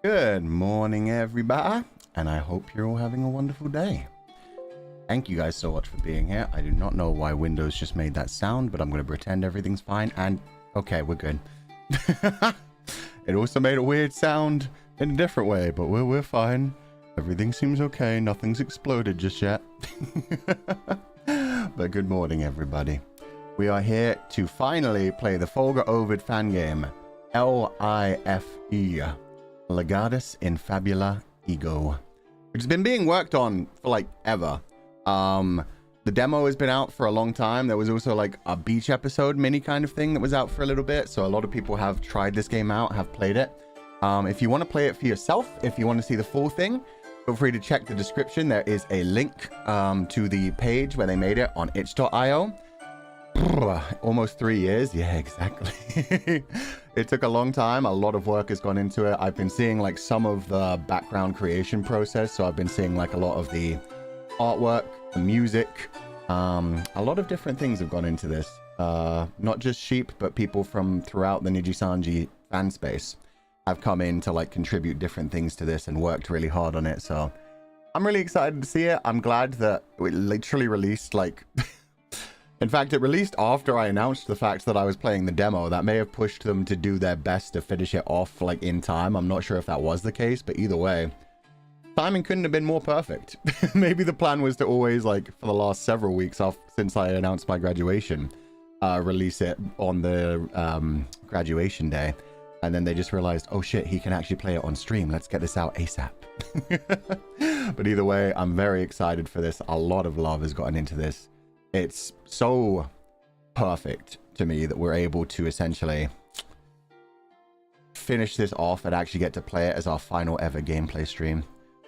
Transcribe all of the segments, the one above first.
Good morning, everybody, and I hope you're all having a wonderful day. Thank you guys so much for being here. I do not know why Windows just made that sound, but I'm going to pretend everything's fine, and okay, we're good. It also made a weird sound in a different way, but we're fine. Everything seems okay. Nothing's exploded just yet. But good morning, everybody. We are here to finally play the Fulgur Ovid Fangame, LIFE. Legatus in Fabula Ego, which has been being worked on for like ever. The demo has been out for a long time. There was also like a beach episode mini kind of thing that was out for a little bit, so a lot of people have tried this game out, have played it. If you want to play it for yourself, if you want to see the full thing, feel free to check the description. There is a link to the page where they made it on itch.io. Almost 3 years. Yeah, exactly. It took a long time. A lot of work has gone into it. I've been seeing like some of the background creation process, so I've been seeing like a lot of the artwork, the music, a lot of different things have gone into this. Not just sheep, but people from throughout the Nijisanji fan space have come in to like contribute different things to this and worked really hard on it. So I'm really excited to see it. I'm glad that it literally released like in fact, it released after I announced the fact that I was playing the demo. That may have pushed them to do their best to finish it off like in time. I'm not sure if that was the case, but either way, timing couldn't have been more perfect. Maybe the plan was to always, like, for the last several weeks off since I announced my graduation, release it on the graduation day. And then they just realized, oh shit, he can actually play it on stream. Let's get this out ASAP. But either way, I'm very excited for this. A lot of love has gotten into this. It's so perfect to me that we're able to essentially finish this off and actually get to play it as our final ever gameplay stream.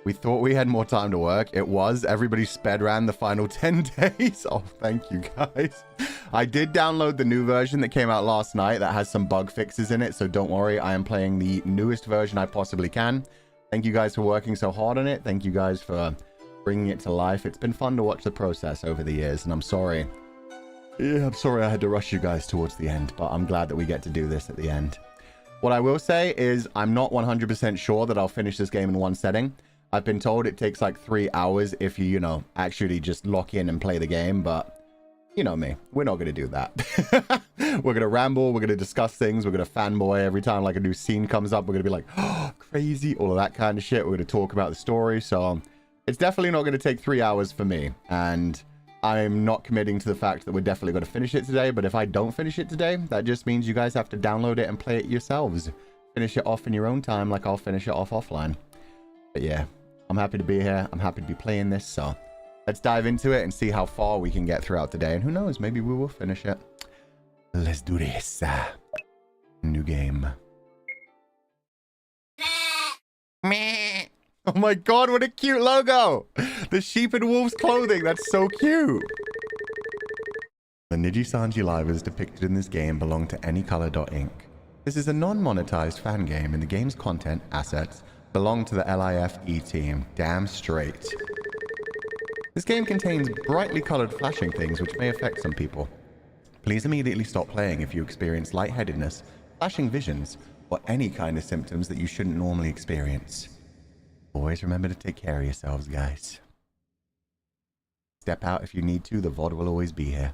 We thought we had more time to work. It was. Everybody sped ran the final 10 days. Oh, thank you guys. I did download the new version that came out last night that has some bug fixes in it, so don't worry. I am playing the newest version I possibly can. Thank you guys for working so hard on it. Thank you guys for bringing it to life. It's been fun to watch the process over the years, and I'm sorry. Yeah, I'm sorry I had to rush you guys towards the end, but I'm glad that we get to do this at the end. What I will say is I'm not 100% sure that I'll finish this game in one setting. I've been told it takes like 3 hours if you, actually just lock in and play the game, but you know me. We're not going to do that. We're going to ramble. We're going to discuss things. We're going to fanboy every time like a new scene comes up. We're going to be like, oh, crazy, all of that kind of shit. We're going to talk about the story, so it's definitely not going to take 3 hours for me, and I'm not committing to the fact that we're definitely going to finish it today, but if I don't finish it today, that just means you guys have to download it and play it yourselves. Finish it off in your own time like I'll finish it off offline. But yeah, I'm happy to be here. I'm happy to be playing this, so let's dive into it and see how far we can get throughout the day, and who knows, maybe we will finish it. Let's do this. New game. Meh. Oh my god, what a cute logo! The sheep and wolves clothing, that's so cute! The Nijisanji livers depicted in this game belong to anycolor.inc. This is a non-monetized fan game, and the game's content, assets, belong to the LIFE team. Damn straight. This game contains brightly colored flashing things which may affect some people. Please immediately stop playing if you experience lightheadedness, flashing visions, or any kind of symptoms that you shouldn't normally experience. Always remember to take care of yourselves, guys. Step out if you need to. The VOD will always be here.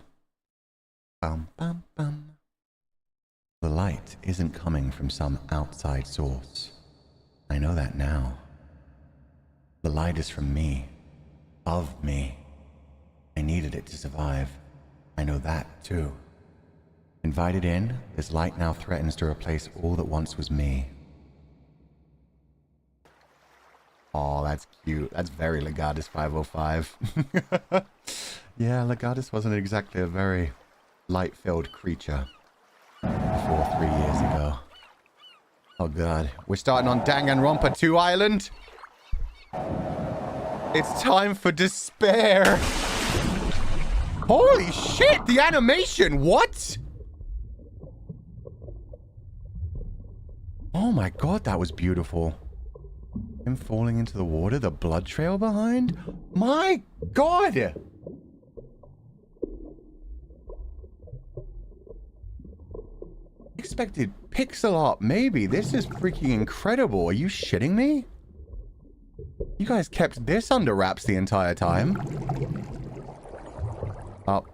Bum, bum, bum. The light isn't coming from some outside source. I know that now. The light is from me. Of me. I needed it to survive. I know that, too. Invited in, this light now threatens to replace all that once was me. Oh, that's cute. That's very Legatus 505. Yeah, Legatus wasn't exactly a very light-filled creature before 3 years ago. Oh god. We're starting on Danganronpa 2 Island. It's time for despair. Holy shit, the animation. What? Oh my god, that was beautiful. Him falling into the water, the blood trail behind? My god! Expected pixel art, maybe. This is freaking incredible. Are you shitting me? You guys kept this under wraps the entire time. Oh.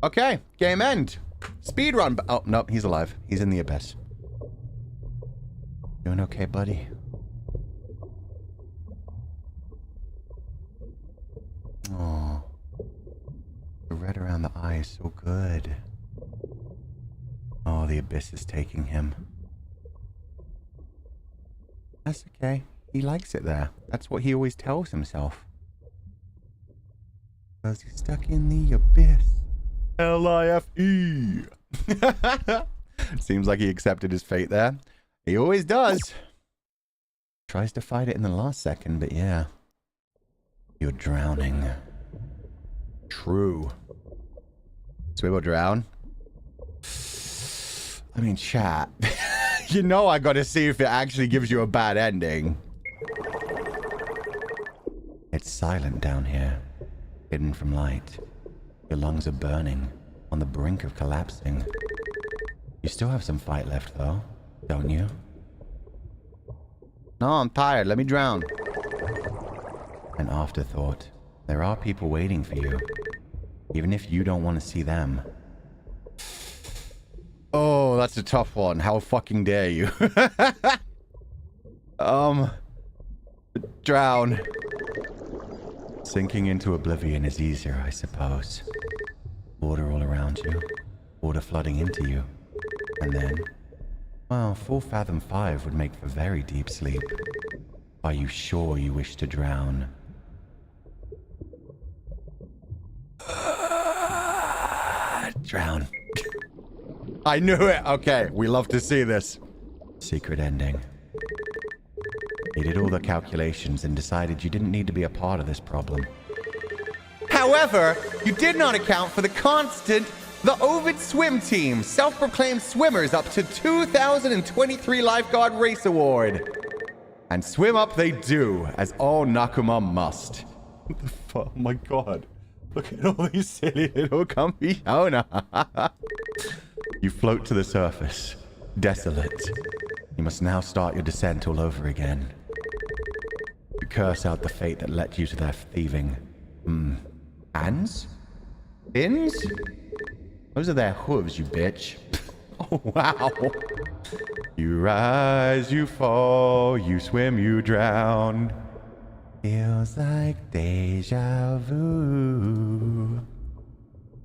Okay, game end. Speedrun. Oh, no, he's alive. He's in the abyss. Doing okay, buddy? Oh. The red around the eye is so good. Oh, the abyss is taking him. That's okay. He likes it there. That's what he always tells himself. Because he's stuck in the abyss. L-I-F-E. Seems like he accepted his fate there. He always does. Tries to fight it in the last second, but yeah. You're drowning. True. Swim or drown? I mean, chat. You know I gotta see if it actually gives you a bad ending. It's silent down here. Hidden from light. Your lungs are burning. On the brink of collapsing. You still have some fight left, though. Don't you? No, I'm tired. Let me drown. An afterthought. There are people waiting for you. Even if you don't want to see them. Oh, that's a tough one. How fucking dare you? Drown. Sinking into oblivion is easier, I suppose. Water all around you. Water flooding into you. And then... well, 4 fathom 5 would make for very deep sleep. Are you sure you wish to drown? Drown. I knew it! Okay, we love to see this. Secret ending. You did all the calculations and decided you didn't need to be a part of this problem. However, you did not account for the constant, the Ovid swim team, self-proclaimed swimmers up to 2023 Lifeguard Race Award. And swim up they do, as all Nakuma must. What the fuck? Oh my god. Look at all these silly little comfy Shona. You float to the surface, desolate. You must now start your descent all over again. You curse out the fate that led you to their thieving. Hands? Fins? Those are their hooves, you bitch. Oh, wow. You rise, you fall, you swim, you drown. Feels like deja vu.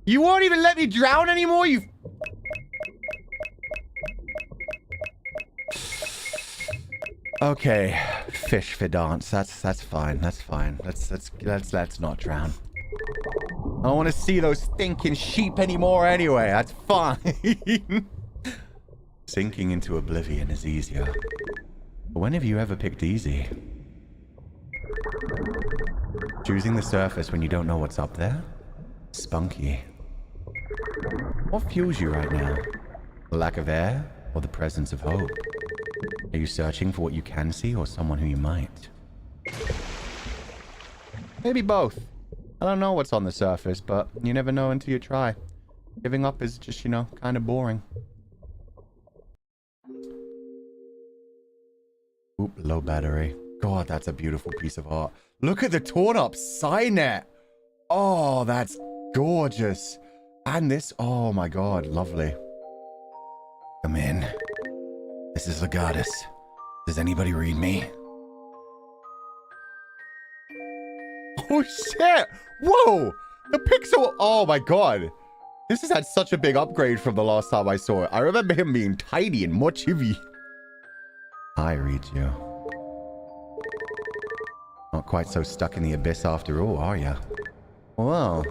You won't even let me drown anymore, you... Okay, fish for dance. That's fine. That's fine. Let's not drown. I don't want to see those stinking sheep anymore anyway. That's fine. Sinking into oblivion is easier. But when have you ever picked easy? Choosing the surface when you don't know what's up there? Spunky. What fuels you right now? The lack of air or the presence of hope? Are you searching for what you can see or someone who you might? Maybe both. I don't know what's on the surface, but you never know until you try. Giving up is just, you know, kind of boring. Oop, low battery. God, that's a beautiful piece of art. Look at the torn up signet. Oh, that's gorgeous. And this, oh my god, lovely. Come in. This is Legatus. Does anybody read me? Oh shit! Whoa! The pixel, oh my god. This has had such a big upgrade from the last time I saw it. I remember him being tiny and more chibi. I read you. Not quite so stuck in the abyss after all, are ya? Well,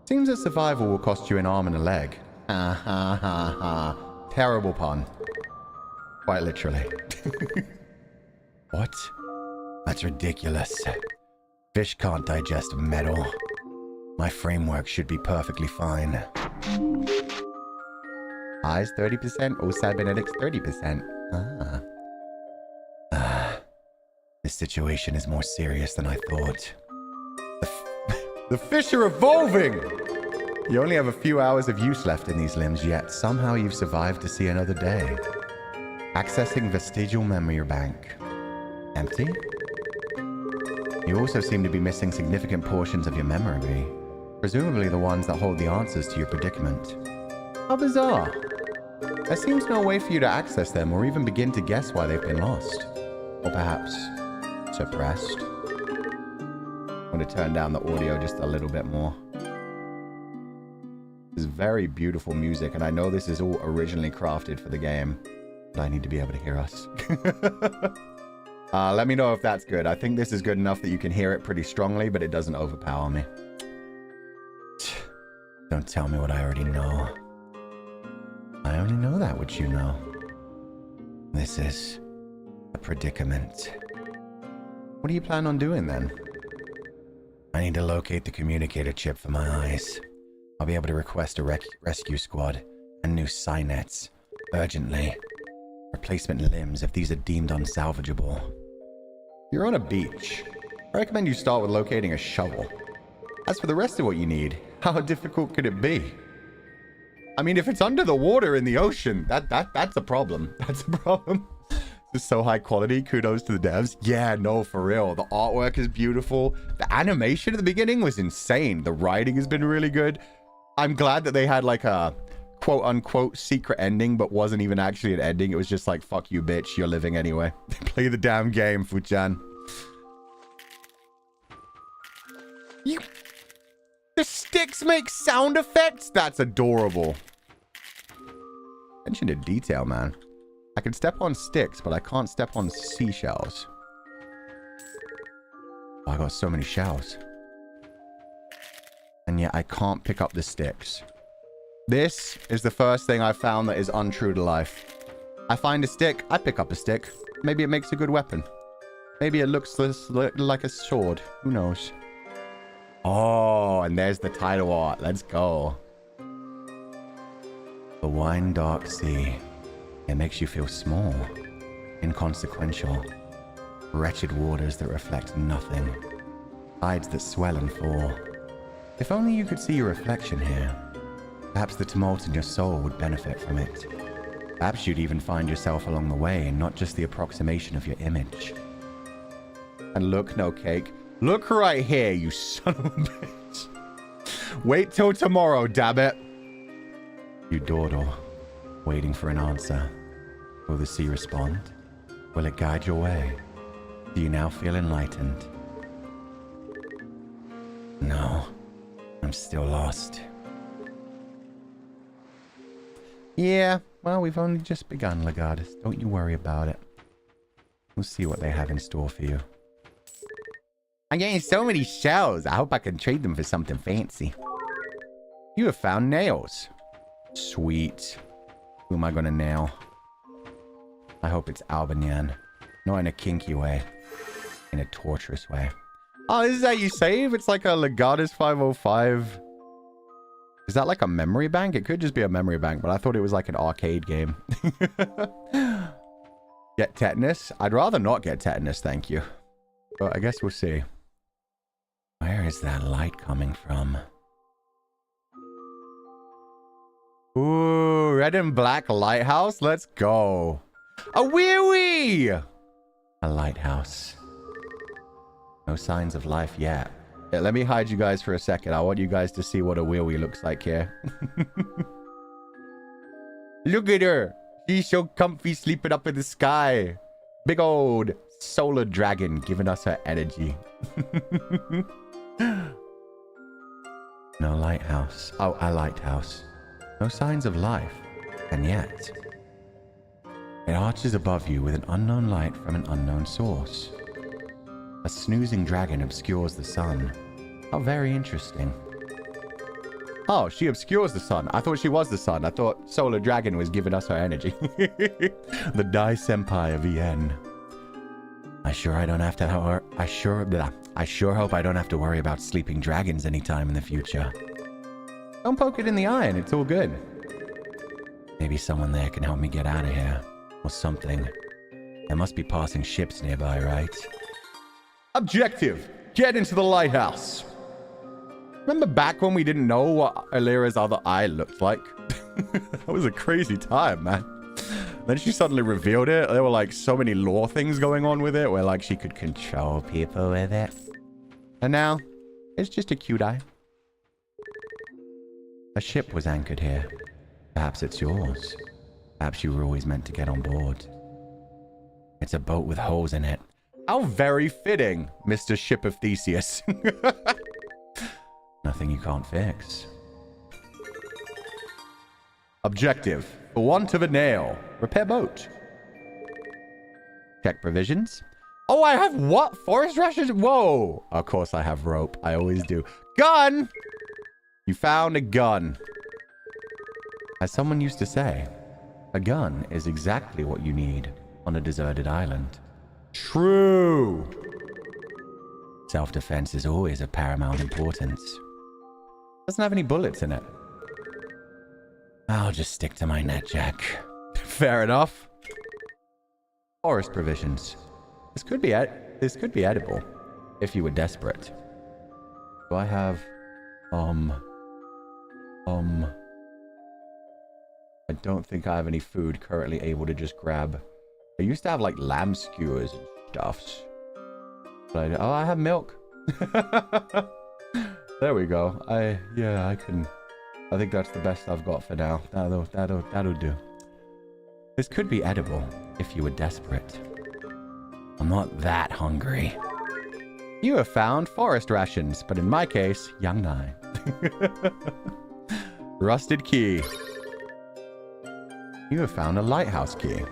seems that survival will cost you an arm and a leg. Ha ha ha ha. Terrible pun. Quite literally. What? That's ridiculous. Fish can't digest metal. My framework should be perfectly fine. Eyes 30%, all cybernetics 30%. This situation is more serious than I thought. The fish are evolving! You only have a few hours of use left in these limbs, yet somehow you've survived to see another day. Accessing vestigial memory bank. Empty? You also seem to be missing significant portions of your memory, presumably the ones that hold the answers to your predicament. How bizarre. There seems no way for you to access them or even begin to guess why they've been lost. Or perhaps suppressed. I'm going to turn down the audio just a little bit more. This is very beautiful music, and I know this is all originally crafted for the game, but I need to be able to hear us. Let me know if that's good. I think this is good enough that you can hear it pretty strongly, but it doesn't overpower me. Don't tell me what I already know. I only know that which you know. This is a predicament. What do you plan on doing then? I need to locate the communicator chip for my eyes. I'll be able to request a rescue squad and new Synets urgently. Replacement limbs if these are deemed unsalvageable. You're on a beach. I recommend you start with locating a shovel. As for the rest of what you need, how difficult could it be? I mean, if it's under the water in the ocean, that's a problem. That's a problem. This is so high quality. Kudos to the devs. Yeah, no, for real. The artwork is beautiful. The animation at the beginning was insane. The writing has been really good. I'm glad that they had like a quote unquote secret ending, but wasn't even actually an ending. It was just like, fuck you, bitch. You're living anyway. Play the damn game, Fuchan. The sticks make sound effects? That's adorable. Attention to detail, man. I can step on sticks, but I can't step on seashells. Oh, I got so many shells. And yet I can't pick up the sticks. This is the first thing I found that is untrue to life. I find a stick, I pick up a stick. Maybe it makes a good weapon. Maybe it looks like a sword. Who knows? Oh, and there's the title art. Let's go. The wine dark sea. It makes you feel small, inconsequential. Wretched waters that reflect nothing. Tides that swell and fall. If only you could see your reflection here. Perhaps the tumult in your soul would benefit from it. Perhaps you'd even find yourself along the way and not just the approximation of your image. And look, no cake. Look right here, you son of a bitch. Wait till tomorrow, damn it. You dawdle, waiting for an answer. Will the sea respond? Will it guide your way? Do you now feel enlightened? No, I'm still lost. Yeah, well, we've only just begun, Legatus. Don't you worry about it. We'll see what they have in store for you. I'm getting so many shells. I hope I can trade them for something fancy. You have found nails. Sweet. Who am I gonna nail? I hope it's Alvin. Not in a kinky way. In a torturous way. Oh, this is how you save? It's like a Legatus 505. Is that like a memory bank? It could just be a memory bank, but I thought it was like an arcade game. Get tetanus? I'd rather not get tetanus, thank you. But I guess we'll see. Where is that light coming from? Ooh, red and black lighthouse? Let's go. A wee-wee! A lighthouse. No signs of life yet. Yeah, let me hide you guys for a second. I want you guys to see what a wee-wee looks like here. Look at her. She's so comfy sleeping up in the sky. Big old solar dragon giving us her energy. No lighthouse. Oh, a lighthouse. No signs of life. And yet, it arches above you with an unknown light from an unknown source. A snoozing dragon obscures the sun. How very interesting. Oh, she obscures the sun. I thought she was the sun. I thought Solar Dragon was giving us her energy. The Dai Senpai of VN. I sure hope I don't have to worry about sleeping dragons anytime in the future. Don't poke it in the eye and it's all good. Maybe someone there can help me get out of here. Or something. There must be passing ships nearby, right? Objective! Get into the lighthouse! Remember back when we didn't know what Alira's other eye looked like? That was a crazy time, man. Then she suddenly revealed it. There were like so many lore things going on with it where like she could control people with it. And now, it's just a cute eye. A ship was anchored here. Perhaps it's yours. Perhaps you were always meant to get on board. It's a boat with holes in it. How very fitting, Mr. Ship of Theseus. Nothing you can't fix. Objective. For want of a nail. Repair boat. Check provisions. Oh, I have what? Forest rations? Whoa. Of course I have rope. I always do. Gun! You found a gun. As someone used to say, a gun is exactly what you need on a deserted island. True. Self-defense is always of paramount importance. Doesn't have any bullets in it. I'll just stick to my netjack. Fair enough. Forest provisions. This could be edible if you were desperate. Do I have I don't think I have any food currently able to just grab. I used to have like lamb skewers and stuffs. But I have milk. There we go. I think that's the best I've got for now. That'll do. This could be edible if you were desperate. I'm not that hungry. You have found forest rations, but in my case, young nine. Rusted key. You have found a lighthouse key.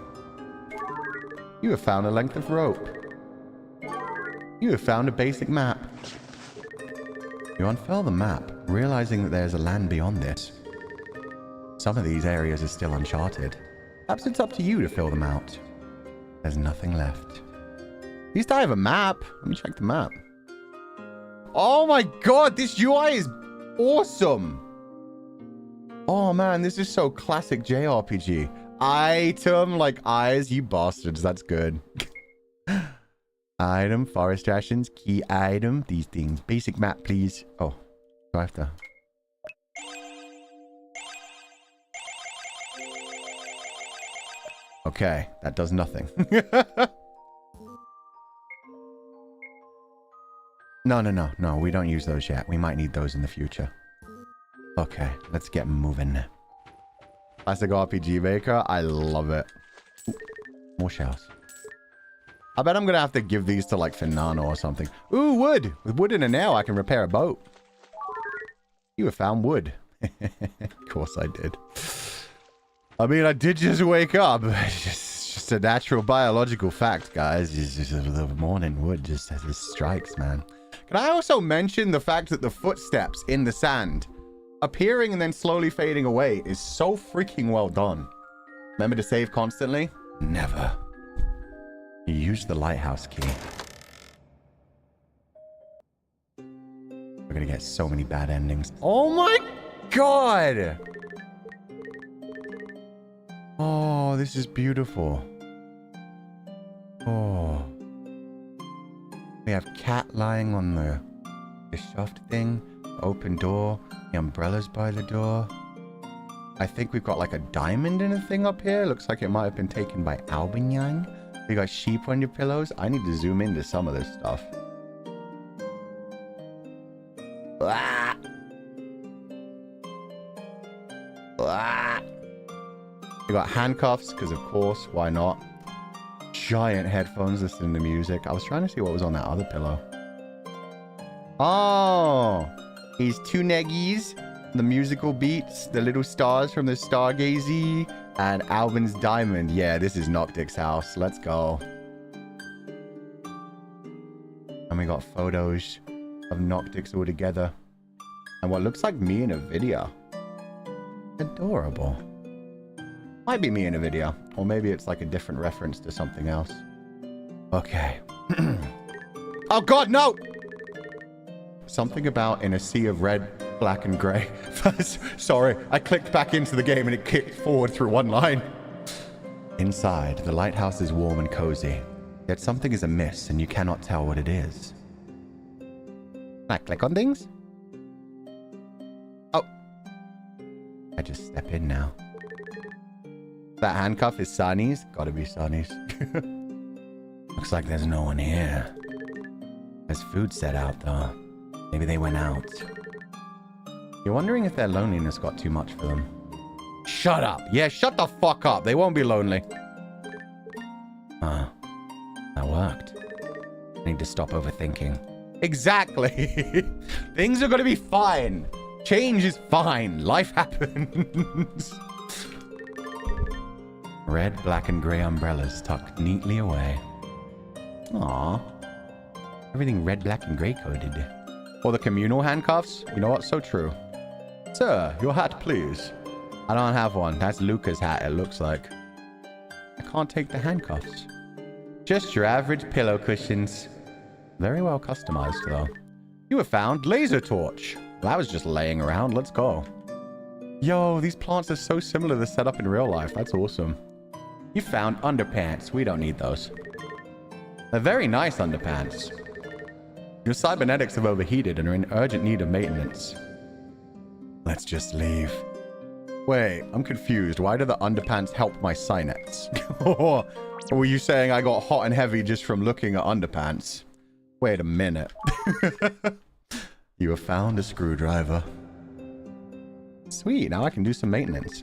You have found a length of rope. You have found a basic map. You unfurl the map, realizing that there's a land beyond this. Some of these areas are still uncharted. Perhaps it's up to you to fill them out. There's nothing left. At least I have a map. Let me check the map. Oh my god, this UI is awesome. Oh man, this is so classic JRPG. Item, like eyes, you bastards. That's good. Item, forest rations, key item, these things. Basic map, please. Oh, do I have to? Okay, that does nothing. No, we don't use those yet. We might need those in the future. Okay, let's get moving. Classic RPG maker, I love it. Ooh, more shells. I bet I'm gonna have to give these to like Finano or something. Ooh, wood! With wood and a nail, I can repair a boat. You have found wood. Of course I did. I mean, I did just wake up. It's just a natural biological fact, guys. It's just the morning wood just strikes, man. Can I also mention the fact that the footsteps in the sand appearing and then slowly fading away is so freaking well done. Remember to save constantly? Never. You use the lighthouse key. We're gonna get so many bad endings. Oh my god! Oh, this is beautiful. Oh. We have cat lying on the shaft thing, the open door, the umbrellas by the door. I think we've got like a diamond in a thing up here. Looks like it might have been taken by Alvin. You got sheep on your pillows. I need to zoom into some of this stuff. Ah! Ah! You got handcuffs, because of course, why not? Giant headphones listening to music. I was trying to see what was on that other pillow. Oh! He's two neggies, the musical beats, the little stars from the Stargazy, and Alvin's diamond. Yeah, this is Noctic's house. Let's go. And we got photos of Noctix all together. And what looks like me in a video. Adorable. Might be me in a video. Or maybe it's like a different reference to something else. Okay. Oh god, no! Something about in a sea of red, black, and grey. Sorry, I clicked back into the game and it kicked forward through one line. Inside, the lighthouse is warm and cozy. Yet something is amiss and you cannot tell what it is. Can I click on things? I just step in now. That handcuff is Sunny's? Gotta be Sunny's. Looks like there's no one here. There's food set out, though. Maybe they went out. You're wondering if their loneliness got too much for them. Shut up. Yeah, shut the fuck up. They won't be lonely. Ah, that worked. I need to stop overthinking. Exactly. Things are gonna be fine. Change is fine. Life happens. Red, black, and grey umbrellas tucked neatly away. Aww. Everything red, black, and grey coded. Or the communal handcuffs? You know what? So true. Sir, your hat, please. I don't have one. That's Luca's hat, it looks like. I can't take the handcuffs. Just your average pillow cushions. Very well customized, though. You have found laser torch. Well, that was just laying around. Let's go. Yo, these plants are so similar to the setup in real life. That's awesome. You found underpants. We don't need those. They're very nice underpants. Your cybernetics have overheated and are in urgent need of maintenance. Let's just leave. Wait, I'm confused. Why do the underpants help my sinets? Or were you saying I got hot and heavy just from looking at underpants? Wait a minute. You have found a screwdriver. Sweet, now I can do some maintenance.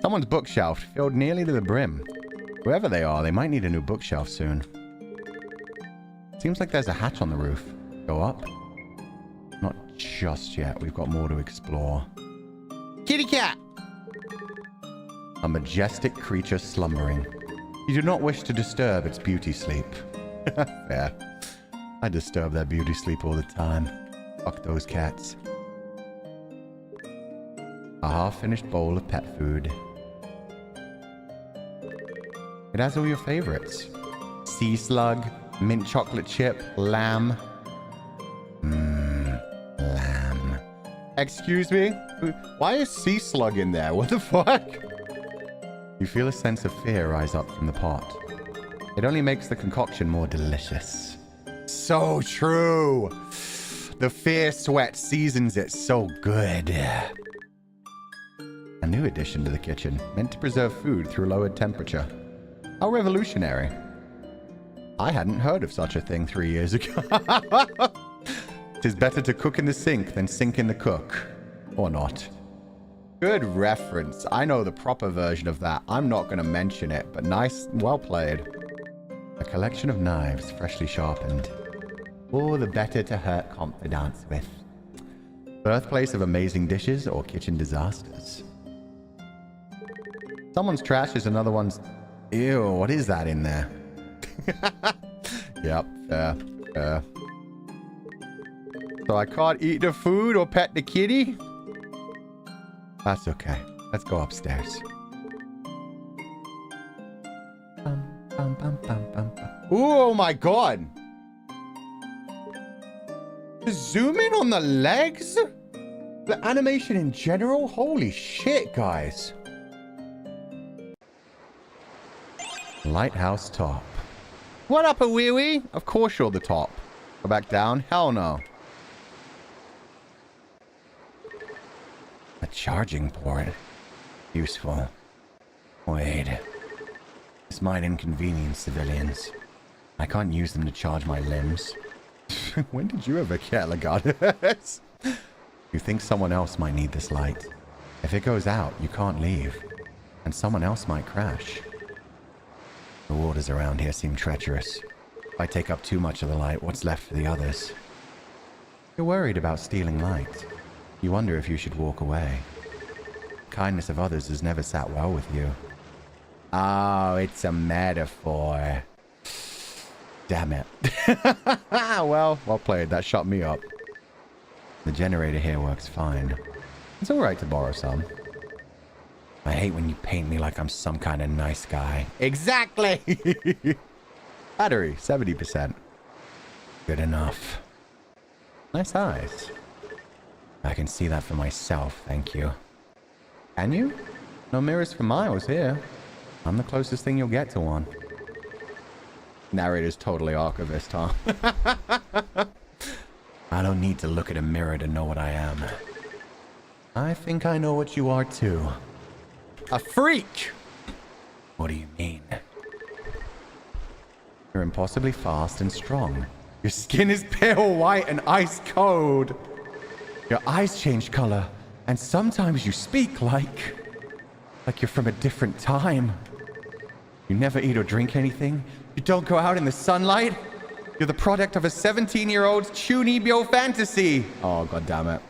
Someone's bookshelf filled nearly to the brim. Whoever they are, they might need a new bookshelf soon. Seems like there's a hatch on the roof. Go up? Not just yet. We've got more to explore. Kitty cat! A majestic creature slumbering. You do not wish to disturb its beauty sleep. Fair. I disturb their beauty sleep all the time. Fuck those cats. A half-finished bowl of pet food. It has all your favorites. Sea slug, mint chocolate chip, lamb. Lamb. Excuse me? Why is sea slug in there? What the fuck? You feel a sense of fear rise up from the pot. It only makes the concoction more delicious. So true. The fear sweat seasons it so good. A new addition to the kitchen, meant to preserve food through lowered temperature. How revolutionary. I hadn't heard of such a thing 3 years ago. It is better to cook in the sink than sink in the cook. Or not. Good reference. I know the proper version of that. I'm not going to mention it, but nice, well played. A collection of knives, freshly sharpened. All the better to hurt confidants with. Birthplace of amazing dishes or kitchen disasters. Someone's trash is another one's... Ew, what is that in there? Yep, fair. So I can't eat the food or pet the kitty? That's okay. Let's go upstairs. Oh my god! Zoom in on the legs? The animation in general? Holy shit, guys. Lighthouse top. What up, a wee-wee? Of course you're the top. Go back down? Hell no. A charging port. Useful. Wait. This might inconvenience civilians. I can't use them to charge my limbs. When did you ever get Legatus? You think someone else might need this light. If it goes out, you can't leave. And someone else might crash. The waters around here seem treacherous. If I take up too much of the light, what's left for the others? You're worried about stealing light. You wonder if you should walk away. The kindness of others has never sat well with you. Oh, it's a metaphor. Damn it. Well played. That shut me up. The generator here works fine. It's alright to borrow some. I hate when you paint me like I'm some kind of nice guy. Exactly! Battery, 70%. Good enough. Nice eyes. I can see that for myself, thank you. Can you? No mirrors for miles here. I'm the closest thing you'll get to one. Narrator's totally archivist, huh? I don't need to look at a mirror to know what I am. I think I know what you are too. A freak! What do you mean? You're impossibly fast and strong. Your skin is pale white and ice cold. Your eyes change color, and sometimes you speak like you're from a different time. You never eat or drink anything. You don't go out in the sunlight. You're the product of a 17-year-old's Chunibyo fantasy. Oh, god damn it.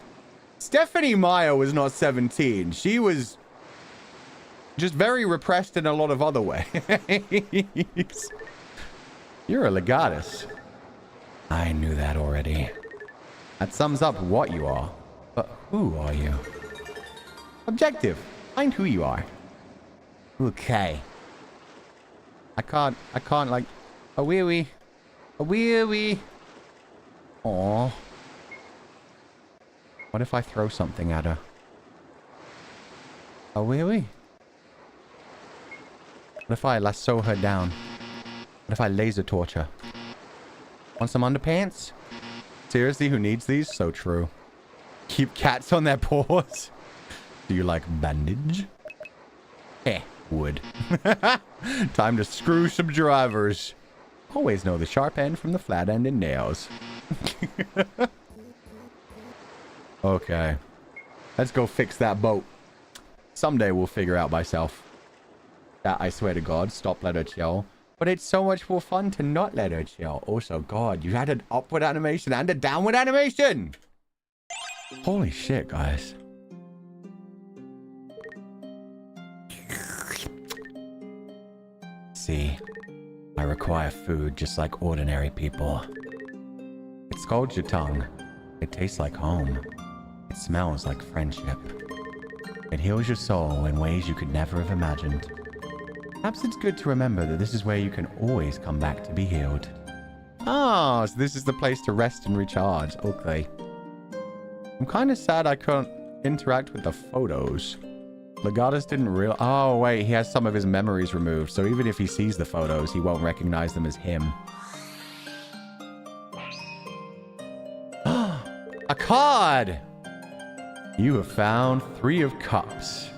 Stephanie Meyer was not 17. She was just very repressed in a lot of other ways. You're a Legatus. I knew that already. That sums up what you are. But who are you? Objective. Find who you are. Okay. I can't like... A wee-wee. A wee-wee. Aww. What if I throw something at her? A wee-wee. What if I lasso her down? What if I laser torch her? Want some underpants? Seriously, who needs these? So true. Keep cats on their paws. Do you like bandage? Eh, wood. Time to screw some drivers. Always know the sharp end from the flat end in nails. Okay. Let's go fix that boat. Someday we'll figure out myself. That, I swear to God, stop, let her chill. But it's so much more fun to not let her chill. Also, God, you had an upward animation and a downward animation! Holy shit, guys. See, I require food just like ordinary people. It scalds your tongue. It tastes like home. It smells like friendship. It heals your soul in ways you could never have imagined. Perhaps it's good to remember that this is where you can always come back to be healed. Ah, so this is the place to rest and recharge. Okay. I'm kind of sad I couldn't interact with the photos. Legatus didn't realize... Oh, wait. He has some of his memories removed. So even if he sees the photos, he won't recognize them as him. A card! You have found 3 of Cups.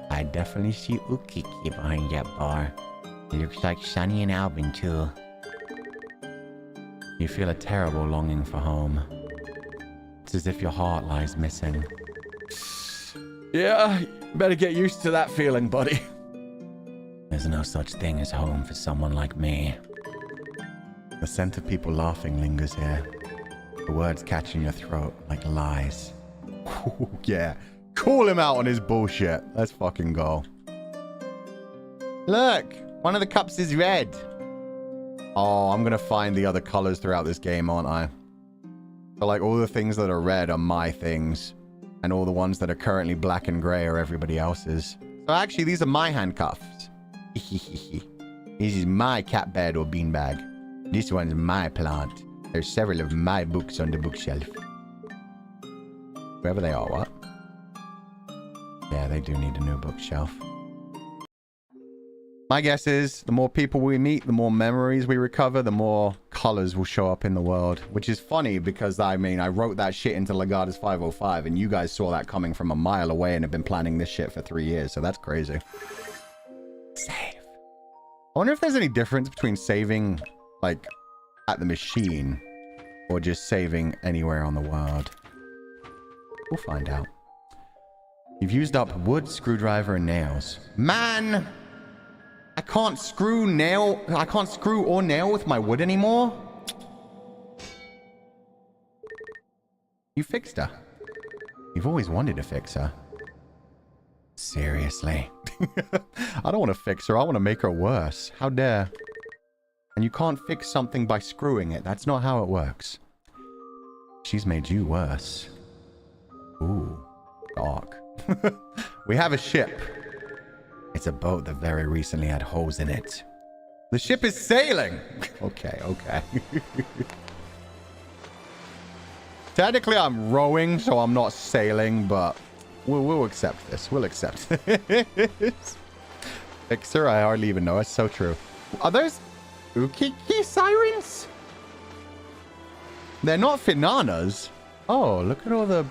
I definitely see Ukiki behind that bar. It looks like Sunny and Alvin, too. You feel a terrible longing for home. It's as if your heart lies missing. Yeah, better get used to that feeling, buddy. There's no such thing as home for someone like me. The scent of people laughing lingers here. The words catch in your throat like lies. Ooh, yeah. Call him out on his bullshit. Let's fucking go. Look, one of the cups is red. Oh, I'm gonna find the other colors throughout this game, aren't I? So like all the things that are red are my things. And all the ones that are currently black and gray are everybody else's. So actually, these are my handcuffs. This is my cat bed or beanbag. This one's my plant. There's several of my books on the bookshelf. Wherever they are, what? Yeah, they do need a new bookshelf. My guess is the more people we meet, the more memories we recover, the more colors will show up in the world. Which is funny because, I mean, I wrote that shit into Legatus 505 and you guys saw that coming from a mile away and have been planning this shit for 3 years. So that's crazy. Save. I wonder if there's any difference between saving, like, at the machine or just saving anywhere on the world. We'll find out. You've used up wood, screwdriver, and nails. Man! I can't screw or nail with my wood anymore? You fixed her. You've always wanted to fix her. Seriously. I don't want to fix her. I want to make her worse. How dare. And you can't fix something by screwing it. That's not how it works. She's made you worse. Ooh. Dark. We have a ship. It's a boat that very recently had holes in it. The ship is sailing! Okay, okay. Technically, I'm rowing, so I'm not sailing, but we'll accept this. We'll accept this. Fixer, I hardly even know. It's so true. Are those Ukiki sirens? They're not Finanas. Oh, look at all the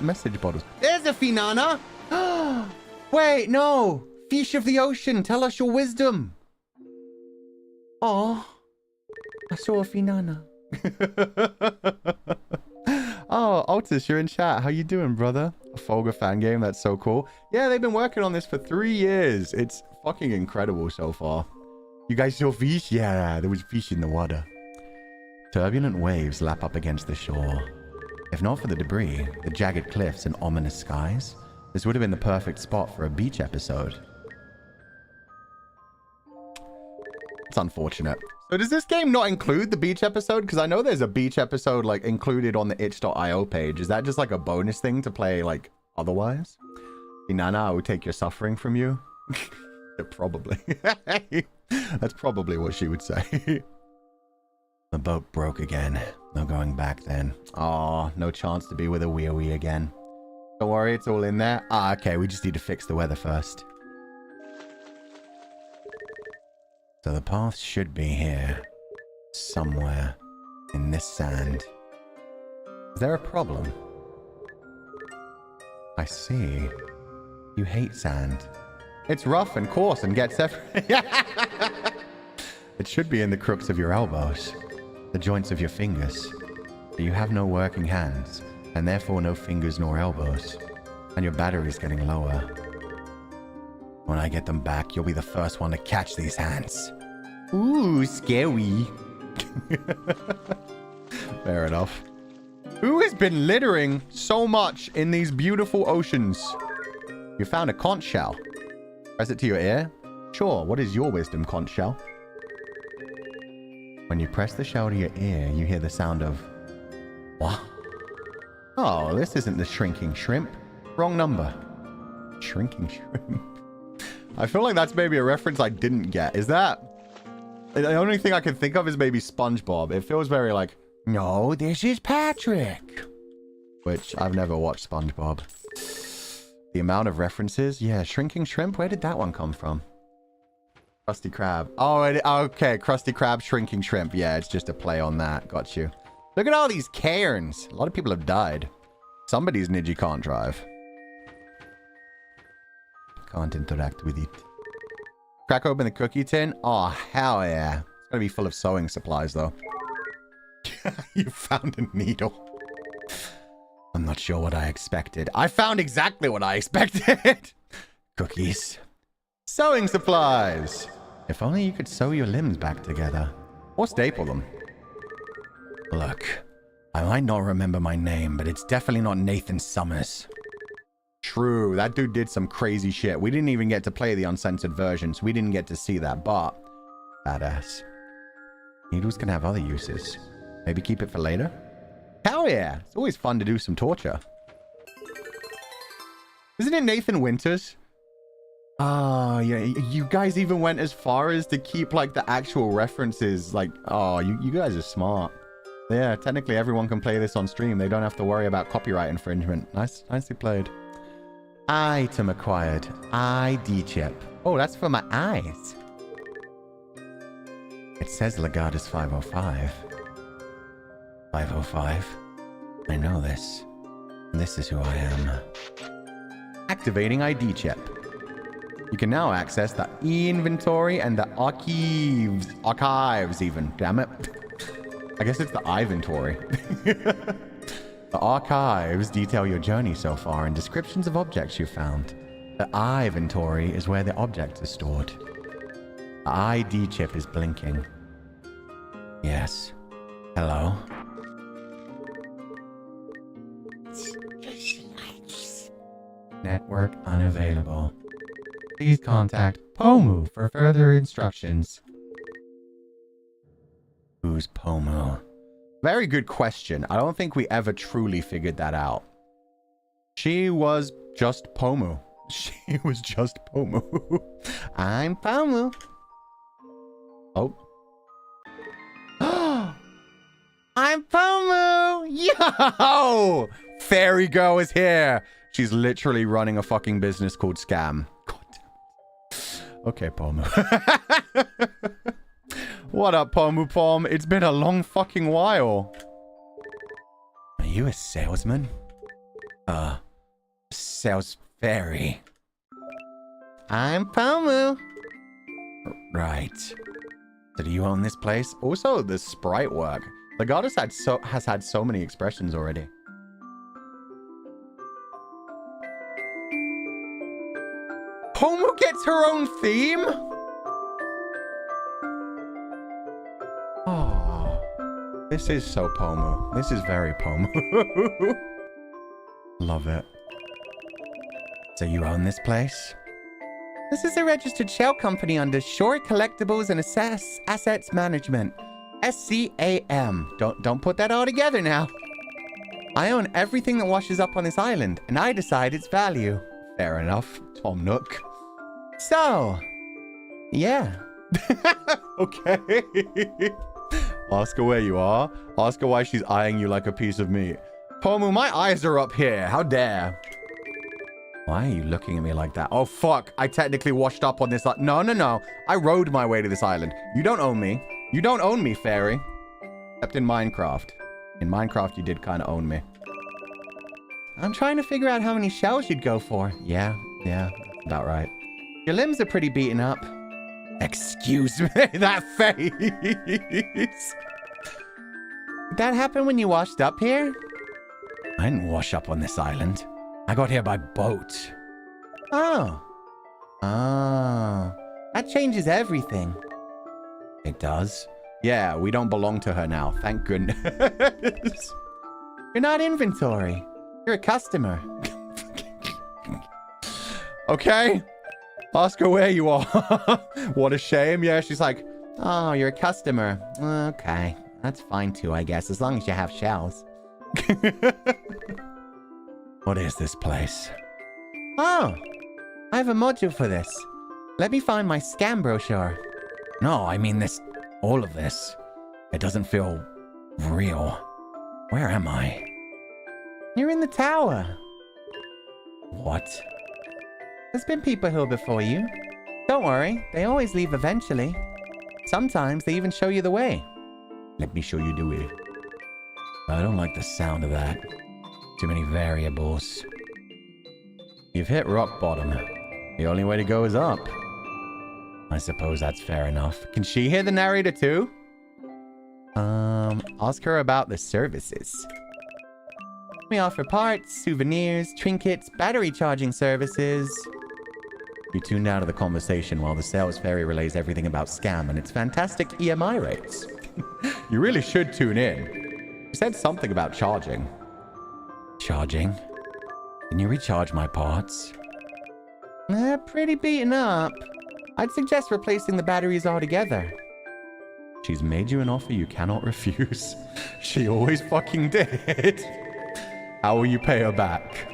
message bottles. There's a Finana. Wait, no. Fish of the ocean, tell us your wisdom. Oh, I saw a Finana. Oh, Altus, you're in chat. How you doing, brother? A Fulgur Fangame, that's so cool. Yeah, they've been working on this for 3 years. It's fucking incredible so far. You guys saw fish? Yeah, there was fish in the water. Turbulent waves lap up against the shore. If not for the debris, the jagged cliffs and ominous skies, this would have been the perfect spot for a beach episode. It's unfortunate. So does this game not include the beach episode? Because I know there's a beach episode like included on the itch.io page. Is that just like a bonus thing to play like otherwise? Inanna, I will take your suffering from you. Probably. That's probably what she would say. The boat broke again. No going back then. Oh, no chance to be with a wee again. Don't worry, it's all in there. Ah, okay, we just need to fix the weather first. So the path should be here. Somewhere. In this sand. Is there a problem? I see. You hate sand. It's rough and coarse and gets everywhere. It should be in the crooks of your elbows. The joints of your fingers. But you have no working hands. And therefore no fingers nor elbows. And your battery's getting lower. When I get them back, you'll be the first one to catch these hands. Ooh, scary. Fair enough. Who has been littering so much in these beautiful oceans? You found a conch shell. Press it to your ear. Sure, what is your wisdom, conch shell? When you press the shell to your ear, you hear the sound of... What? Oh, this isn't the shrinking shrimp. Wrong number. Shrinking shrimp. I feel like that's maybe a reference I didn't get. Is that... The only thing I can think of is maybe SpongeBob. It feels very like, no, this is Patrick. Which, I've never watched SpongeBob. The amount of references? Yeah, shrinking shrimp? Where did that one come from? Krusty Krab. Oh, okay. Krusty Krab, shrinking shrimp. Yeah, it's just a play on that. Got you. Look at all these cairns. A lot of people have died. Somebody's Niji can't drive. Can't interact with it. Crack open the cookie tin. Oh, hell yeah. It's gonna be full of sewing supplies, though. You found a needle. I'm not sure what I expected. I found exactly what I expected. Cookies. Sewing supplies. If only you could sew your limbs back together. Or staple them. Look, I might not remember my name, but it's definitely not Nathan Summers. True, that dude did some crazy shit. We didn't even get to play the uncensored version, so we didn't get to see that, but... Badass. Needles can have other uses. Maybe keep it for later? Hell yeah! It's always fun to do some torture. Isn't it Nathan Winters? Ah, yeah, you guys even went as far as to keep, like, the actual references. Like, oh, you guys are smart. Yeah, technically everyone can play this on stream. They don't have to worry about copyright infringement. Nicely played. Item acquired. ID chip. Oh, that's for my eyes. It says Legatus 505. 505. I know this. This is who I am. Activating ID chip. You can now access the inventory and the archives even. Damn it. I guess it's the inventory. The archives detail your journey so far and descriptions of objects you found. The inventory is where the objects are stored. The ID chip is blinking. Yes. Hello? Network unavailable. Please contact Pomu for further instructions. Who's Pomu? Very good question. I don't think we ever truly figured that out. She was just Pomu. She was just Pomu. I'm Pomu. Oh. I'm Pomu! Yo! Fairy girl is here. She's literally running a fucking business called Scam. God damn it. Okay, Pomu. What up, Pomu Pom? It's been a long fucking while. you a salesman? Sales fairy. I'm Pomu. Right. So do you own this place? Also, the sprite work. Legatus has had so many expressions already. Pomu gets her own theme? Oh, this is so Pomu. This is very Pomu. Love it. So you own this place? This is a registered shell company under Shore Collectibles and Assets Management. SCAM. Don't put that all together now. I own everything that washes up on this island, and I decide its value. Fair enough, Tom Nook. So, yeah. Okay. Ask her where you are. Ask her why she's eyeing you like a piece of meat. Pomu, my eyes are up here. How dare. Why are you looking at me like that? Oh, fuck. I technically washed up on this. No. I rode my way to this island. You don't own me. You don't own me, fairy. Except in Minecraft. In Minecraft, you did kind of own me. I'm trying to figure out how many shells you'd go for. Yeah, that's about right. Your limbs are pretty beaten up. Excuse me, that face. Did that happen when you washed up here? I didn't wash up on this island. I got here by boat. Oh. That changes everything. It does? Yeah, we don't belong to her now. Thank goodness. You're not inventory. You're a customer. Okay. Ask her where you are. What a shame. Yeah, she's like, oh, you're a customer. Okay. That's fine too, I guess, as long as you have shells. What is this place? Oh, I have a module for this. Let me find my scam brochure. No, I mean this, all of this. It doesn't feel real. Where am I? You're in the tower. What? There's been people here before you. Don't worry, they always leave eventually. Sometimes they even show you the way. Let me show you the way. I don't like the sound of that. Too many variables. You've hit rock bottom. The only way to go is up. I suppose that's fair enough. Can she hear the narrator too? Ask her about the services. We offer parts, souvenirs, trinkets, battery charging services. You tuned out of the conversation while the sales fairy relays everything about scam and its fantastic EMI rates. You really should tune in. You said something about charging. Charging? Can you recharge my parts? They're pretty beaten up. I'd suggest replacing the batteries altogether. She's made you an offer you cannot refuse. She always fucking did. How will you pay her back?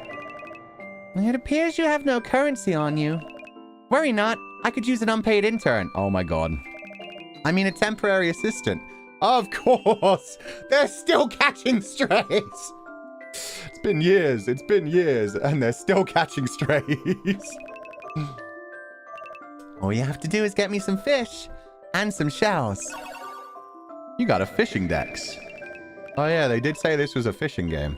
It appears you have no currency on you. Worry not, I could use an unpaid intern. Oh my god. I mean a temporary assistant. Of course! They're still catching strays! It's been years, and they're still catching strays. All you have to do is get me some fish and some shells. You got a fishing dex. Oh yeah, they did say this was a fishing game.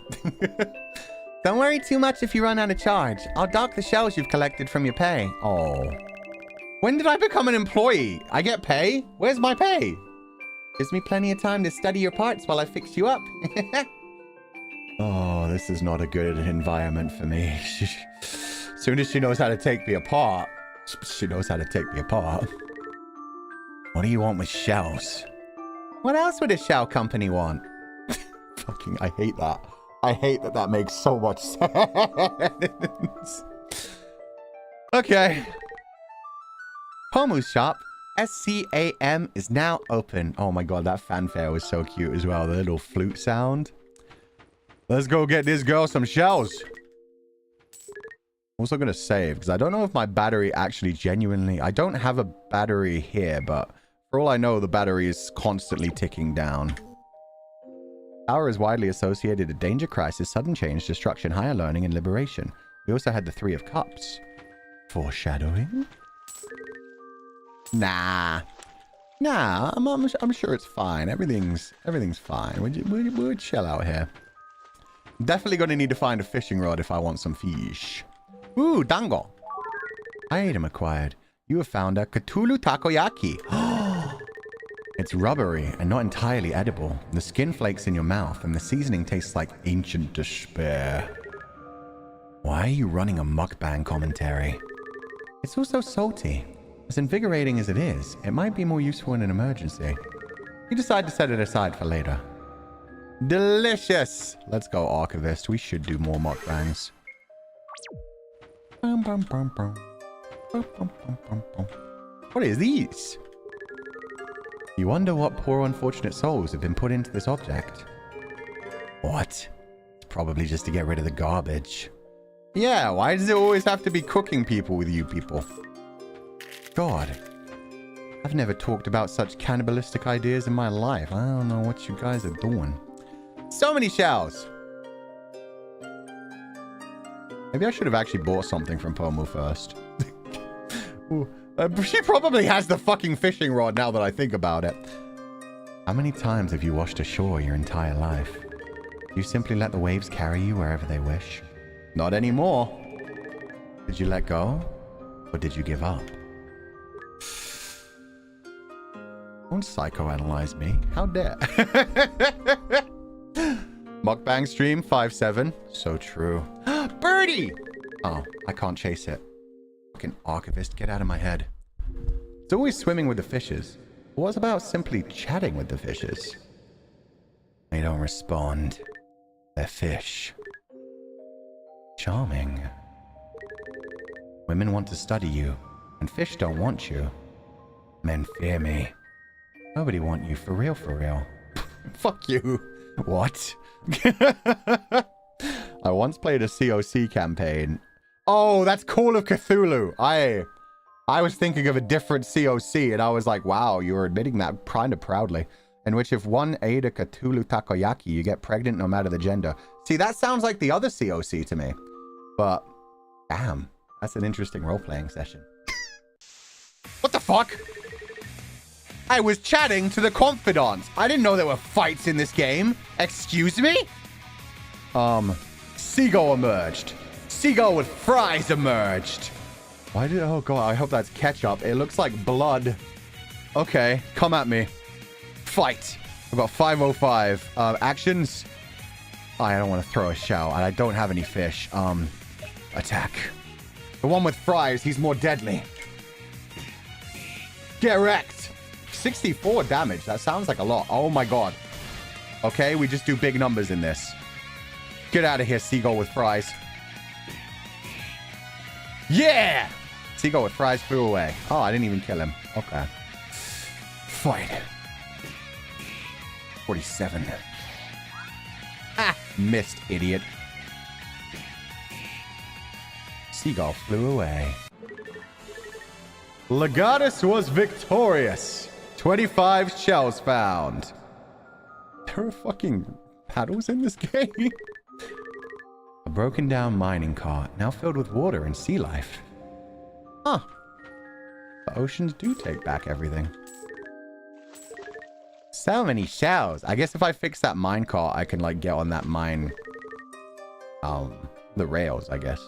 Don't worry too much if you run out of charge. I'll dock the shells you've collected from your pay. Oh. When did I become an employee? I get pay? Where's my pay? Gives me plenty of time to study your parts while I fix you up. Oh, this is not a good environment for me. As soon as she knows how to take me apart, she knows how to take me apart. What do you want with shells? What else would a shell company want? Fucking, I hate that. I hate that that makes so much sense. Okay. Pomu's shop, SCAM, is now open. Oh my god, that fanfare was so cute as well. The little flute sound. Let's go get this girl some shells. I'm also going to save, because I don't know if my battery actually genuinely... I don't have a battery here, but for all I know, the battery is constantly ticking down. Power is widely associated with danger, crisis, sudden change, destruction, higher learning, and liberation. We also had the Three of Cups. Foreshadowing? Nah. Nah, I'm sure it's fine. Everything's fine. We'll chill out here. Definitely going to need to find a fishing rod if I want some fish. Ooh, dango. Item acquired. You have found a Cthulhu takoyaki. It's rubbery and not entirely edible. The skin flakes in your mouth and the seasoning tastes like ancient despair. Why are you running a mukbang commentary? It's also salty. As invigorating as it is, it might be more useful in an emergency. You decide to set it aside for later. Delicious! Let's go, Archivist. We should do more mukbangs. What is these? You wonder what poor unfortunate souls have been put into this object. What? It's probably just to get rid of the garbage. Yeah, why does it always have to be cooking people with you people? God. I've never talked about such cannibalistic ideas in my life. I don't know what you guys are doing. So many shells! Maybe I should have actually bought something from Pomu first. She probably has the fucking fishing rod now that I think about it. How many times have you washed ashore your entire life? Do you simply let the waves carry you wherever they wish? Not anymore. Did you let go? Or did you give up? Don't psychoanalyze me. How dare. Mukbang stream 5-7. So true. Birdie! Oh, I can't chase it. Fucking Archivist, get out of my head. It's always swimming with the fishes. What about simply chatting with the fishes? They don't respond. They're fish. Charming. Women want to study you, and fish don't want you. Men fear me. Nobody want you for real, for real. Fuck you. What? I once played a COC campaign. Oh, that's Call of Cthulhu. I was thinking of a different COC, and I was like, wow, you were admitting that kind of proudly. In which if one ate a Cthulhu takoyaki, you get pregnant no matter the gender. See, that sounds like the other COC to me. But, damn, that's an interesting role-playing session. What the fuck? I was chatting to the confidant. I didn't know there were fights in this game. Excuse me? Seagull emerged. Seagull with fries emerged. Why did... Oh, God, I hope that's ketchup. It looks like blood. Okay, come at me. Fight. We've got 505. Actions. Oh, I don't want to throw a shell, and I don't have any fish. Attack. The one with fries, he's more deadly. Get wrecked. 64 damage. That sounds like a lot. Oh, my God. Okay, we just do big numbers in this. Get out of here, Seagull with fries. Yeah! Seagull with fries flew away. Oh, I didn't even kill him. Okay. Fight. 47. Ah! Missed, idiot. Seagull flew away. Legatus was victorious. 25 shells found. There are fucking paddles in this game. A broken down mining cart, now filled with water and sea life. Huh. The oceans do take back everything. So many shells. I guess if I fix that mine cart, I can, like, get on that mine... the rails, I guess.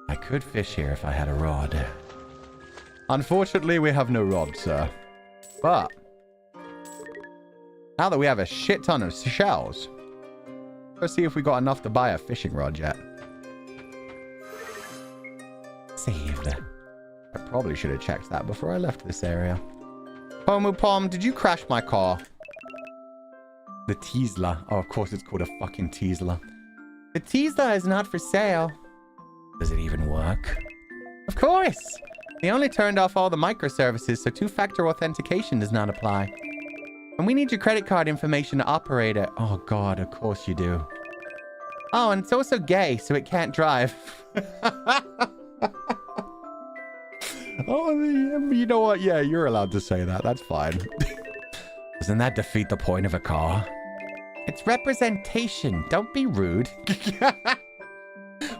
I could fish here if I had a rod. Unfortunately, we have no rod, sir. But... now that we have a shit ton of shells... let's see if we got enough to buy a fishing rod yet. Saved. I probably should have checked that before I left this area. Pomu Pom, did you crash my car? The Tesla. Oh, of course it's called a fucking Tesla. The Tesla is not for sale. Does it even work? Of course! They only turned off all the microservices, so two-factor authentication does not apply. And we need your credit card information to operate it. Oh, God, of course you do. Oh, and it's also gay, so it can't drive. Oh, you know what? Yeah, you're allowed to say that. That's fine. Doesn't that defeat the point of a car? It's representation. Don't be rude.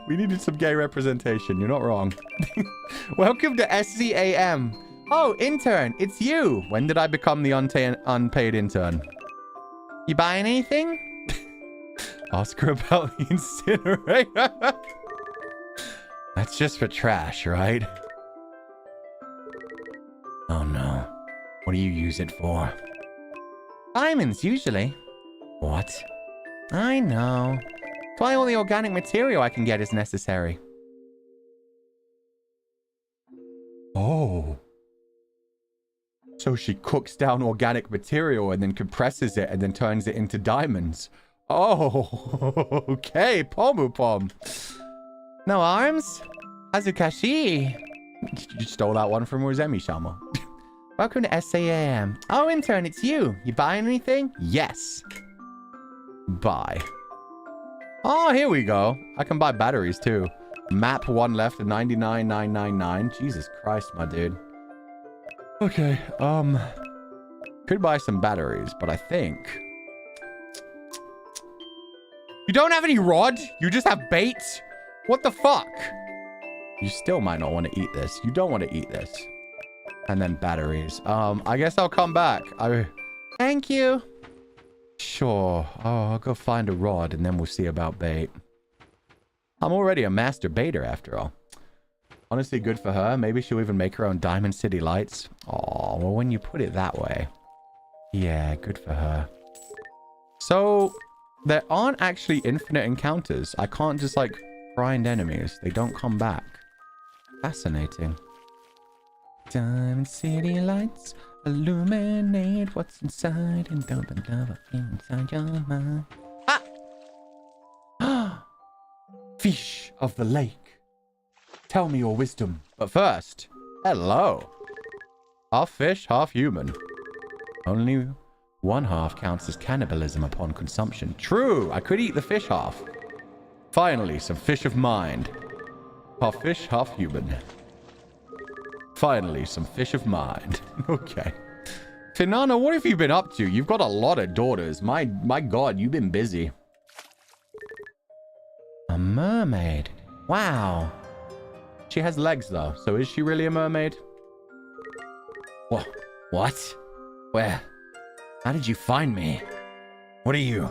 We needed some gay representation. You're not wrong. Welcome to SCAM. Oh, intern, it's you. When did I become the unpaid intern? You buying anything? Ask her about the incinerator. That's just for trash, right? Oh no. What do you use it for? Diamonds, usually. What? I know. That's why all the organic material I can get is necessary. Oh. So she cooks down organic material and then compresses it and then turns it into diamonds. Oh, okay. Pomu Pom. No arms? Hazukashi. You stole that one from Rosemi-sama. Welcome to SAAM. Oh, intern, it's you. You buying anything? Yes. Buy. Oh, here we go. I can buy batteries too. Map 1 left at 99,999. Jesus Christ, my dude. Okay, could buy some batteries, but I think... You don't have any rod? You just have bait? What the fuck? You still might not want to eat this. You don't want to eat this. And then batteries. I guess I'll come back. Thank you. Sure. Oh, I'll go find a rod and then we'll see about bait. I'm already a master baiter after all. Honestly, good for her. Maybe she'll even make her own Diamond City lights. Oh, well, when you put it that way. Yeah, good for her. So, there aren't actually infinite encounters. I can't just, like, grind enemies. They don't come back. Fascinating. Diamond City lights illuminate what's inside and dump and love inside your mind. Ah! Fish of the lake. Tell me your wisdom. But first, hello. Half fish, half human. Only one half counts as cannibalism upon consumption. True, I could eat the fish half. Finally, some fish of mind. Half fish, half human. Finally, some fish of mind. Okay. Finana, what have you been up to? You've got a lot of daughters. My god, you've been busy. A mermaid. Wow. She has legs, though. So is she really a mermaid? What? Where? How did you find me? What are you?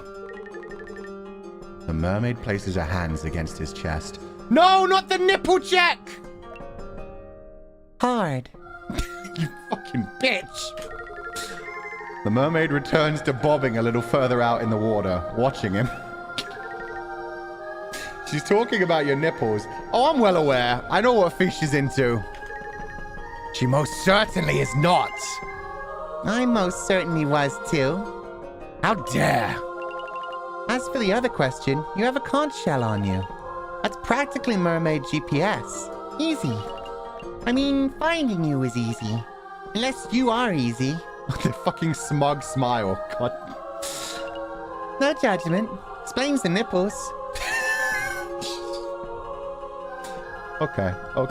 The mermaid places her hands against his chest. No, not the nipple check! Hard. You fucking bitch. The mermaid returns to bobbing a little further out in the water, watching him. She's talking about your nipples. Oh, I'm well aware. I know what fish is into. She most certainly is not. I most certainly was too. How dare. As for the other question, you have a conch shell on you. That's practically mermaid GPS. Easy. I mean, finding you is easy. Unless you are easy. The fucking smug smile. God. No judgment. Explains the nipples. Okay. I'm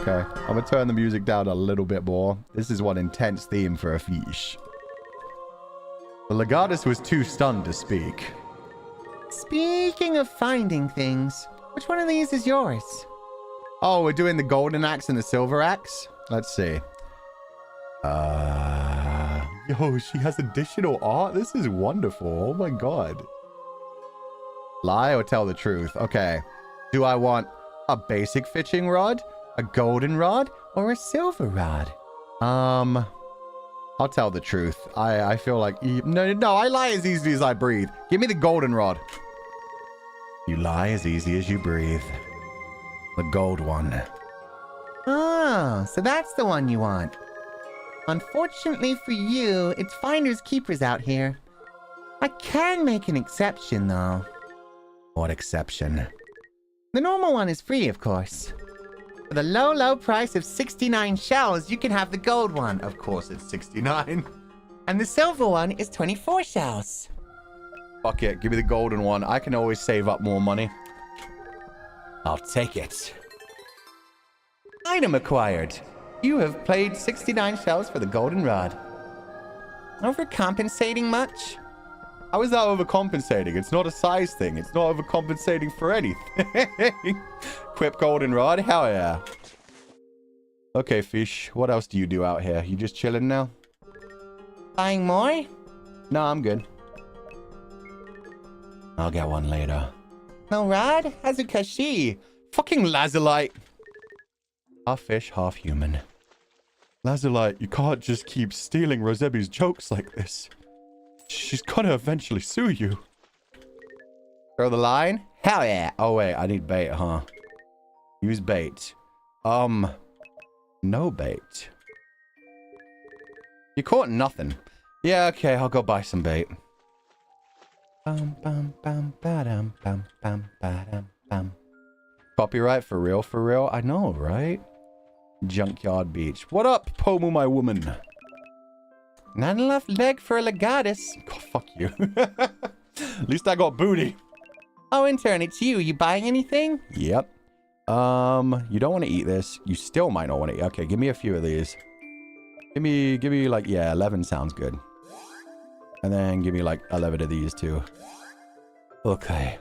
gonna turn the music down a little bit more. This is one intense theme for a fish. The Legatus was too stunned to speak. Speaking of finding things, which one of these is yours? Oh, we're doing the golden axe and the silver axe? Let's see. Yo, she has additional art? This is wonderful. Oh my god. Lie or tell the truth? Okay. Do I want a basic fishing rod, a golden rod, or a silver rod? I'll tell the truth. I feel like... No, I lie as easily as I breathe. Give me the golden rod. You lie as easy as you breathe. The gold one. Oh, so that's the one you want. Unfortunately for you, it's finders keepers out here. I can make an exception, though. What exception? The normal one is free, of course. For the low price of 69 shells, you can have the gold one. Of course, it's 69. And the silver one is 24 shells. Fuck it, give me the golden one. I can always save up more money. I'll take it. Item acquired. You have paid 69 shells for the golden rod. Overcompensating much? How is that overcompensating? It's not a size thing. It's not overcompensating for anything. Equip golden rod? Hell yeah. Okay, fish. What else do you do out here? You just chilling now? Buying more? No, I'm good. I'll get one later. No rod? Hazukashi. Fucking lazulite. Half fish, half human. Lazulite, you can't just keep stealing Rosebi's jokes like this. She's gonna eventually sue you. Throw the line? Hell yeah. Oh wait, I need bait, huh? Use bait. No bait. You caught nothing. Yeah, okay, I'll go buy some bait. Bum bum bum ba-dum bum bum ba-dum bum. Copyright for real, for real? I know, right? Junkyard Beach. What up, Pomu, my woman? Not enough leg for a Legatus. God, fuck you. At least I got booty. Oh, intern, it's you. You buying anything? Yep. You don't want to eat this. You still might not want to eat. Okay, give me a few of these. Give me like, yeah, 11 sounds good. And then give me like 11 of these too. Okay.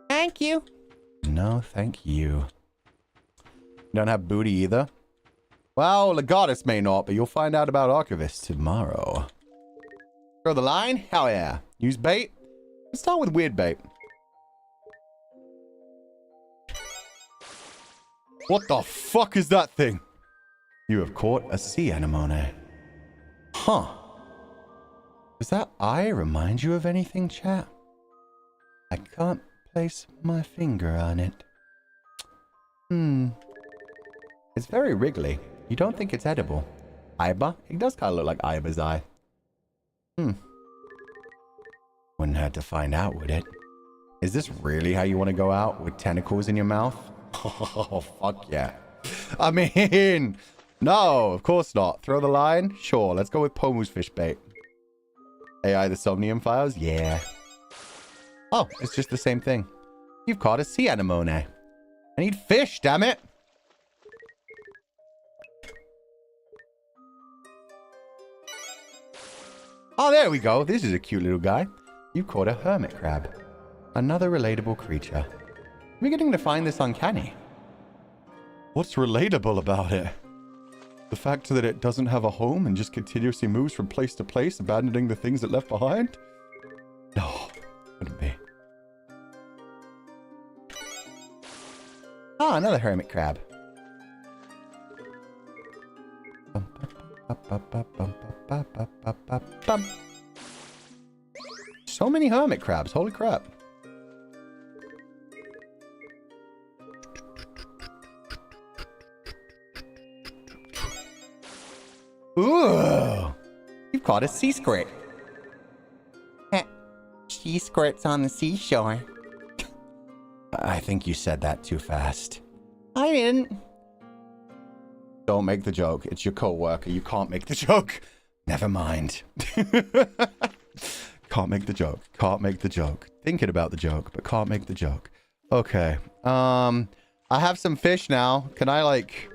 Thank you. No, thank you. You don't have booty either? Well, Legatus may not, but you'll find out about Archivist tomorrow. Throw the line? Hell yeah. Use bait? Let's start with weird bait. What the fuck is that thing? You have caught a sea anemone. Huh. Does that eye remind you of anything, chat? I can't place my finger on it. It's very wriggly. You don't think it's edible? Aiba? It does kind of look like Aiba's eye. Wouldn't hurt to find out, would it? Is this really how you want to go out? With tentacles in your mouth? Oh, fuck yeah. I mean, no, of course not. Throw the line? Sure, let's go with Pomu's fish bait. AI the Somnium Files? Yeah. Oh, it's just the same thing. You've caught a sea anemone. I need fish, damn it! Oh, there we go. This is a cute little guy. You caught a hermit crab. Another relatable creature. I'm beginning to find this uncanny. What's relatable about it? The fact that it doesn't have a home and just continuously moves from place to place, abandoning the things it left behind? No, couldn't be. Ah, another hermit crab. So many hermit crabs, holy crap. Ooh, you've caught a sea squirt. Sea squirts on the seashore. I think you said that too fast. I didn't. Don't make the joke. It's your co-worker. You can't make the joke. Never mind. Can't make the joke. Can't make the joke. Thinking about the joke, but can't make the joke. Okay. I have some fish now. Can I, like,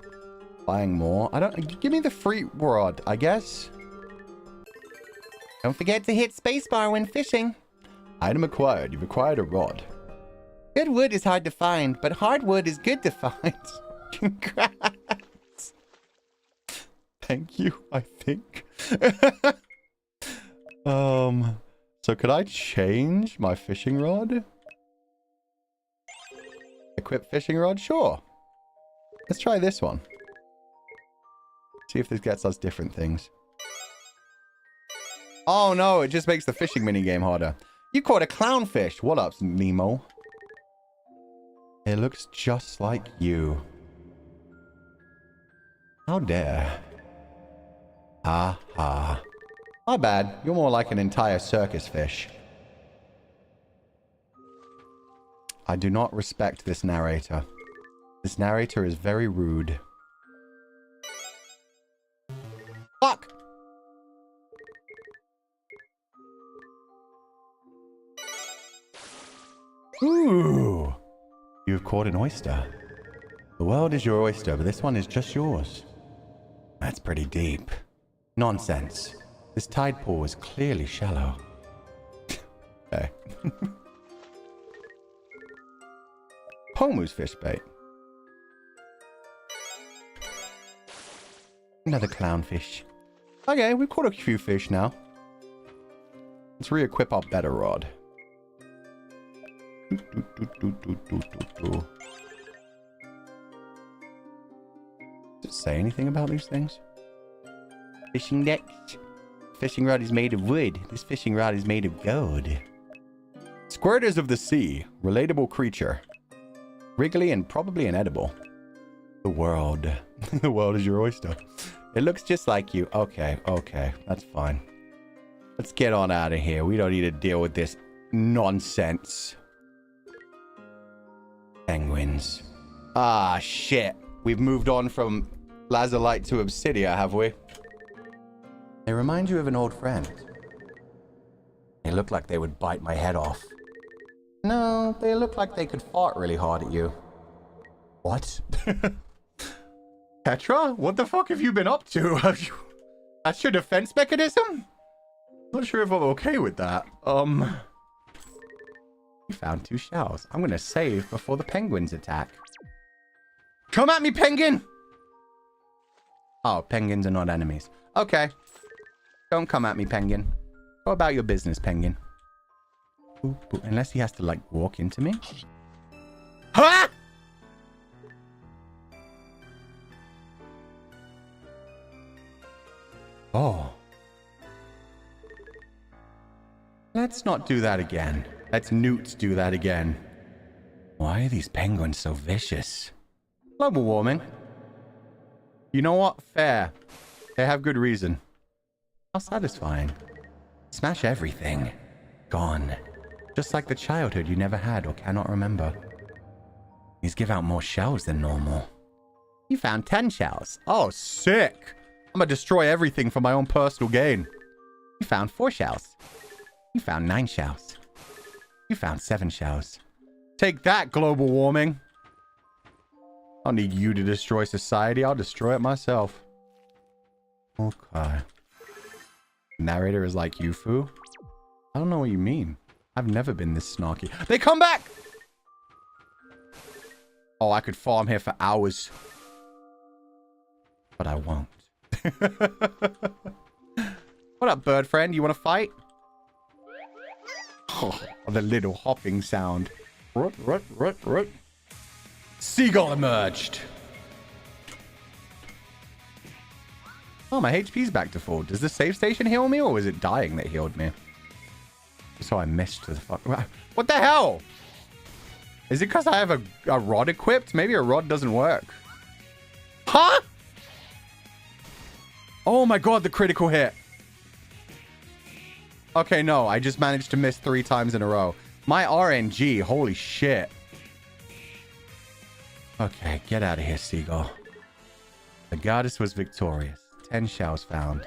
buying more? I don't... Give me the free rod, I guess. Don't forget to hit spacebar when fishing. Item acquired. You've acquired a rod. Good wood is hard to find, but hardwood is good to find. Congrats. Thank you, I think. So could I change my fishing rod? Equip fishing rod? Sure. Let's try this one. See if this gets us different things. Oh no, it just makes the fishing minigame harder. You caught a clownfish. What up, Nemo? It looks just like you. How dare. Ha ha. My bad. You're more like an entire circus fish. I do not respect this narrator. This narrator is very rude. Fuck! Ooh! You've caught an oyster. The world is your oyster, but this one is just yours. That's pretty deep. Nonsense. This tide pool is clearly shallow. Okay. Pomu's fish bait. Another clownfish. Okay, we've caught a few fish now. Let's re-equip our better rod. Does it say anything about these things? Fishing nets. Fishing rod is made of wood. This fishing rod is made of gold. Squirters of the sea. Relatable creature. Wriggly and probably inedible. The world. The world is your oyster. It looks just like you. Okay, okay. That's fine. Let's get on out of here. We don't need to deal with this nonsense. Penguins. Ah, shit. We've moved on from lazulite to obsidia, have we? They remind you of an old friend. They look like they would bite my head off. No, they look like they could fart really hard at you. What? Petra? What the fuck have you been up to? Have you... That's your defense mechanism? Not sure if I'm okay with that. You found 2 shells. I'm gonna save before the penguins attack. Come at me, penguin! Oh, penguins are not enemies. Okay. Don't come at me, penguin. Go about your business, penguin. Ooh, ooh. Unless he has to, like, walk into me. Ha! Oh. Let's not do that again. Let's Newt do that again. Why are these penguins so vicious? Global warming. You know what? Fair. They have good reason. How satisfying. Smash everything. Gone. Just like the childhood you never had or cannot remember. These give out more shells than normal. You found 10 shells. Oh, sick. I'm gonna destroy everything for my own personal gain. You found 4 shells. You found 9 shells. You found 7 shells. Take that, global warming. I don't need you to destroy society. I'll destroy it myself. Okay. Narrator is like you, Fu. I don't know what you mean. I've never been this snarky. They come back! Oh, I could farm here for hours. But I won't. What up, bird friend? You want to fight? Oh, the little hopping sound. Rut, rut, rut, rut. Seagull emerged. Oh, my HP's back to full. Does the save station heal me, or was it dying that healed me? So I missed the fuck. What the hell? Is it because I have a rod equipped? Maybe a rod doesn't work. Huh? Oh my god, the critical hit. Okay, no, I just managed to miss 3 times in a row. My RNG, holy shit. Okay, get out of here, Seagull. The goddess was victorious. 10 shells found.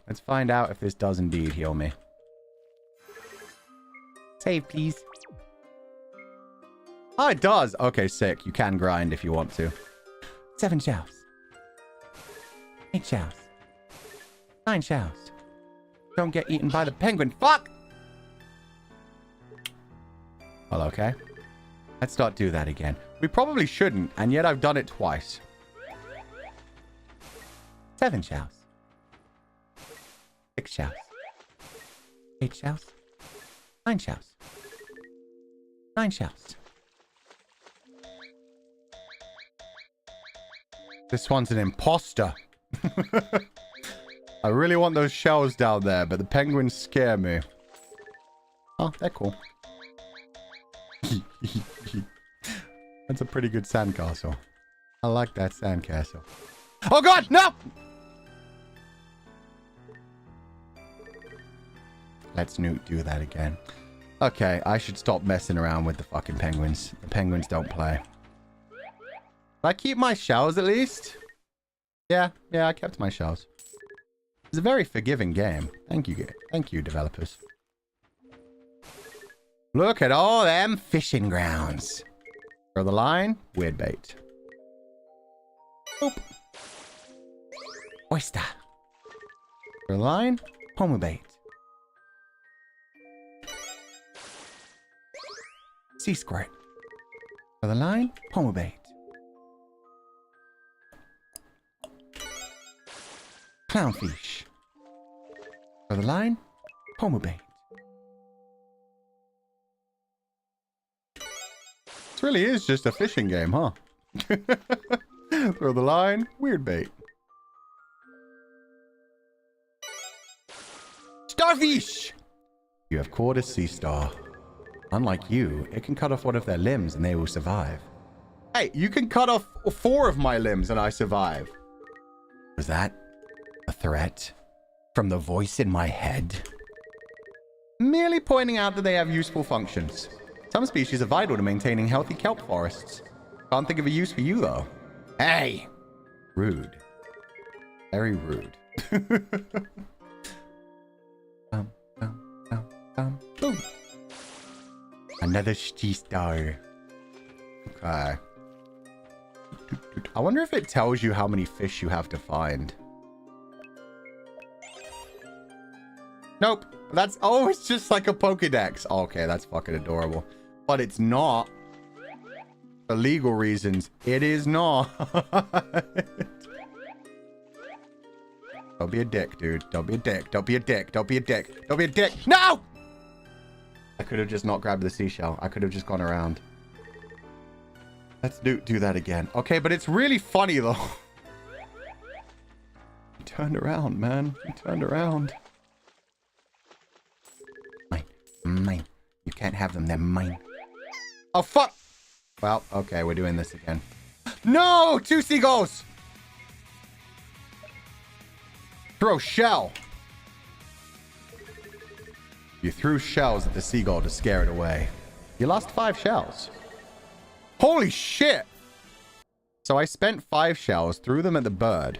Let's find out if this does indeed heal me. Save, please. Oh, it does. Okay, sick. You can grind if you want to. 7 shells. 8 shells. 9 shells. Don't get eaten by the penguin. Fuck! Well, okay. Let's not do that again. We probably shouldn't, and yet I've done it twice. 7 shells. 6 shells. 8 shells. 9 shells. 9 shells. This one's an imposter. I really want those shells down there, but the penguins scare me. Oh, they're cool. That's a pretty good sandcastle. I like that sandcastle. Oh god, no! Let's Newt do that again. Okay, I should stop messing around with the fucking penguins. The penguins don't play. Did I keep my shells at least? Yeah, I kept my shells. It's a very forgiving game. Thank you, developers. Look at all them fishing grounds. Throw the line, weird bait. Boop. Oyster. Throw the line, Pomu bait. Sea squirt. Throw the line, Pomu bait. Clownfish. Throw the line, Pomu bait. This really is just a fishing game, huh? Throw the line. Weird bait. Starfish! You have caught a sea star. Unlike you, it can cut off one of their limbs and they will survive. Hey, you can cut off 4 of my limbs and I survive. Was that a threat from the voice in my head? Merely pointing out that they have useful functions. Some species are vital to maintaining healthy kelp forests. Can't think of a use for you, though. Hey! Rude. Very rude. Boom. Another sea star. Okay. I wonder if it tells you how many fish you have to find. Nope. That's... Oh, it's just like a Pokedex. Okay, that's fucking adorable. But it's not. For legal reasons, it is not. Don't be a dick, dude. Don't be a dick. Don't be a dick. Don't be a dick. Don't be a dick. No! I could have just not grabbed the seashell. I could have just gone around. Let's do that again. Okay, but it's really funny, though. You turned around, man. You turned around. Mine. You can't have them. They're mine. Oh, fuck! Well, okay, we're doing this again. No! 2 seagulls! Throw shell. You threw shells at the seagull to scare it away. You lost 5 shells. Holy shit! So I spent 5 shells, threw them at the bird,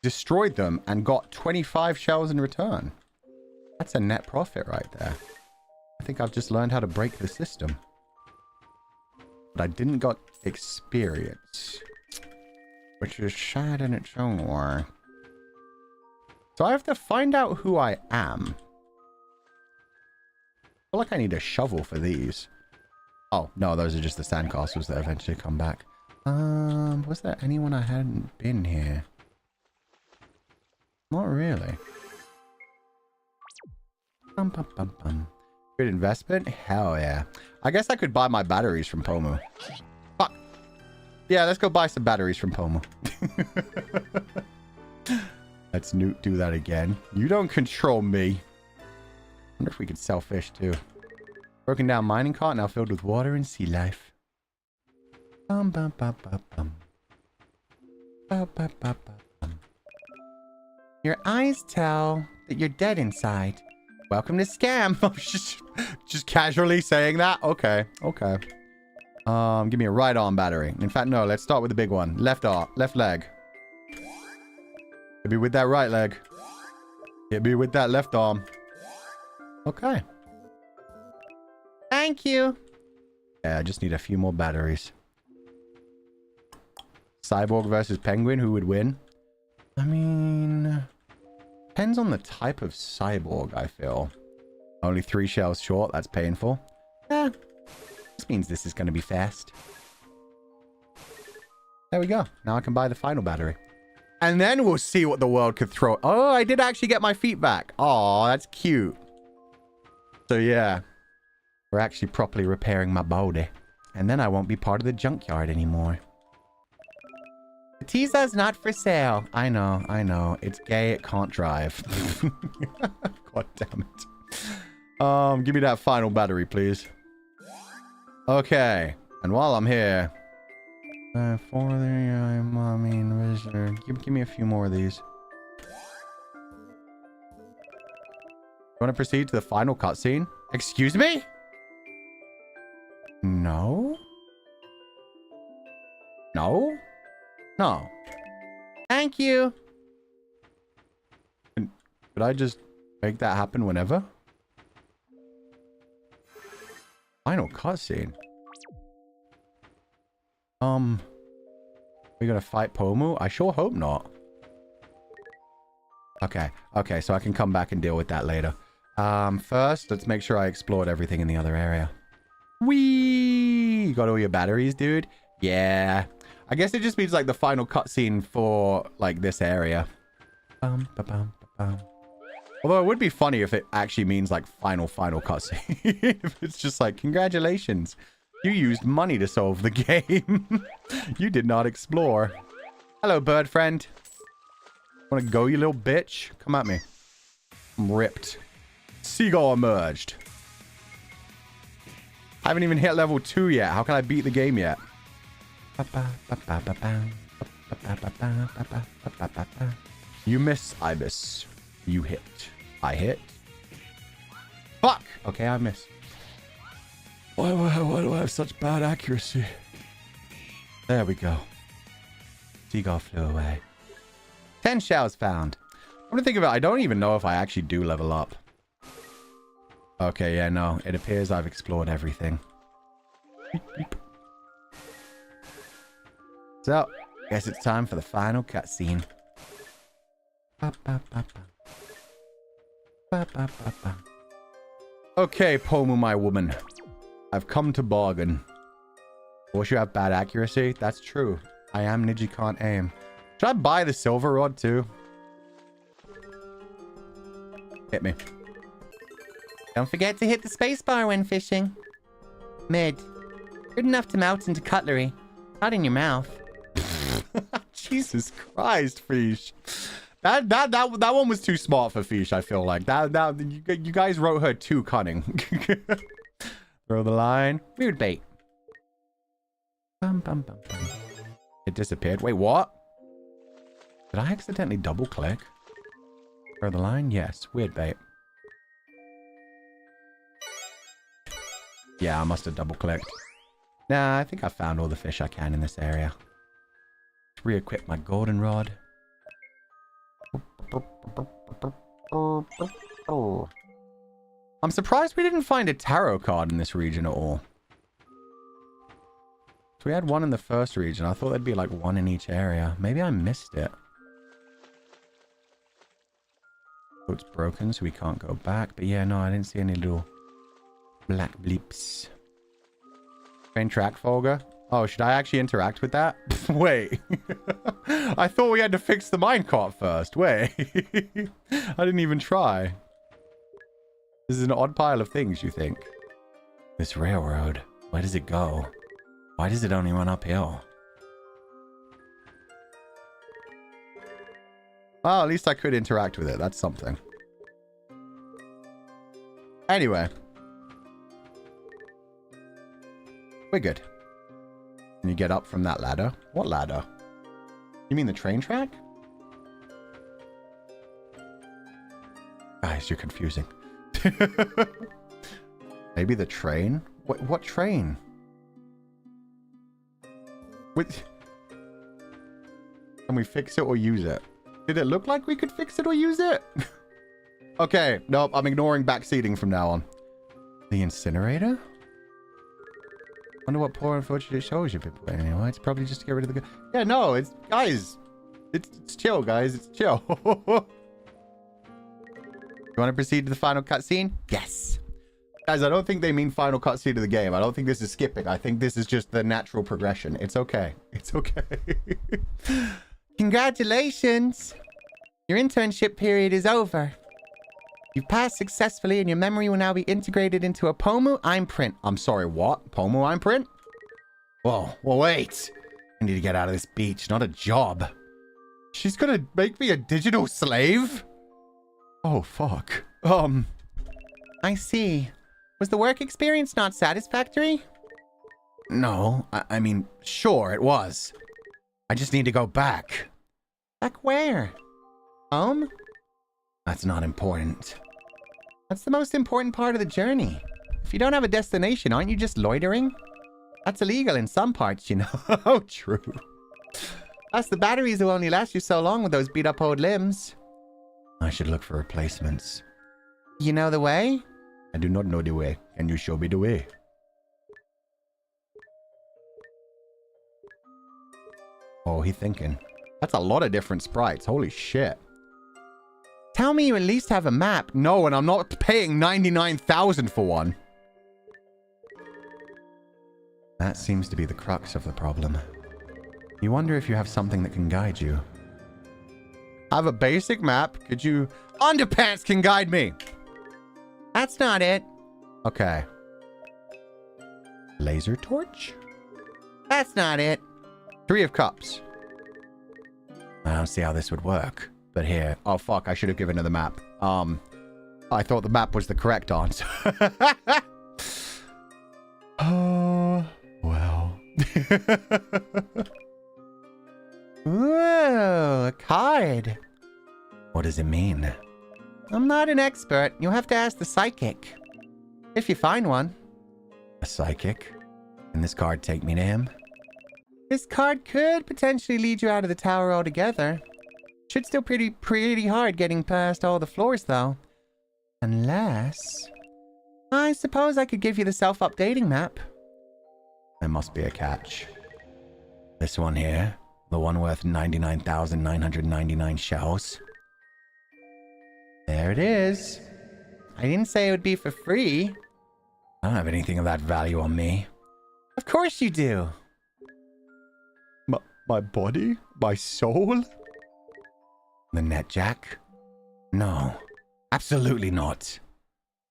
destroyed them, and got 25 shells in return. That's a net profit right there. I think I've just learned how to break the system. But I didn't got experience, which is sad in its own way. So I have to find out who I am. I feel like I need a shovel for these. Oh, no, those are just the sandcastles that eventually come back. Was there anyone I hadn't been here? Not really. Good investment? Hell yeah. I guess I could buy my batteries from Pomu. Fuck. Yeah, let's go buy some batteries from Pomu. Let's do that again. You don't control me. Wonder if we could sell fish too. Broken down mining cart now filled with water and sea life. Your eyes tell that you're dead inside. Welcome to scam. just casually saying that. Okay. Give me a right arm battery. In fact, no. Let's start with the big one. Left arm, left leg. Hit me with that right leg. Hit me with that left arm. Okay. Thank you. Yeah, I just need a few more batteries. Cyborg versus penguin. Who would win? I mean, depends on the type of cyborg, I feel. Only 3 shells short. That's painful. This means this is going to be fast. There we go. Now I can buy the final battery. And then we'll see what the world could throw. Oh, I did actually get my feet back. Oh, that's cute. So yeah, we're actually properly repairing my body. And then I won't be part of the junkyard anymore. The teaser's not for sale. I know. It's gay, it can't drive. God damn it. Give me that final battery, please. Okay. And while I'm here... give me a few more of these. You want to proceed to the final cutscene? Excuse me? No? No? No. Thank you. Could I just make that happen whenever? Final cutscene. We gonna fight Pomu? I sure hope not. Okay, so I can come back and deal with that later. First, let's make sure I explored everything in the other area. Whee! You got all your batteries, dude? Yeah. I guess it just means like the final cutscene for like this area. Although it would be funny if it actually means like final cutscene. If it's just like, congratulations. You used money to solve the game. You did not explore. Hello, bird friend. Wanna go, you little bitch? Come at me. I'm ripped. Seagull emerged. I haven't even hit level 2 yet. How can I beat the game yet? You miss, I miss. You hit. I hit. Fuck! Okay, I miss. Why do I have such bad accuracy? There we go. Seagull flew away. 10 shells found. I'm gonna think about it. I don't even know if I actually do level up. Okay, yeah, no. It appears I've explored everything. So, guess it's time for the final cutscene. Okay, Pomu, my woman. I've come to bargain. Of course, you have bad accuracy. That's true. I am Niji can't aim. Should I buy the silver rod too? Hit me. Don't forget to hit the spacebar when fishing. Mid. Good enough to melt into cutlery. Not in your mouth. Jesus Christ, Fish. That one was too smart for Fish, I feel like. You guys wrote her too cunning. Throw the line. Rude bait. Bum, bum, bum, bum. It disappeared. Wait, what? Did I accidentally double click? Throw the line? Yes. Weird bait. Yeah, I must have double clicked. Nah, I think I found all the fish I can in this area. Let's re-equip my golden rod. I'm surprised we didn't find a tarot card in this region at all. So we had one in the first region. I thought there'd be like one in each area. Maybe I missed it. Oh, it's broken, so we can't go back. But yeah, no, I didn't see any little black bleeps. Train track, Fulgur. Oh, should I actually interact with that? Wait. I thought we had to fix the minecart first. Wait. I didn't even try. This is an odd pile of things, you think? This railroad. Where does it go? Why does it only run uphill? Well, at least I could interact with it. That's something. Anyway. We're good. Can you get up from that ladder? What ladder? You mean the train track? Guys, you're confusing. Maybe the train? What train? Can we fix it or use it? Did it look like we could fix it or use it? Okay, nope, I'm ignoring backseating from now on. The incinerator? Wonder what poor unfortunate souls you've been playing anyway. It's probably just to get rid of the... Yeah, no, it's... Guys! It's chill, guys. It's chill. You want to proceed to the final cutscene? Yes! Guys, I don't think they mean final cutscene of the game. I don't think this is skipping. I think this is just the natural progression. It's okay. It's okay. Congratulations! Your internship period is over. You've passed successfully and your memory will now be integrated into a Pomu imprint. I'm sorry, what? Pomu imprint? Whoa, well, wait. I need to get out of this beach, not a job. She's gonna make me a digital slave? Oh, fuck. I see. Was the work experience not satisfactory? No, I mean, sure, it was. I just need to go back. Back where? Home? That's not important. That's the most important part of the journey. If you don't have a destination, aren't you just loitering? That's illegal in some parts, you know. Oh, true. Plus, the batteries will only last you so long with those beat-up old limbs. I should look for replacements. You know the way? I do not know the way. Can you show me the way? Oh, he thinking. That's a lot of different sprites. Holy shit. Tell me you at least have a map. No, and I'm not paying 99,000 for one. That seems to be the crux of the problem. You wonder if you have something that can guide you. I have a basic map. Could you... Underpants can guide me! That's not it. Okay. Laser torch? That's not it. 3 of cups. I don't see how this would work. But here. Oh, fuck. I should have given her the map. I thought the map was the correct answer. Oh, well. Whoa, a card. What does it mean? I'm not an expert. You'll have to ask the psychic. If you find one. A psychic? Can this card take me to him? This card could potentially lead you out of the tower altogether. Should still pretty hard getting past all the floors, though. Unless... I suppose I could give you the self-updating map. There must be a catch. This one here? The one worth 99,999 shells? There it is. I didn't say it would be for free. I don't have anything of that value on me. Of course you do. My body? My soul? The net jack? No. Absolutely not.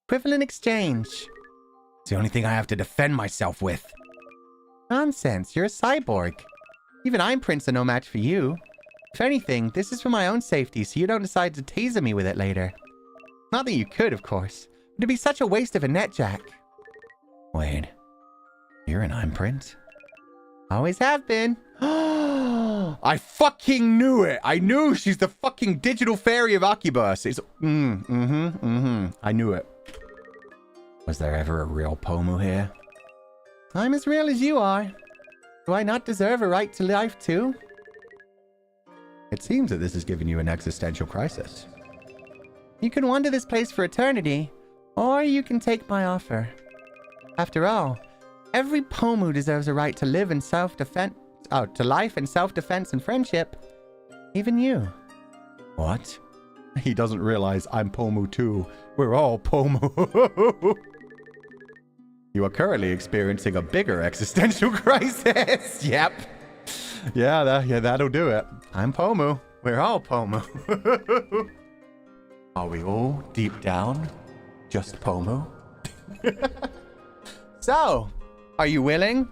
Equivalent exchange. It's the only thing I have to defend myself with. Nonsense, you're a cyborg. Even imprints are no match for you. If anything, this is for my own safety, so you don't decide to taser me with it later. Not that you could, of course. It'd be such a waste of a net jack. Wait. You're an imprint? Always have been. I fucking knew it! I knew she's the fucking digital fairy of Occubus. It's... I knew it. Was there ever a real Pomu here? I'm as real as you are. Do I not deserve a right to life too? It seems that this has given you an existential crisis. You can wander this place for eternity, or you can take my offer. After all, every Pomu deserves a right to live in self-defense... to life and self-defense and friendship. Even you. What? He doesn't realize I'm Pomu too. We're all Pomu. You are currently experiencing a bigger existential crisis. Yep. Yeah, that'll do it. I'm Pomu. We're all Pomu. Are we all, deep down, just Pomu? So, are you willing?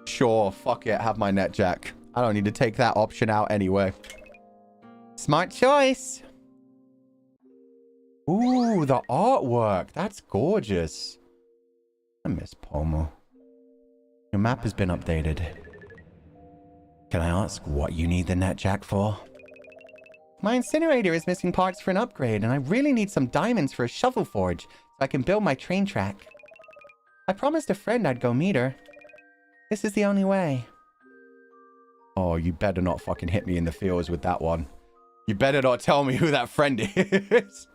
Sure, fuck it, have my net jack. I don't need to take that option out anyway. Smart choice. Ooh, the artwork. That's gorgeous. I miss Pomu. Your map has been updated. Can I ask what you need the net jack for? My incinerator is missing parts for an upgrade, and I really need some diamonds for a shovel forge so I can build my train track. I promised a friend I'd go meet her. This is the only way. Oh, you better not fucking hit me in the feels with that one. You better not tell me who that friend is.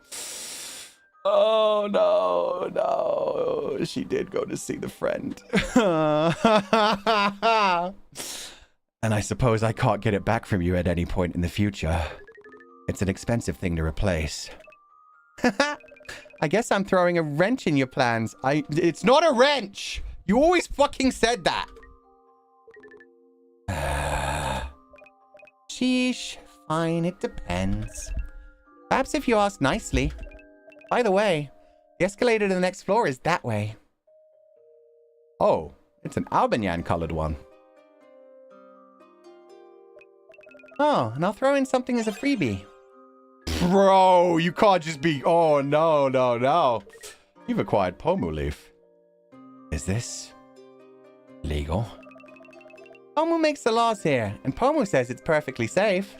Oh, no. She did go to see the friend. And I suppose I can't get it back from you at any point in the future. It's an expensive thing to replace. I guess I'm throwing a wrench in your plans. It's not a wrench! You always fucking said that! Sheesh. Fine, it depends. Perhaps if you ask nicely. By the way, the escalator to the next floor is that way. Oh, it's an Albanian-colored one. Oh, and I'll throw in something as a freebie. Bro, you can't just be... Oh, no. You've acquired Pomu leaf. Is this legal? Pomu makes the laws here, and Pomu says it's perfectly safe.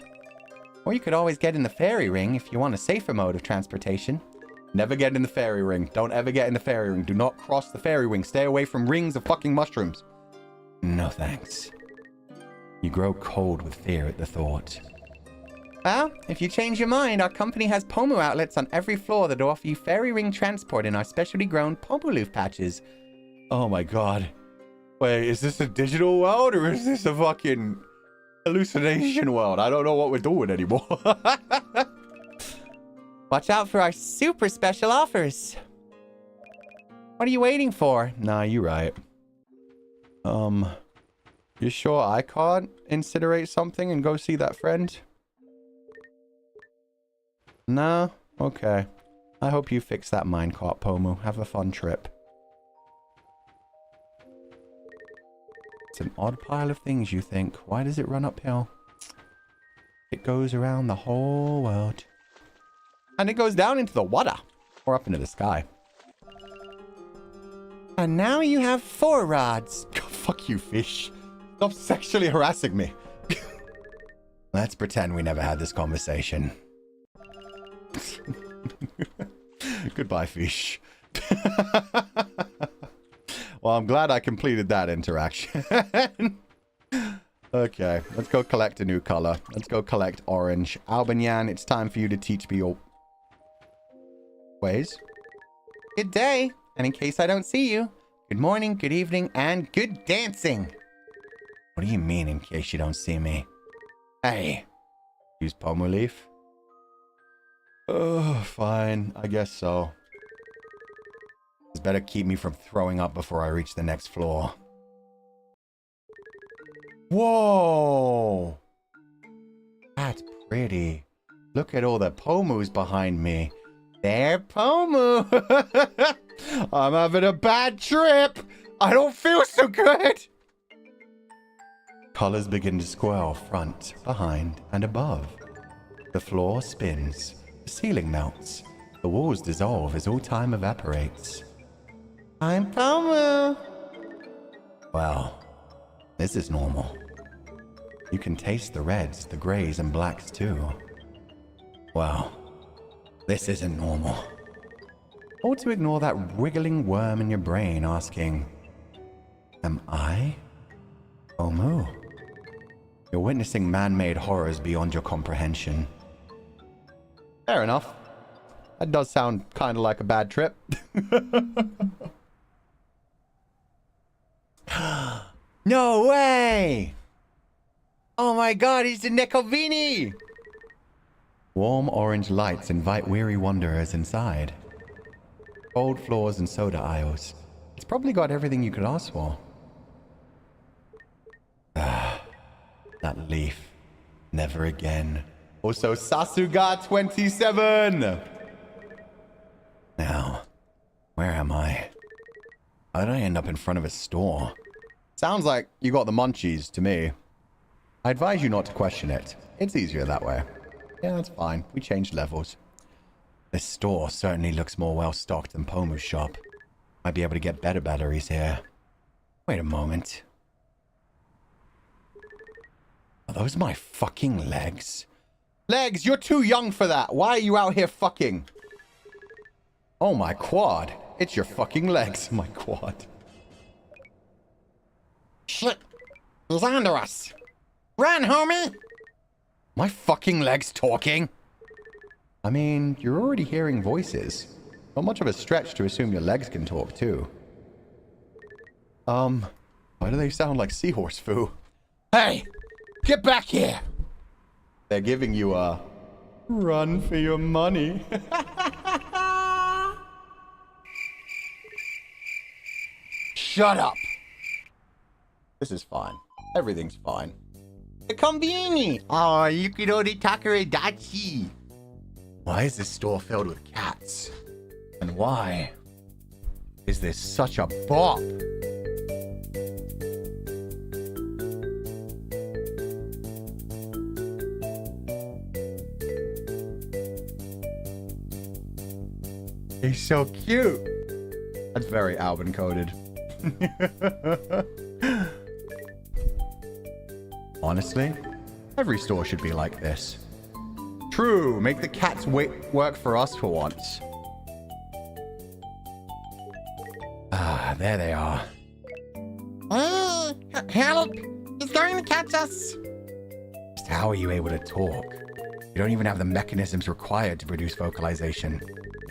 Or you could always get in the fairy ring if you want a safer mode of transportation. Never get in the fairy ring. Don't ever get in the fairy ring. Do not cross the fairy ring. Stay away from rings of fucking mushrooms. No thanks. You grow cold with fear at the thought. Well, if you change your mind, our company has Pomu outlets on every floor that offer you fairy ring transport in our specially grown Pomu leaf patches. Oh my god. Wait, is this a digital world or is this a fucking hallucination world? I don't know what we're doing anymore. Watch out for our super special offers. What are you waiting for? Nah, you're right. You sure I can't incinerate something and go see that friend? No? Okay. I hope you fix that minecart, Pomu. Have a fun trip. It's an odd pile of things, you think. Why does it run uphill? It goes around the whole world. And it goes down into the water. Or up into the sky. And now you have 4 rods. Fuck you, fish. Stop sexually harassing me. Let's pretend we never had this conversation. Goodbye, fish. Well, I'm glad I completed that interaction. Okay, let's go collect a new color. Let's go collect orange. Albin, it's time for you to teach me your ways. Good day. And in case I don't see you, good morning, good evening, and good dancing. What do you mean, in case you don't see me? Hey. Use Pomu leaf? Oh, fine. I guess so. It's better keep me from throwing up before I reach the next floor. Whoa! That's pretty. Look at all the Pomus behind me. They're Pomu! I'm having a bad trip! I don't feel so good! Colors begin to swirl front, behind, and above. The floor spins. The ceiling melts. The walls dissolve as all time evaporates. I'm Pomu! Well, this is normal. You can taste the reds, the grays, and blacks too. Well, this isn't normal. Or to ignore that wriggling worm in your brain asking, am I Pomu? You're witnessing man-made horrors beyond your comprehension. Fair enough. That does sound kind of like a bad trip. No way! Oh my god, he's the Nekovini! Warm orange lights invite weary wanderers inside. Cold floors and soda aisles. It's probably got everything you could ask for. Ah, that leaf. Never again. Also, Sasuga 27! Now, where am I? How did I end up in front of a store? Sounds like you got the munchies to me. I advise you not to question it. It's easier that way. Yeah, that's fine. We changed levels. This store certainly looks more well-stocked than Pomu's shop. Might be able to get better batteries here. Wait a moment. Are those my fucking legs? Legs, you're too young for that. Why are you out here fucking? Oh, my quad. It's your fucking legs, my quad. Shit. He's onto us. Run, homie! My fucking legs talking? I mean, you're already hearing voices. Not much of a stretch to assume your legs can talk, too. Why do they sound like seahorse foo? Hey! Get back here! They're giving you a run for your money. Shut up! This is fine. Everything's fine. The conveni! Oh, yukirori takare dachi! Why is this store filled with cats? And why is this such a bop? He's so cute. That's very Alvin coded. Honestly, every store should be like this. True, make the cats work for us for once. Ah, there they are. Help! He's going to catch us! Just how are you able to talk? You don't even have the mechanisms required to produce vocalization.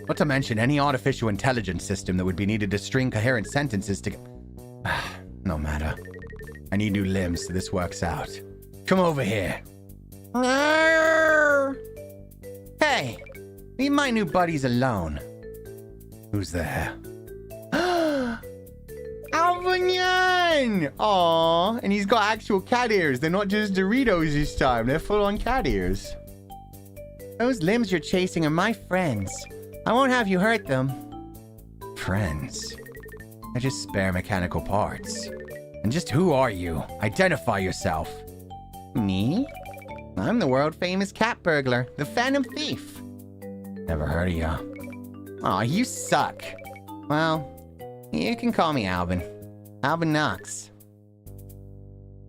Not to mention any artificial intelligence system that would be needed to string coherent sentences to... No matter. I need new limbs so this works out. Come over here. No! Hey, leave my new buddies alone. Who's there? Alvin! Aww, and he's got actual cat ears. They're not just Doritos this time. They're full-on cat ears. Those limbs you're chasing are my friends. I won't have you hurt them. Friends? They're just spare mechanical parts. And just who are you? Identify yourself. Me? I'm the world-famous cat burglar, the Phantom Thief. Never heard of you. Aw, you suck. Well, you can call me Alvin. Alvin Knox.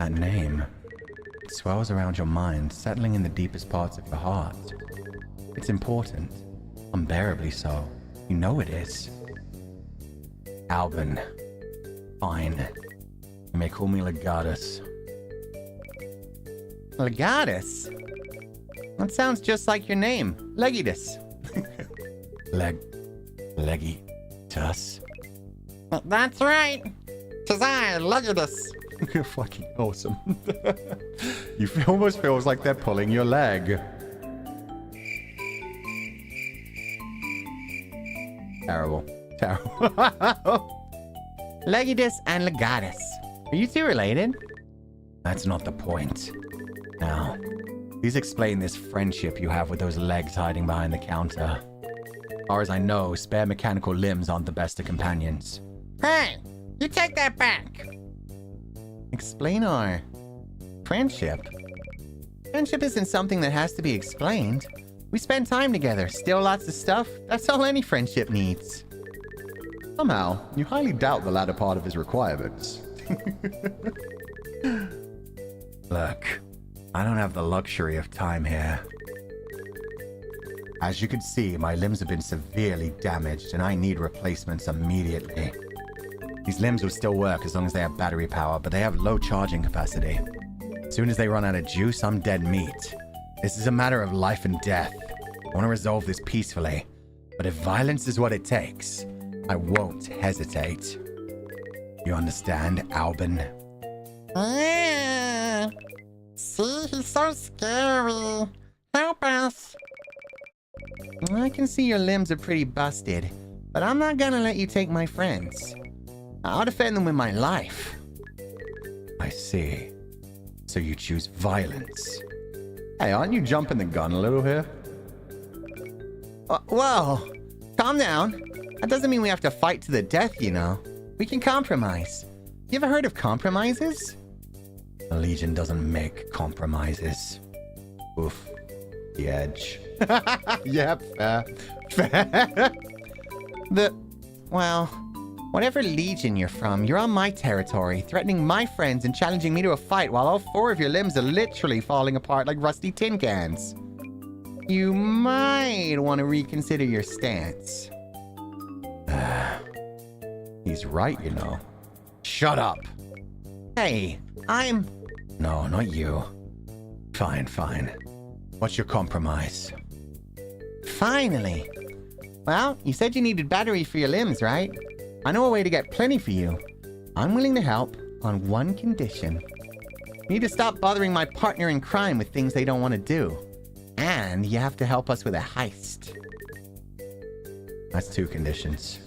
That name swells around your mind, settling in the deepest parts of your heart. It's important. Unbearably so. You know it is. Alvin. Fine. You may call me Legatus. Legatus? That sounds just like your name. Legatus. Legatus? That's right. 'Tis I, Legatus. You're fucking awesome. You almost feels like they're pulling your leg. Terrible. Legatus and Legatus. Are you two related? That's not the point. Now, please explain this friendship you have with those legs hiding behind the counter. As far as I know, spare mechanical limbs aren't the best of companions. Hey! You take that back! Explain our friendship. Friendship isn't something that has to be explained. We spend time together, steal lots of stuff. That's all any friendship needs. Somehow, you highly doubt the latter part of his requirements. Look, I don't have the luxury of time here. As you can see, my limbs have been severely damaged and I need replacements immediately. These limbs will still work as long as they have battery power, but they have low charging capacity. As soon as they run out of juice, I'm dead meat. This is a matter of life and death. I want to resolve this peacefully, but if violence is what it takes, I won't hesitate. You understand, Alvin? Yeah. See, he's so scary. Help us. I can see your limbs are pretty busted, but I'm not gonna let you take my friends. I'll defend them with my life. I see. So you choose violence. Hey, aren't you jumping the gun a little here? Whoa! Calm down. That doesn't mean we have to fight to the death, you know. We can compromise. You ever heard of compromises? The Legion doesn't make compromises. Oof. The edge. Yep, fair. Well, whatever Legion you're from, you're on my territory, threatening my friends and challenging me to a fight while all four of your limbs are literally falling apart like rusty tin cans. You might want to reconsider your stance. He's right, you know. Shut up. Hey, No, not you. Fine. What's your compromise? Finally. Well, you said you needed battery for your limbs, right? I know a way to get plenty for you. I'm willing to help on one condition. You need to stop bothering my partner in crime with things they don't want to do. And you have to help us with a heist. That's two conditions.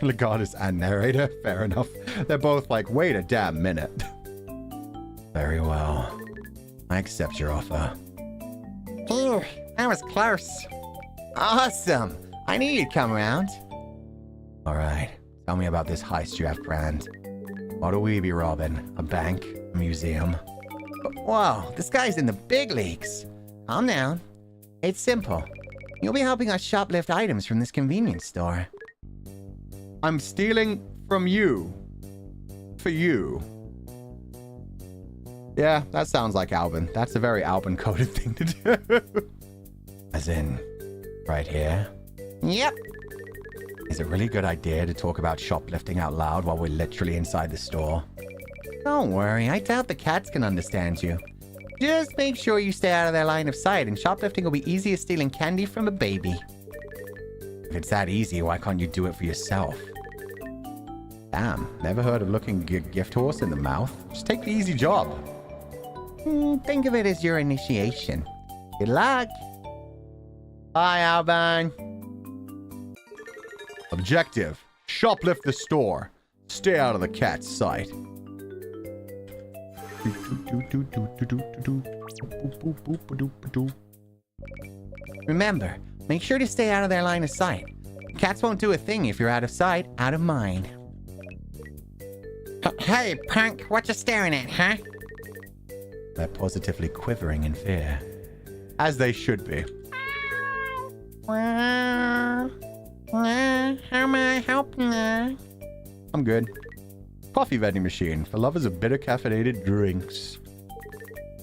Legatus and narrator, fair enough. They're both like, wait a damn minute. Very well. I accept your offer. Phew, that was close. Awesome. I knew you'd come around. All right. Tell me about this heist you have planned. What'll we be robbing? A bank? A museum? Whoa, this guy's in the big leagues. Calm down. It's simple. You'll be helping us shoplift items from this convenience store. I'm stealing from you. For you. Yeah, that sounds like Alvin. That's a very Alvin-coded thing to do. As in, right here? Yep. Is it really a good idea to talk about shoplifting out loud while we're literally inside the store? Don't worry, I doubt the cats can understand you. Just make sure you stay out of their line of sight, and shoplifting will be easy as stealing candy from a baby. If it's that easy, why can't you do it for yourself? Damn, never heard of looking gift horse in the mouth. Just take the easy job. Think of it as your initiation. Good luck. Bye, Alvin. Objective: shoplift the store. Stay out of the cat's sight. Remember, make sure to stay out of their line of sight. Cats won't do a thing if you're out of sight, out of mind. Hey, punk, what you staring at, huh? They're positively quivering in fear. As they should be. How may I help you? I'm good. Coffee vending machine for lovers of bitter caffeinated drinks.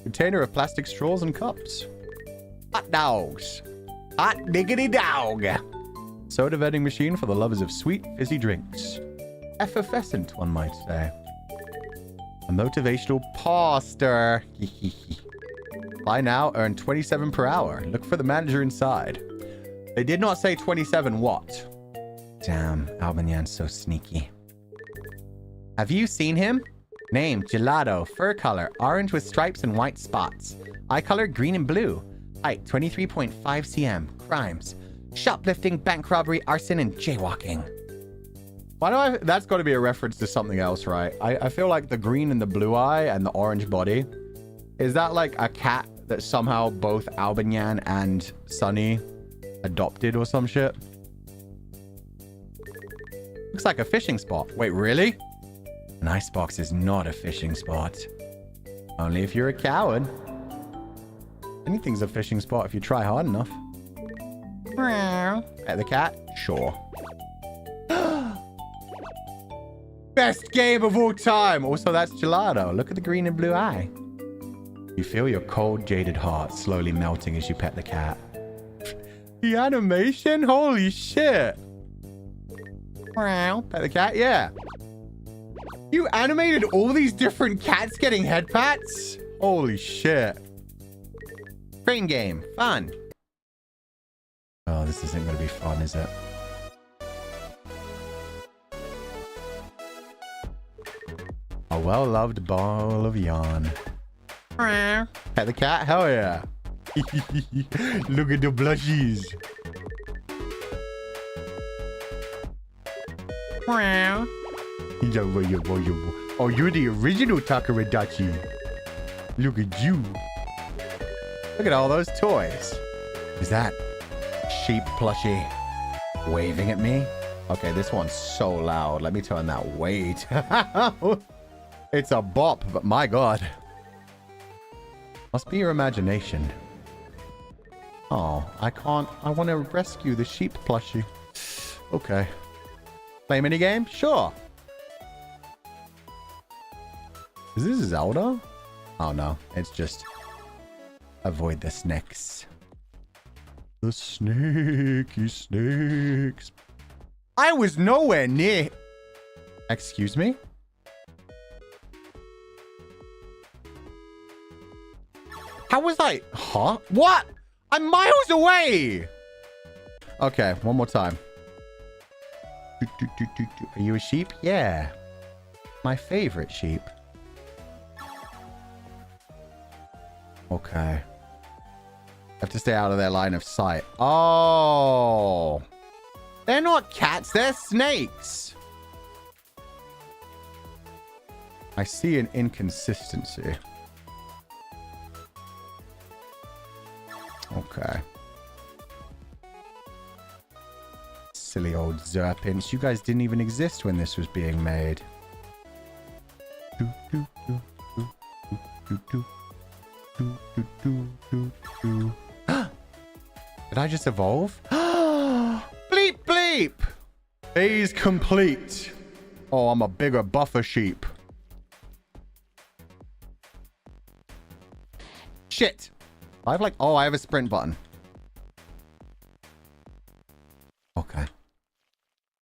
Container of plastic straws and cups. Hot dogs. Hot diggity dog. Soda vending machine for the lovers of sweet, fizzy drinks. Effervescent, one might say. A motivational poster. Buy now, earn 27 per hour. Look for the manager inside. They did not say 27 what. Damn, Alvin so sneaky. Have you seen him? Name, gelato, fur color, orange with stripes and white spots. Eye color, green and blue. Height, 23.5 cm. Crimes, shoplifting, bank robbery, arson, and jaywalking. Why do I... That's got to be a reference to something else, right? I feel like the green and the blue eye and the orange body. Is that like a cat that somehow both Alvin and Sunny adopted or some shit? Looks like a fishing spot. Wait, really? An icebox is not a fishing spot. Only if you're a coward. Anything's a fishing spot if you try hard enough. Pet the cat? Sure. Best game of all time! Also, that's gelato. Look at the green and blue eye. You feel your cold, jaded heart slowly melting as you pet the cat. The animation? Holy shit! Pet the cat? Yeah. You animated all these different cats getting head pats? Holy shit. Fangame. Fun. Oh, this isn't going to be fun, is it? A well-loved ball of yarn. Pet the cat? Hell yeah. Look at the blushies. Oh, you're the original Takaradachi. Look at you. Look at all those toys. Is that sheep plushie waving at me? Okay, this one's so loud. Let me turn that way down. It's a bop, but my god. Must be your imagination. Oh, I can't. I want to rescue the sheep plushie. Okay. Play minigame? Sure. Is this Zelda? Oh no, it's just avoid the snakes. The snaky snakes. I was nowhere near. Excuse me? How was I? Huh? What? I'm miles away. Okay, one more time. Are you a sheep? Yeah. My favorite sheep. Okay. Have to stay out of their line of sight. Oh. They're not cats, they're snakes. I see an inconsistency. Okay. Silly old Zerpinch. You guys didn't even exist when this was being made. Did I just evolve? Bleep bleep! Phase complete. Oh, I'm a bigger buffer sheep. Shit. I have like... Oh, I have a sprint button. Okay.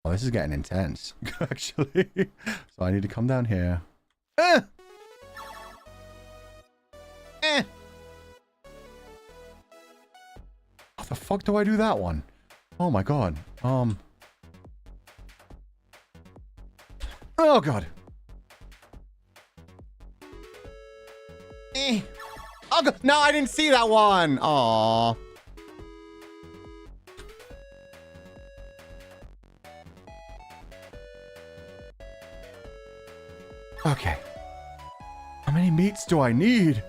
Oh, this is getting intense, actually. So I need to come down here. How the fuck do I do that one? Oh my god. Oh god. Oh god. No, I didn't see that one. Aww. Okay. How many meats do I need?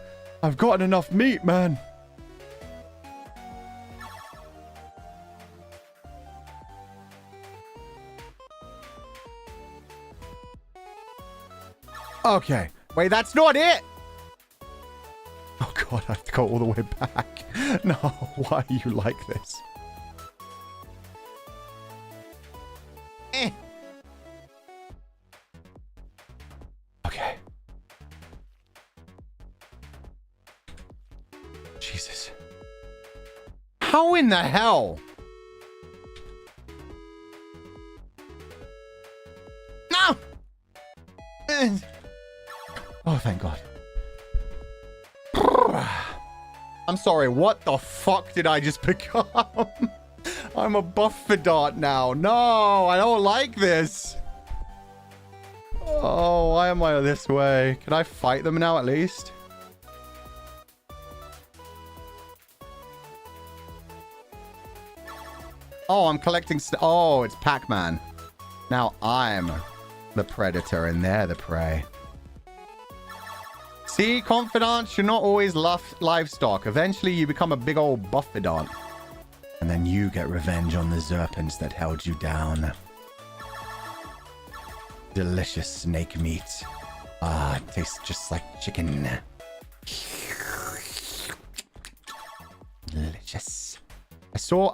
I've gotten enough meat, man. Okay. Wait, that's not it! Oh god, I have to go all the way back. No, why are you like this? Okay. Jesus. How in the hell? No! Oh, thank God. I'm sorry, what the fuck did I just become? I'm a buffadant now. No, I don't like this. Oh, why am I this way? Can I fight them now at least? Oh, I'm collecting... Oh, it's Pac-Man. Now I'm the predator and they're the prey. See, confidants, you're not always livestock. Eventually, you become a big old buffadant. And then you get revenge on the serpents that held you down. Delicious snake meat. Ah, it tastes just like chicken. Delicious.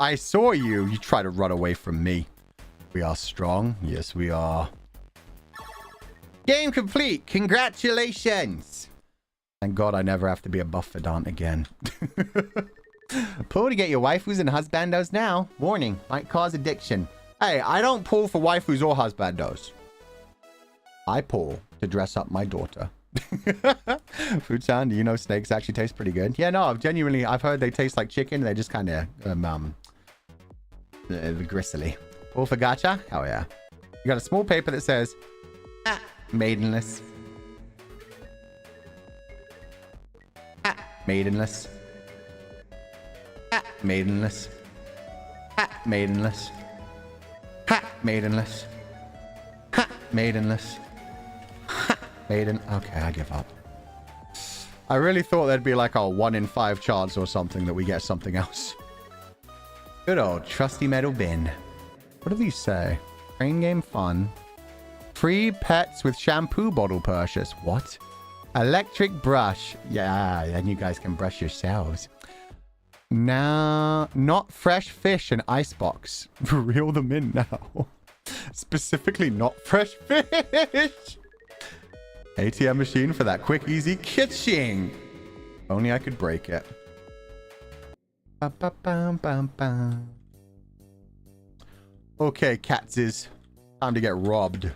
I saw you. You try to run away from me. We are strong. Yes, we are. Game complete. Congratulations. Thank God I never have to be a buffadant again. Pull to get your waifus and husbandos now. Warning, might cause addiction. Hey, I don't pull for waifus or husbandos. I pull to dress up my daughter. Food-san, do you know snakes actually taste pretty good? Yeah, no, genuinely, I've heard they taste like chicken. They're just kind of gristly. Pull for gacha? Hell yeah. You got a small paper that says, maidenless. Maidenless. Maidenless. Maidenless. Maidenless. Maidenless. Maiden. Okay, I give up. I really thought there'd be like a 1 in 5 chance or something that we get something else. Good old trusty metal bin. What do these say? Train game fun. Free pets with shampoo bottle purchase. What? Electric brush. Yeah, then you guys can brush yourselves. Now, not fresh fish and icebox. Reel them in now. Specifically not fresh fish. ATM machine for that quick, easy kitching. Only I could break it. Okay, catses. Time to get robbed.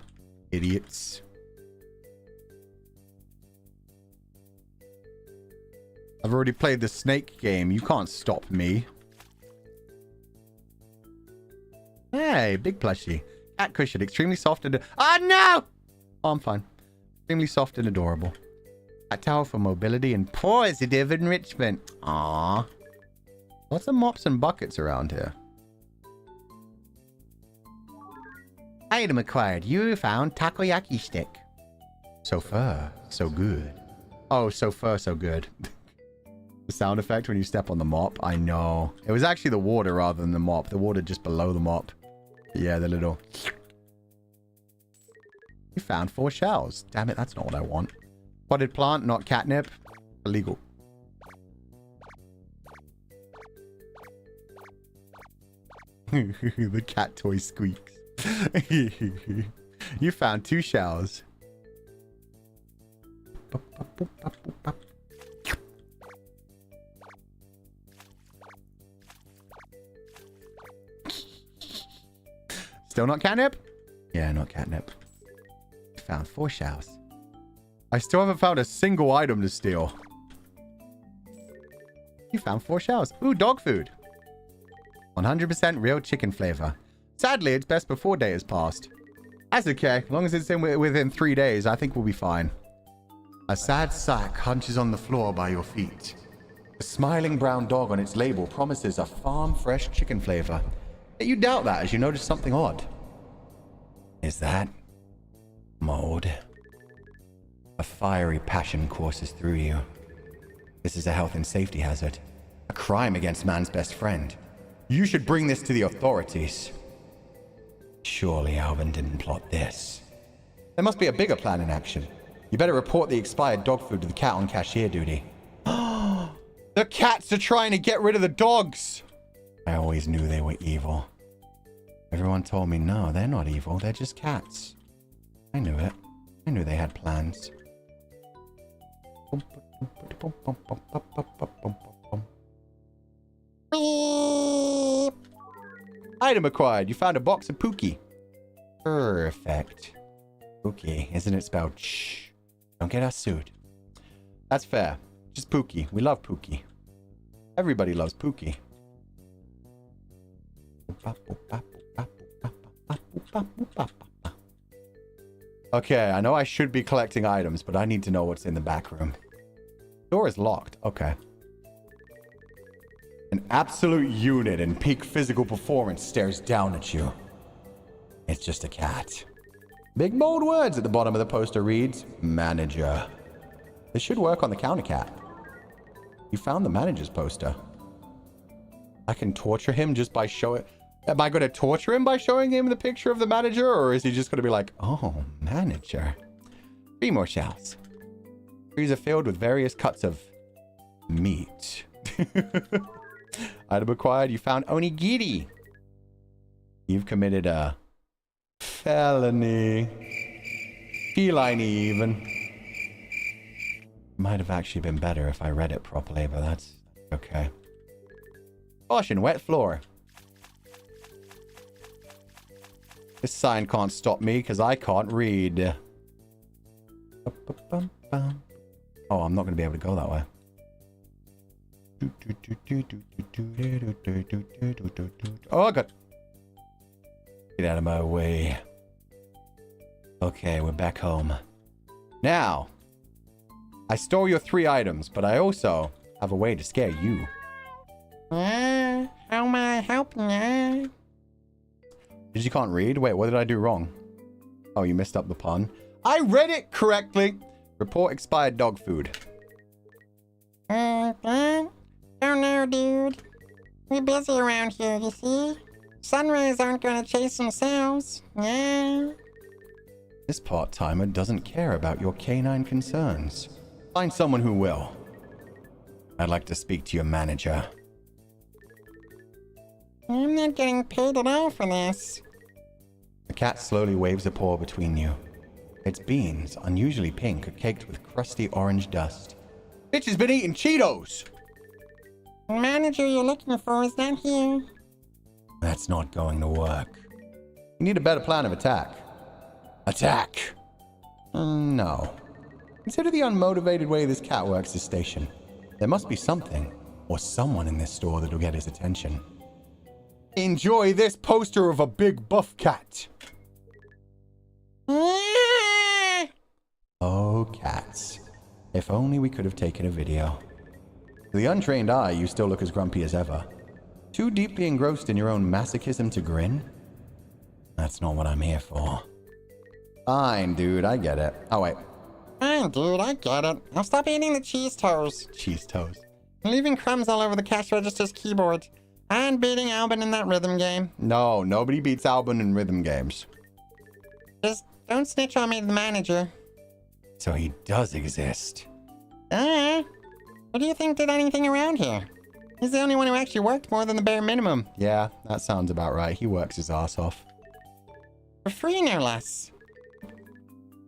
Idiots. I've already played the snake game. You can't stop me. Hey, big plushie. Cat cushion. Extremely soft and... Oh, no! Oh, I'm fine. Extremely soft and adorable. Cat towel for mobility and positive enrichment. Aww. Lots of mops and buckets around here. Item acquired. You found takoyaki stick. So far, so good. Oh, so far, so good. The sound effect when you step on the mop. I know. It was actually the water rather than the mop. The water just below the mop. Yeah, the little... You found 4 shells. Damn it, that's not what I want. Potted plant, not catnip. Illegal. The cat toy squeaks. You found 2 shells. Still not catnip? Yeah, not catnip. Found 4 shells. I still haven't found a single item to steal. You found 4 shells. Ooh, dog food. 100% real chicken flavor. Sadly, it's best before day has passed. That's okay. As long as it's within 3 days, I think we'll be fine. A sad sack hunches on the floor by your feet. The smiling brown dog on its label promises a farm-fresh chicken flavor. Yet you doubt that as you notice something odd. Is that mold? A fiery passion courses through you. This is a health and safety hazard. A crime against man's best friend. You should bring this to the authorities. Surely Alvin didn't plot this. There must be a bigger plan in action. You better report the expired dog food to the cat on cashier duty. The cats are trying to get rid of the dogs. I always knew they were evil. Everyone told me, no, they're not evil. They're just cats. I knew it. I knew they had plans. Item acquired. You found a box of Pookie. Perfect. Pookie. Isn't it spelled shh? Don't get us sued. That's fair. Just Pookie. We love Pookie. Everybody loves Pookie. Okay, I know I should be collecting items, but I need to know what's in the back room. Door is locked. Okay. An absolute unit in peak physical performance stares down at you. It's just a cat. Big bold words at the bottom of the poster reads, Manager. This should work on the counter cat. You found the manager's poster. I can torture him just by showing... Am I going to torture him by showing him the picture of the manager? Or is he just going to be like, oh, manager. 3 more shells. Trees are filled with various cuts of meat. Item acquired. You found onigiri. You've committed a felony. Feline even. Might have actually been better if I read it properly, but that's okay. Caution, wet floor. This sign can't stop me because I can't read. Oh, I'm not going to be able to go that way. Oh, God. Get out of my way. Okay, we're back home. Now, I stole your 3 items, but I also have a way to scare you. How may I help you? You can't read? Wait, what did I do wrong? Oh, you messed up the pun. I read it correctly. Report expired dog food. Oh no, dude. We're busy around here, you see? Sunrays aren't gonna chase themselves. Yeah. This part-timer doesn't care about your canine concerns. Find someone who will. I'd like to speak to your manager. I'm not getting paid at all for this. The cat slowly waves a paw between you. Its beans, unusually pink, are caked with crusty orange dust. Bitch has been eating Cheetos! The manager you're looking for is not here. That's not going to work. You need a better plan of attack. Attack! No. Consider the unmotivated way this cat works his station. There must be something, or someone in this store that'll get his attention. Enjoy this poster of a big buff cat. Oh, cats. If only we could have taken a video. To the untrained eye, you still look as grumpy as ever. Too deeply engrossed in your own masochism to grin? That's not what I'm here for. Fine, dude, I get it. Oh, wait. Fine, dude, I get it. I'll stop eating the cheese toes. Cheese toes. Leaving crumbs all over the cash register's keyboard. And beating Alvin in that rhythm game. No, nobody beats Alvin in rhythm games. Just don't snitch on me to the manager. So he does exist. What do you think did anything around here? He's the only one who actually worked more than the bare minimum. Yeah, that sounds about right. He works his ass off. For free, no less.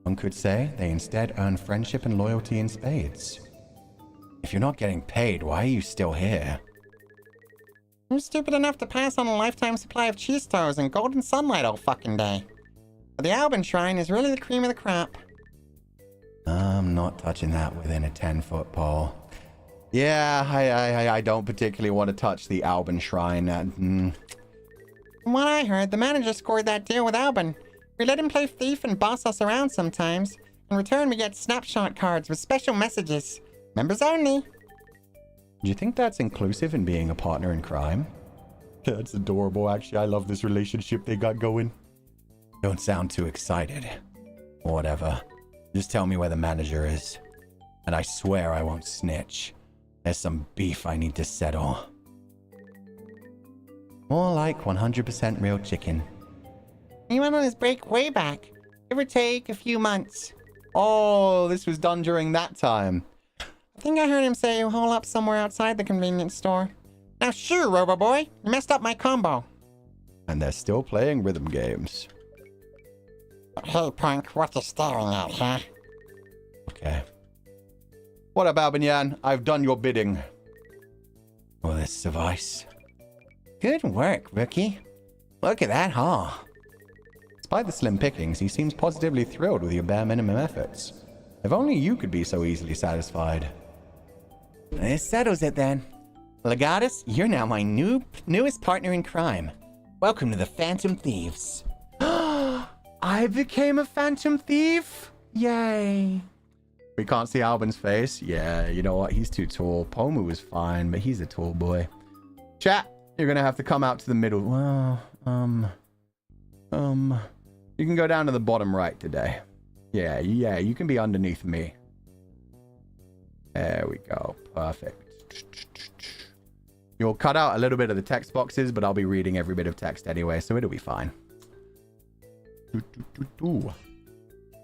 One could say they instead earn friendship and loyalty in spades. If you're not getting paid, why are you still here? Who's stupid enough to pass on a lifetime supply of cheese toes and golden sunlight all fucking day? But the Alvin shrine is really the cream of the crop. I'm not touching that within a 10-foot pole. Yeah, I don't particularly want to touch the Alvin shrine. From what I heard, the manager scored that deal with Alvin. We let him play thief and boss us around sometimes. In return, we get snapshot cards with special messages. Members only. Do you think that's inclusive in being a partner in crime? That's adorable, actually. I love this relationship they got going. Don't sound too excited. Whatever. Just tell me where the manager is. And I swear I won't snitch. There's some beef I need to settle. More like 100% real chicken. He went on his break way back. Give or take a few months. Oh, this was done during that time. I think I heard him say you hole up somewhere outside the convenience store. Now sure, Robo-Boy. You messed up my combo. And they're still playing rhythm games. Hey, punk, what you staring at, huh? Okay. What up, Alvin? I've done your bidding. Will this suffice? Good work, rookie. Look at that haul. Despite the slim pickings, he seems positively thrilled with your bare minimum efforts. If only you could be so easily satisfied. This settles it then. Legatus, you're now my newest partner in crime. Welcome to the Phantom Thieves. I became a Phantom Thief? Yay. We can't see Alvin's face. Yeah, you know what? He's too tall. Pomu is fine, but he's a tall boy. Chat, you're gonna have to come out to the middle. Well, you can go down to the bottom right today. Yeah, you can be underneath me. There we go. Perfect. You'll cut out a little bit of the text boxes, but I'll be reading every bit of text anyway, so it'll be fine.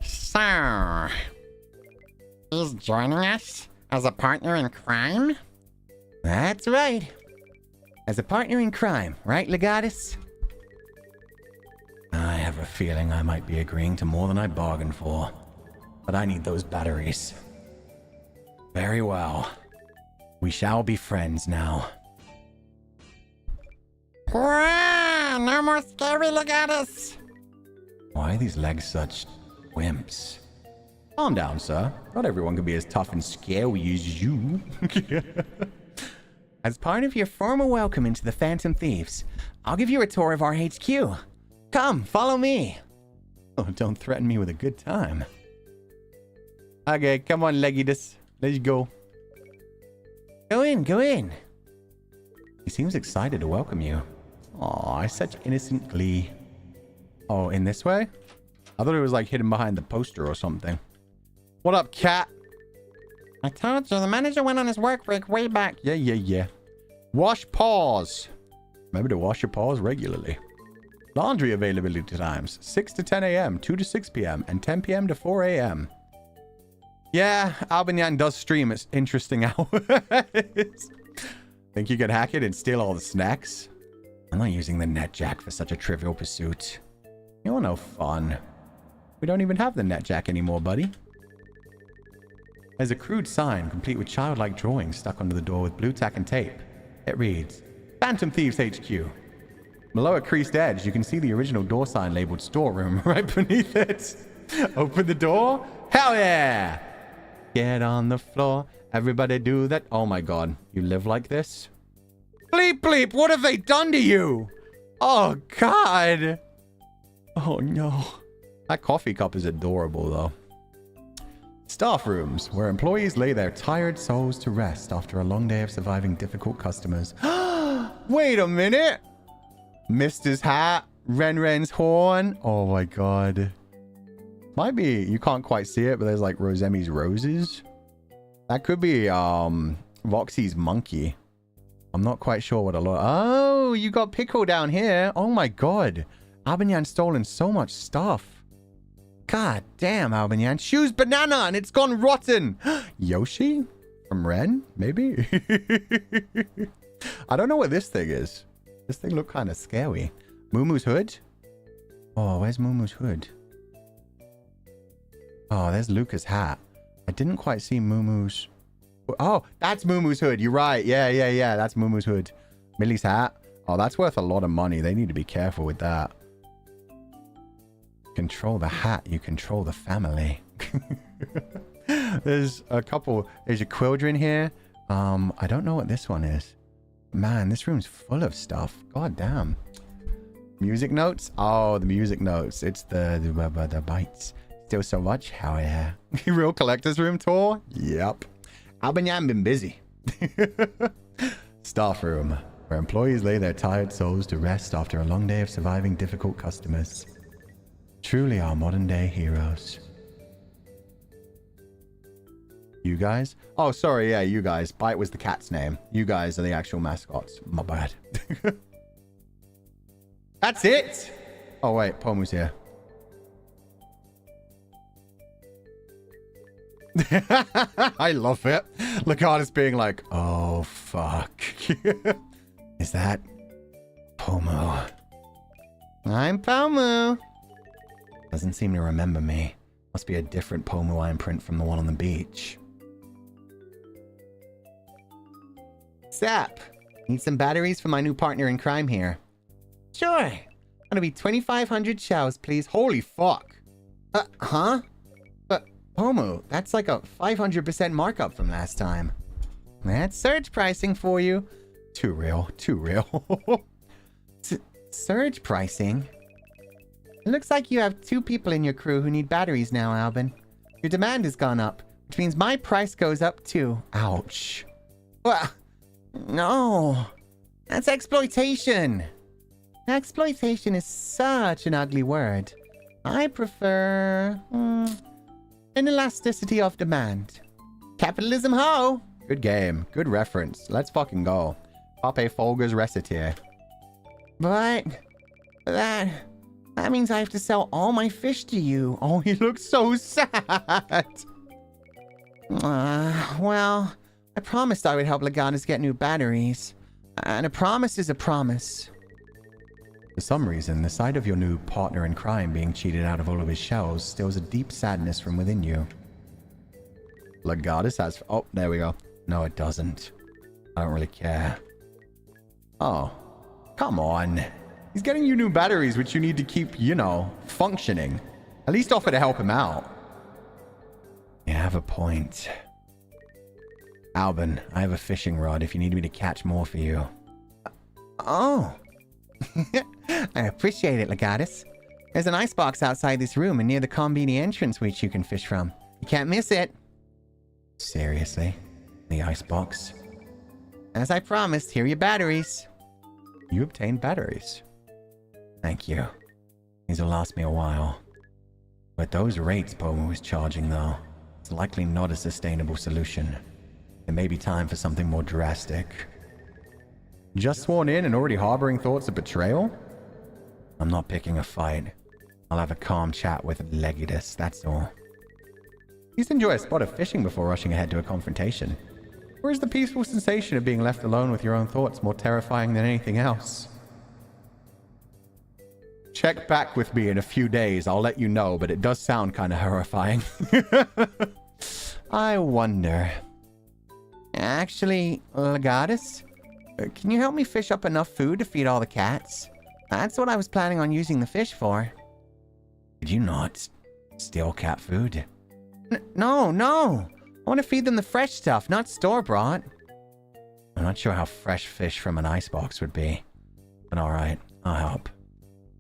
So, he's joining us as a partner in crime? That's right. As a partner in crime, right, Legatus? I have a feeling I might be agreeing to more than I bargained for. But I need those batteries. Very well. We shall be friends now. Hurrah! No more scary Legatus! Why are these legs such wimps? Calm down, sir. Not everyone can be as tough and scary as you. As part of your formal welcome into the Phantom Thieves, I'll give you a tour of our HQ. Come, follow me. Oh, don't threaten me with a good time. Okay, come on, Legatus. Let's go. Go in, go in. He seems excited to welcome you. Aw, such innocent glee. Oh, in this way? I thought it was like hidden behind the poster or something. What up, cat? I told you, the manager went on his work break way back. Yeah. Wash paws. Remember to wash your paws regularly. Laundry availability times 6 to 10 a.m., 2 to 6 p.m., and 10 p.m. to 4 a.m. Yeah, Alvin does stream at interesting hours. Think you can hack it and steal all the snacks? I'm not using the netjack for such a trivial pursuit. You're no fun. We don't even have the netjack anymore, buddy. There's a crude sign, complete with childlike drawings stuck onto the door with blue tack and tape. It reads, Phantom Thieves HQ. Below a creased edge, you can see the original door sign labeled storeroom right beneath it. Open the door? Hell yeah! Get on the floor. Everybody do that. Oh my god. You live like this? Bleep bleep, what have they done to you? Oh god. Oh no. That coffee cup is adorable though. Staff rooms, where employees lay their tired souls to rest after a long day of surviving difficult customers. Wait a minute. Mister's hat, Ren's horn. Oh my god. Might be, you can't quite see it, but there's like Rosemi's roses. That could be Roxy's monkey. I'm not quite sure what a lot. Oh, you got Pickle down here. Oh my god. Albanyan's stolen so much stuff. God damn, Albanyan. Shoes banana and it's gone rotten. Yoshi? From Ren? Maybe? I don't know what this thing is. This thing looked kind of scary. Moomoo's hood? Oh, where's Moomoo's hood? Oh, there's Luca's hat. I didn't quite see Moomoo's. Oh, that's Moomoo's hood. You're right. Yeah. That's Moomoo's hood. Millie's hat. Oh, that's worth a lot of money. They need to be careful with that. Control the hat. You control the family. There's a couple. There's a Quildren here. I don't know what this one is. Man, this room's full of stuff. God damn. Music notes? Oh, the music notes. It's the bites. Still so much? Hell yeah. Real collector's room tour? Yep. Albanyan been busy. Staff room, where employees lay their tired souls to rest after a long day of surviving difficult customers. Truly our modern day heroes. You guys? Oh, sorry, yeah, you guys. Bite was the cat's name. You guys are the actual mascots. My bad. That's it! Oh, wait, Pomu's here. I love it. Legatus being like, oh, fuck. Is that Pomu? I'm Pomu. Doesn't seem to remember me. Must be a different Pomu imprint from the one on the beach. Sap. Need some batteries for my new partner in crime here. Sure. Gonna be 2,500 shells, please. Holy fuck. Huh? But, Pomu, that's like a 500% markup from last time. That's surge pricing for you. Too real. Too real. Surge pricing? It looks like you have 2 people in your crew who need batteries now, Alvin. Your demand has gone up, which means my price goes up too. Ouch. Well, no. That's exploitation. Exploitation is such an ugly word. I prefer... inelasticity of demand. Capitalism ho! Good game. Good reference. Let's fucking go. Pape Fulgur's recitier. But... That means I have to sell all my fish to you. Oh, he looks so sad. Well, I promised I would help Legatus get new batteries. And a promise is a promise. For some reason, the sight of your new partner in crime being cheated out of all of his shells stills a deep sadness from within you. Legatus has... Oh, there we go. No, it doesn't. I don't really care. Oh, come on. He's getting you new batteries, which you need to keep, you know, functioning. At least offer to help him out. You have a point. Alvin, I have a fishing rod if you need me to catch more for you. Oh. I appreciate it, Legatus. There's an icebox outside this room and near the Combini entrance which you can fish from. You can't miss it. Seriously? The icebox? As I promised, here are your batteries. You obtained batteries. Thank you. These will last me a while. But those rates Pomu is charging, though, it's likely not a sustainable solution. It may be time for something more drastic. Just sworn in and already harboring thoughts of betrayal? I'm not picking a fight. I'll have a calm chat with Legatus, that's all. Please enjoy a spot of fishing before rushing ahead to a confrontation. Or is the peaceful sensation of being left alone with your own thoughts more terrifying than anything else? Check back with me in a few days. I'll let you know, but it does sound kind of horrifying. I wonder. Actually, Legatus, can you help me fish up enough food to feed all the cats? That's what I was planning on using the fish for. Did you not steal cat food? No. I want to feed them the fresh stuff, not store-bought. I'm not sure how fresh fish from an icebox would be. But alright, I'll help.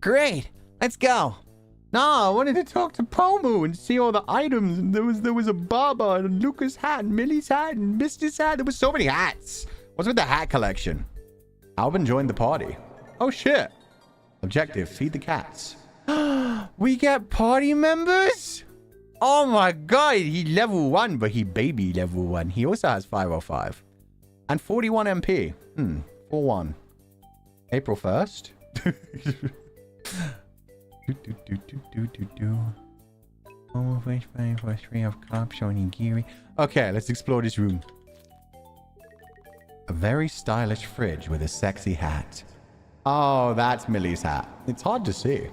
Great! Let's go! No, I wanted to talk to Pomu and see all the items. And there was a Baba and Luca's hat and Millie's hat and Misty's hat. There was so many hats. What's with the hat collection? Alvin joined the party. Oh shit. Objective, feed the cats. We get party members? Oh my god, he level 1, but he baby level 1. He also has 505. And 41 MP. 4-1. April 1st? Okay, let's explore this room. A very stylish fridge with a sexy hat. Oh, that's Millie's hat. It's hard to see.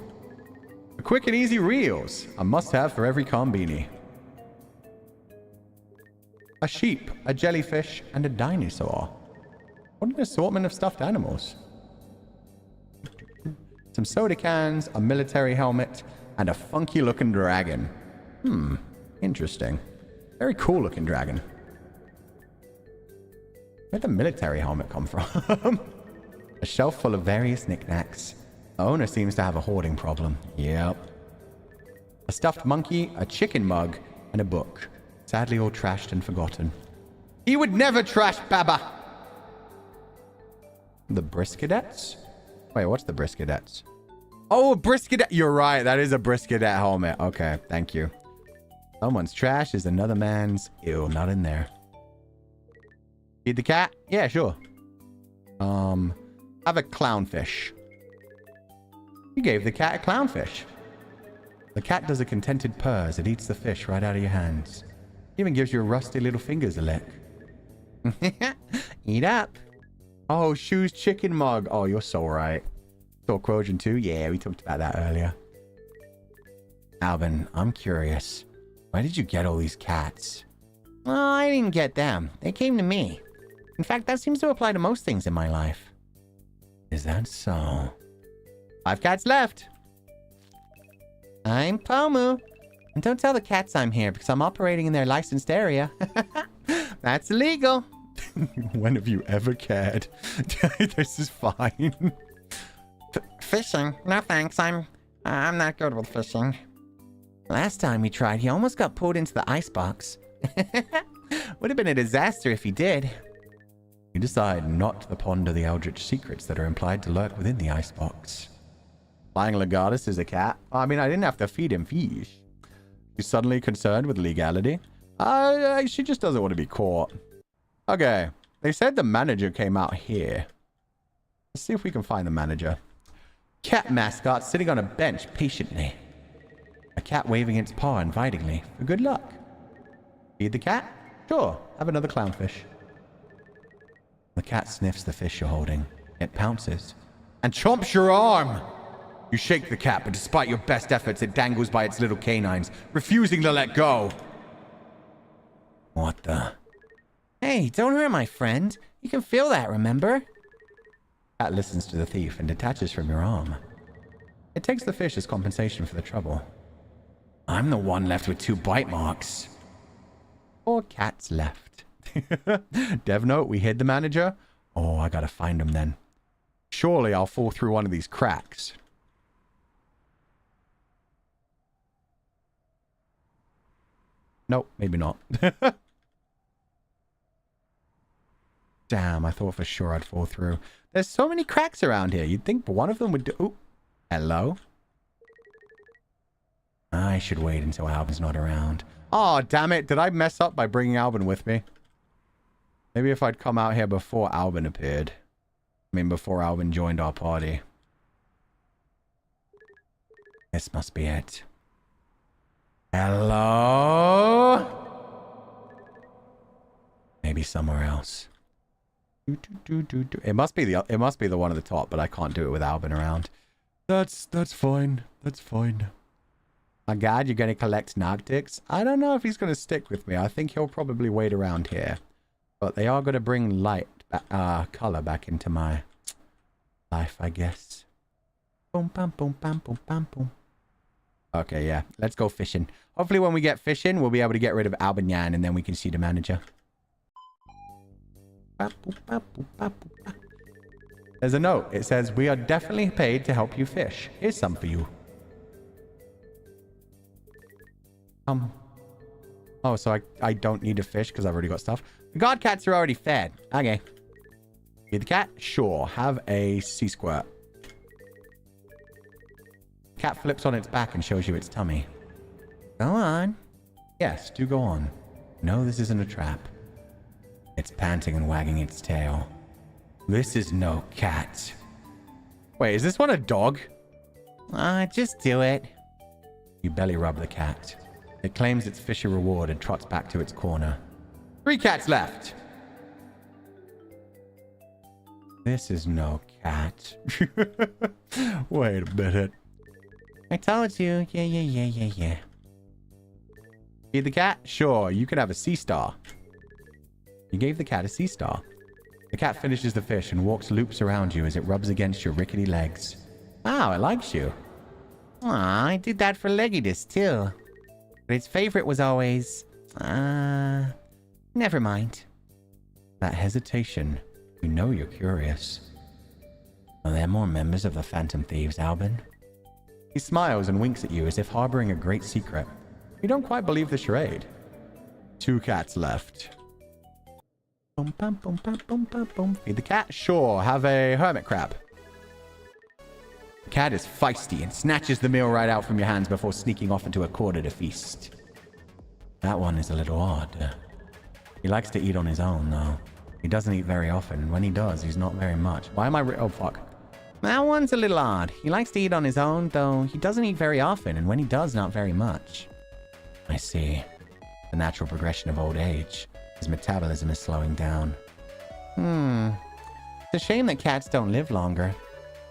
A quick and easy reels. A must-have for every combini. A sheep, a jellyfish, and a dinosaur. What an assortment of stuffed animals. Some soda cans, a military helmet, and a funky-looking dragon. Interesting. Very cool-looking dragon. Where'd the military helmet come from? A shelf full of various knickknacks. The owner seems to have a hoarding problem. Yep. A stuffed monkey, a chicken mug, and a book. Sadly all trashed and forgotten. He would never trash Baba! The Briskadettes? Wait, what's the Briskadettes? Oh, a Briskadet. You're right. That is a Briskadet helmet. Okay, thank you. Someone's trash is another man's. Ew, not in there. Feed the cat? Yeah, sure. Have a clownfish. You gave the cat a clownfish. The cat does a contented purr as it eats the fish right out of your hands. Even gives your rusty little fingers a lick. Eat up. Oh, Shoes chicken mug. Oh, you're so right. Saw Quotian too? Yeah, we talked about that earlier. Alvin, I'm curious. Where did you get all these cats? Oh, I didn't get them. They came to me. In fact, that seems to apply to most things in my life. Is that so? 5 cats left. I'm Pomu. And don't tell the cats I'm here because I'm operating in their licensed area. That's illegal. When have you ever cared? This is fine. Fishing? No thanks, I'm not good with fishing. Last time we tried, he almost got pulled into the icebox. Would have been a disaster if he did. You decide not to ponder the eldritch secrets that are implied to lurk within the icebox. Flying Legatus is a cat. I mean, I didn't have to feed him fish. He's suddenly concerned with legality. She just doesn't want to be caught. Okay, they said the manager came out here. Let's see if we can find the manager. Cat mascot sitting on a bench patiently. A cat waving its paw invitingly for good luck. Feed the cat? Sure, have another clownfish. The cat sniffs the fish you're holding. It pounces and chomps your arm. You shake the cat, but despite your best efforts, it dangles by its little canines, refusing to let go. What the? Hey, don't hurt my friend. You can feel that, remember? Cat listens to the thief and detaches from your arm. It takes the fish as compensation for the trouble. I'm the one left with 2 bite marks. 4 cats left. Dev note, we hid the manager? Oh, I gotta find him then. Surely I'll fall through one of these cracks. Nope, maybe not. Damn, I thought for sure I'd fall through. There's so many cracks around here. You'd think one of them would do... Ooh, hello? I should wait until Alvin's not around. Oh, damn it. Did I mess up by bringing Alvin with me? Maybe if I'd come out here before Alvin appeared. I mean, before Alvin joined our party. This must be it. Hello? Maybe somewhere else. It must be the one at the top, but I can't do it with Alvin around. That's fine. That's fine. My God, you're going to collect Narctics? I don't know if he's going to stick with me. I think he'll probably wait around here. But they are going to bring color back into my life, I guess. Boom, bam, boom, bam, boom, bam, boom. Okay, yeah. Let's go fishing. Hopefully when we get fishing, we'll be able to get rid of Alvin Yan, and then we can see the manager. There's a note. It says, we are definitely paid to help you fish. Here's some for you. Oh, so I don't need to fish because I've already got stuff. The guard cats are already fed. Okay. Feed the cat? Sure. Have a sea squirt. Cat flips on its back and shows you its tummy. Go on. Yes, do go on. No, this isn't a trap. It's panting and wagging its tail. This is no cat. Wait, is this one a dog? Just do it. You belly rub the cat. It claims its fishy reward and trots back to its corner. 3 cats left. This is no cat. Wait a minute. I told you. Yeah. Feed the cat? Sure, you can have a sea star. You gave the cat a sea star. The cat finishes the fish and walks loops around you as it rubs against your rickety legs. Wow, it likes you. Aw, I did that for Legatus too. But its favorite was always... never mind. That hesitation. You know you're curious. Are there more members of the Phantom Thieves, Alvin? He smiles and winks at you as if harboring a great secret. You don't quite believe the charade. 2 cats left. Boom, bum, boom, bum, boom, bum, boom. Feed the cat? Sure, have a hermit crab. The cat is feisty and snatches the meal right out from your hands before sneaking off into a corner to feast. That one is a little odd. He likes to eat on his own, though. He doesn't eat very often. When he does, he's not very much. Why am I... Oh, fuck. That one's a little odd. He likes to eat on his own, though he doesn't eat very often, and when he does, not very much. I see. The natural progression of old age. His metabolism is slowing down. It's a shame that cats don't live longer.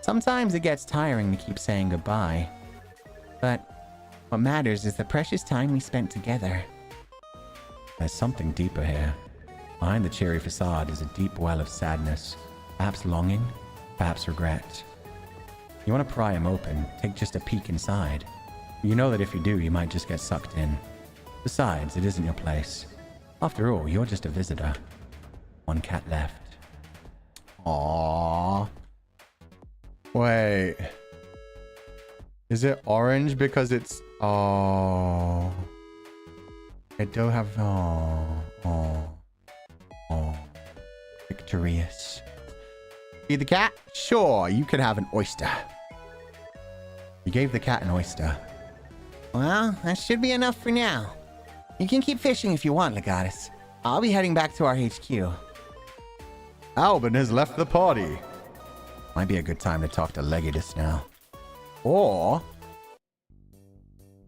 Sometimes it gets tiring to keep saying goodbye. But what matters is the precious time we spent together. There's something deeper here. Behind the cheery facade is a deep well of sadness. Perhaps longing, perhaps regret. You want to pry him open, take just a peek inside. You know that if you do, you might just get sucked in. Besides, it isn't your place. After all, you're just a visitor. One cat left. Aww. Wait. Is it orange because it's... Oh. It do have... Oh. Victorious. Feed the cat? Sure, you can have an oyster. You gave the cat an oyster. Well, that should be enough for now. You can keep fishing if you want, Legatus. I'll be heading back to our HQ. Alvin has left the party. Might be a good time to talk to Legatus now. Or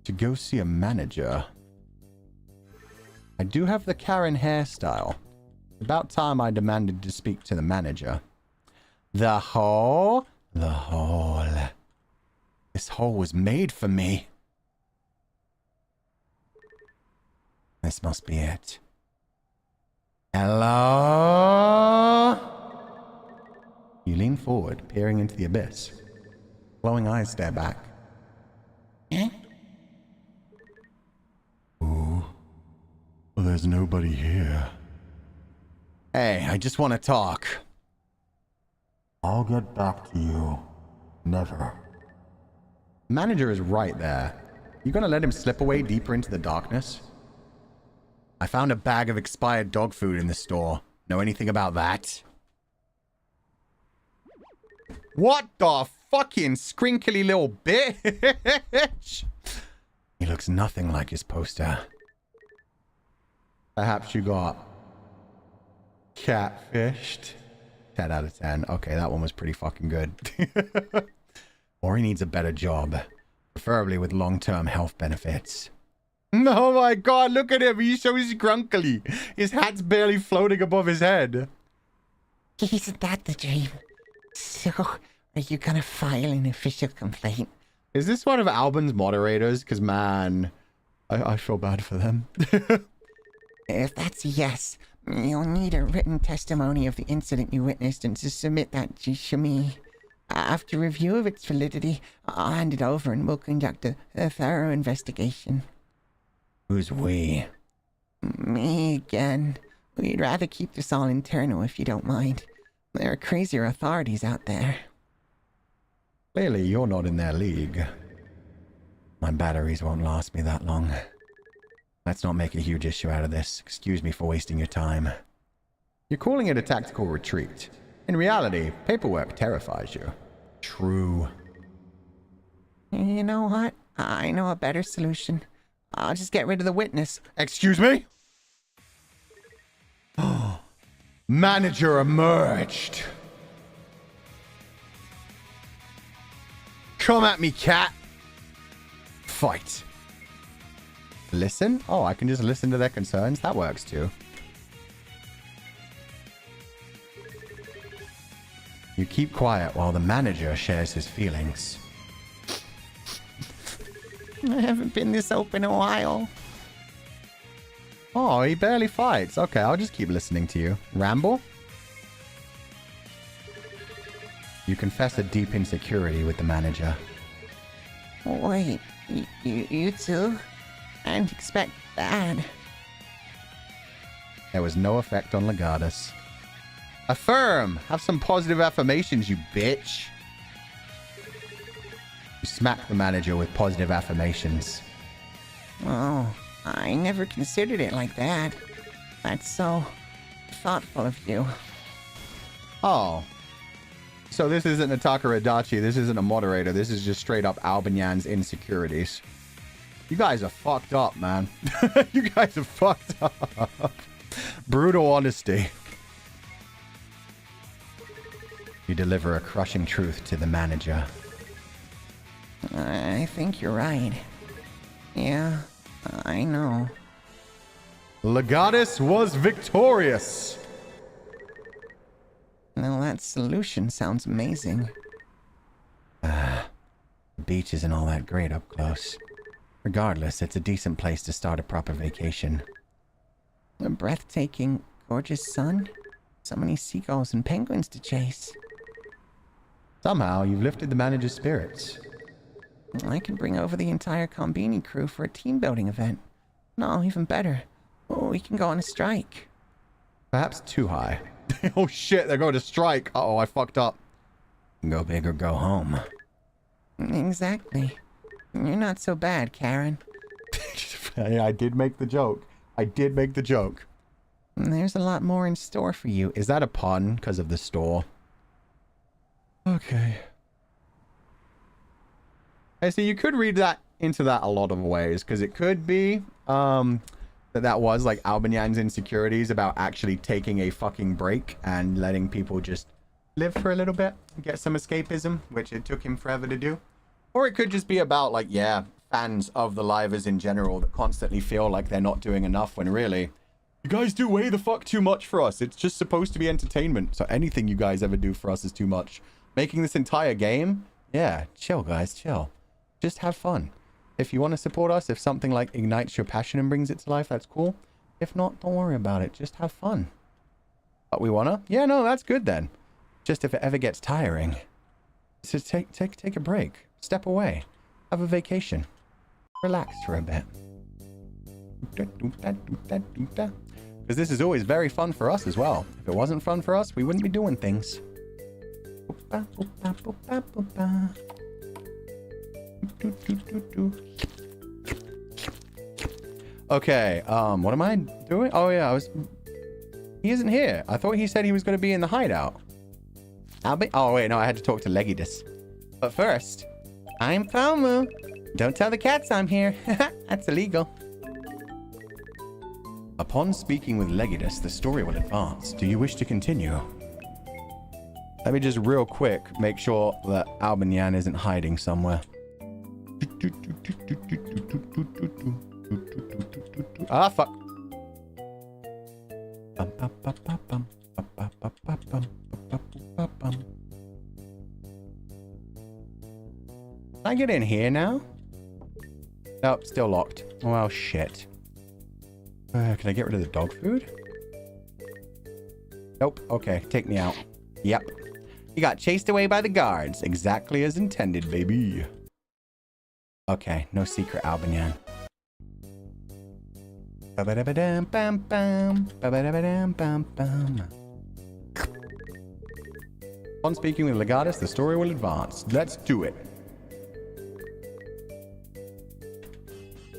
to go see a manager. I do have the Karen hairstyle. About time I demanded to speak to the manager. The hole? The hole. This hole was made for me. This must be it. Hello? You lean forward, peering into the abyss. Glowing eyes stare back. Ooh. Well, there's nobody here. Hey, I just want to talk. I'll get back to you. Never. Manager is right there. You gonna let him slip away deeper into the darkness? I found a bag of expired dog food in the store. Know anything about that? What the fucking scrinkly little bitch? He looks nothing like his poster. Perhaps you got catfished. 10 out of 10. Okay, that one was pretty fucking good. Or he needs a better job. Preferably with long-term health benefits. Oh my god, look at him. He's so scrunkly. His hat's barely floating above his head. Isn't that the dream? So, are you gonna file an official complaint? Is this one of Alvin's moderators? Because, man, I feel bad for them. If that's a yes, you'll need a written testimony of the incident you witnessed and to submit that to me. After review of its validity, I'll hand it over and we'll conduct a thorough investigation. Who's we? Me again. We'd rather keep this all internal if you don't mind. There are crazier authorities out there. Clearly, you're not in their league. My batteries won't last me that long. Let's not make a huge issue out of this. Excuse me for wasting your time. You're calling it a tactical retreat. In reality, paperwork terrifies you. True. You know what? I know a better solution. I'll just get rid of the witness. Excuse me? Manager emerged. Come at me, cat. Fight. Listen? Oh, I can just listen to their concerns? That works too. You keep quiet while the manager shares his feelings. I haven't been this open a while. Oh, he barely fights. Okay, I'll just keep listening to you. Ramble? You confess a deep insecurity with the manager. Wait, you too? And expect that. There was no effect on Legatus. Affirm! Have some positive affirmations, you bitch. You smack the manager with positive affirmations. Oh, I never considered it like that. That's so thoughtful of you. Oh. So this isn't a Takaradachi, this isn't a moderator, this is just straight up Albinyan's insecurities. You guys are fucked up, man. You guys are fucked up. Brutal honesty. You deliver a crushing truth to the manager. I think you're right. Yeah, I know. Legatus was victorious. Now that solution sounds amazing. The beach isn't all that great up close. Regardless, it's a decent place to start a proper vacation. A breathtaking, gorgeous sun. So many seagulls and penguins to chase. Somehow, you've lifted the manager's spirits. I can bring over the entire Combini crew for a team building event. No, even better. Oh, we can go on a strike. Perhaps too high. Oh shit, they're going to strike. Uh-oh, I fucked up. Go big or go home. Exactly. You're not so bad, Karen. I did make the joke. I did make the joke. There's a lot more in store for you. Is that a pun because of the store? Okay. I see, you could read that into that a lot of ways, because it could be that was like Albinyan's insecurities about actually taking a fucking break and letting people just live for a little bit, get some escapism, which it took him forever to do. Or it could just be about, like, yeah, fans of the livers in general that constantly feel like they're not doing enough when really, you guys do way the fuck too much for us. It's just supposed to be entertainment. So anything you guys ever do for us is too much. Making this entire game, yeah, chill, guys, chill. Just have fun. If you want to support us, if something like ignites your passion and brings it to life, that's cool. If not, don't worry about it. Just have fun. But we wanna? Yeah, no, that's good then. Just if it ever gets tiring, just take a break. Step away. Have a vacation. Relax for a bit. Because this is always very fun for us as well. If it wasn't fun for us, we wouldn't be doing things. Okay, what am I doing? Oh yeah, he isn't here. I thought he said he was going to be in the hideout. Oh wait, no, I had to talk to Legatus. But first, I'm Pomu. Don't tell the cats I'm here. That's illegal. Upon speaking with Legatus, the story will advance. Do you wish to continue? Let me just real quick make sure that Albinyan isn't hiding somewhere. Ah, fuck. Can I get in here now? Nope, still locked. Well, shit. Can I get rid of the dog food? Nope. Okay, take me out. Yep. You got chased away by the guards. Exactly as intended, baby. Okay, no secret, Albinyan. On speaking with Legatus, the story will advance. Let's do it.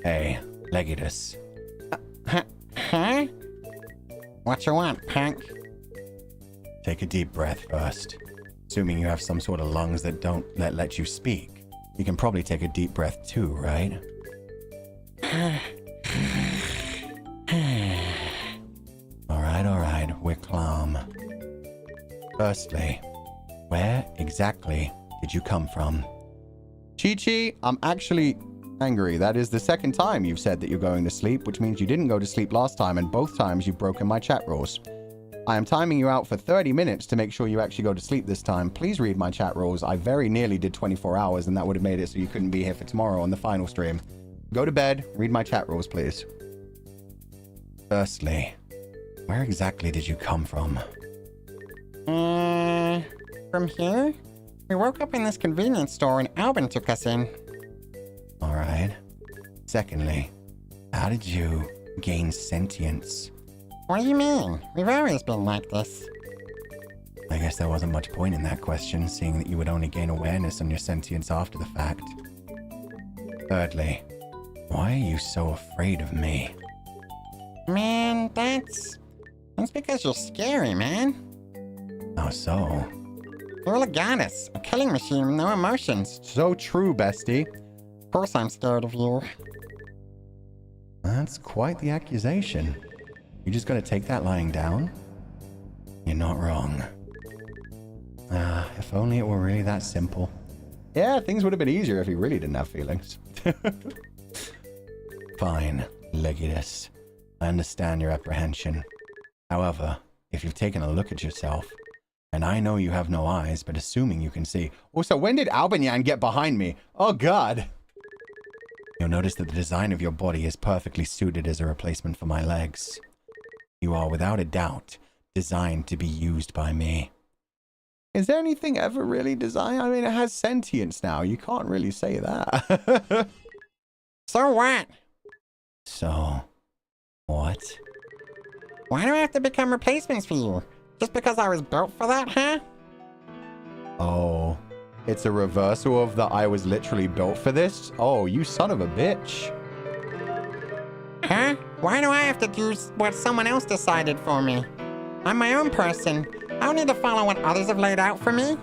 Hey, Legatus. Huh? What you want, punk? Take a deep breath first. Assuming you have some sort of lungs that don't let you speak. You can probably take a deep breath too, right? Alright, we're calm. Firstly, where exactly did you come from? Chi-Chi, I'm actually angry. That is the second time you've said that you're going to sleep, which means you didn't go to sleep last time, and both times you've broken my chat rules. I am timing you out for 30 minutes to make sure you actually go to sleep this time. Please read my chat rules. I very nearly did 24 hours, and that would have made it so you couldn't be here for tomorrow on the final stream. Go to bed. Read my chat rules, please. Firstly, where exactly did you come from? From here? We woke up in this convenience store and Alvin took us in. Alright. Secondly, how did you gain sentience? What do you mean? We've always been like this. I guess there wasn't much point in that question, seeing that you would only gain awareness on your sentience after the fact. Thirdly, why are you so afraid of me? Man, that's because you're scary, man. How so? You're a Legatus, a killing machine with no emotions. So true, bestie. Of course I'm scared of you. That's quite the accusation. You just gonna take that lying down? You're not wrong. If only it were really that simple. Yeah, things would have been easier if he really didn't have feelings. Fine, Legatus. I understand your apprehension. However, if you've taken a look at yourself, and I know you have no eyes, but assuming you can see... Also, when did Albinyan get behind me? Oh, God! You'll notice that the design of your body is perfectly suited as a replacement for my legs. You are, without a doubt, designed to be used by me. Is there anything ever really designed? I mean, it has sentience now. You can't really say that. So what? So, what? Why do I have to become replacements for you? Just because I was built for that, huh? Oh, it's a reversal of the I was literally built for this? Oh, you son of a bitch. Huh? Why do I have to do what someone else decided for me? I'm my own person. I don't need to follow what others have laid out for me.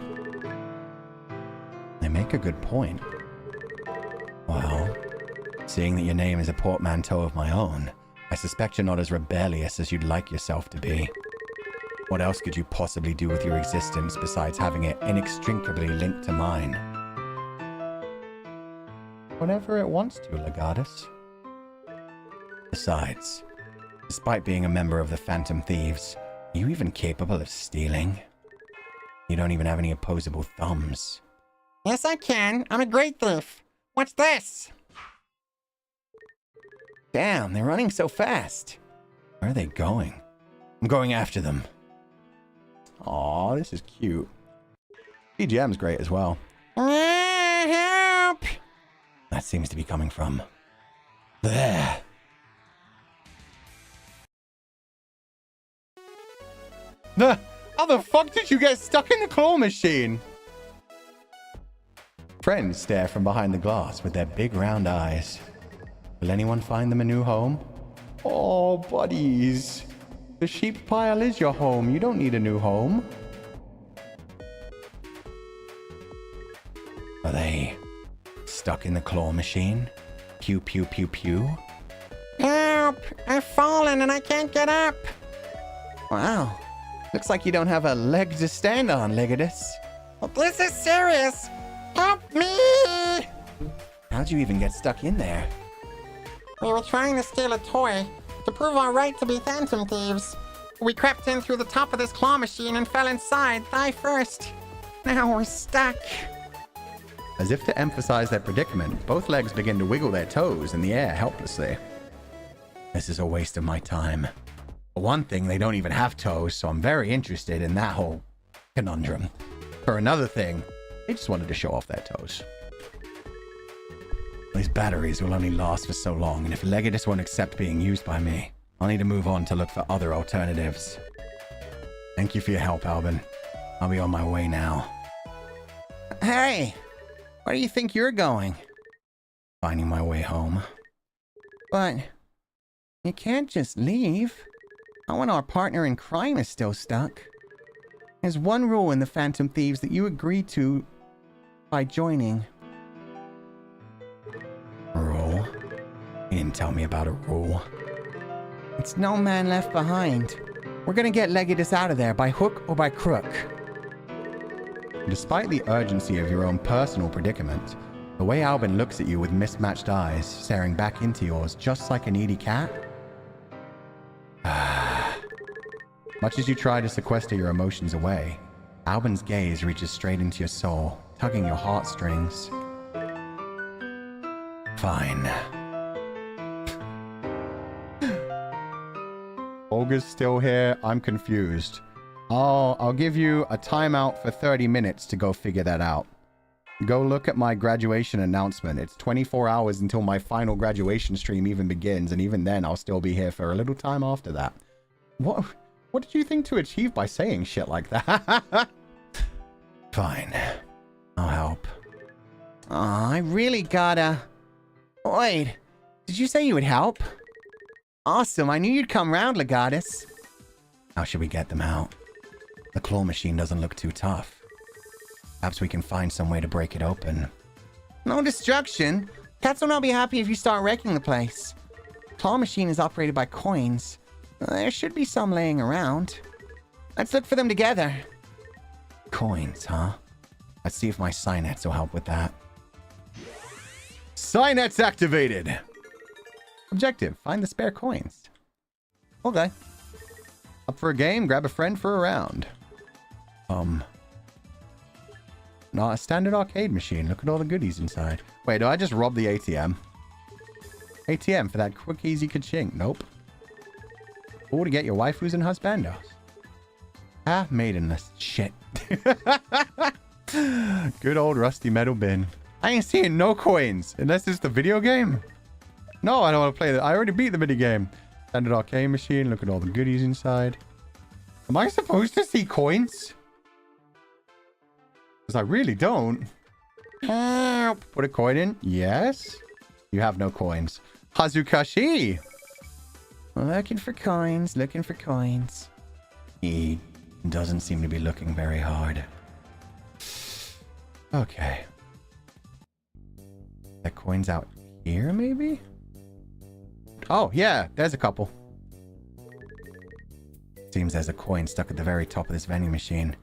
They make a good point. Well, seeing that your name is a portmanteau of my own, I suspect you're not as rebellious as you'd like yourself to be. What else could you possibly do with your existence besides having it inextricably linked to mine? Whatever it wants to, Legatus. Besides, despite being a member of the Phantom Thieves, are you even capable of stealing? You don't even have any opposable thumbs. Yes, I can. I'm a great thief. What's this? Damn, they're running so fast. Where are they going? I'm going after them. Aw, this is cute. BGM's great as well. Help! That seems to be coming from there. How the fuck did you get stuck in the claw machine? Friends stare from behind the glass with their big round eyes. Will anyone find them a new home? Oh, buddies. The sheep pile is your home. You don't need a new home. Are they stuck in the claw machine? Pew, pew, pew, pew. Help! I've fallen and I can't get up. Wow. Looks like you don't have a leg to stand on, Legatus. This is serious. Help me! How'd you even get stuck in there? We were trying to steal a toy to prove our right to be Phantom Thieves. We crept in through the top of this claw machine and fell inside, thigh first. Now we're stuck. As if to emphasize their predicament, both legs begin to wiggle their toes in the air helplessly. This is a waste of my time. For one thing, they don't even have toes, so I'm very interested in that whole conundrum. For another thing, they just wanted to show off their toes. These batteries will only last for so long, and if Legatus won't accept being used by me, I'll need to move on to look for other alternatives. Thank you for your help, Alvin. I'll be on my way now. Hey! Where do you think you're going? Finding my way home. But you can't just leave. Not when our partner in crime is still stuck. There's one rule in the Phantom Thieves that you agreed to by joining. Rule? You didn't tell me about a rule. It's no man left behind. We're gonna get Legatus out of there by hook or by crook. Despite the urgency of your own personal predicament, the way Alvin looks at you with mismatched eyes, staring back into yours just like a needy cat. Much as you try to sequester your emotions away, Alvin's gaze reaches straight into your soul, tugging your heartstrings. Fine. Olga's still here. I'm confused. I'll give you a timeout for 30 minutes to go figure that out. Go look at my graduation announcement. It's 24 hours until my final graduation stream even begins, and even then I'll still be here for a little time after that. What did you think to achieve by saying shit like that? Fine. I'll help. Aw, I really gotta... Wait, did you say you would help? Awesome, I knew you'd come round, Legatus. How should we get them out? The claw machine doesn't look too tough. Perhaps we can find some way to break it open. No destruction. Cats will not be happy if you start wrecking the place. Claw machine is operated by coins. There should be some laying around. Let's look for them together. Coins, huh? Let's see if my Synets will help with that. Synets activated! Objective, find the spare coins. Okay. Up for a game, grab a friend for a round. Not a standard arcade machine. Look at all the goodies inside. Wait, do I just rob the ATM? ATM for that quick, easy ka-ching. Nope. Or to get your waifus and husbandos. Ah, maidenless. Shit. Good old rusty metal bin. I ain't seeing no coins. Unless it's the video game. No, I don't want to play that. I already beat the video game. Standard arcade machine. Look at all the goodies inside. Am I supposed to see coins? Because I really don't. Put a coin in. Yes. You have no coins. Hazukashi. Looking for coins. Looking for coins. He doesn't seem to be looking very hard. Okay. The coins out here, maybe? Oh, yeah. There's a couple. Seems there's a coin stuck at the very top of this vending machine.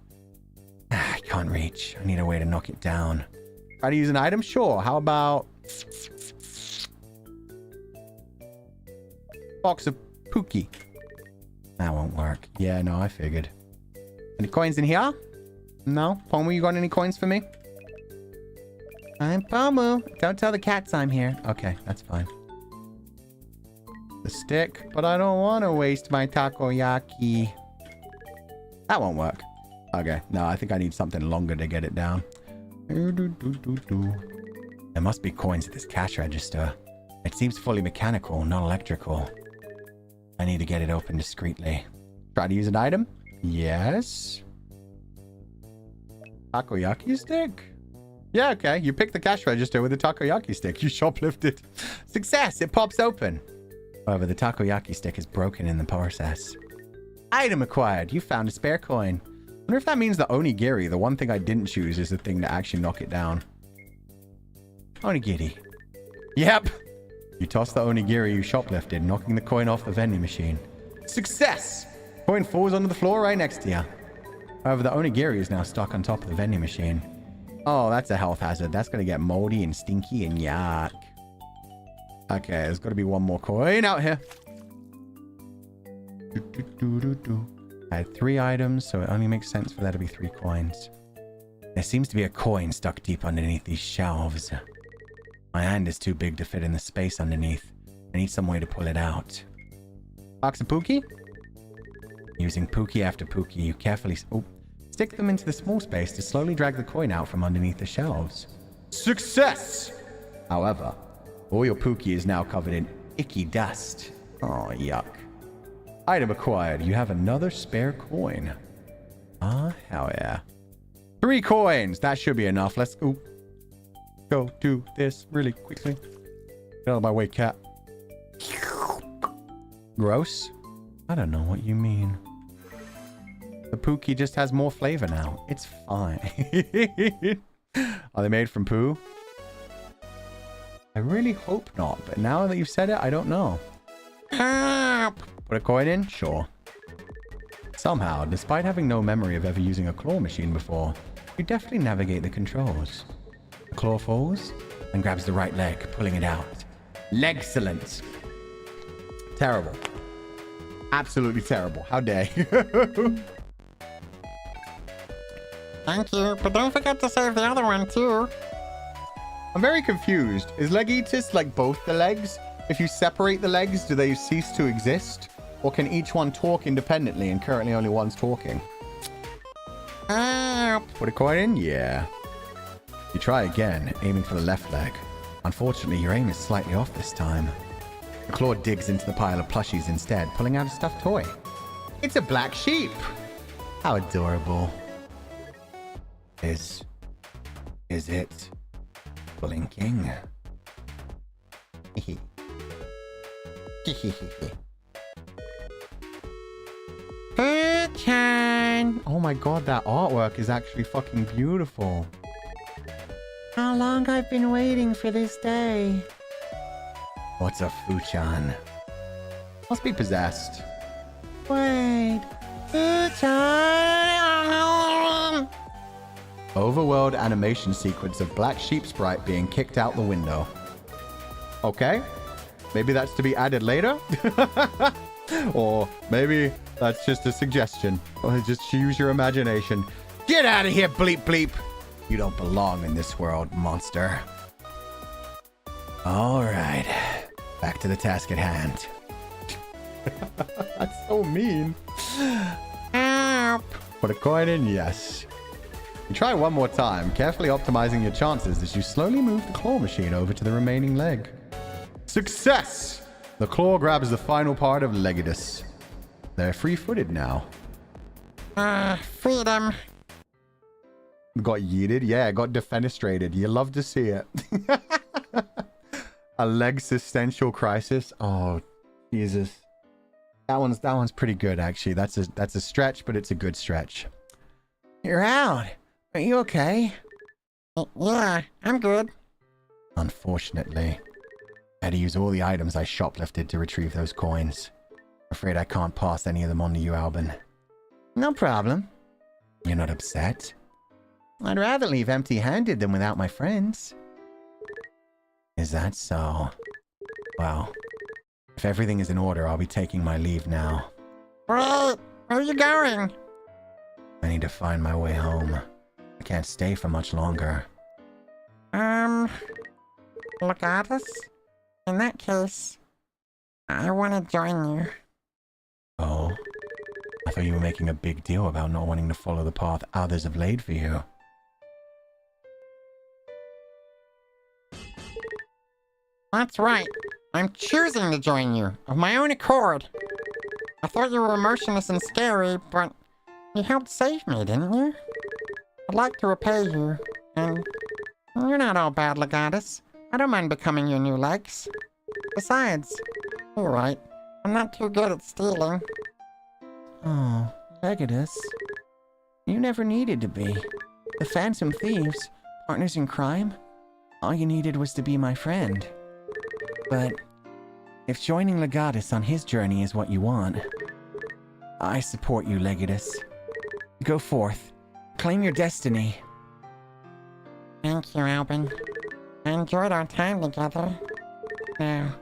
I can't reach. I need a way to knock it down. Try to use an item? Sure. How about... box of Pookie. That won't work. Yeah, no, I figured. Any coins in here? No? Pomu, you got any coins for me? I'm Pomu. Don't tell the cats I'm here. Okay, that's fine. The stick, but I don't want to waste my takoyaki. That won't work. Okay, no, I think I need something longer to get it down. There must be coins at this cash register. It seems fully mechanical, not electrical. I need to get it open discreetly. Try to use an item? Yes. Takoyaki stick? Yeah, okay. You picked the cash register with a takoyaki stick. You shoplifted. Success! It pops open. However, the takoyaki stick is broken in the process. Item acquired. You found a spare coin. I wonder if that means the onigiri, the one thing I didn't choose, is the thing to actually knock it down. Onigiri. Yep. You toss the onigiri you shoplifted, knocking the coin off the vending machine. Success! Coin falls onto the floor right next to you. However, the onigiri is now stuck on top of the vending machine. Oh, that's a health hazard. That's going to get moldy and stinky and yuck. Okay, there's got to be one more coin out here. I had 3 items, so it only makes sense for there to be 3 coins. There seems to be a coin stuck deep underneath these shelves. My hand is too big to fit in the space underneath. I need some way to pull it out. Box of Pookie? Using Pookie after Pookie, you carefully... stick them into the small space to slowly drag the coin out from underneath the shelves. Success! However, all your Pookie is now covered in icky dust. Oh, yuck. Item acquired. You have another spare coin. Ah, hell yeah. 3 coins. That should be enough. Let's go do this really quickly. Get out of my way, cat. Gross? I don't know what you mean. The Pookie just has more flavor now. It's fine. Are they made from poo? I really hope not, but now that you've said it, I don't know. Put a coin in? Sure. Somehow, despite having no memory of ever using a claw machine before, you deftly navigate the controls. The claw falls and grabs the right leg, pulling it out. Legcellent. Terrible. Absolutely terrible. How dare you? Thank you, but don't forget to save the other one too. I'm very confused. Is Legatus like both the legs? If you separate the legs, do they cease to exist? Or can each one talk independently and currently only one's talking? Put a coin in? Yeah. You try again, aiming for the left leg. Unfortunately, your aim is slightly off this time. The claw digs into the pile of plushies instead, pulling out a stuffed toy. It's a black sheep. How adorable. Is it blinking? Fuchan! Oh my god, that artwork is actually fucking beautiful. How long I've been waiting for this day. What's a Fuchan? Must be possessed. Wait. Fuchan! Overworld animation sequence of black sheep sprite being kicked out the window. Okay. Maybe that's to be added later? Or maybe that's just a suggestion. Or just use your imagination. Get out of here, bleep bleep. You don't belong in this world, monster. All right. Back to the task at hand. That's so mean. Help. Put a coin in, yes. You try one more time, carefully optimizing your chances as you slowly move the claw machine over to the remaining leg. Success! The claw grabs the final part of Legatus. They're free-footed now. Freedom. Got yeeted? Yeah, got defenestrated. You love to see it. A leg existential crisis. Oh, Jesus. That one's pretty good, actually. That's a stretch, but it's a good stretch. You're out. Are you okay? Yeah, I'm good. Unfortunately, I had to use all the items I shoplifted to retrieve those coins. Afraid I can't pass any of them on to you, Alvin. No problem. You're not upset? I'd rather leave empty-handed than without my friends. Is that so? Well, if everything is in order, I'll be taking my leave now. Wait, where are you going? I need to find my way home. I can't stay for much longer. Legatus? In that case, I want to join you. Oh? I thought you were making a big deal about not wanting to follow the path others have laid for you. That's right. I'm choosing to join you, of my own accord. I thought you were emotionless and scary, but you helped save me, didn't you? I'd like to repay you, and you're not all bad, Legatus. I don't mind becoming your new legs. Besides, you're right, I'm not too good at stealing. Oh, Legatus. You never needed to be. The Phantom Thieves, partners in crime, all you needed was to be my friend. But if joining Legatus on his journey is what you want, I support you, Legatus. Go forth. Claim your destiny. Thank you, Alvin. I enjoyed our time together. Now,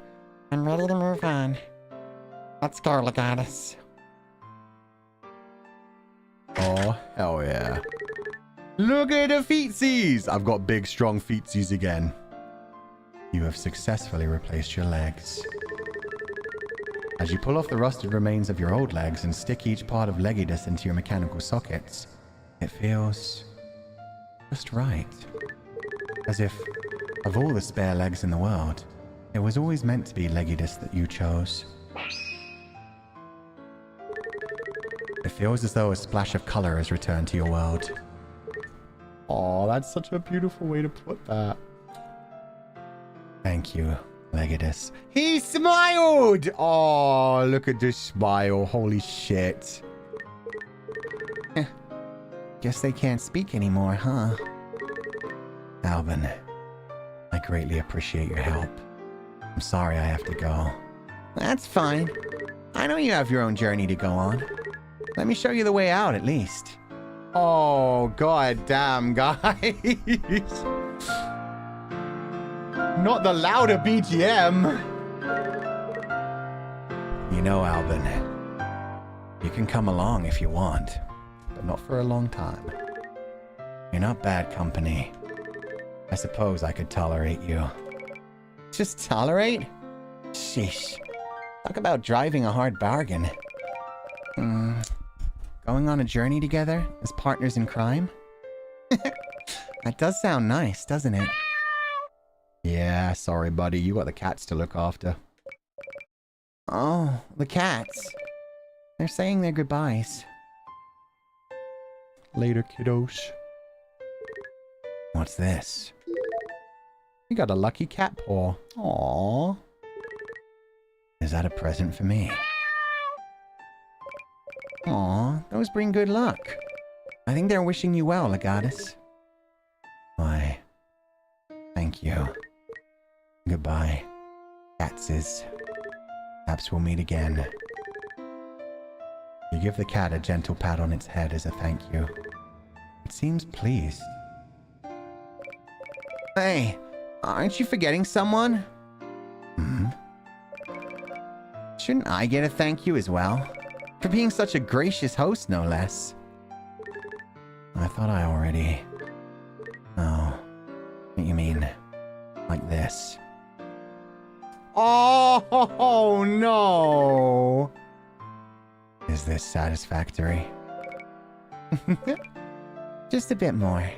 I'm ready to move on. Let's go, Legatus. Oh, hell yeah. Look at the feetsies! I've got big, strong feetsies again. You have successfully replaced your legs. As you pull off the rusted remains of your old legs and stick each part of Legatus into your mechanical sockets, it feels just right. As if, of all the spare legs in the world, it was always meant to be Legatus that you chose. It feels as though a splash of color has returned to your world. Oh, that's such a beautiful way to put that. Thank you, Legatus. He smiled! Oh, look at this smile. Holy shit. Guess they can't speak anymore, huh? Alvin, I greatly appreciate your help. I'm sorry I have to go. That's fine. I know you have your own journey to go on. Let me show you the way out, at least. Oh, god damn, guys. Not the louder BGM. You know, Alvin, you can come along if you want, but not for a long time. You're not bad company. I suppose I could tolerate you. Just tolerate? Sheesh. Talk about driving a hard bargain. Going on a journey together as partners in crime? That does sound nice, doesn't it? Yeah, sorry, buddy. You got the cats to look after. Oh, the cats. They're saying their goodbyes. Later, kiddos. What's this? You got a lucky cat paw. Aww. Is that a present for me? Aw, those bring good luck. I think they're wishing you well, Legatus. Why, thank you. Goodbye, catses. Perhaps we'll meet again. You give the cat a gentle pat on its head as a thank you. It seems pleased. Hey, aren't you forgetting someone? Hmm? Shouldn't I get a thank you as well. For being such a gracious host, no less. I thought I already... Oh. What you mean? Like this? Oh, no! Is this satisfactory? Just a bit more.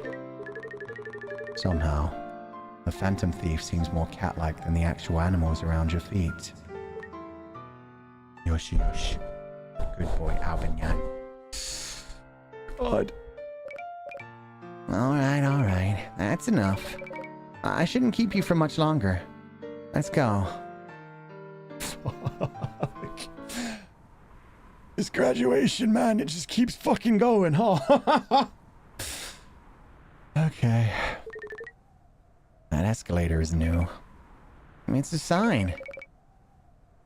Somehow, the phantom thief seems more cat-like than the actual animals around your feet. Yoshi yosh. Good boy, Alvin Yan. God. Alright. That's enough. I shouldn't keep you for much longer. Let's go. Fuck. This graduation, man, it just keeps fucking going, huh? Okay. That escalator is new. It's a sign.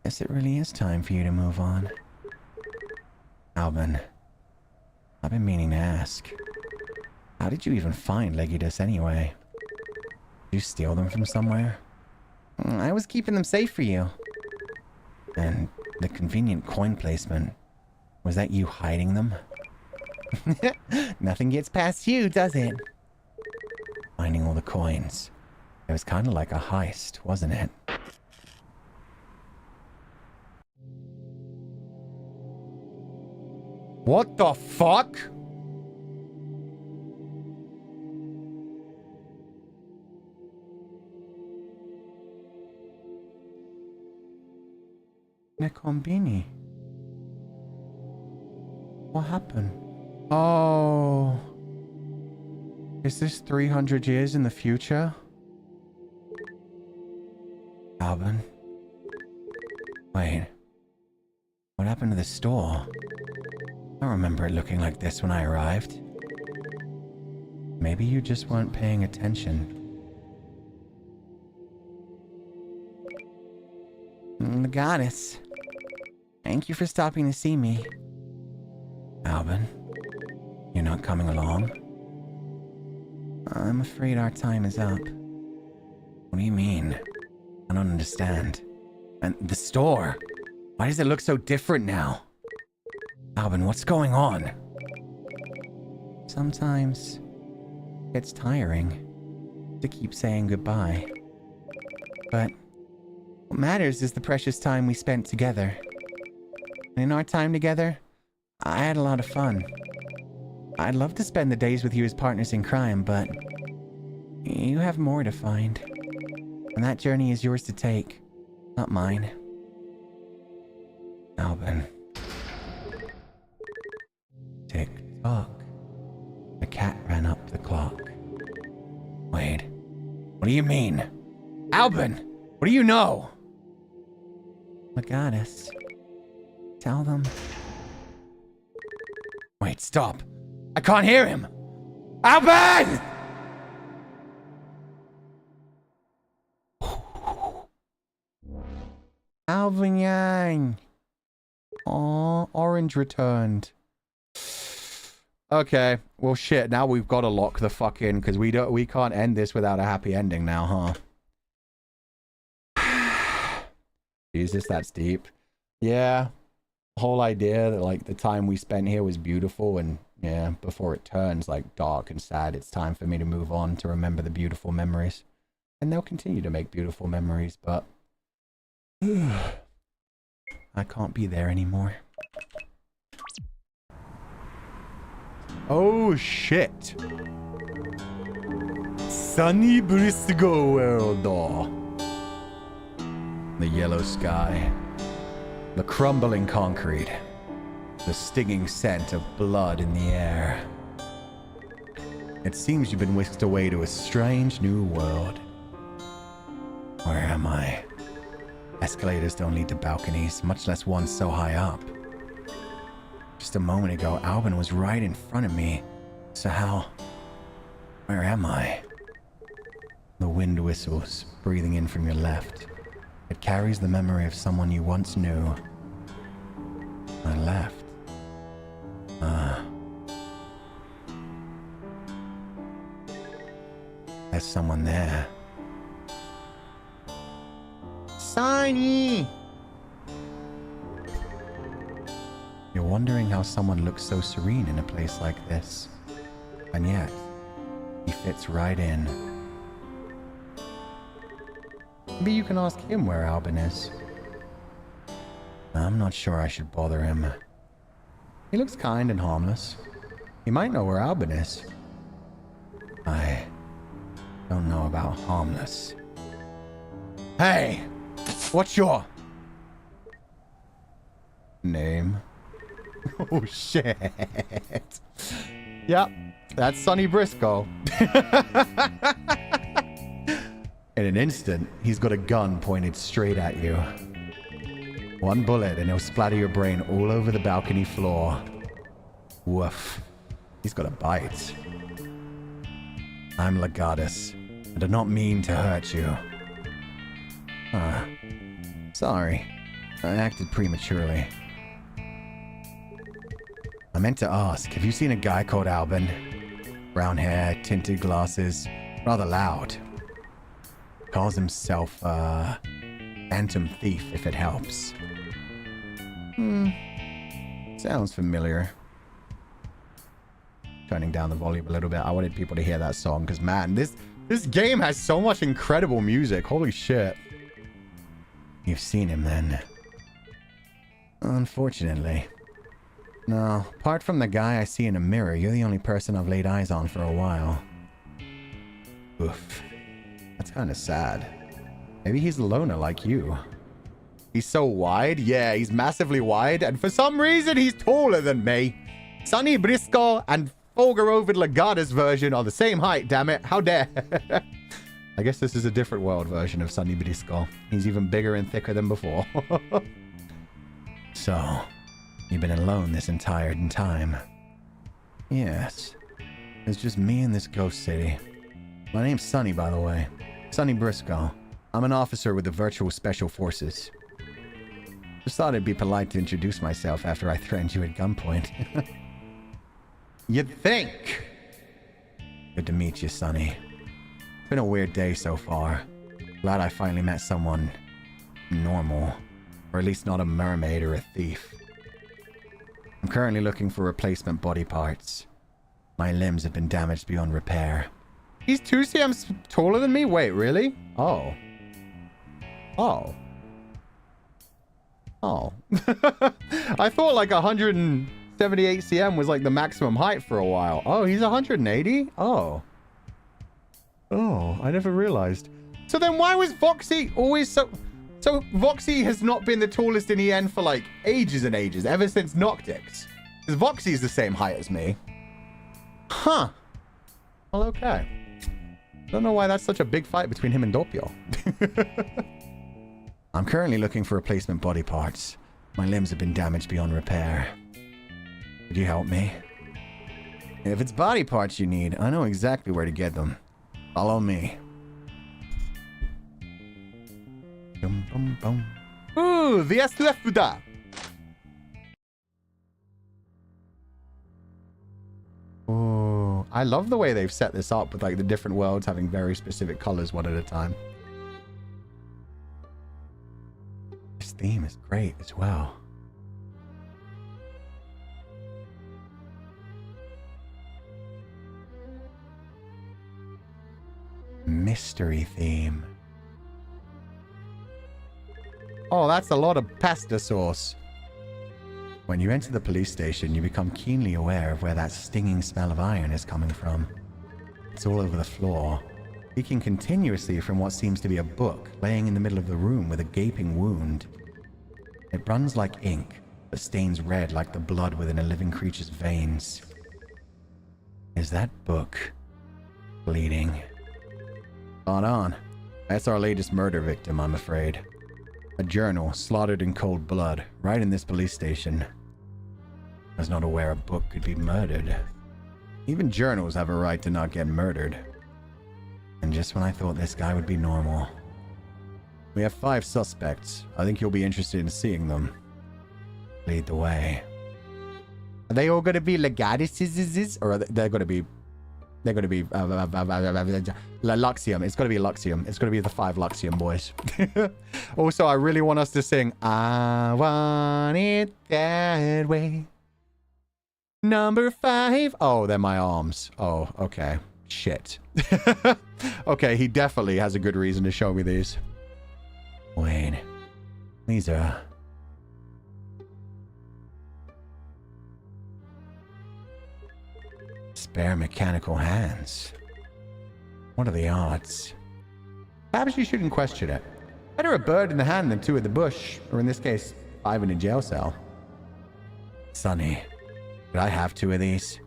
Guess it really is time for you to move on. Alvin, I've been meaning to ask. How did you even find Legatus anyway? Did you steal them from somewhere? I was keeping them safe for you. And the convenient coin placement, was that you hiding them? Nothing gets past you, does it? Finding all the coins. It was kind of like a heist, wasn't it? What the fuck? Nekombini. What happened? Oh. Is this 300 years in the future? Alvin? Wait. What happened to the store? I don't remember it looking like this when I arrived. Maybe you just weren't paying attention. Legatus. Thank you for stopping to see me. Alvin, you're not coming along? I'm afraid our time is up. What do you mean? I don't understand. And the store? Why does it look so different now? Alvin, what's going on? Sometimes it's tiring to keep saying goodbye. But what matters is the precious time we spent together. And in our time together, I had a lot of fun. I'd love to spend the days with you as partners in crime, but you have more to find. And that journey is yours to take, not mine. Alvin. Tick-tock. The cat ran up the clock. Wait. What do you mean? Alvin! What do you know? Legatus. Tell them. Wait, stop. I can't hear him. Alvin! Alvin Yang. Aw, Orange returned. Okay, well shit, now we've got to lock the fuck in, because we can't end this without a happy ending now, huh? Jesus, that's deep. Yeah, the whole idea that like the time we spent here was beautiful, and yeah, before it turns like dark and sad, it's time for me to move on to remember the beautiful memories. And they'll continue to make beautiful memories, but I can't be there anymore. Oh shit. Sunny Briscoe world. The yellow sky. The crumbling concrete. The stinging scent of blood in the air. It seems you've been whisked away to a strange new world. Where am I? Escalators don't lead to balconies, much less one so high up. Just a moment ago, Alvin was right in front of me. So how? Where am I? The wind whistles, breathing in from your left. It carries the memory of someone you once knew. I left. There's someone there. Signy! wondering how someone looks so serene in a place like this. And yet, he fits right in. Maybe you can ask him where Alvin is. I'm not sure I should bother him. He looks kind and harmless. He might know where Alvin is. I don't know about harmless. Hey! What's your name? Oh, shit. Yep, that's Sonny Briscoe. In an instant, he's got a gun pointed straight at you. One bullet and he'll splatter your brain all over the balcony floor. Woof. He's got a bite. I'm Legatus. I did not mean to hurt you. Sorry. I acted prematurely. I meant to ask, have you seen a guy called Alvin? Brown hair, tinted glasses, rather loud. Calls himself, Phantom Thief, if it helps. Sounds familiar. Turning down the volume a little bit. I wanted people to hear that song, because man, this game has so much incredible music. Holy shit. You've seen him then. Unfortunately. No, apart from the guy I see in a mirror, you're the only person I've laid eyes on for a while. Oof. That's kind of sad. Maybe he's a loner like you. He's so wide? Yeah, he's massively wide, and for some reason he's taller than me. Sonny Briscoe and Fulgur Ovid Legatus version are the same height, damn it. How dare. I guess this is a different world version of Sonny Briscoe. He's even bigger and thicker than before. So, you've been alone this entire time. Yes. It's just me in this ghost city. My name's Sonny, by the way. Sonny Briscoe. I'm an officer with the Virtual Special Forces. Just thought it'd be polite to introduce myself after I threatened you at gunpoint. You'd think. Good to meet you, Sonny. It's been a weird day so far. Glad I finally met someone normal. Or at least not a mermaid or a thief. I'm currently looking for replacement body parts. My limbs have been damaged beyond repair. He's 2 cm taller than me? Wait, really? Oh. Oh. Oh. I thought like 178 cm was like the maximum height for a while. Oh, he's 180? Oh. Oh, I never realized. So then why was Voxy always so... So Voxy has not been the tallest in EN for like ages and ages, ever since Noctix. Because Voxy's the same height as me. Huh. Well, okay. Don't know why that's such a big fight between him and Doppio. I'm currently looking for replacement body parts. My limbs have been damaged beyond repair. Could you help me? If it's body parts you need, I know exactly where to get them. Follow me. Bum, bum, bum. Ooh, the SLF. Oh, I love the way they've set this up with like the different worlds having very specific colors one at a time. This theme is great as well. Mystery theme. Oh, that's a lot of pasta sauce. When you enter the police station, you become keenly aware of where that stinging smell of iron is coming from. It's all over the floor, leaking continuously from what seems to be a book laying in the middle of the room with a gaping wound. It runs like ink, but stains red like the blood within a living creature's veins. Is that book bleeding? Spot on. That's our latest murder victim, I'm afraid. A journal slaughtered in cold blood, right in this police station. I was not aware a book could be murdered. Even journals have a right to not get murdered. And just when I thought this guy would be normal. We have 5 suspects. I think you'll be interested in seeing them. Lead the way. Are they all going to be Legatuses? Or are they're going to be... They're going to be... Luxium. It's going to be Luxium. It's going to be the 5 Luxium boys. Also, I really want us to sing I Want It That Way. Number 5. Oh, they're my arms. Oh, okay. Shit. Okay, he definitely has a good reason to show me these. Wait. These are... spare mechanical hands. What are the odds? Perhaps you shouldn't question it. Better a bird in the hand than 2 in the bush, or in this case, 5 in a jail cell. Sonny, could I have 2 of these?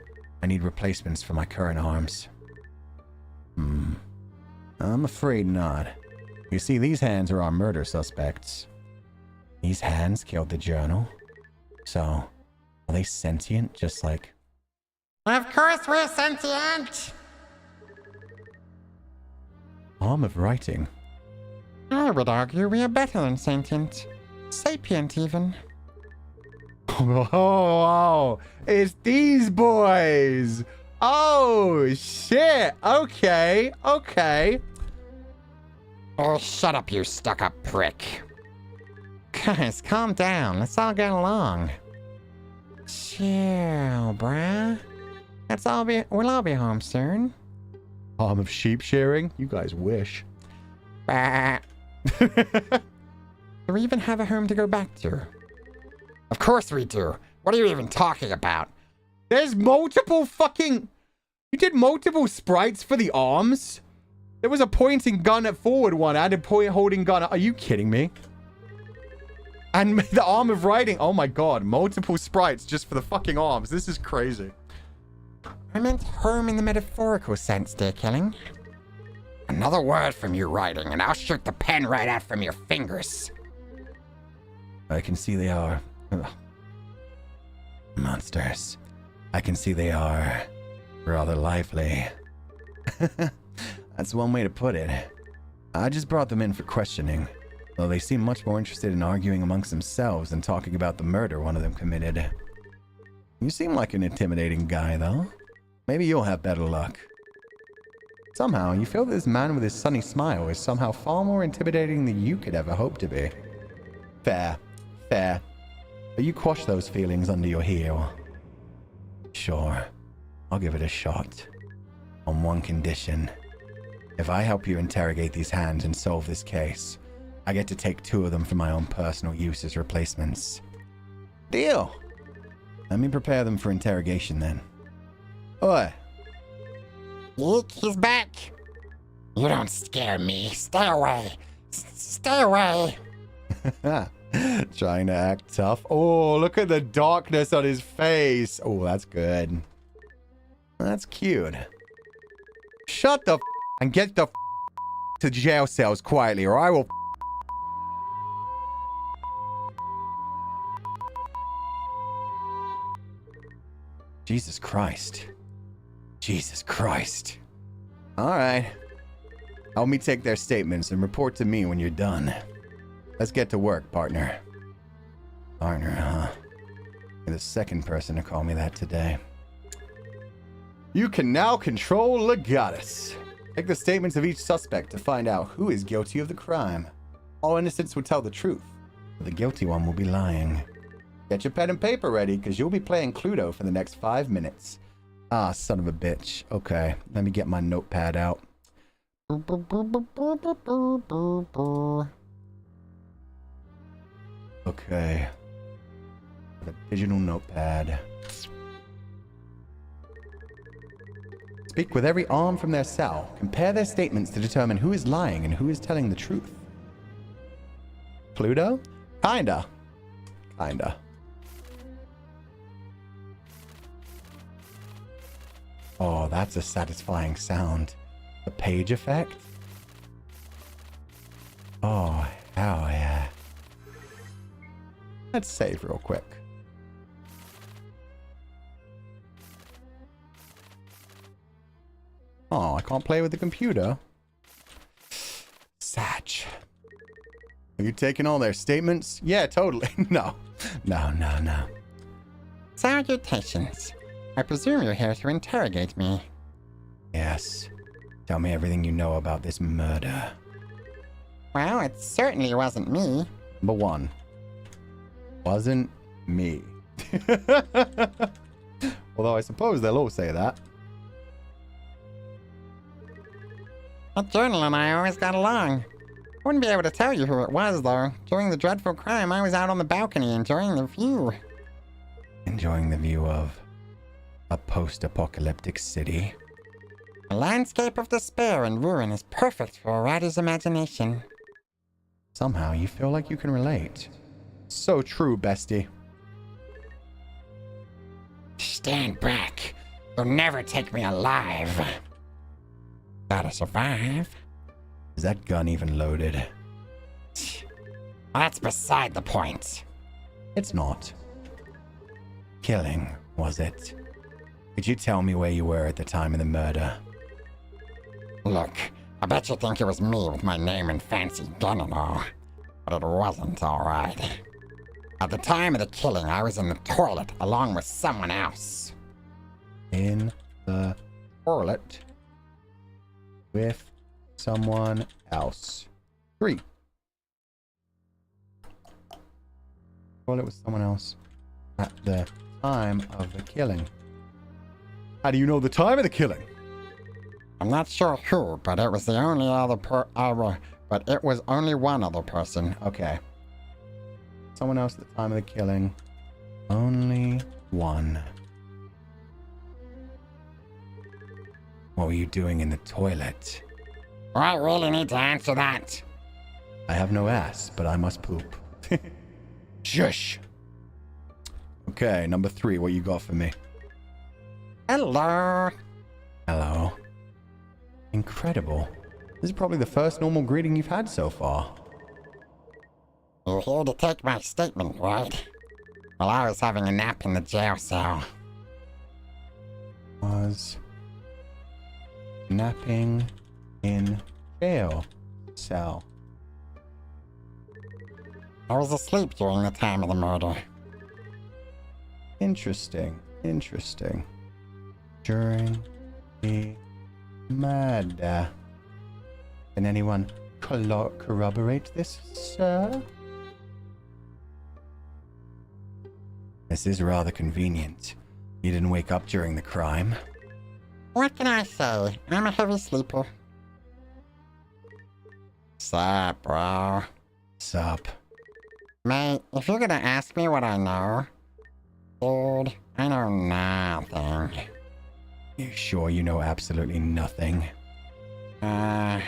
I need replacements for my current arms. I'm afraid not. You see, these hands are our murder suspects. These hands killed the journal. So, are they sentient, just like... Of course we're sentient! Arm of writing. I would argue we are better than sentient. Sapient, even. Oh, it's these boys! Oh, shit! Okay, okay. Oh, shut up, you stuck-up prick. Guys, calm down. Let's all get along. Chill, bruh. We'll all be home soon. Arm of sheep shearing? You guys wish. Bah. Do we even have a home to go back to? Of course we do. What are you even talking about? There's multiple fucking... You did multiple sprites for the arms? There was a pointing gun at forward one and a point holding gun. Are you kidding me? And the arm of writing. Oh my god. Multiple sprites just for the fucking arms. This is crazy. I meant home in the metaphorical sense, dear Killing. Another word from you, writing, and I'll shoot the pen right out from your fingers. I can see they are... monsters. I can see they are... rather lively. That's one way to put it. I just brought them in for questioning, though they seem much more interested in arguing amongst themselves than talking about the murder one of them committed. You seem like an intimidating guy, though. Maybe you'll have better luck. Somehow, you feel that this man with his sunny smile is somehow far more intimidating than you could ever hope to be. Fair. Fair. But you quash those feelings under your heel. Sure. I'll give it a shot. On one condition. If I help you interrogate these hands and solve this case, I get to take 2 of them for my own personal use as replacements. Deal! Let me prepare them for interrogation then. Oi! Eek, he's back! You don't scare me. Stay away! Stay away! Trying to act tough. Oh, look at the darkness on his face. Oh, that's good. That's cute. Shut the f and get the f to jail cells quietly, or I will. Jesus Christ. Jesus Christ. All right. Help me take their statements and report to me when you're done. Let's get to work, partner. Partner, huh? You're the second person to call me that today. You can now control Legatus. Take the statements of each suspect to find out who is guilty of the crime. All innocents will tell the truth, but the guilty one will be lying. Get your pen and paper ready, because you'll be playing Cluedo for the next 5 minutes. Ah, son of a bitch. Okay, let me get my notepad out. Okay. The digital notepad. Speak with every arm from their cell. Compare their statements to determine who is lying and who is telling the truth. Cluedo? Kinda. Kinda. Oh, that's a satisfying sound. The page effect? Oh, hell yeah. Let's save real quick. Oh, I can't play with the computer. Satch. Are you taking all their statements? Yeah, totally. No. No. Salutations. I presume you're here to interrogate me. Yes. Tell me everything you know about this murder. Well, it certainly wasn't me. Number 1. Wasn't me. Although I suppose they'll all say that. That journal and I always got along. I wouldn't be able to tell you who it was, though. During the dreadful crime, I was out on the balcony enjoying the view. Enjoying the view of a post-apocalyptic city. A landscape of despair and ruin is perfect for a writer's imagination. Somehow you feel like you can relate. So true, bestie. Stand back. You'll never take me alive. Gotta survive. Is that gun even loaded? That's beside the point. It's not. Killing, was it? Could you tell me where you were at the time of the murder? Look, I bet you think it was me with my name and fancy gun and all. But it wasn't, alright. At the time of the killing, I was in the toilet along with someone else. In the toilet with someone else. 3. Toilet with someone else at the time of the killing. How do you know the time of the killing? I'm not sure who, but it was the only other but it was only one other person. Okay. Someone else at the time of the killing. Only one. What were you doing in the toilet? Do I really need to answer that? I have no ass, but I must poop. Shush. Okay, number 3, what you got for me? Hello. Hello. Incredible. This is probably the first normal greeting you've had so far. You're here to take my statement, right? Well, I was having a nap in the jail cell. Was napping in jail cell. I was asleep during the time of the murder. Interesting. Interesting. During the murder. Can anyone corroborate this, sir? This is rather convenient. You didn't wake up during the crime. What can I say? I'm a heavy sleeper. Sup, bro? Sup? Mate, if you're gonna ask me what I know, dude, I know nothing. You sure you know absolutely nothing? I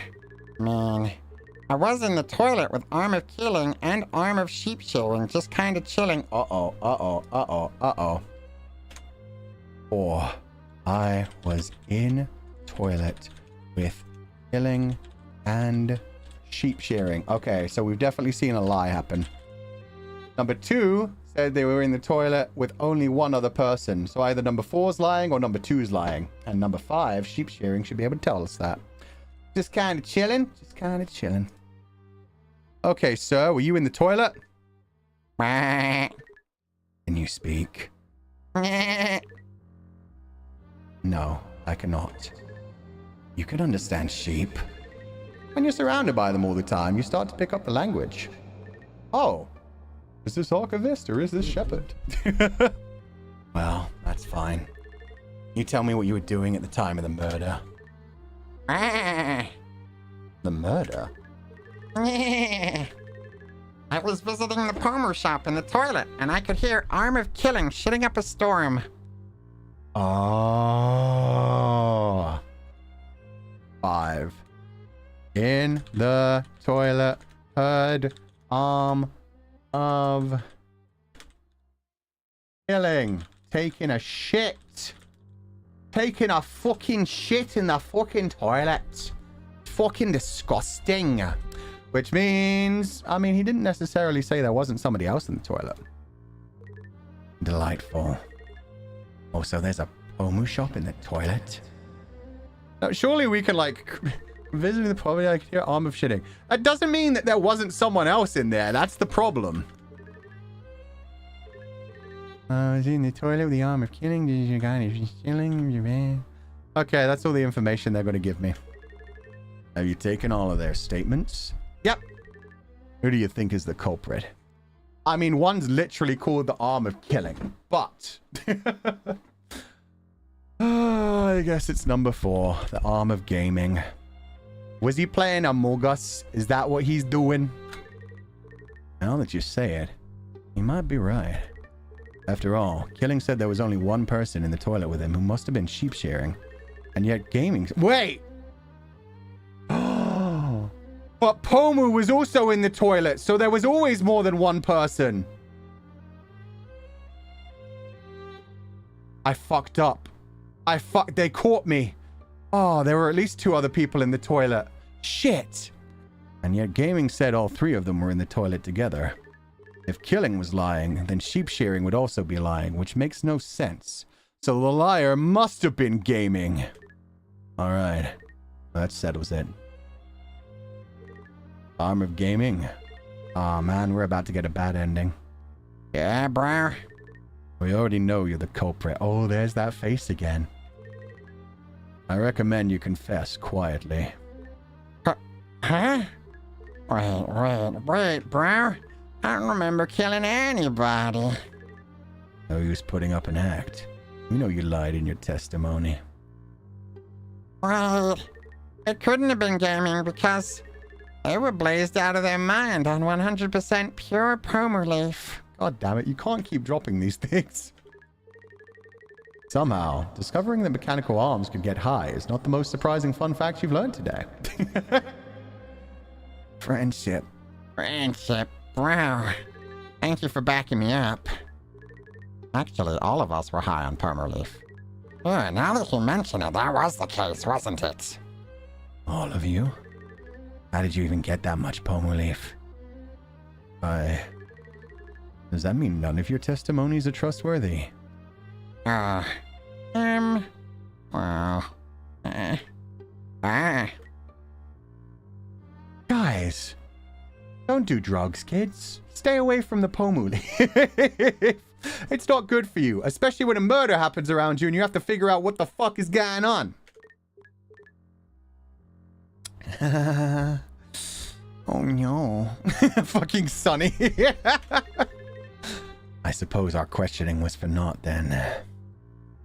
was in the toilet with arm of killing and arm of sheep shearing, just kinda chilling. Or I was in toilet with killing and sheep shearing. Okay, so we've definitely seen a lie happen. Number 2 said they were in the toilet with only one other person. So either number 4's lying or number 2's lying. And number 5, sheep shearing, should be able to tell us that. Just kind of chilling. Just kind of chilling. Okay, sir, were you in the toilet? Can you speak? No, I cannot. You can understand sheep. When you're surrounded by them all the time, you start to pick up the language. Oh, is this archivist or is this shepherd? Well, that's fine. You tell me what you were doing at the time of the murder. The murder? I was visiting the Pomu shop in the toilet, and I could hear arm of killing shitting up a storm. Oh. 5. In the toilet, heard arm of killing. Taking a shit. Taking a fucking shit in the fucking toilet. Fucking disgusting. Which means, I mean, he didn't necessarily say there wasn't somebody else in the toilet. Delightful. Oh, so there's a Pomu shop in the toilet? Now, surely we can, like, visiting the Pomu, I could hear arm of shitting. That doesn't mean that there wasn't someone else in there. That's the problem. I was in the toilet with the arm of killing. Did you guys chilling? Okay, that's all the information they're going to give me. Have you taken all of their statements? Yep. Who do you think is the culprit? I mean, one's literally called the arm of killing, but I guess it's number 4, the arm of gaming. Was he playing Among Us? Is that what he's doing? Now that you say it, you might be right. After all, Killing said there was only one person in the toilet with him who must have been sheep shearing. And yet gaming... Wait! Oh! But Pomu was also in the toilet, so there was always more than one person. I fucked up. They caught me. Oh, there were at least 2 other people in the toilet. Shit! And yet gaming said all 3 of them were in the toilet together. If Killing was lying, then sheep shearing would also be lying, which makes no sense. So the liar must have been gaming. Alright. That settles it. Arm of gaming. Aw, man, we're about to get a bad ending. Yeah, bro. We already know you're the culprit. Oh, there's that face again. I recommend you confess quietly. Huh? Wait, bro. I don't remember killing anybody. No use putting up an act. We know you lied in your testimony. Right. It couldn't have been gaming because they were blazed out of their mind on 100% pure Pomu leaf. God damn it, you can't keep dropping these things. Somehow, discovering that mechanical arms could get high is not the most surprising fun fact you've learned today. Friendship. Bro. Thank you for backing me up. Actually, all of us were high on Pomu leaf. Yeah, now that you mention it, that was the case, wasn't it? All of you? How did you even get that much Pomu leaf? Does that mean none of your testimonies are trustworthy? Well... Guys, don't do drugs, kids. Stay away from the Pomu leaf. It's not good for you, especially when a murder happens around you and you have to figure out what the fuck is going on. Oh no. Fucking Sonny. I suppose our questioning was for naught then.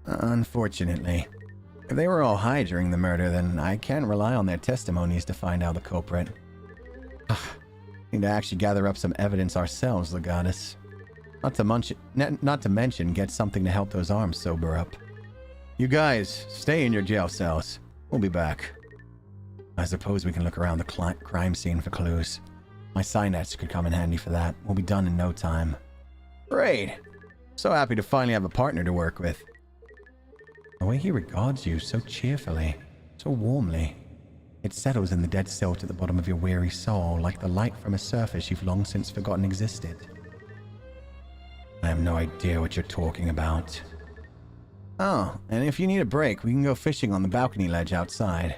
Unfortunately. If they were all high during the murder, then I can't rely on their testimonies to find out the culprit. Need to actually gather up some evidence ourselves, Legatus. Not to mention get something to help those arms sober up. You guys, stay in your jail cells. We'll be back. I suppose we can look around the crime scene for clues. My signettes could come in handy for that. We'll be done in no time. Great. So happy to finally have a partner to work with. The way he regards you so cheerfully, so warmly. It settles in the dead silt at the bottom of your weary soul, like the light from a surface you've long since forgotten existed. I have no idea what you're talking about. Oh, and if you need a break, we can go fishing on the balcony ledge outside.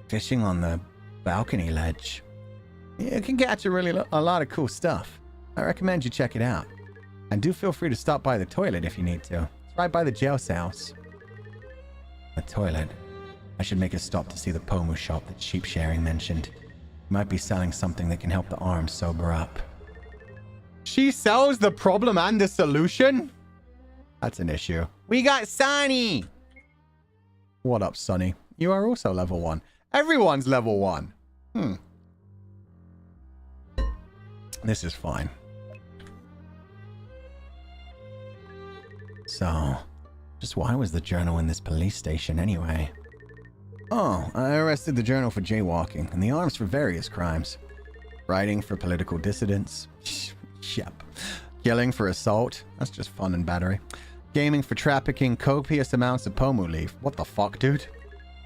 Fishing on the balcony ledge? It can catch a lot of cool stuff. I recommend you check it out. And do feel free to stop by the toilet if you need to. It's right by the jail cells. The toilet. I should make a stop to see the Pomu shop that Sheep Sharing mentioned. He might be selling something that can help the arms sober up. She sells the problem and the solution? That's an issue. We got Sonny! What up, Sonny? You are also level 1. Everyone's level 1. This is fine. So, just why was the journal in this police station anyway? Oh, I arrested the journal for jaywalking and the arms for various crimes. Writing for political dissidents. Yep. Killing for assault. That's just fun and battery. Gaming for trafficking copious amounts of Pomu leaf. What the fuck, dude?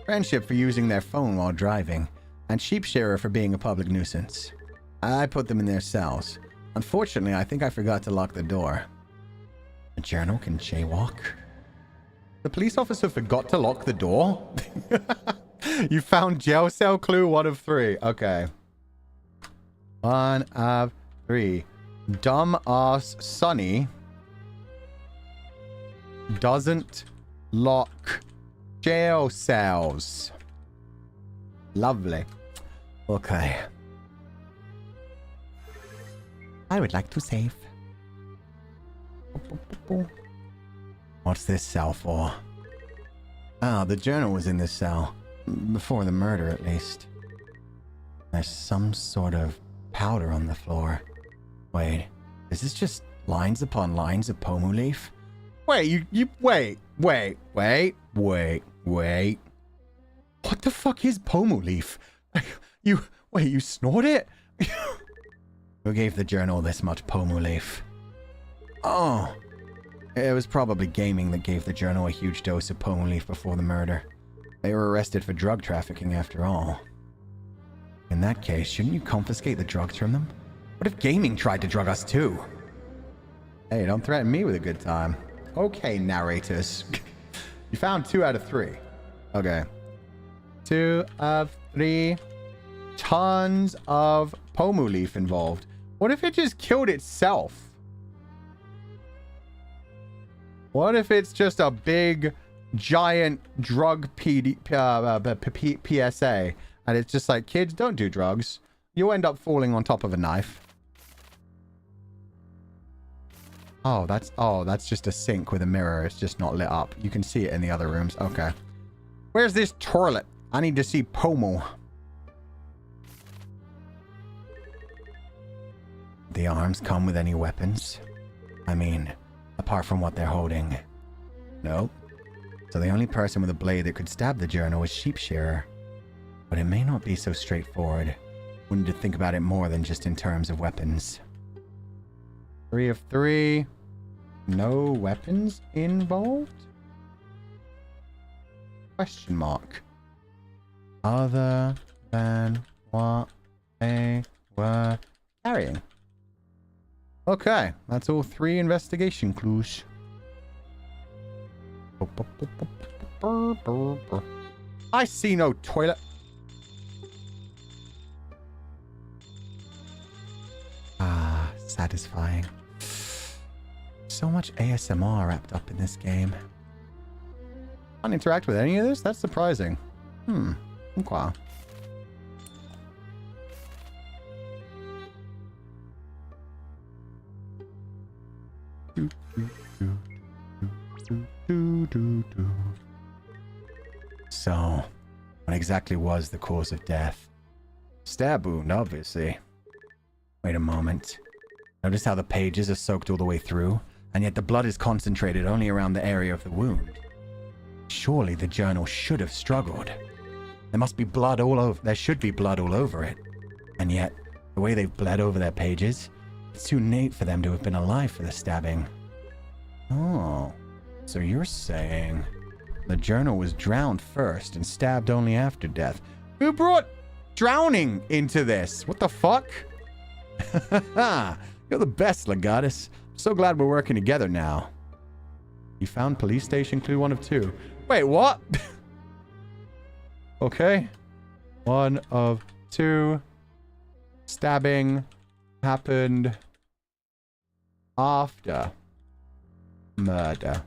Friendship for using their phone while driving. And sheep shearer for being a public nuisance. I put them in their cells. Unfortunately, I think I forgot to lock the door. A journal can jaywalk? The police officer forgot to lock the door? You found jail cell clue 1 of 3. Okay. 1 of 3. Dumbass Sonny doesn't lock jail cells. Lovely. Okay. I would like to save. What's this cell for? Ah, the journal was in this cell. Before the murder, at least. There's some sort of powder on the floor. Wait, is this just lines upon lines of Pomu leaf? Wait, wait. What the fuck is Pomu leaf? You snort it? Who gave the journal this much Pomu leaf? Oh, it was probably gaming that gave the journal a huge dose of Pomu leaf before the murder. They were arrested for drug trafficking after all. In that case, shouldn't you confiscate the drugs from them? What if gaming tried to drug us too? Hey, don't threaten me with a good time. Okay, narrators. You found 2 out of 3. Okay. 2 of 3. Tons of Pomu leaf involved. What if it just killed itself? What if it's just a big, giant drug PSA, and it's just like, kids, don't do drugs. You'll end up falling on top of a knife. Oh, that's just a sink with a mirror. It's just not lit up. You can see it in the other rooms. Okay. Where's this toilet? I need to see Pomu. The arms come with any weapons? I mean, apart from what they're holding. Nope. So the only person with a blade that could stab the journal is Sheep Shearer. But it may not be so straightforward. We need to think about it more than just in terms of weapons. 3 of 3. No weapons involved? Question mark. Other than what they were carrying. Okay, that's all 3 investigation clues. I see no toilet. Ah, satisfying. So much ASMR wrapped up in this game. Can't interact with any of this? That's surprising. Okay. So, what exactly was the cause of death? Stab wound, obviously. Wait a moment. Notice how the pages are soaked all the way through, and yet the blood is concentrated only around the area of the wound. Surely the journal should have struggled. There must be blood all over. There should be blood all over it. And yet, the way they've bled over their pages, it's too late for them to have been alive for the stabbing. Oh, so you're saying the journal was drowned first and stabbed only after death. Who brought drowning into this? What the fuck? You're the best, Legatus. I'm so glad we're working together now. You found police station clue 1 of 2. Wait, what? Okay. 1 of 2. Stabbing happened after murder.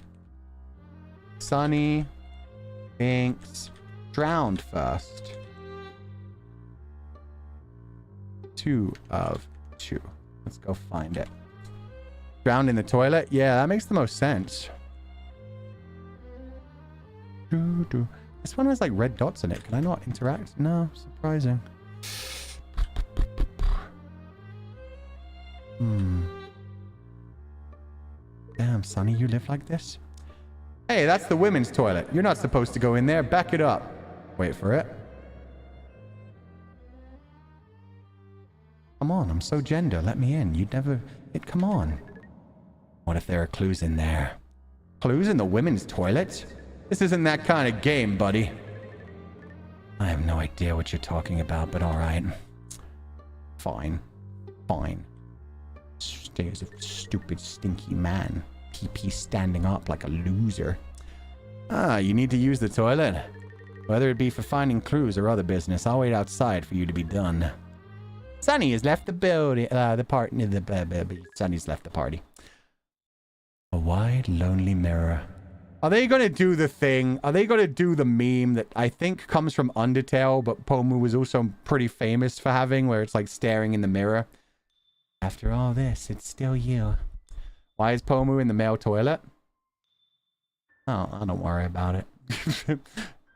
Sunny thinks drowned first. 2 of 2. Let's go find it. Drowned in the toilet? Yeah, that makes the most sense. This one has like red dots in it. Can I not interact? No, surprising. Damn, Sonny, you live like this? Hey, that's the women's toilet. You're not supposed to go in there. Back it up. Wait for it. Come on, I'm so gender. Let me in. You'd never... Come on. What if there are clues in there? Clues in the women's toilet? This isn't that kind of game, buddy. I have no idea what you're talking about, but alright. Fine. Fine. Stays a stupid, stinky man. PP standing up like a loser. Ah, you need to use the toilet? Whether it be for finding clues or other business, I'll wait outside for you to be done. Sonny has left the building, Sonny's left the party. A wide, lonely mirror. Are they going to do the thing? Are they going to do the meme that I think comes from Undertale, but Pomu was also pretty famous for having, where it's like staring in the mirror? After all this, it's still you. Why is Pomu in the male toilet? Oh, I don't worry about it.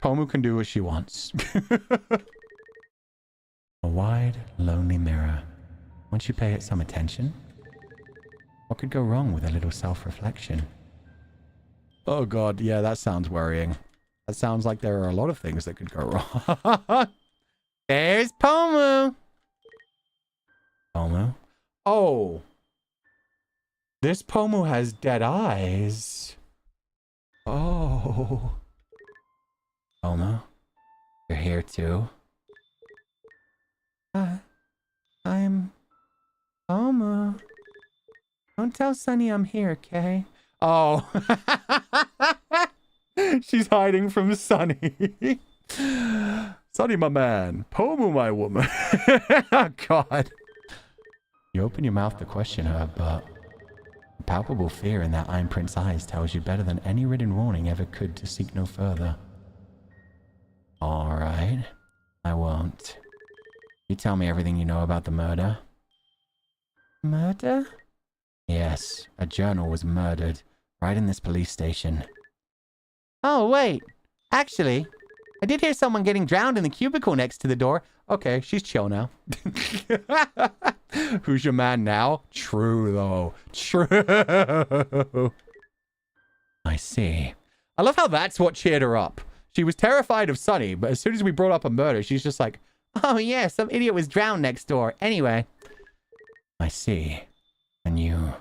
Pomu can do what she wants. A wide, lonely mirror. Once you pay it some attention, what could go wrong with a little self-reflection? Oh god, yeah, that sounds worrying. That sounds like there are a lot of things that could go wrong. There's Pomu! Pomu? Oh! This Pomu has dead eyes. Oh. Pomu, you're here too? I'm... Pomu. Don't tell Sunny I'm here, okay? Oh. She's hiding from Sunny. Sunny, my man. Pomu, my woman. Oh, God. You open your mouth to question her, but the palpable fear in that Iron Prince's eyes tells you better than any written warning ever could to seek no further. All right. I won't. You tell me everything you know about the murder. Murder? Yes, a journal was murdered right in this police station. Oh, wait. Actually, I did hear someone getting drowned in the cubicle next to the door. Okay, she's chill now. Who's your man now? True, though. True. I see. I love how that's what cheered her up. She was terrified of Sunny, but as soon as we brought up a murder, she's just like, oh, yeah, some idiot was drowned next door. Anyway. I see. And you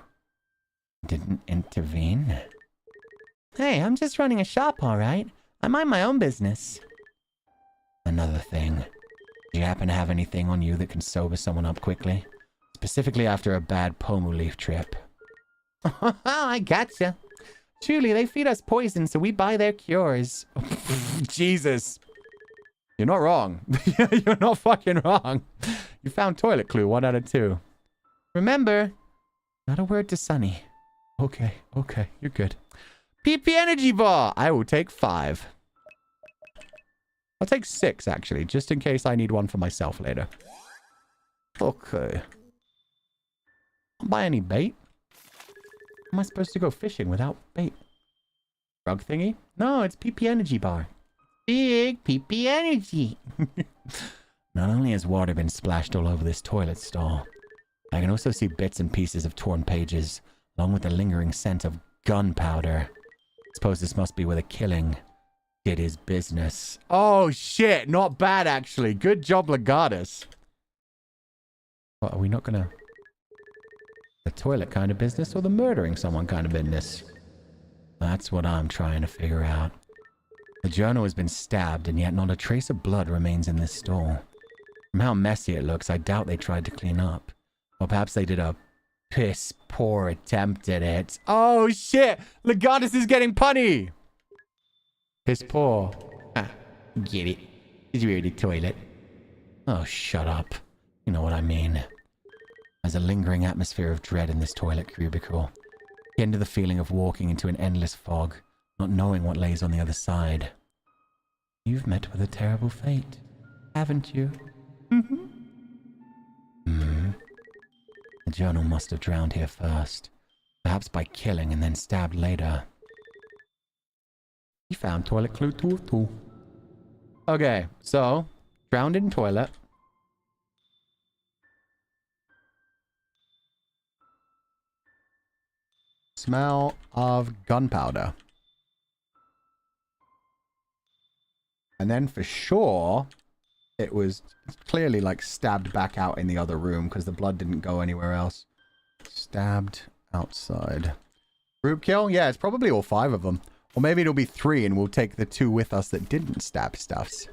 didn't intervene? Hey, I'm just running a shop, all right? I mind my own business. Another thing. Do you happen to have anything on you that can sober someone up quickly? Specifically after a bad Pomu leaf trip. Oh, I gotcha. Truly, they feed us poison, so we buy their cures. Jesus. You're not wrong. You're not fucking wrong. You found toilet clue, 1 out of 2. Remember, not a word to Sunny. Okay, you're good. PP energy bar. I will take 5. I'll take 6, actually, just in case I need one for myself later. Okay. I'll buy any bait. How am I supposed to go fishing without bait? Drug thingy? No, it's PP energy bar. Big PP energy. Not only has water been splashed all over this toilet stall, I can also see bits and pieces of torn pages, along with the lingering scent of gunpowder. Suppose this must be where the killing did his business. Oh shit, not bad actually. Good job, Legatus. What, are we not gonna... The toilet kind of business or the murdering someone kind of business? That's what I'm trying to figure out. The journal has been stabbed and yet not a trace of blood remains in this stall. From how messy it looks, I doubt they tried to clean up. Or perhaps they did a piss poor attempt at it. Oh shit! Legatus is getting punny! Piss poor. Ah, get it. Is where the toilet. Oh, shut up. You know what I mean. There's a lingering atmosphere of dread in this toilet cubicle. Akin to the feeling of walking into an endless fog, not knowing what lays on the other side. You've met with a terrible fate, haven't you? The journal must have drowned here first. Perhaps by killing and then stabbed later. He found toilet clue too. Okay, so, drowned in toilet. Smell of gunpowder. And then for sure, it was clearly like stabbed back out in the other room because the blood didn't go anywhere else. Stabbed outside. Group kill? Yeah, it's probably all 5 of them. Or maybe it'll be 3 and we'll take the 2 with us that didn't stab stuffs.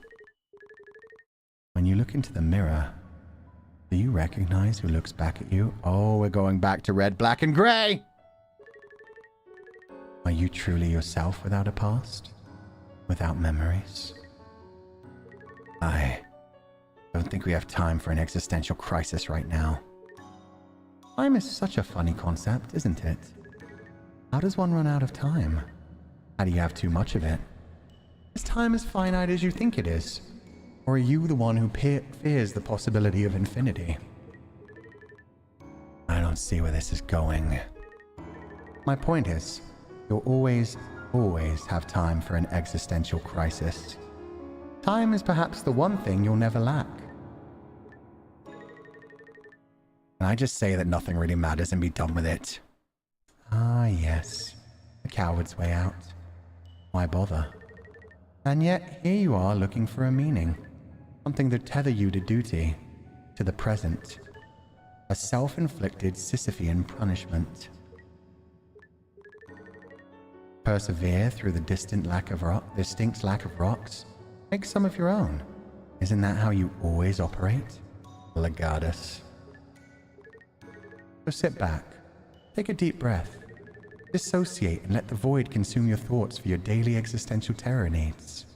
When you look into the mirror, do you recognize who looks back at you? Oh, we're going back to red, black, and gray! Are you truly yourself without a past? Without memories? I don't think we have time for an existential crisis right now. Time is such a funny concept, isn't it? How does one run out of time? How do you have too much of it? Is time as finite as you think it is? Or are you the one who fears the possibility of infinity? I don't see where this is going. My point is, you're always always have time for an existential crisis. Time is perhaps the one thing you'll never lack. Can I just say that nothing really matters and be done with it? Ah, yes. The coward's way out. Why bother? And yet, here you are looking for a meaning. Something to tether you to duty, to the present. A self-inflicted Sisyphean punishment. Persevere through the distinct lack of rocks. Make some of your own. Isn't that how you always operate? Legatus. So sit back, take a deep breath, dissociate and let the void consume your thoughts for your daily existential terror needs.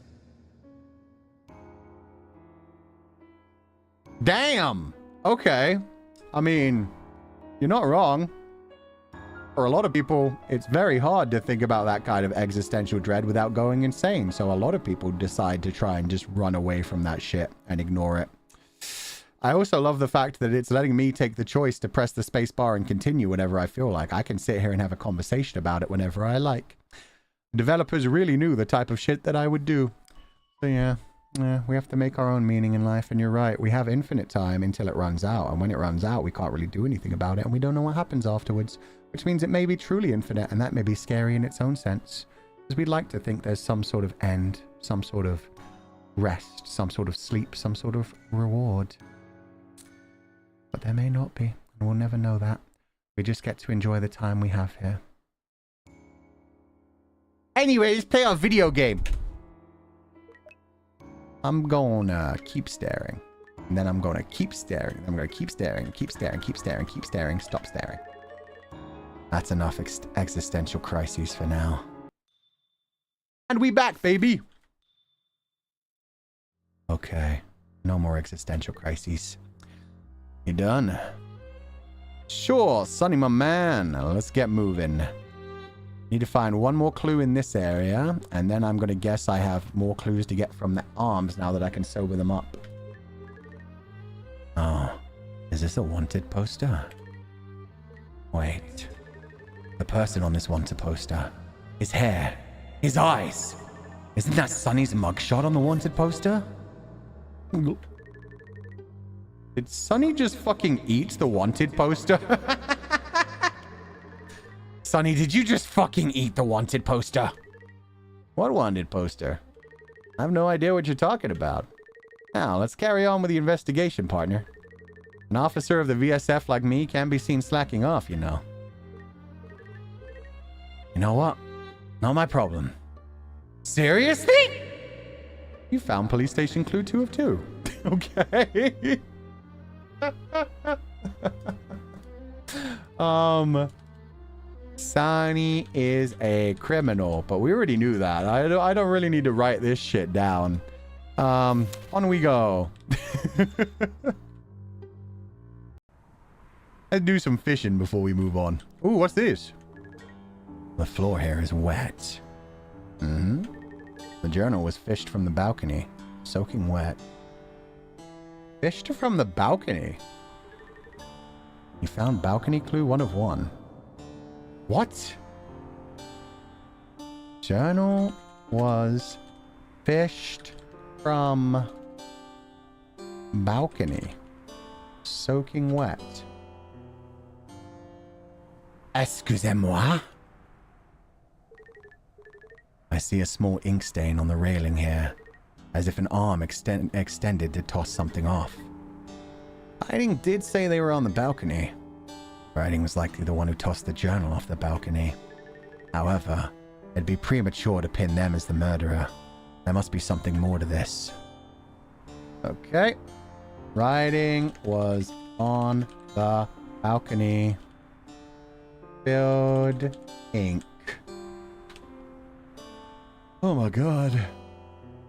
Damn! Okay. I mean, you're not wrong. For a lot of people, it's very hard to think about that kind of existential dread without going insane. So a lot of people decide to try and just run away from that shit and ignore it. I also love the fact that it's letting me take the choice to press the space bar and continue whenever I feel like. I can sit here and have a conversation about it whenever I like. Developers really knew the type of shit that I would do. So yeah, we have to make our own meaning in life, and you're right. We have infinite time until it runs out, and when it runs out, we can't really do anything about it, and we don't know what happens afterwards, which means it may be truly infinite, and that may be scary in its own sense. Because we'd like to think there's some sort of end, some sort of rest, some sort of sleep, some sort of reward. But there may not be, and we'll never know that. We just get to enjoy the time we have here. Anyways, play our video game. I'm gonna keep staring. And then I'm gonna keep staring. I'm gonna keep staring, keep staring, keep staring, keep staring, stop staring. That's enough existential crises for now. And we back, baby! Okay, no more existential crises. You done? Sure, Sonny, my man. Let's get moving. Need to find one more clue in this area, and then I'm going to guess I have more clues to get from the arms now that I can sober them up. Oh, is this a wanted poster? Wait. The person on this wanted poster. His hair. His eyes. Isn't that Sonny's mugshot on the wanted poster? Did Sonny just fucking eat the wanted poster? Sonny, did you just fucking eat the wanted poster? What wanted poster? I have no idea what you're talking about. Now, let's carry on with the investigation, partner. An officer of the VSF like me can't be seen slacking off, you know. You know what? Not my problem. Seriously? You found police station clue 2 of 2. Okay. Sonny is a criminal, but we already knew that. I don't really need to write this shit down. On we go. Let's do some fishing before we move on. Ooh, what's this? The floor here is wet. The journal was fished from the balcony, soaking wet. Fished from the balcony? You found balcony clue 1 of 1. What? Journal was fished from balcony, soaking wet. Excusez-moi? I see a small ink stain on the railing here, as if an arm extended to toss something off. Writing did say they were on the balcony. Writing was likely the one who tossed the journal off the balcony. However, it'd be premature to pin them as the murderer. There must be something more to this. Okay. Writing was on the balcony. Filled ink. Oh my god.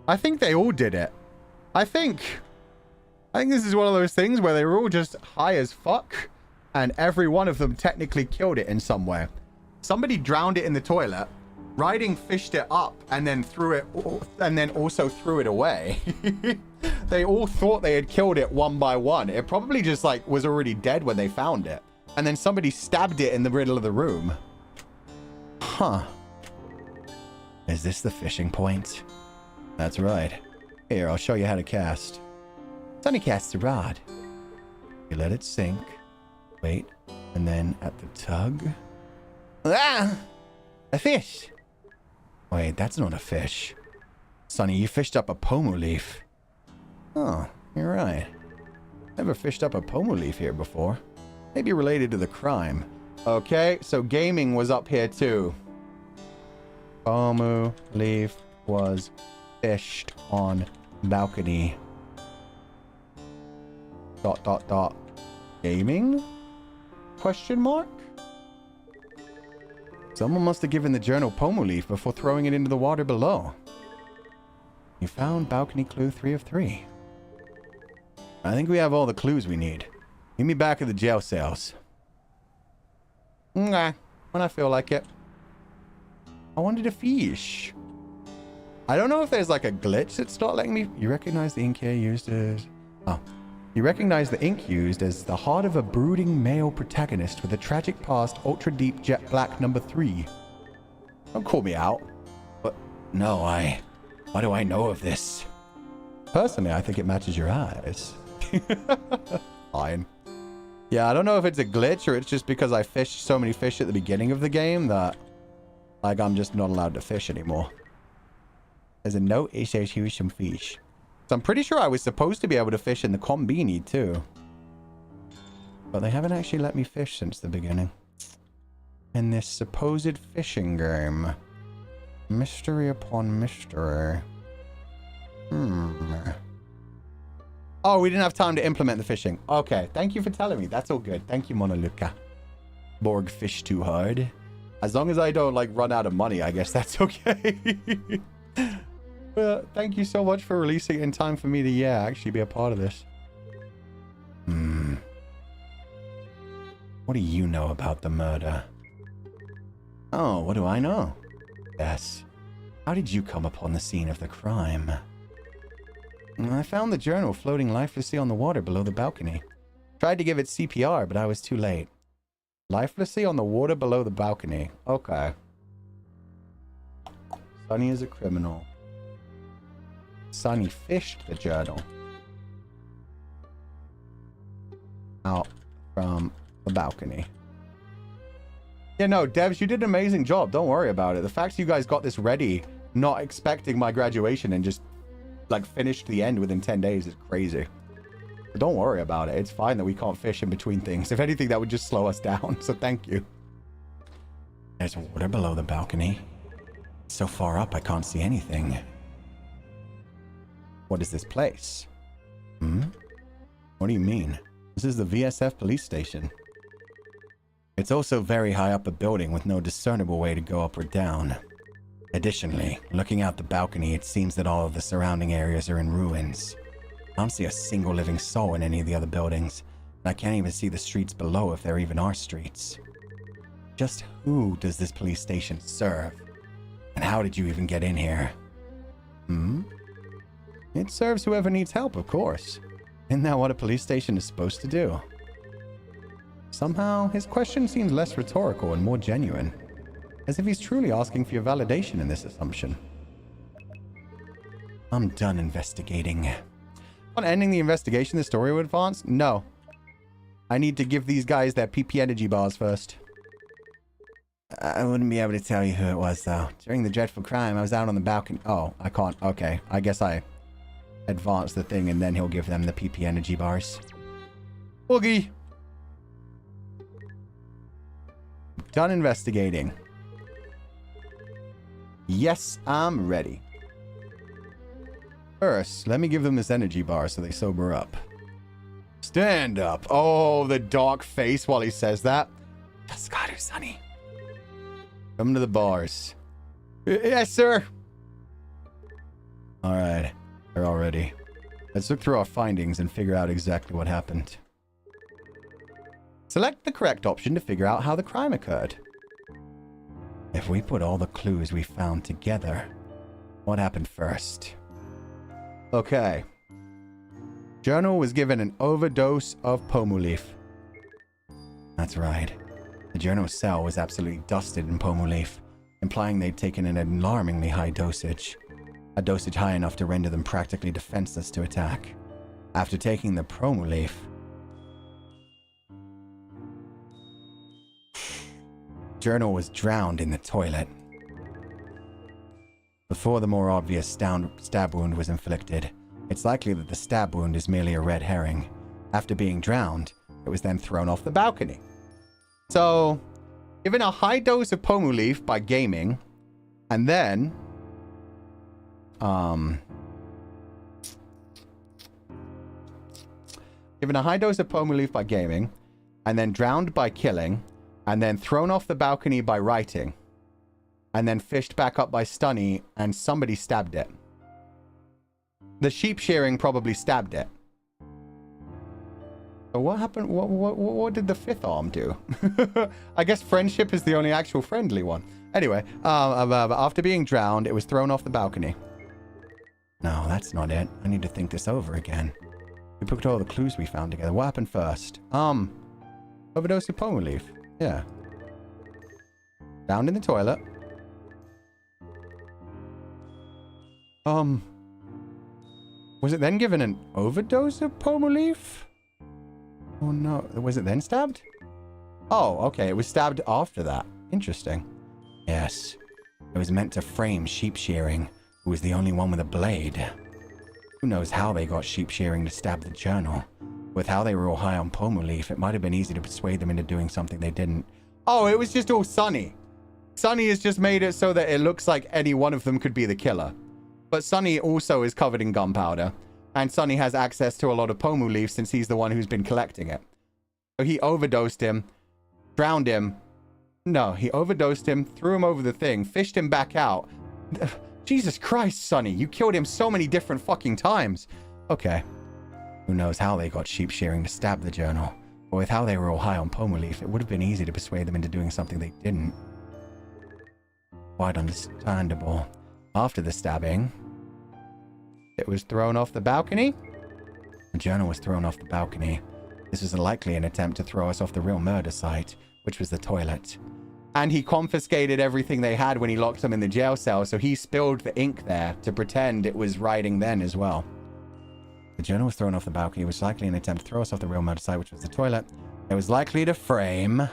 I think they all did it. I think this is one of those things where they were all just high as fuck, and every one of them technically killed it in some way. Somebody drowned it in the toilet. Writing fished it up and then threw it, and then also threw it away. They all thought they had killed it one by one. It probably just like was already dead when they found it. And then somebody stabbed it in the middle of the room. Huh. Is this the fishing point? That's right. Here, I'll show you how to cast. Sunny casts a rod. You let it sink. Wait. And then at the tug. Ah! A fish! Wait, that's not a fish. Sonny, you fished up a Pomu leaf. Oh, you're right. Never fished up a Pomu leaf here before. Maybe related to the crime. Okay, so gaming was up here too. Pomu leaf was fished on balcony. ... Gaming? Question mark? Someone must have given the journal Pomu leaf before throwing it into the water below. You found balcony clue 3 of 3. I think we have all the clues we need. Meet me back at the jail cells. Nah, when I feel like it. I wanted to fish. I don't know if there's like a glitch that's not letting me... You recognize the ink here used as... Oh. You recognize the ink used as the heart of a brooding male protagonist with a tragic past, ultra deep jet black number 3. Don't call me out. But no, why do I know of this? Personally, I think it matches your eyes. Fine. Yeah, I don't know if it's a glitch or it's just because I fished so many fish at the beginning of the game that, like, I'm just not allowed to fish anymore. There's a note, it says here's some fish. So I'm pretty sure I was supposed to be able to fish in the Combini too. But they haven't actually let me fish since the beginning. In this supposed fishing game. Mystery upon mystery. Oh, we didn't have time to implement the fishing. Okay, thank you for telling me. That's all good. Thank you, Monoluca. Borg fish too hard. As long as I don't, like, run out of money, I guess that's okay. Thank you so much for releasing it in time for me to, yeah, actually be a part of this. What do you know about the murder? Oh, what do I know? Yes. How did you come upon the scene of the crime? I found the journal floating lifelessly on the water below the balcony. Tried to give it CPR, but I was too late. Lifelessly on the water below the balcony. Okay. Sonny is a criminal. Sonny fished the journal out from the balcony. Yeah, no, Devs, you did an amazing job. Don't worry about it. The fact you guys got this ready, not expecting my graduation, and just, like, finished the end within 10 days is crazy. But don't worry about it. It's fine that we can't fish in between things. If anything, that would just slow us down. So thank you. There's water below the balcony. It's so far up, I can't see anything. What is this place? What do you mean? This is the VSF police station. It's also very high up a building with no discernible way to go up or down. Additionally, looking out the balcony, it seems that all of the surrounding areas are in ruins. I don't see a single living soul in any of the other buildings, and I can't even see the streets below if there even are streets. Just who does this police station serve? And how did you even get in here? It serves whoever needs help, of course. Isn't that what a police station is supposed to do? Somehow, his question seems less rhetorical and more genuine. As if he's truly asking for your validation in this assumption. I'm done investigating. On ending the investigation, the story will advance? No. I need to give these guys their PP energy bars first. I wouldn't be able to tell you who it was, though. During the dreadful crime, I was out on the balcony. Oh, I can't. Okay, I guess I advance the thing and then he'll give them the PP energy bars. Boogie! Done investigating. Yes, I'm ready. First, let me give them this energy bar so they sober up. Stand up. Oh, the dark face while he says that. Just got her, Sonny. Come to the bars. Yes, sir. All right. They're all ready. Let's look through our findings and figure out exactly what happened. Select the correct option to figure out how the crime occurred. If we put all the clues we found together, what happened first? Okay. Journal was given an overdose of Pomu leaf. That's right. The journal cell was absolutely dusted in Pomu leaf. implying they'd taken an alarmingly high dosage. A dosage high enough to render them practically defenseless to attack. After taking the Pomu leaf, Journal was drowned in the toilet. Before the more obvious stab wound was inflicted, it's likely that the stab wound is merely a red herring. After being drowned, it was then thrown off the balcony. So, given a high dose of Pomu leaf by gaming, and then, given a high dose of Pomu leaf by gaming, and then drowned by killing, and then thrown off the balcony by writing, and then fished back up by Stunny, and somebody stabbed it. The sheep shearing probably stabbed it. So what happened? What did the fifth arm do? I guess friendship is the only actual friendly one. Anyway, after being drowned, it was thrown off the balcony. No, that's not it. I need to think this over again. We put all the clues we found together. What happened first? Overdose of Pomu leaf. Yeah. Down in the toilet. Was it then given an overdose of Pomu leaf? Oh no. Was it then stabbed? Oh, okay. It was stabbed after that. Interesting. Yes. It was meant to frame sheep shearing, who was the only one with a blade. Who knows how they got sheep shearing to stab the journal? With how they were all high on Pomu leaf, it might have been easy to persuade them into doing something they didn't. Oh, it was just all Sunny. Sunny has just made it so that it looks like any one of them could be the killer. But Sunny also is covered in gunpowder. And Sunny has access to a lot of Pomu leaf since he's the one who's been collecting it. So he overdosed him, drowned him. No, he overdosed him, threw him over the thing, fished him back out. Jesus Christ, Sunny, you killed him so many different fucking times. Okay. Who knows how they got sheep shearing to stab the journal. But with how they were all high on Pomu leaf, it would have been easy to persuade them into doing something they didn't. Quite understandable. After the stabbing, it was thrown off the balcony. The journal was thrown off the balcony. This was likely an attempt to throw us off the real murder site, which was the toilet. And he confiscated everything they had when he locked them in the jail cell, so he spilled the ink there to pretend it was writing then as well. The journal was thrown off the balcony, which was likely an attempt to throw us off the real murder site, which was the toilet. It was likely to frame...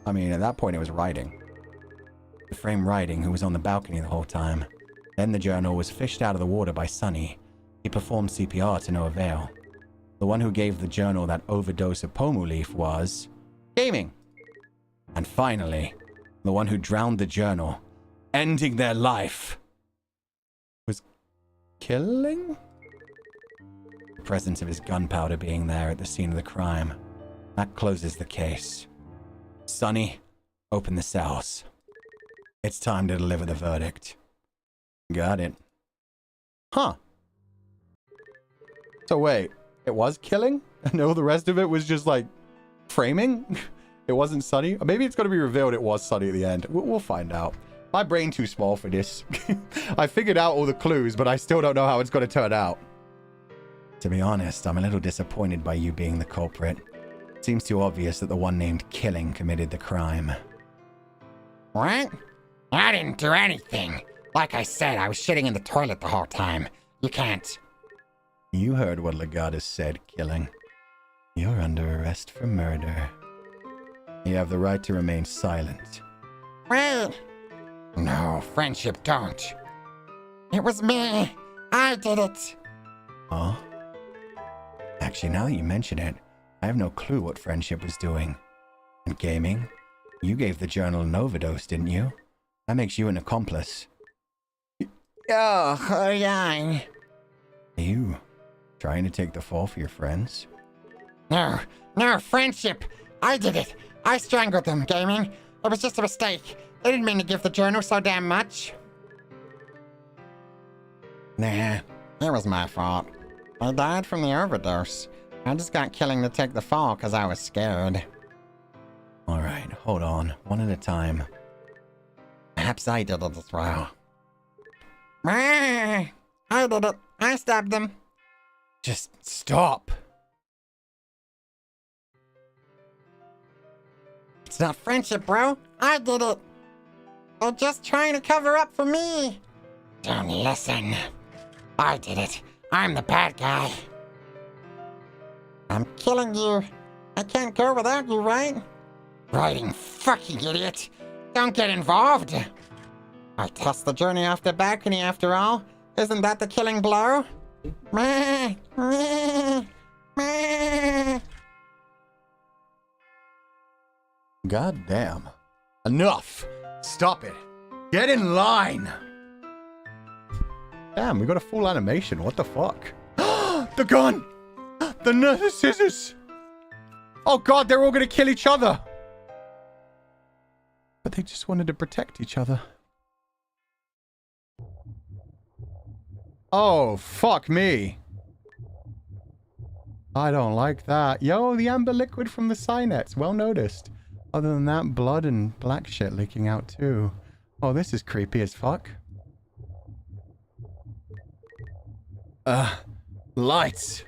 I mean, at that point it was writing. To frame writing, who was on the balcony the whole time. Then the journal was fished out of the water by Sunny. He performed CPR to no avail. The one who gave the journal that overdose of Pomu leaf was... Gaming! And finally, the one who drowned the journal, ending their life, was killing? The presence of his gunpowder being there at the scene of the crime. That closes the case. Sunny, open the cells. It's time to deliver the verdict. Got it. Huh. So wait, it was killing? And all the rest of it was just like framing? It wasn't Sunny? Or maybe it's going to be revealed it was Sunny at the end. We'll find out. My brain too small for this. I figured out all the clues, but I still don't know how it's going to turn out. To be honest, I'm a little disappointed by you being the culprit. It seems too obvious that the one named Killing committed the crime. What? I didn't do anything. Like I said, I was shitting in the toilet the whole time. You can't. You heard what Legatus said, Killing. You're under arrest for murder. You have the right to remain silent. Wait. No, friendship, don't. It was me. I did it. Huh? Actually, now that you mention it, I have no clue what friendship was doing. And gaming, you gave the journal an overdose, didn't you? That makes you an accomplice. Oh, yeah. Are you trying to take the fall for your friends? No, friendship. I did it. I strangled them, gaming. It was just a mistake. I didn't mean to give the journal so damn much. Nah, it was my fault. I died from the overdose. I just got Killing to take the fall because I was scared. Alright, hold on. One at a time. Perhaps I did it as well. I did it. I stabbed them. Just stop. It's not friendship, bro. I did it. They're just trying to cover up for me. Don't listen. I did it. I'm the bad guy. I'm killing you. I can't go without you, right? Writing, fucking idiot. Don't get involved. I test the journey off the balcony after all. Isn't that the killing blow? Meh, meh, meh. God damn. Enough! Stop it! Get in line! Damn, we got a full animation. What the fuck? The gun! The scissors! Oh god, they're all gonna kill each other! But they just wanted to protect each other. Oh, fuck me. I don't like that. Yo, the amber liquid from the Synets. Well noticed. Other than that, blood and black shit leaking out too. Oh, this is creepy as fuck. Lights.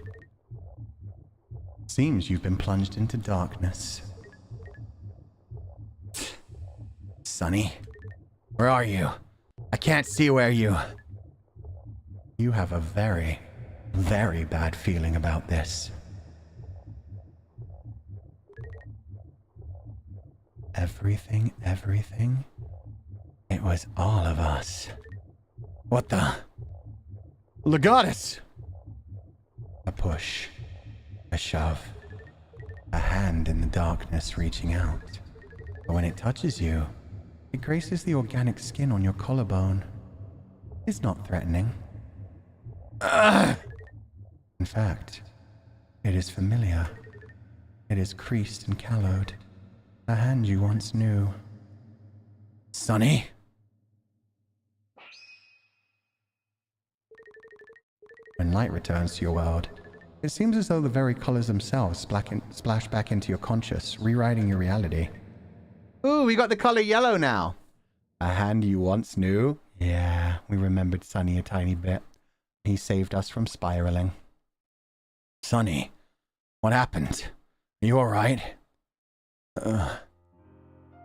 Seems you've been plunged into darkness. Sonny, where are you? I can't see where you... You have a very, very bad feeling about this. Everything? It was all of us. What the? Legatus! A push. A shove. A hand in the darkness reaching out. But when it touches you, it graces the organic skin on your collarbone. It's not threatening. In fact, it is familiar. It is creased and callowed. A hand you once knew. Sonny? When light returns to your world, it seems as though the very colors themselves splash back into your conscious, rewriting your reality. Ooh, we got the color yellow now. A hand you once knew? Yeah, we remembered Sonny a tiny bit. He saved us from spiraling. Sonny, what happened? Are you alright?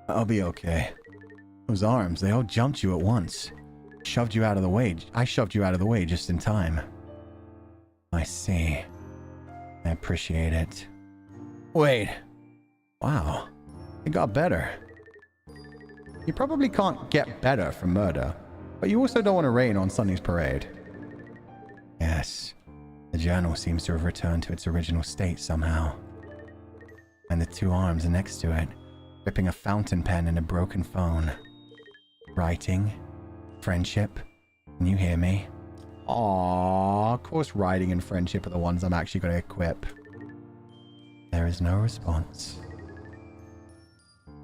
I'll be okay. Those arms, they all jumped you at once. Shoved you out of the way. I shoved you out of the way just in time. I see. I appreciate it. Wait. Wow. It got better. You probably can't get better from murder, but you also don't want to rain on Sonny's parade. Yes. The journal seems to have returned to its original state somehow. And the two arms are next to it, gripping a fountain pen and a broken phone. Writing. Friendship. Can you hear me? Aww, of course writing and friendship are the ones I'm actually going to equip. There is no response.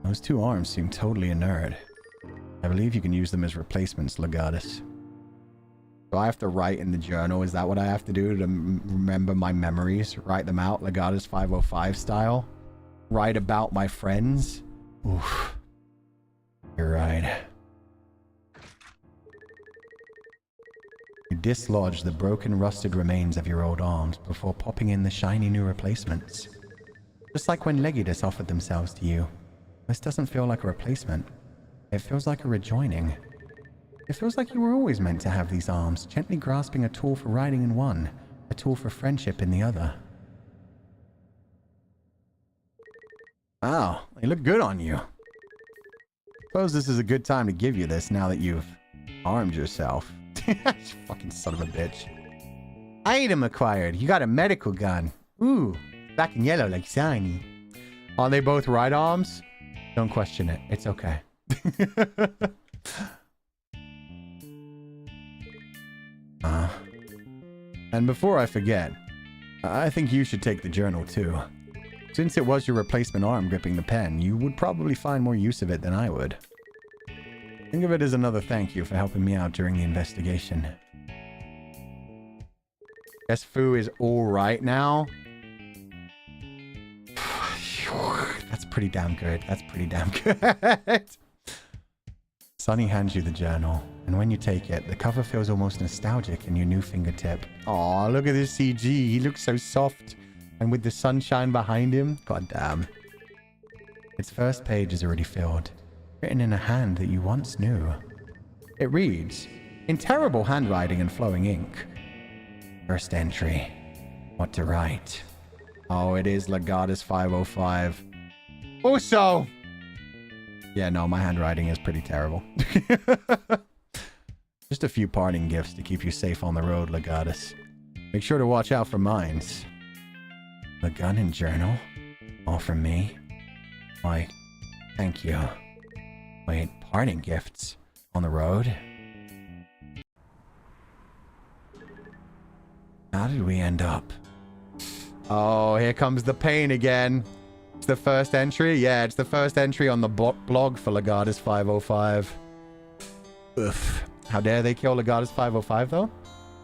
Those two arms seem totally inert. I believe you can use them as replacements, Legatus. Do I have to write in the journal? Is that what I have to do to remember my memories? Write them out, Legatus 505 style? Write about my friends? Oof. You're right. You dislodge the broken, rusted remains of your old arms before popping in the shiny new replacements. Just like when Legatus offered themselves to you. This doesn't feel like a replacement. It feels like a rejoining. It feels like you were always meant to have these arms, gently grasping a tool for riding in one, a tool for friendship in the other. Wow, they look good on you. Suppose this is a good time to give you this now that you've armed yourself. Fucking son of a bitch. Item acquired. You got a medical gun. Ooh, black and yellow like shiny. Are they both right arms? Don't question it. It's okay. And before I forget, I think you should take the journal too. Since it was your replacement arm gripping the pen, you would probably find more use of it than I would. Think of it as another thank you for helping me out during the investigation. Guess Fu is alright now. That's pretty damn good. That's pretty damn good. Sonny hands you the journal, and when you take it, the cover feels almost nostalgic in your new fingertip. Aw, look at this CG. He looks so soft. And with the sunshine behind him, god damn. Its first page is already filled. written in a hand that you once knew. It reads, in terrible handwriting and flowing ink. First entry. What to write? Oh, it is Legatus 505. Also! Yeah, no, my handwriting is pretty terrible. Just a few parting gifts to keep you safe on the road, Legatus. Make sure to watch out for mines. The gun and journal? All from me? Why, thank you. Wait, parting gifts? On the road? How did we end up? Oh, here comes the pain again. It's the first entry? Yeah, it's the first entry on the blog for Legatus 505. Oof. How dare they kill Legatus 505, though?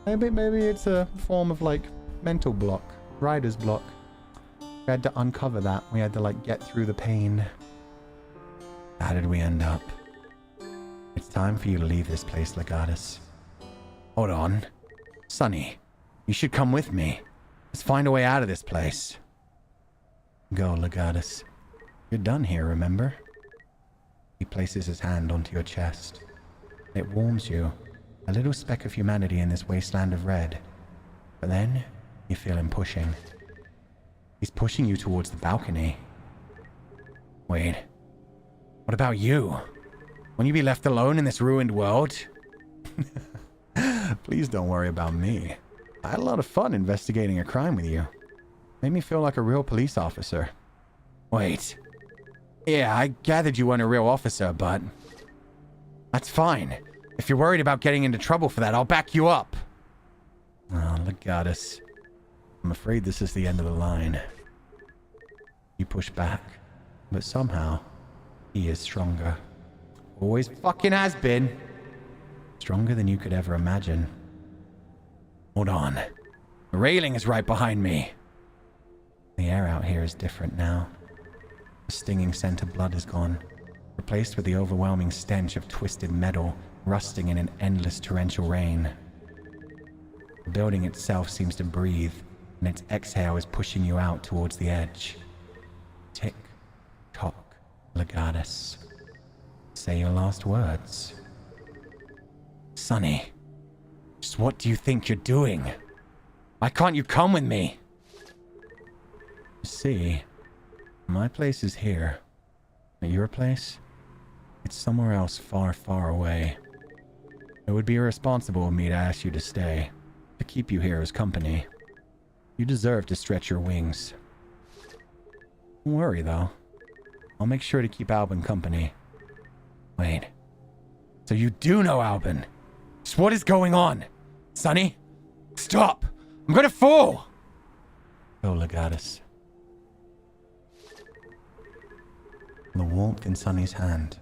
Maybe it's a form of, like, mental block. Writer's block. We had to uncover that. We had to, like, get through the pain. How did we end up? It's time for you to leave this place, Legatus. Hold on. Sonny, you should come with me. Let's find a way out of this place. Go, Legatus. You're done here, remember? He places his hand onto your chest. It warms you. A little speck of humanity in this wasteland of red. But then, you feel him pushing. He's pushing you towards the balcony. Wait. What about you? Won't you be left alone in this ruined world? Please don't worry about me. I had a lot of fun investigating a crime with you. Made me feel like a real police officer. Wait. Yeah, I gathered you weren't a real officer, but... That's fine. If you're worried about getting into trouble for that, I'll back you up. Oh, Legatus. I'm afraid this is the end of the line. You push back, but somehow, he is stronger. Always fucking has been. Stronger than you could ever imagine. Hold on. The railing is right behind me. The air out here is different now. The stinging scent of blood is gone, replaced with the overwhelming stench of twisted metal rusting in an endless torrential rain. The building itself seems to breathe, and its exhale is pushing you out towards the edge. Tick, tock, Legatus. Say your last words. Sonny, just what do you think you're doing? Why can't you come with me? You see, my place is here. At your place, it's somewhere else far, far away. It would be irresponsible of me to ask you to stay, to keep you here as company. You deserve to stretch your wings. Don't worry, though. I'll make sure to keep Alvin company. Wait. So you do know Alvin? Just what is going on? Sonny? Stop! I'm gonna fall! Go, Legatus. The warmth in Sonny's hand.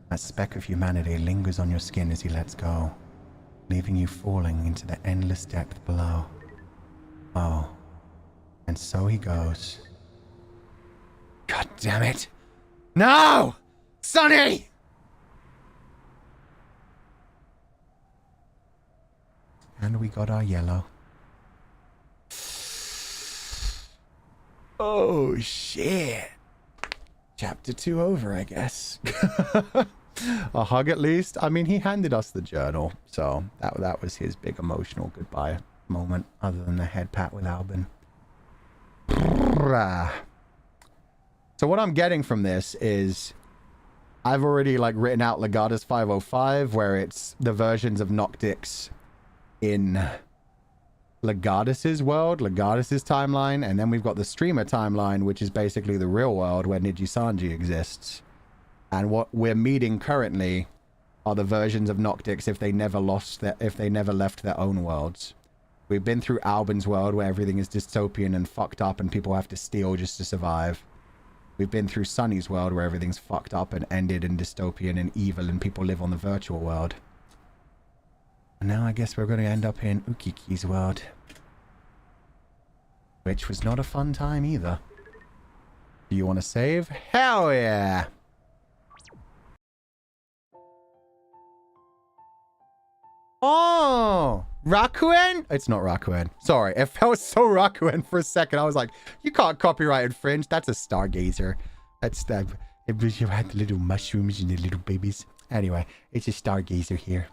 That speck of humanity lingers on your skin as he lets go, leaving you falling into the endless depth below. Oh. And so he goes. God damn it! No! Sonny! And we got our yellow. Oh, shit. Chapter 2 over, I guess. A hug at least. I mean, he handed us the journal, so that was his big emotional goodbye moment, other than the head pat with Alvin. So what I'm getting from this is I've already like written out Legatus 505, where it's the versions of Noctix in Legatus's world, Legatus's timeline, and then we've got the streamer timeline, which is basically the real world where Nijisanji exists. And what we're meeting currently are the versions of Noctix if they never left their own worlds. We've been through Alvin's world where everything is dystopian and fucked up and people have to steal just to survive. We've been through Sunny's world where everything's fucked up and ended and dystopian and evil and people live on the virtual world. And now I guess we're going to end up in Ukiki's world. Which was not a fun time either. Do you want to save? Hell yeah! Oh! Rakuen? It's not Rakuen. Sorry, it felt so Rakuen for a second. I was like, you can't copyright infringe. That's a Stargazer. That's You had the little mushrooms and the little babies. Anyway, it's a stargazer here.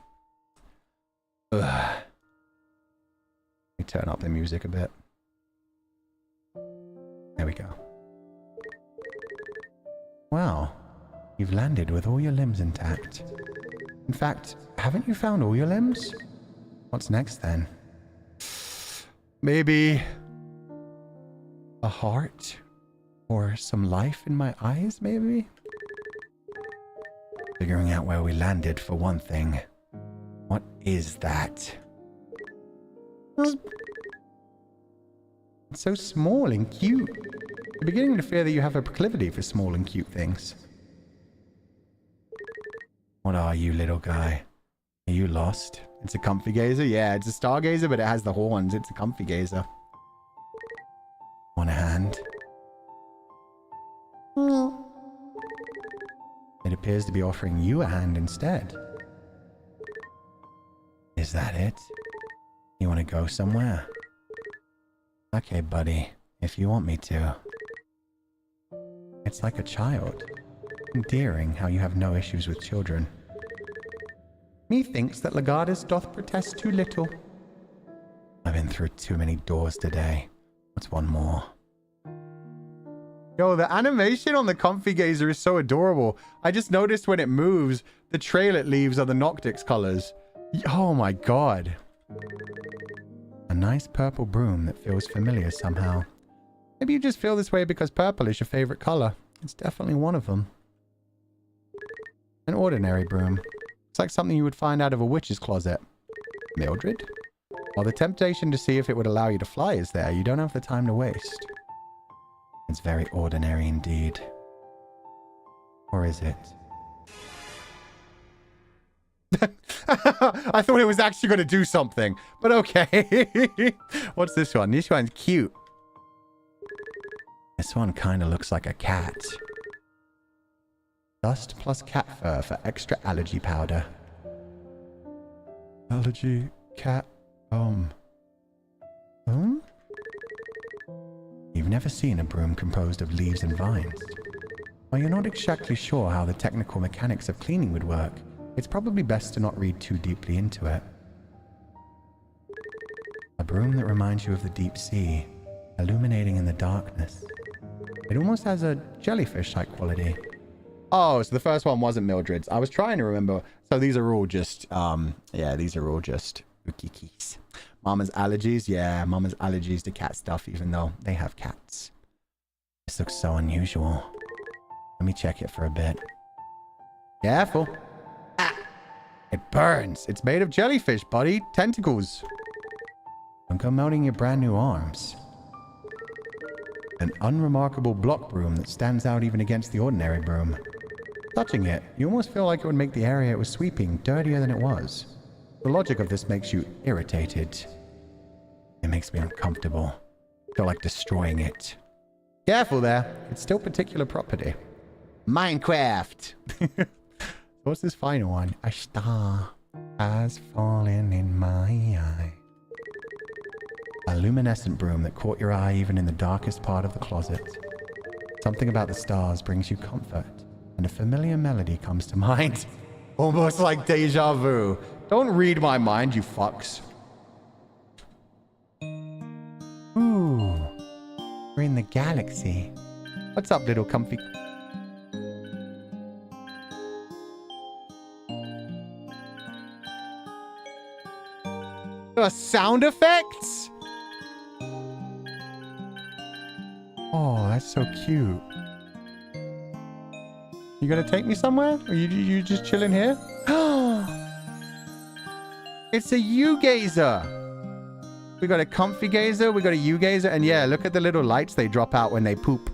Ugh. Let me turn up the music a bit. There we go. Wow. You've landed with all your limbs intact. In fact, haven't you found all your limbs? What's next then? Maybe a heart? Or some life in my eyes, maybe? Figuring out where we landed for one thing. What is that? It's so small and cute. I'm beginning to fear that you have a proclivity for small and cute things. What are you, little guy? Are you lost? It's a comfy gazer? Yeah, it's a stargazer, but it has the horns. It's a comfy gazer. Want a hand? It appears to be offering you a hand instead. Is that it? You want to go somewhere? Okay, buddy, if you want me to. It's like a child. Endearing how you have no issues with children. Methinks that Legatus doth protest too little. I've been through too many doors today. What's one more? Yo, the animation on the comfy gazer is so adorable. I just noticed when it moves, the trail it leaves are the Noctix colors. Oh my god. A nice purple broom that feels familiar somehow. Maybe you just feel this way because purple is your favorite color. It's definitely one of them. An ordinary broom. It's like something you would find out of a witch's closet. Mildred? While the temptation to see if it would allow you to fly is there, you don't have the time to waste. It's very ordinary indeed. Or is it? I thought it was actually going to do something, but okay. What's this one? This one's cute. This one kind of looks like a cat. Dust plus cat fur for extra allergy powder. Allergy cat You've never seen a broom composed of leaves and vines. While you're not exactly sure how the technical mechanics of cleaning would work, it's probably best to not read too deeply into it. A broom that reminds you of the deep sea, illuminating in the darkness. It almost has a jellyfish-like quality. Oh, so the first one wasn't Mildred's. I was trying to remember. So these are all just, yeah, these are all just ukikis. Mama's allergies? Yeah, Mama's allergies to cat stuff, even though they have cats. This looks so unusual. Let me check it for a bit. Careful. Ah! It burns. It's made of jellyfish, buddy. Tentacles. Don't go melting your brand new arms. An unremarkable block broom that stands out even against the ordinary broom. Touching it, you almost feel like it would make the area it was sweeping dirtier than it was. The logic of this makes you irritated. It makes me uncomfortable. I feel like destroying it. Careful there. It's still particular property. Minecraft! What's this final one? A star has fallen in my eye. A luminescent broom that caught your eye even in the darkest part of the closet. Something about the stars brings you comfort, and a familiar melody comes to mind. Almost like deja vu. Don't read my mind, you fucks. Ooh. We're in the galaxy. What's up, little comfy... sound effects? Oh, that's so cute. You gonna take me somewhere? Or you just chilling here? It's a U-gazer. We got a comfy gazer, we got a U-gazer, and yeah, look at the little lights they drop out when they poop.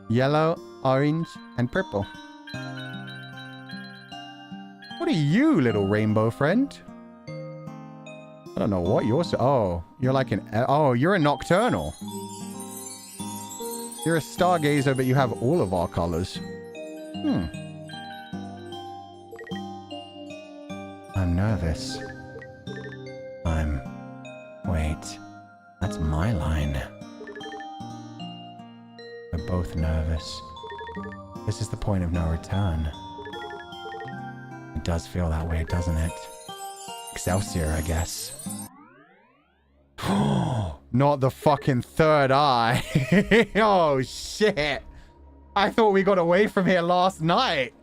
Yellow, orange, and purple. What are you, little rainbow friend? I don't know what you're... Oh, you're like an... Oh, you're a nocturnal. You're a stargazer, but you have all of our colors. I'm nervous. Wait. That's my line. both nervous. This is the point of no return. It does feel that way, doesn't it? Excelsior, I guess. Not the fucking third eye. Oh, shit. I thought we got away from here last night.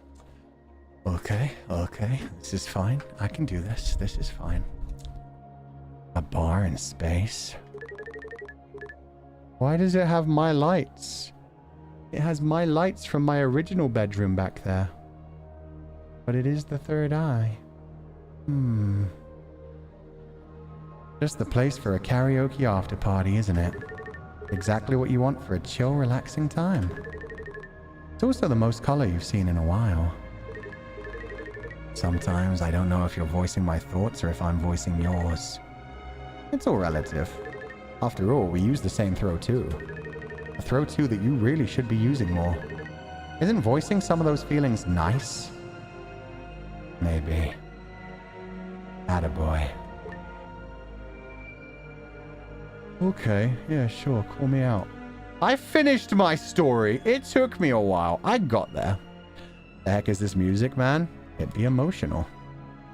Okay. This is fine. I can do this. This is fine. A bar in space. Why does it have my lights? It has my lights from my original bedroom back there. But it is the third eye. Just the place for a karaoke after party, isn't it? Exactly what you want for a chill, relaxing time. It's also the most color you've seen in a while. Sometimes I don't know if you're voicing my thoughts or if I'm voicing yours. It's all relative. After all, we use the same throw too. A throw too that you really should be using more. Isn't voicing some of those feelings nice? Maybe. Attaboy. Okay, yeah, sure, call me out. I finished my story. It took me a while. I got there. The heck is this music, man? It'd be emotional.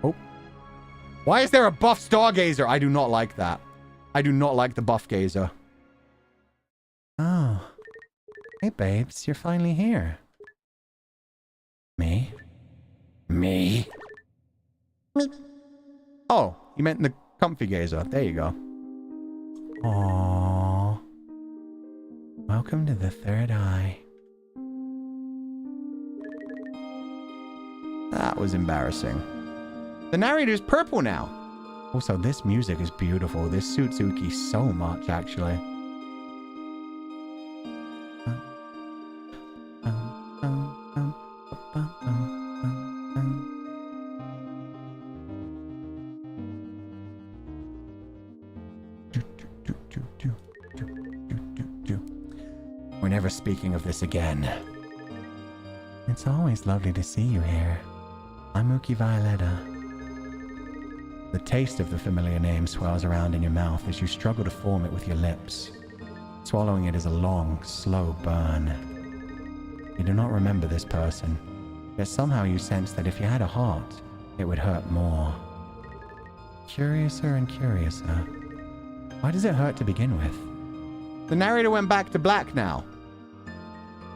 Oh. Why is there a buff stargazer? I do not like that. I do not like the buff gazer. Oh. Hey, babes, you're finally here. Me? Me? Oh, you meant the comfy gazer. There you go. Aww. Welcome to the third eye. That was embarrassing. The narrator's purple now. Also, this music is beautiful. This suits Uki so much, actually. We're never speaking of this again. It's always lovely to see you here. I'm Uki Violetta. The taste of the familiar name swells around in your mouth as you struggle to form it with your lips. Swallowing it is a long, slow burn. You do not remember this person, yet somehow you sense that if you had a heart, it would hurt more. Curiouser and curiouser. Why does it hurt to begin with? The narrator went back to black now.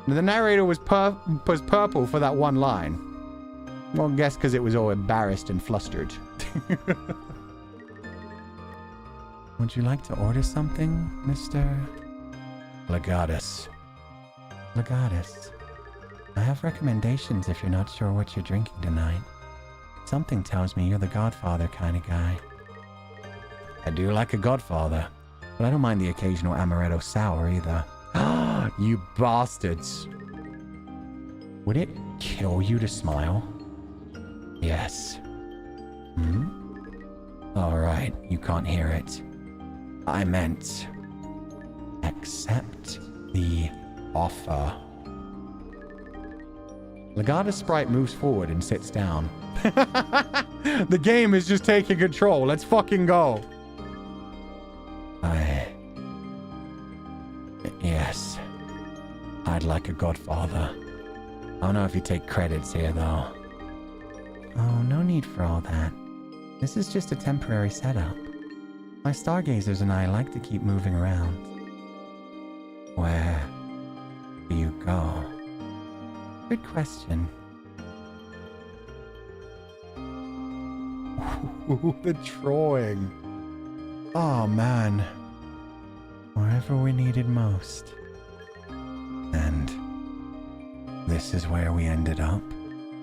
The narrator was purple for that one line. Well, I guess because it was all embarrassed and flustered. Would you like to order something, Mr. Legatus? Legatus. I have recommendations if you're not sure what you're drinking tonight. Something tells me you're the Godfather kind of guy. I do like a Godfather, but I don't mind the occasional amaretto sour either. Ah, you bastards. Would it kill you to smile? Yes. All right, you can't hear it. I meant, accept the offer. Legatus sprite moves forward and sits down. The game is just taking control. Let's fucking go. Yes. I'd like a Godfather. I don't know if you take credits here, though. Oh, no need for all that. This is just a temporary setup. My stargazers and I like to keep moving around. Where do you go? Good question. Ooh, the drawing. Oh, man. Wherever we needed most. And this is where we ended up?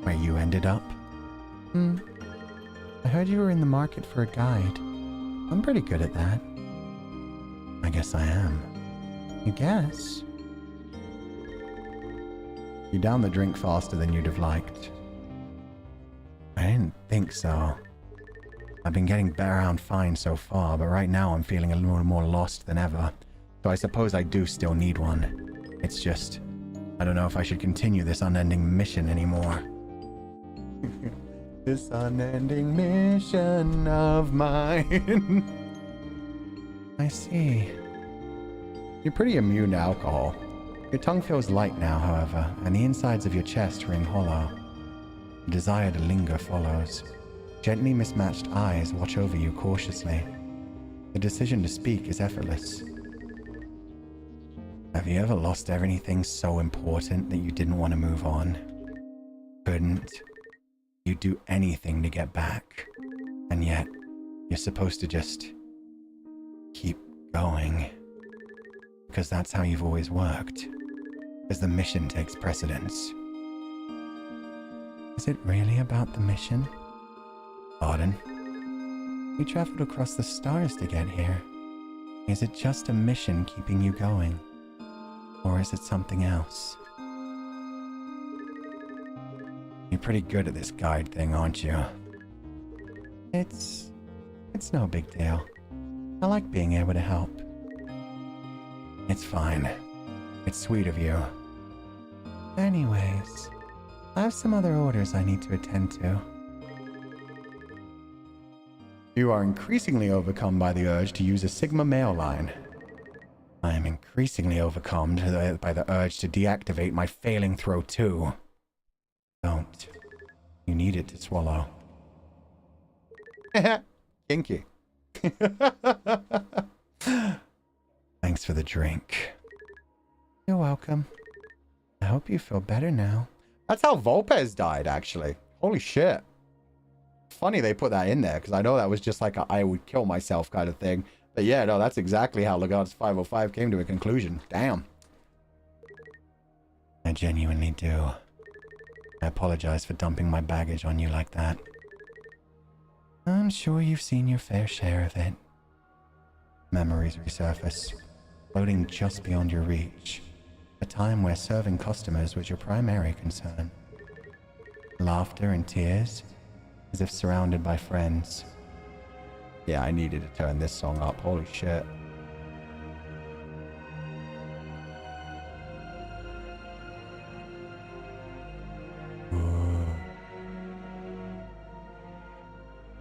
Where you ended up? I heard you were in the market for a guide. I'm pretty good at that. I guess I am. You guess? You downed the drink faster than you'd have liked. I didn't think so. I've been getting around fine so far, but right now I'm feeling a little more lost than ever. So I suppose I do still need one. It's just, I don't know if I should continue this unending mission anymore. This unending mission of mine. I see. You're pretty immune to alcohol. Your tongue feels light now, however, and the insides of your chest ring hollow. The desire to linger follows. Gently mismatched eyes watch over you cautiously. The decision to speak is effortless. Have you ever lost anything so important that you didn't want to move on? Couldn't? You'd do anything to get back. And yet, you're supposed to just keep going. Because that's how you've always worked. As the mission takes precedence. Is it really about the mission? Pardon? We traveled across the stars to get here. Is it just a mission keeping you going? Or is it something else? You're pretty good at this guide thing, aren't you? It's no big deal. I like being able to help. It's fine. It's sweet of you. Anyways, I have some other orders I need to attend to. You are increasingly overcome by the urge to use a Sigma mail line. I am increasingly overcome by the urge to deactivate my failing throw too. Don't. You need it to swallow. Kinky. Thanks for the drink. You're welcome. I hope you feel better now. That's how Volpez died, actually. Holy shit. Funny they put that in there, because I know that was just like a I would kill myself kind of thing. But yeah, no, that's exactly how Legatus 505 came to a conclusion. Damn. I genuinely do. I apologize for dumping my baggage on you like that. I'm sure you've seen your fair share of it. Memories resurface, floating just beyond your reach. A time where serving customers was your primary concern. Laughter and tears, as if surrounded by friends. Yeah, I needed to turn this song up. Holy shit.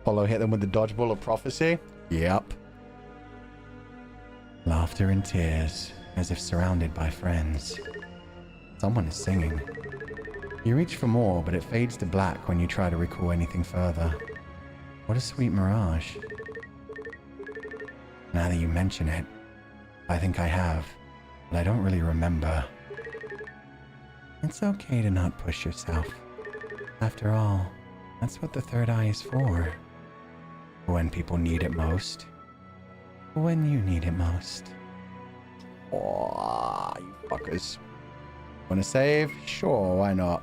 Apollo hit them with the dodgeball of prophecy? Yep. Laughter and tears, as if surrounded by friends. Someone is singing. You reach for more, but it fades to black when you try to recall anything further. What a sweet mirage. Now that you mention it, I think I have, but I don't really remember. It's okay to not push yourself. After all, that's what the third eye is for. When people need it most. When you need it most. Oh, you fuckers. Wanna save? Sure, why not?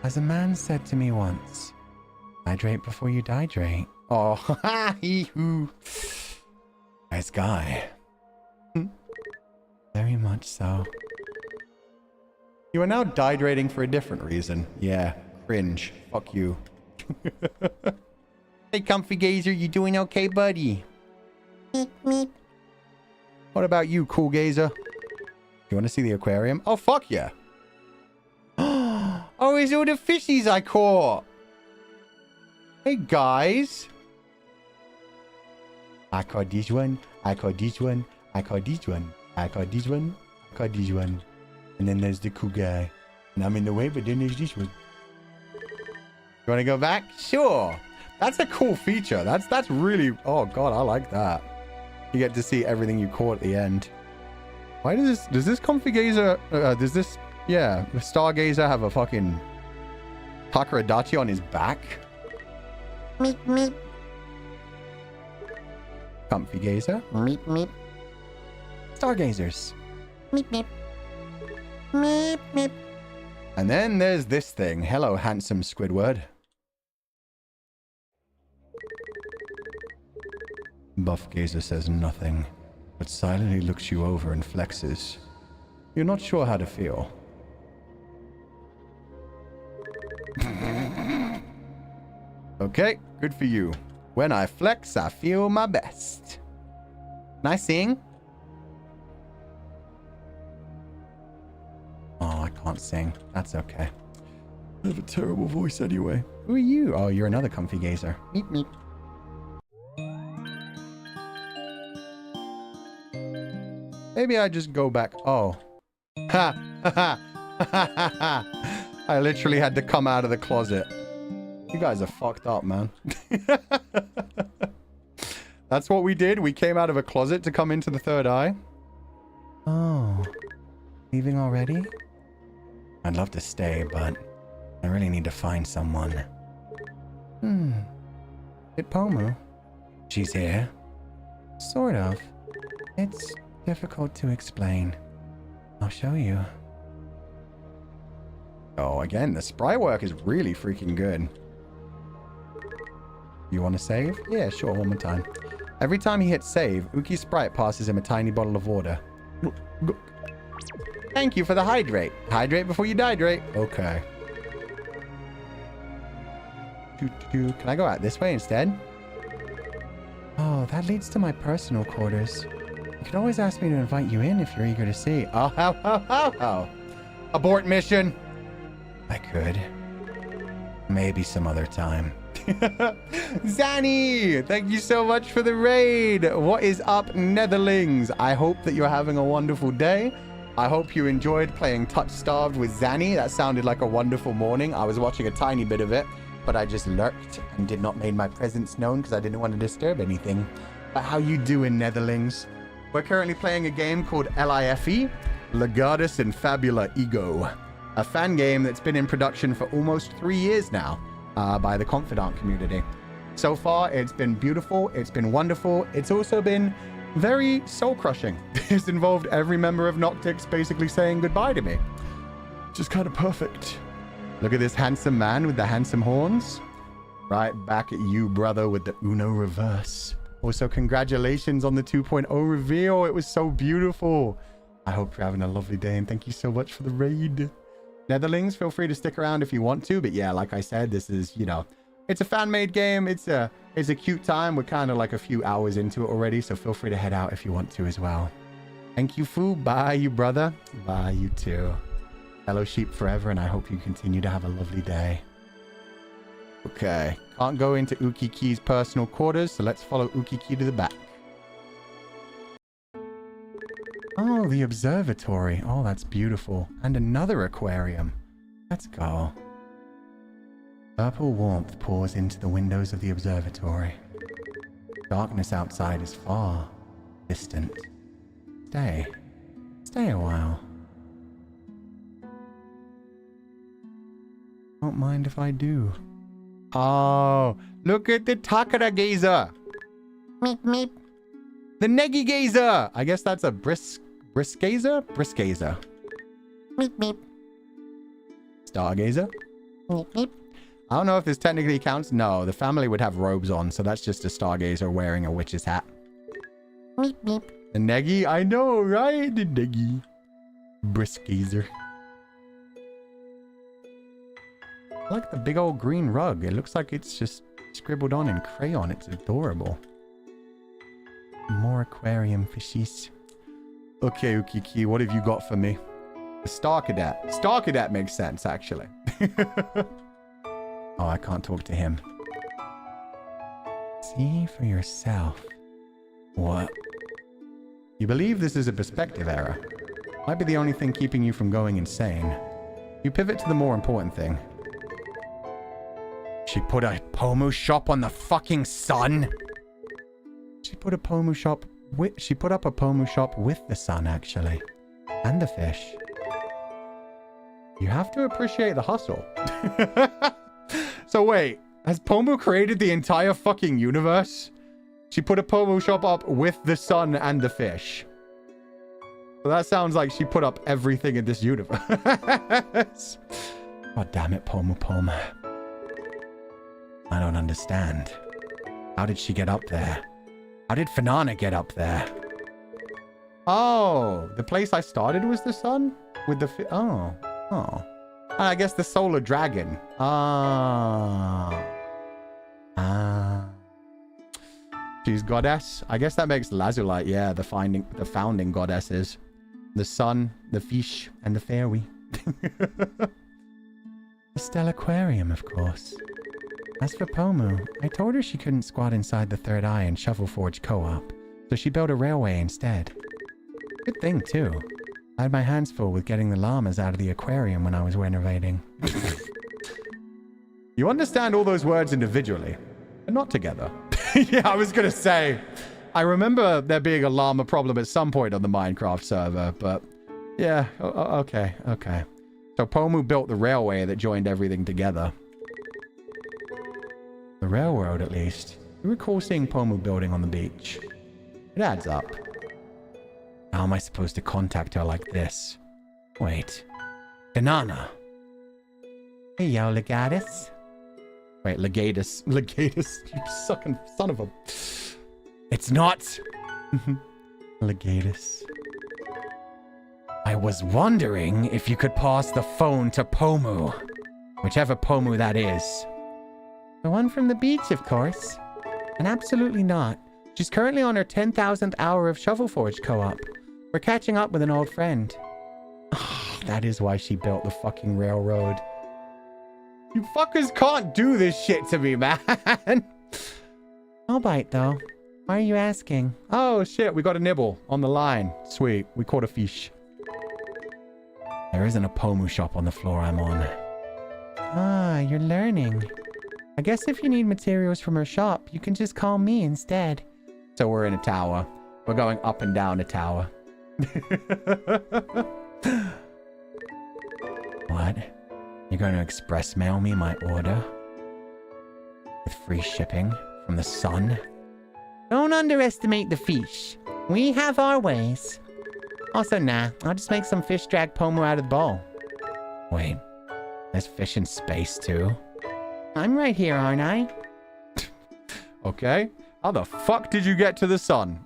As a man said to me once, hydrate before you dihydrate. Oh, hee-hoo. Nice guy. Very much so. You are now dihydrating for a different reason. Yeah, cringe. Fuck you. Hey, Comfy Gazer, you doing okay, buddy? Meep, meep. What about you, Cool Gazer? You want to see the aquarium? Oh, fuck yeah. Oh, it's all the fishies I caught. Hey, guys. I caught this one. I caught this one. I caught this one. I caught this one. I caught this one. And then there's the cool guy. And I'm in the way, but then there's this one. You want to go back? Sure. That's a cool feature. That's really... Oh, God, I like that. You get to see everything you caught at the end. Why does this Comfy Gazer... does this... Yeah, the Stargazer have a fucking... Takaradachi on his back? Meep, meep. Comfy Gazer? Meep, meep. Stargazers. Meep, meep. Meep, meep. And then there's this thing. Hello, handsome Squidward. Buff Gazer says nothing, but silently looks you over and flexes. You're not sure how to feel. Okay, good for you. When I flex, I feel my best. Can I sing? Oh, I can't sing. That's okay. I have a terrible voice anyway. Who are you? Oh, you're another Comfy Gazer. Meep, meep. Maybe I just go back. Oh. Ha! Ha ha! Ha ha ha! I literally had to come out of the closet. You guys are fucked up, man. That's what we did. We came out of a closet to come into the third eye. Oh. Leaving already? I'd love to stay, but I really need to find someone. It Pomu? She's here? Sort of. It's difficult to explain. I'll show you. Oh, again, the sprite work is really freaking good. You want to save? Yeah, sure, one more time. Every time he hits save, Uki's sprite passes him a tiny bottle of water. Thank you for the hydrate. Hydrate before you dehydrate. Okay. Can I go out this way instead? Oh, that leads to my personal quarters. You could always ask me to invite you in if you're eager to see. Oh, how. Abort mission. I could. Maybe some other time. Zanny, thank you so much for the raid. What is up, Netherlings? I hope that you're having a wonderful day. I hope you enjoyed playing Touch Starved with Zanny. That sounded like a wonderful morning. I was watching a tiny bit of it, but I just lurked and did not make my presence known because I didn't want to disturb anything. But how you doing, Netherlings? We're currently playing a game called LIFE, Legatus and Fabula Ego, a fan game that's been in production for almost 3 years now by the Confidant community. So far, it's been beautiful. It's been wonderful. It's also been very soul-crushing. It's involved every member of Noctix basically saying goodbye to me. Just kind of perfect. Look at this handsome man with the handsome horns. Right back at you, brother, with the Uno reverse. Also, congratulations on the 2.0 reveal. It was so beautiful. I hope you're having a lovely day, and thank you so much for the raid. Netherlings, feel free to stick around if you want to. But yeah, like I said, this is, you know, it's a fan-made game. It's a cute time. We're kind of like a few hours into it already, so feel free to head out if you want to as well. Thank you, Fu. Bye, you brother. Bye, you too. Hello, sheep forever, and I hope you continue to have a lovely day. Okay. Can't go into Ukiki's personal quarters, so let's follow Ukiki to the back. Oh, the observatory. Oh, that's beautiful. And another aquarium. Let's go. Purple warmth pours into the windows of the observatory. Darkness outside is far distant. Stay. Stay a while. Don't mind if I do. Oh, look at the Takara gazer. Meep, meep. The Negi gazer. I guess that's a brisk gazer? Brisk gazer. Meep, meep. Stargazer? Meep, meep. I don't know if this technically counts. No, the family would have robes on, so that's just a stargazer wearing a witch's hat. Meep, meep. The Negi? I know, right? The Negi. Brisk gazer. I like the big old green rug. It looks like it's just scribbled on in crayon. It's adorable. More aquarium fishies. Okay, Ukiki, what have you got for me? The Star Cadet. Star Cadet makes sense, actually. Oh, I can't talk to him. See for yourself. What? You believe this is a perspective error. Might be the only thing keeping you from going insane. You pivot to the more important thing. She put a Pomu shop on the fucking sun? She put a Pomu shop with... She put up a Pomu shop with the sun, actually. And the fish. You have to appreciate the hustle. So wait, has Pomu created the entire fucking universe? She put a Pomu shop up with the sun and the fish. So that sounds like she put up everything in this universe. God damn it, Pomu Pomu. I don't understand. How did she get up there? How did Fanana get up there? Oh, the place I started was the sun? With the oh. I guess the solar dragon. She's goddess. I guess that makes Lazulite, yeah, the founding goddesses. The sun, the fish, and the fairy. The Stella Aquarium, of course. As for Pomu, I told her she couldn't squat inside the third eye and Shovelforge co-op, so she built a railway instead. Good thing, too. I had my hands full with getting the llamas out of the aquarium when I was renovating. You understand all those words individually, but not together. Yeah, I was gonna say, I remember there being a llama problem at some point on the Minecraft server, but yeah, okay. So Pomu built the railway that joined everything together. The railroad, at least. You recall seeing Pomu building on the beach. It adds up. How am I supposed to contact her like this? Wait. Banana. Hey, yo, Legatus. Wait, Legatus. Legatus, you sucking son of a... It's not... Legatus. I was wondering if you could pass the phone to Pomu. Whichever Pomu that is. The one from the beach, of course. And absolutely not. She's currently on her 10,000th hour of Shovel Forge co-op. We're catching up with an old friend. That is why she built the fucking railroad. You fuckers can't do this shit to me, man. I'll bite, though. Why are you asking? Oh, shit. We got a nibble on the line. Sweet. We caught a fish. There isn't a Pomu shop on the floor I'm on. Ah, you're learning. I guess if you need materials from her shop, you can just call me instead. So we're in a tower. We're going up and down a tower. What? You're going to express mail me my order? With free shipping from the sun? Don't underestimate the fish. We have our ways. Also, nah, I'll just make some fish drag Pomu out of the bowl. Wait, there's fish in space too? I'm right here, aren't I? Okay. How the fuck did you get to the sun?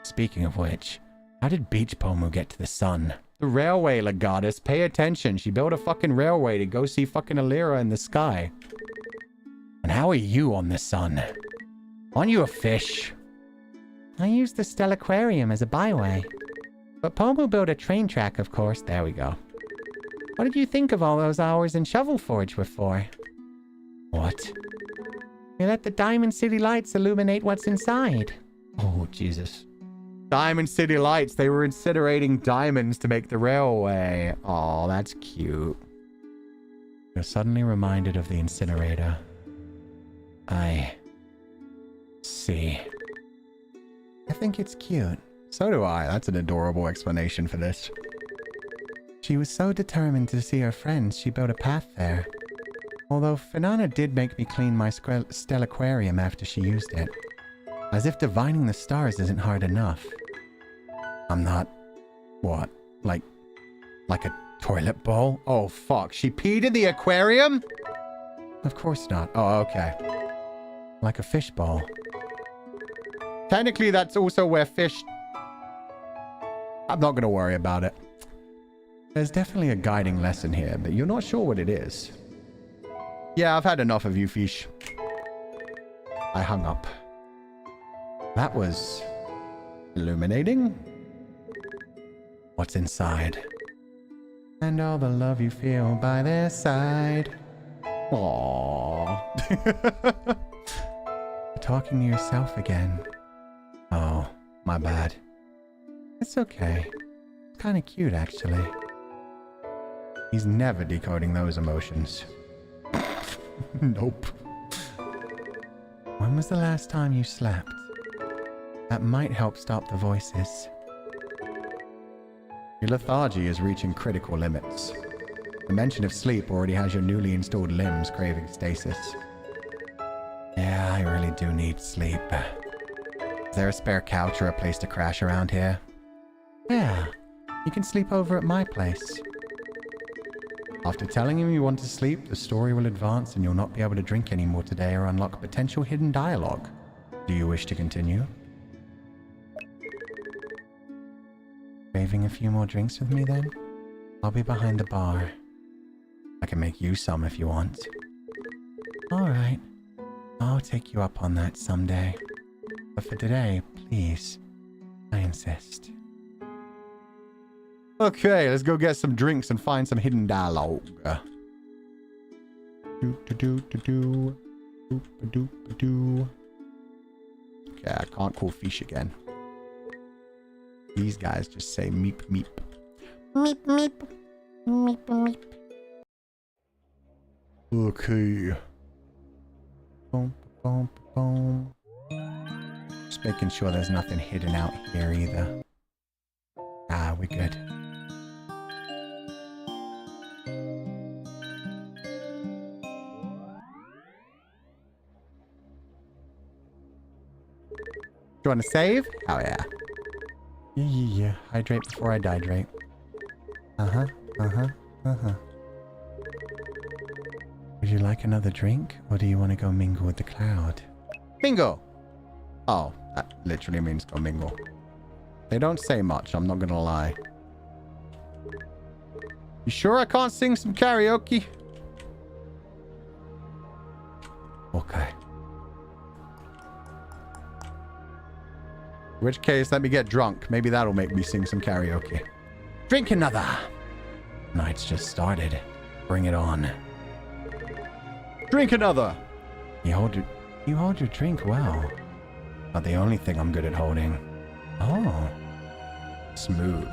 Speaking of which, how did Beach Pomu get to the sun? The railway, Legatus. Pay attention. She built a fucking railway to go see fucking Alira in the sky. And how are you on the sun? Aren't you a fish? I used the Stellaquarium as a byway. But Pomu built a train track, of course. There we go. What did you think of all those hours in Shovel Forge were for? What? We let the Diamond City lights illuminate what's inside. Oh, Jesus. Diamond City lights. They were incinerating diamonds to make the railway. Oh, that's cute. You're suddenly reminded of the incinerator. I see. I think it's cute. So do I. That's an adorable explanation for this. She was so determined to see her friends, she built a path there. Although Finana did make me clean my Stellaquarium after she used it. As if divining the stars isn't hard enough. I'm not... What? Like a toilet bowl? Oh, fuck. She peed in the aquarium? Of course not. Oh, okay. Like a fish bowl. Technically, that's also where fish... I'm not going to worry about it. There's definitely a guiding lesson here, but you're not sure what it is. Yeah, I've had enough of you, fish. I hung up. That was... illuminating? What's inside? And all the love you feel by their side. Aww. You're talking to yourself again. Oh, my bad. It's okay. It's kind of cute, actually. He's never decoding those emotions. Nope. When was the last time you slept? That might help stop the voices. Your lethargy is reaching critical limits. The mention of sleep already has your newly installed limbs craving stasis. Yeah, I really do need sleep. Is there a spare couch or a place to crash around here? Yeah, you can sleep over at my place. After telling him you want to sleep, the story will advance and you'll not be able to drink anymore today or unlock potential hidden dialogue. Do you wish to continue? Craving a few more drinks with me then? I'll be behind the bar. I can make you some if you want. Alright. I'll take you up on that someday. But for today, please. I insist. Okay, let's go get some drinks and find some hidden dialogue. Okay, I can't call fish again. These guys just say meep meep. Meep, meep. Meep, meep. Okay. Boom, boom, boom. Just making sure there's nothing hidden out here either. Ah, we're good. Do you want to save? Oh, yeah. Yeah. Hydrate before I dihydrate. Uh-huh. Would you like another drink, or do you want to go mingle with the crowd? Mingle! Oh, that literally means go mingle. They don't say much, I'm not gonna lie. You sure I can't sing some karaoke? Okay. In which case, let me get drunk. Maybe that'll make me sing some karaoke. Drink another! Night's just started. Bring it on. Drink another! You hold your drink well. Not the only thing I'm good at holding. Oh. Smooth.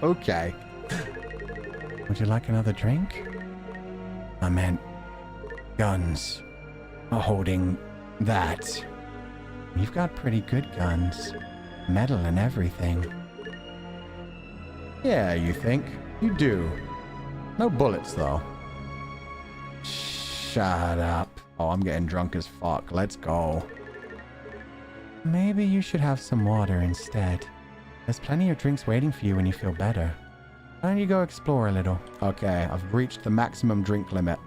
Okay. Would you like another drink? I meant guns. Holding that. You've got pretty good guns. Metal and everything. Yeah, you think? You do. No bullets, though. Shut up. Oh, I'm getting drunk as fuck. Let's go. Maybe you should have some water instead. There's plenty of drinks waiting for you when you feel better. Why don't you go explore a little? Okay, I've reached the maximum drink limit.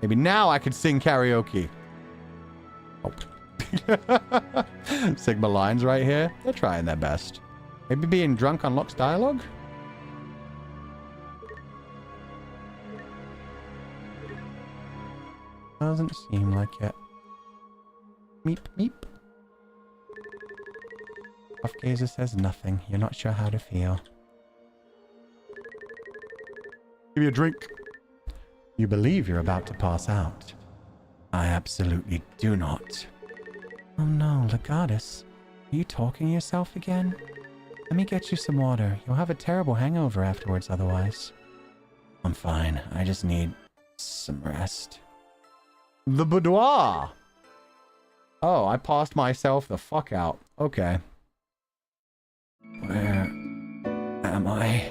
Maybe now I could sing karaoke. Oh. Sigma lines right here. They're trying their best. Maybe being drunk unlocks dialogue? Doesn't seem like it. Meep, meep. Off-gazer says nothing. You're not sure how to feel. Give me a drink. You believe you're about to pass out. I absolutely do not. Oh no, Legatus. Are you talking to yourself again? Let me get you some water. You'll have a terrible hangover afterwards otherwise. I'm fine. I just need some rest. The boudoir! Oh, I passed myself the fuck out. Okay. Where am I?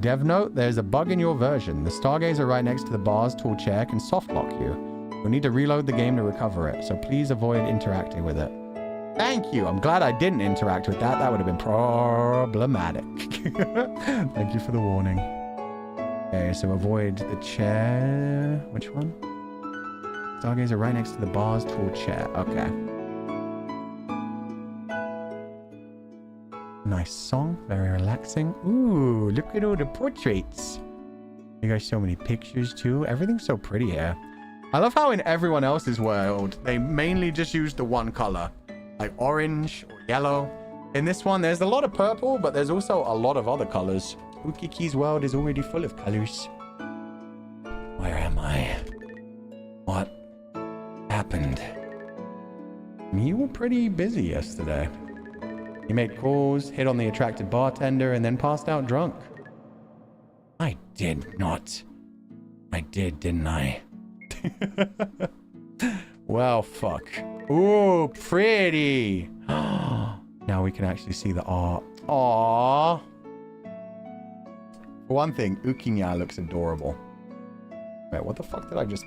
Dev note, there's a bug in your version. The stargazer right next to the bar's tool chair can softlock you. You'll need to reload the game to recover it, so please avoid interacting with it. Thank you. I'm glad I didn't interact with that. That would have been problematic. Thank you for the warning. Okay, so avoid the chair. Which one? Stargazer right next to the bar's tool chair. Okay. Nice song. Very relaxing. Ooh, look at all the portraits. You got so many pictures too. Everything's so pretty here. I love how in everyone else's world, they mainly just use the one color. Like orange or yellow. In this one, there's a lot of purple, but there's also a lot of other colors. Ukiki's world is already full of colors. Where am I? What happened? You were pretty busy yesterday. You made calls, hit on the attractive bartender, and then passed out drunk. I did not. I did, didn't I? Well, fuck. Ooh, pretty. Now we can actually see the art. Aww. For one thing, Ukinya looks adorable. Wait, what the fuck did I just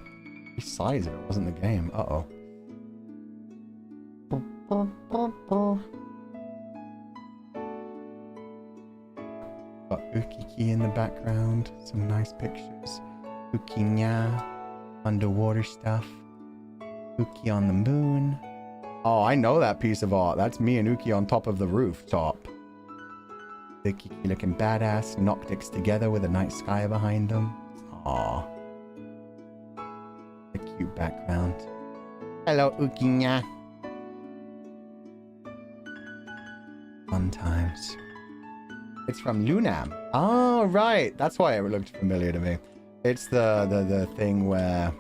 resize it? It wasn't the game. Uh-oh. Got Ukiki in the background. Some nice pictures. Ukinya. Underwater stuff. Uki on the moon. Oh, I know that piece of art. That's me and Uki on top of the rooftop. The Kiki looking badass. Noctics together with a night sky behind them. Aww. A cute background. Hello, Ukinya. Fun times. It's from Lunam. Oh, right. That's why it looked familiar to me. It's the thing where...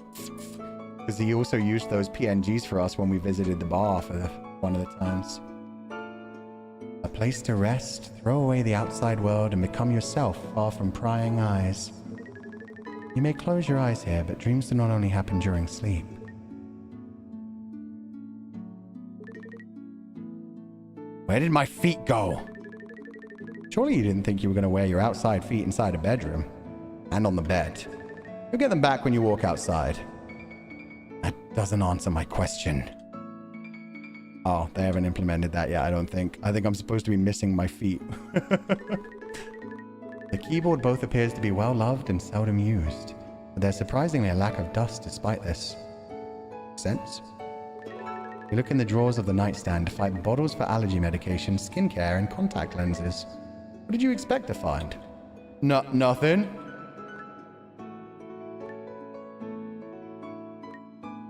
Because he also used those PNGs for us when we visited the bar for one of the times. A place to rest, throw away the outside world, and become yourself, far from prying eyes. You may close your eyes here, but dreams do not only happen during sleep. Where did my feet go? Surely you didn't think you were going to wear your outside feet inside a bedroom. And on the bed. You'll get them back when you walk outside. That doesn't answer my question. Oh, they haven't implemented that yet, I don't think. I think I'm supposed to be missing my feet. The keyboard both appears to be well loved and seldom used, but there's surprisingly a lack of dust despite this. Sense? You look in the drawers of the nightstand to find bottles for allergy medication, skincare, and contact lenses. What did you expect to find? Nothing.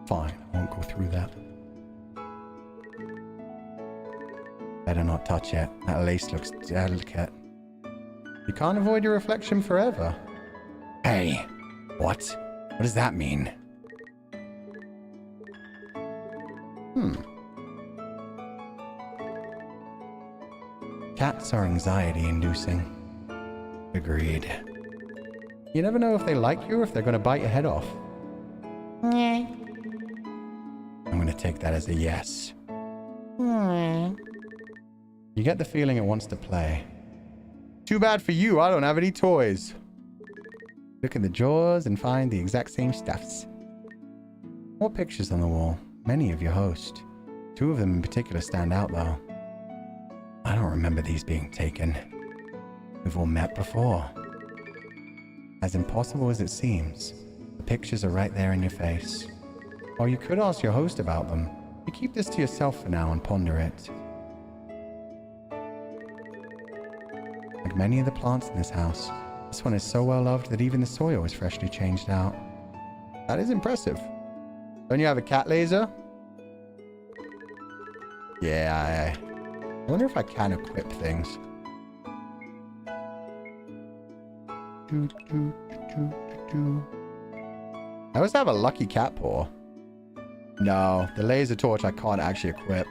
Fine, I won't go through that. Better not touch it. That lace looks delicate. You can't avoid your reflection forever. Hey, what? What does that mean? Cats are anxiety-inducing. Agreed. You never know if they like you or if they're going to bite your head off. Yeah. I'm going to take that as a yes. You get the feeling it wants to play. Too bad for you, I don't have any toys. Look in the drawers and find the exact same stuffs. More pictures on the wall, many of your host. 2 of them in particular stand out though. I don't remember these being taken. We've all met before. As impossible as it seems, the pictures are right there in your face. While you could ask your host about them, you keep this to yourself for now and ponder it. Like many of the plants in this house, this one is so well loved that even the soil is freshly changed out. That is impressive. Don't you have a cat laser? Yeah, I wonder if I can equip things. I always have a lucky cat paw. No, the laser torch I can't actually equip.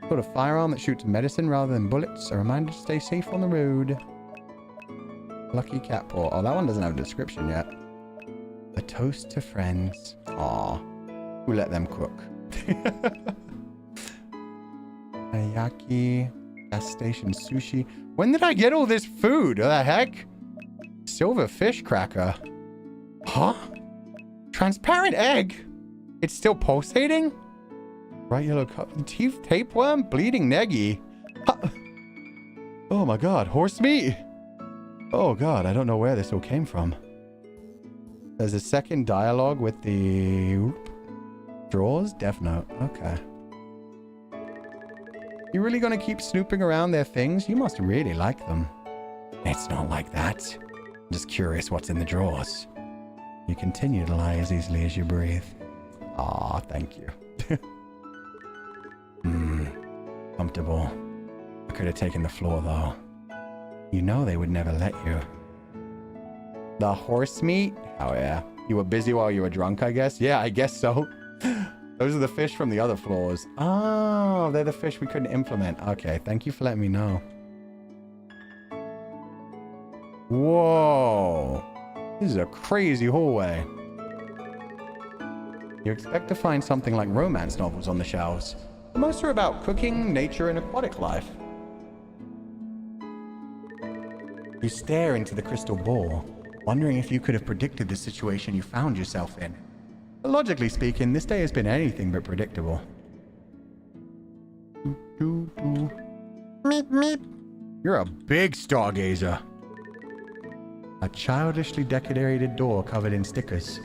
Got a firearm that shoots medicine rather than bullets. A reminder to stay safe on the road. Lucky cat paw. Oh, that one doesn't have a description yet. A toast to friends. Aw. Who let them cook? Ayaki. Gas station sushi. When did I get all this food? What the heck? Silver fish cracker. Huh? Transparent egg? It's still pulsating? Bright yellow cup. Teeth tapeworm? Bleeding neggy. Huh. Oh my god. Horse meat? Oh god, I don't know where this all came from. There's a second dialogue with the drawers? Death Note. Okay. You really gonna keep snooping around their things? You must really like them. It's not like that. I'm just curious what's in the drawers. You continue to lie as easily as you breathe. Aw, thank you. Comfortable. I could have taken the floor though. You know they would never let you. The horse meat? Oh yeah. You were busy while you were drunk, I guess? Yeah, I guess so. Those are the fish from the other floors. Oh, they're the fish we couldn't implement. Okay, thank you for letting me know. Whoa. This is a crazy hallway. You expect to find something like romance novels on the shelves. But most are about cooking, nature, and aquatic life. You stare into the crystal ball, wondering if you could have predicted the situation you found yourself in. But logically speaking, this day has been anything but predictable. Meep, meep. You're a big stargazer. A childishly decorated door covered in stickers.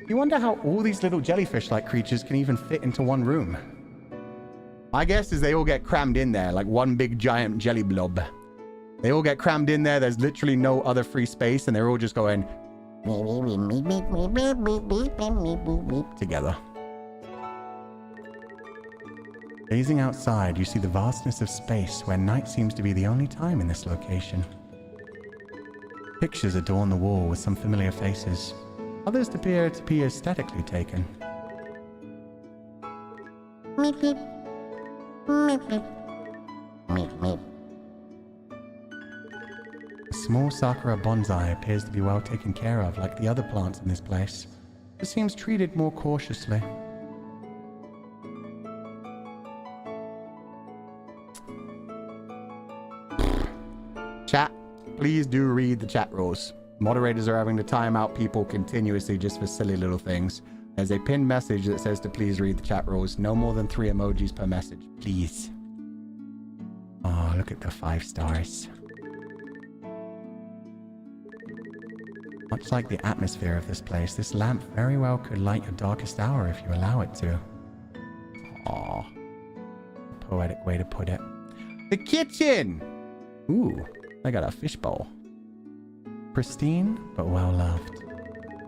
You wonder how all these little jellyfish-like creatures can even fit into one room. My guess is they all get crammed in there like one big giant jelly blob. They all get crammed in there, there's literally no other free space, and they're all just going together. Gazing outside, you see the vastness of space where night seems to be the only time in this location. Pictures adorn the wall with some familiar faces. Others appear to be aesthetically taken. Meep, meep. Meep, meep. Meep, meep. A small sakura bonsai appears to be well taken care of, like the other plants in this place. It seems treated more cautiously. Chat, please do read the chat rules. Moderators are having to time out people continuously just for silly little things. There's a pinned message that says to please read the chat rules. No more than 3 emojis per message, please. Oh, look at the 5 stars. Much like the atmosphere of this place, this lamp very well could light your darkest hour if you allow it to. Aw. Poetic way to put it. The kitchen! Ooh, I got a fishbowl. Pristine, but well loved.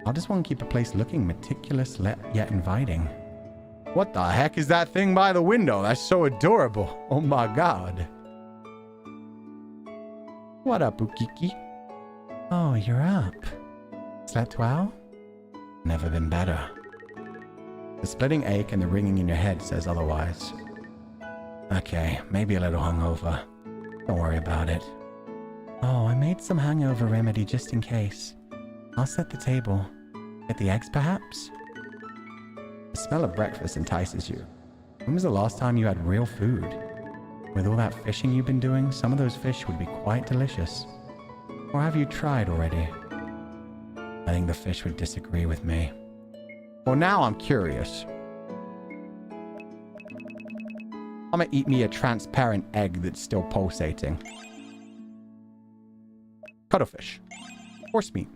I just want to keep a place looking meticulous yet inviting. What the heck is that thing by the window? That's so adorable. Oh my god. What up, Ukiki? Oh, you're up. Slept well? Never been better. The splitting ache and the ringing in your head says otherwise. Okay, maybe a little hungover. Don't worry about it. Oh, I made some hangover remedy just in case. I'll set the table. Get the eggs, perhaps? The smell of breakfast entices you. When was the last time you had real food? With all that fishing you've been doing, some of those fish would be quite delicious. Or have you tried already? I think the fish would disagree with me. Well, now I'm curious. I'm gonna eat me a transparent egg that's still pulsating. Cuttlefish. Horse meat.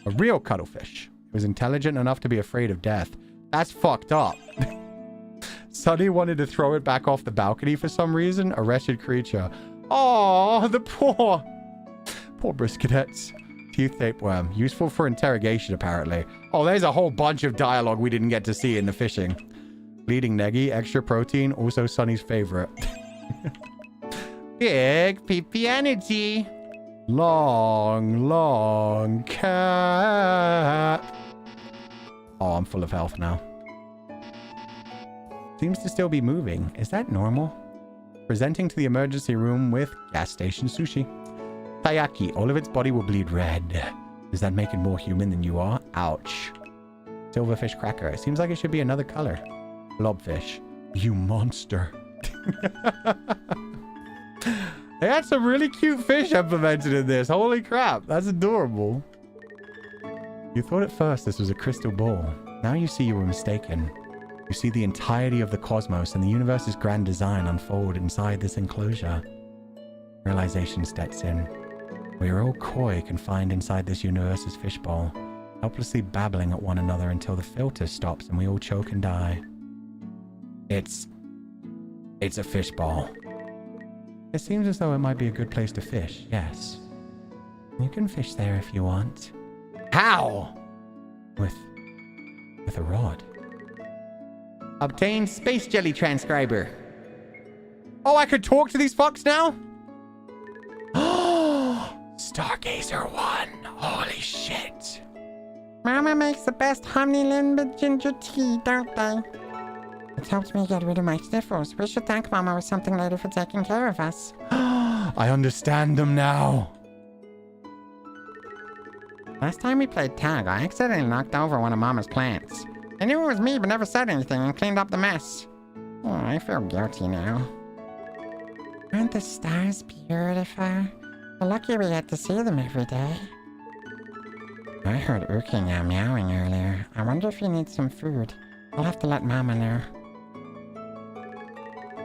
A real cuttlefish. It was intelligent enough to be afraid of death. That's fucked up. Sunny wanted to throw it back off the balcony for some reason. A wretched creature. Oh, the poor brisketets. Teeth tapeworm. Useful for interrogation, apparently. Oh, there's a whole bunch of dialogue we didn't get to see in the fishing. Bleeding Negi. Extra protein. Also Sunny's favorite. Big peepee energy. Long cat. Oh, I'm full of health now. Seems to still be moving. Is that normal? Presenting to the emergency room with gas station sushi. Taiyaki. All of its body will bleed red. Does that make it more human than you are? Ouch. Silverfish cracker. It seems like it should be another color. Blobfish. You monster. They had some really cute fish implemented in this. Holy crap. That's adorable. You thought at first this was a crystal ball. Now you see you were mistaken. You see the entirety of the cosmos and the universe's grand design unfold inside this enclosure. Realization steps in. We are all coy, confined inside this universe's fishbowl, helplessly babbling at one another until the filter stops and we all choke and die. It's a fishbowl. It seems as though it might be a good place to fish, yes. You can fish there if you want. How? With a rod. Obtain space jelly transcriber. Oh, I could talk to these fucks now? Stargazer 1. Holy shit. Mama makes the best honey lemon ginger tea, don't they? It helped me get rid of my sniffles. We should thank Mama with something later for taking care of us. I understand them now. Last time we played tag, I accidentally knocked over one of Mama's plants. I knew it was me, but never said anything and cleaned up the mess. Oh, I feel guilty now. Aren't the stars beautiful? We're lucky we get to see them every day. I heard Uki meowing earlier. I wonder if he needs some food. I'll have to let Mama know.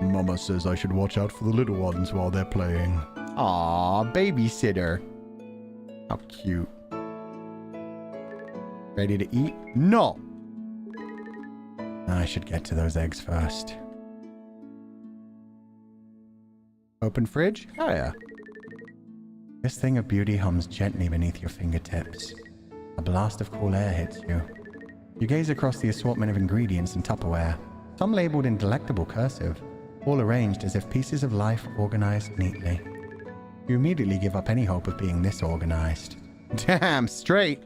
Mama says I should watch out for the little ones while they're playing. Aw, babysitter. How cute. Ready to eat? No! I should get to those eggs first. Open fridge? Oh yeah. This thing of beauty hums gently beneath your fingertips. A blast of cool air hits you. You gaze across the assortment of ingredients in Tupperware, some labeled in delectable cursive, all arranged as if pieces of life organized neatly. You immediately give up any hope of being this organized. Damn straight!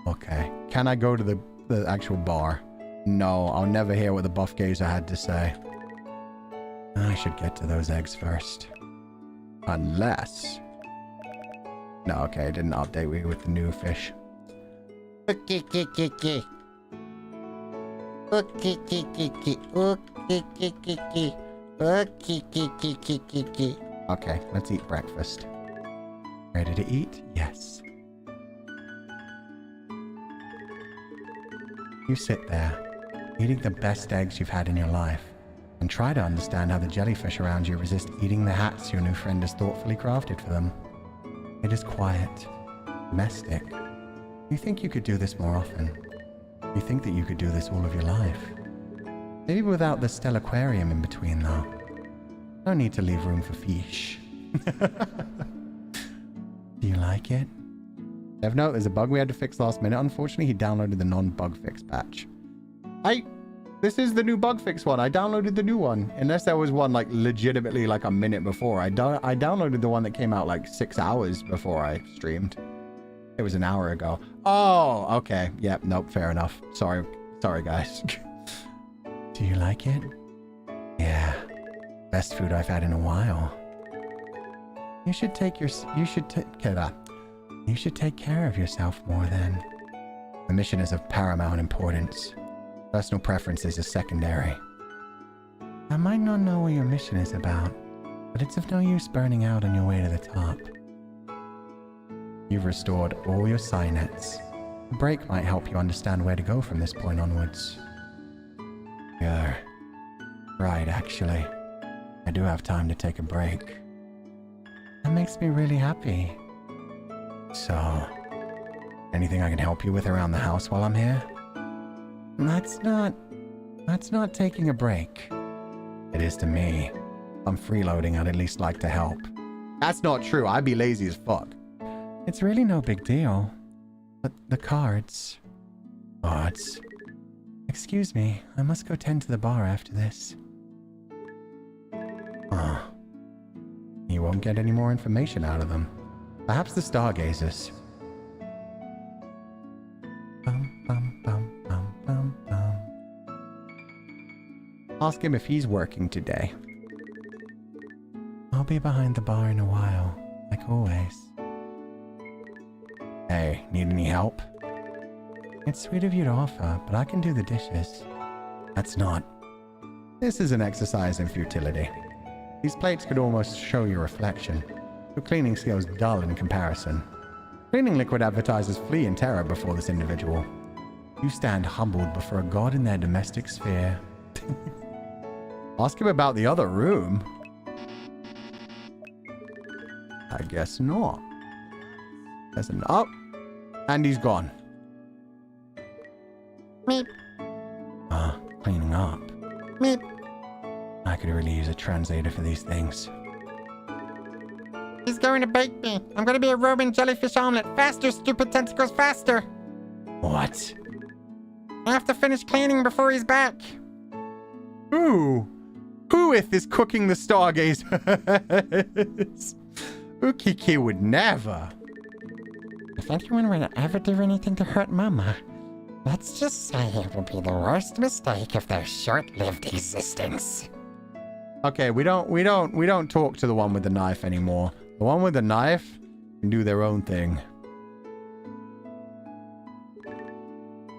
Okay, can I go to the the actual bar. No, I'll never hear what the buff gazer had to say. I should get to those eggs first. Unless... No, okay, it didn't update me with the new fish. Okay. Okay, let's eat breakfast. Ready to eat? Yes. You sit there, eating the best eggs you've had in your life, and try to understand how the jellyfish around you resist eating the hats your new friend has thoughtfully crafted for them. It is quiet, domestic. You think you could do this more often. You think that you could do this all of your life. Maybe without the Stellaquarium in between, though. No need to leave room for fish. Do you like it? Dev note, there's a bug we had to fix last minute. Unfortunately, he downloaded the non-bug fix patch. This is the new bug fix one. I downloaded the new one. Unless there was one, like, legitimately, like, a minute before. I downloaded the one that came out, like, 6 hours before I streamed. It was an hour ago. Oh, okay. Yep, nope, fair enough. Sorry, guys. Do you like it? Yeah. Best food I've had in a while. You should take care of yourself more then. The mission is of paramount importance. Personal preferences are secondary. I might not know what your mission is about, but it's of no use burning out on your way to the top. You've restored all your Synets. A break might help you understand where to go from this point onwards. You're right, actually. I do have time to take a break. That makes me really happy. So, anything I can help you with around the house while I'm here? That's not taking a break. It is to me. If I'm freeloading, I'd at least like to help. That's not true. I'd be lazy as fuck. It's really no big deal. But the cards... Cards? Excuse me, I must go tend to the bar after this. Oh. You won't get any more information out of them. Perhaps the stargazers. Bum, bum, bum, bum, bum, bum. Ask him if he's working today. I'll be behind the bar in a while, like always. Hey, need any help? It's sweet of you to offer, but I can do the dishes. That's not. This is an exercise in futility. These plates could almost show your reflection. Your cleaning skills dull in comparison. Cleaning liquid advertisers flee in terror before this individual. You stand humbled before a god in their domestic sphere. Ask him about the other room. I guess not. There's an up. And he's gone. Meep. Cleaning up. Meep. I could really use a translator for these things. He's going to bake me. I'm going to be a Roman jellyfish omelet. Faster, stupid tentacles, faster. What? I have to finish cleaning before he's back. Who is cooking the stargazers? Ukiki would never. If anyone were to ever do anything to hurt Mama, let's just say it would be the worst mistake of their short-lived existence. Okay, we don't talk to the one with the knife anymore. The one with the knife can do their own thing.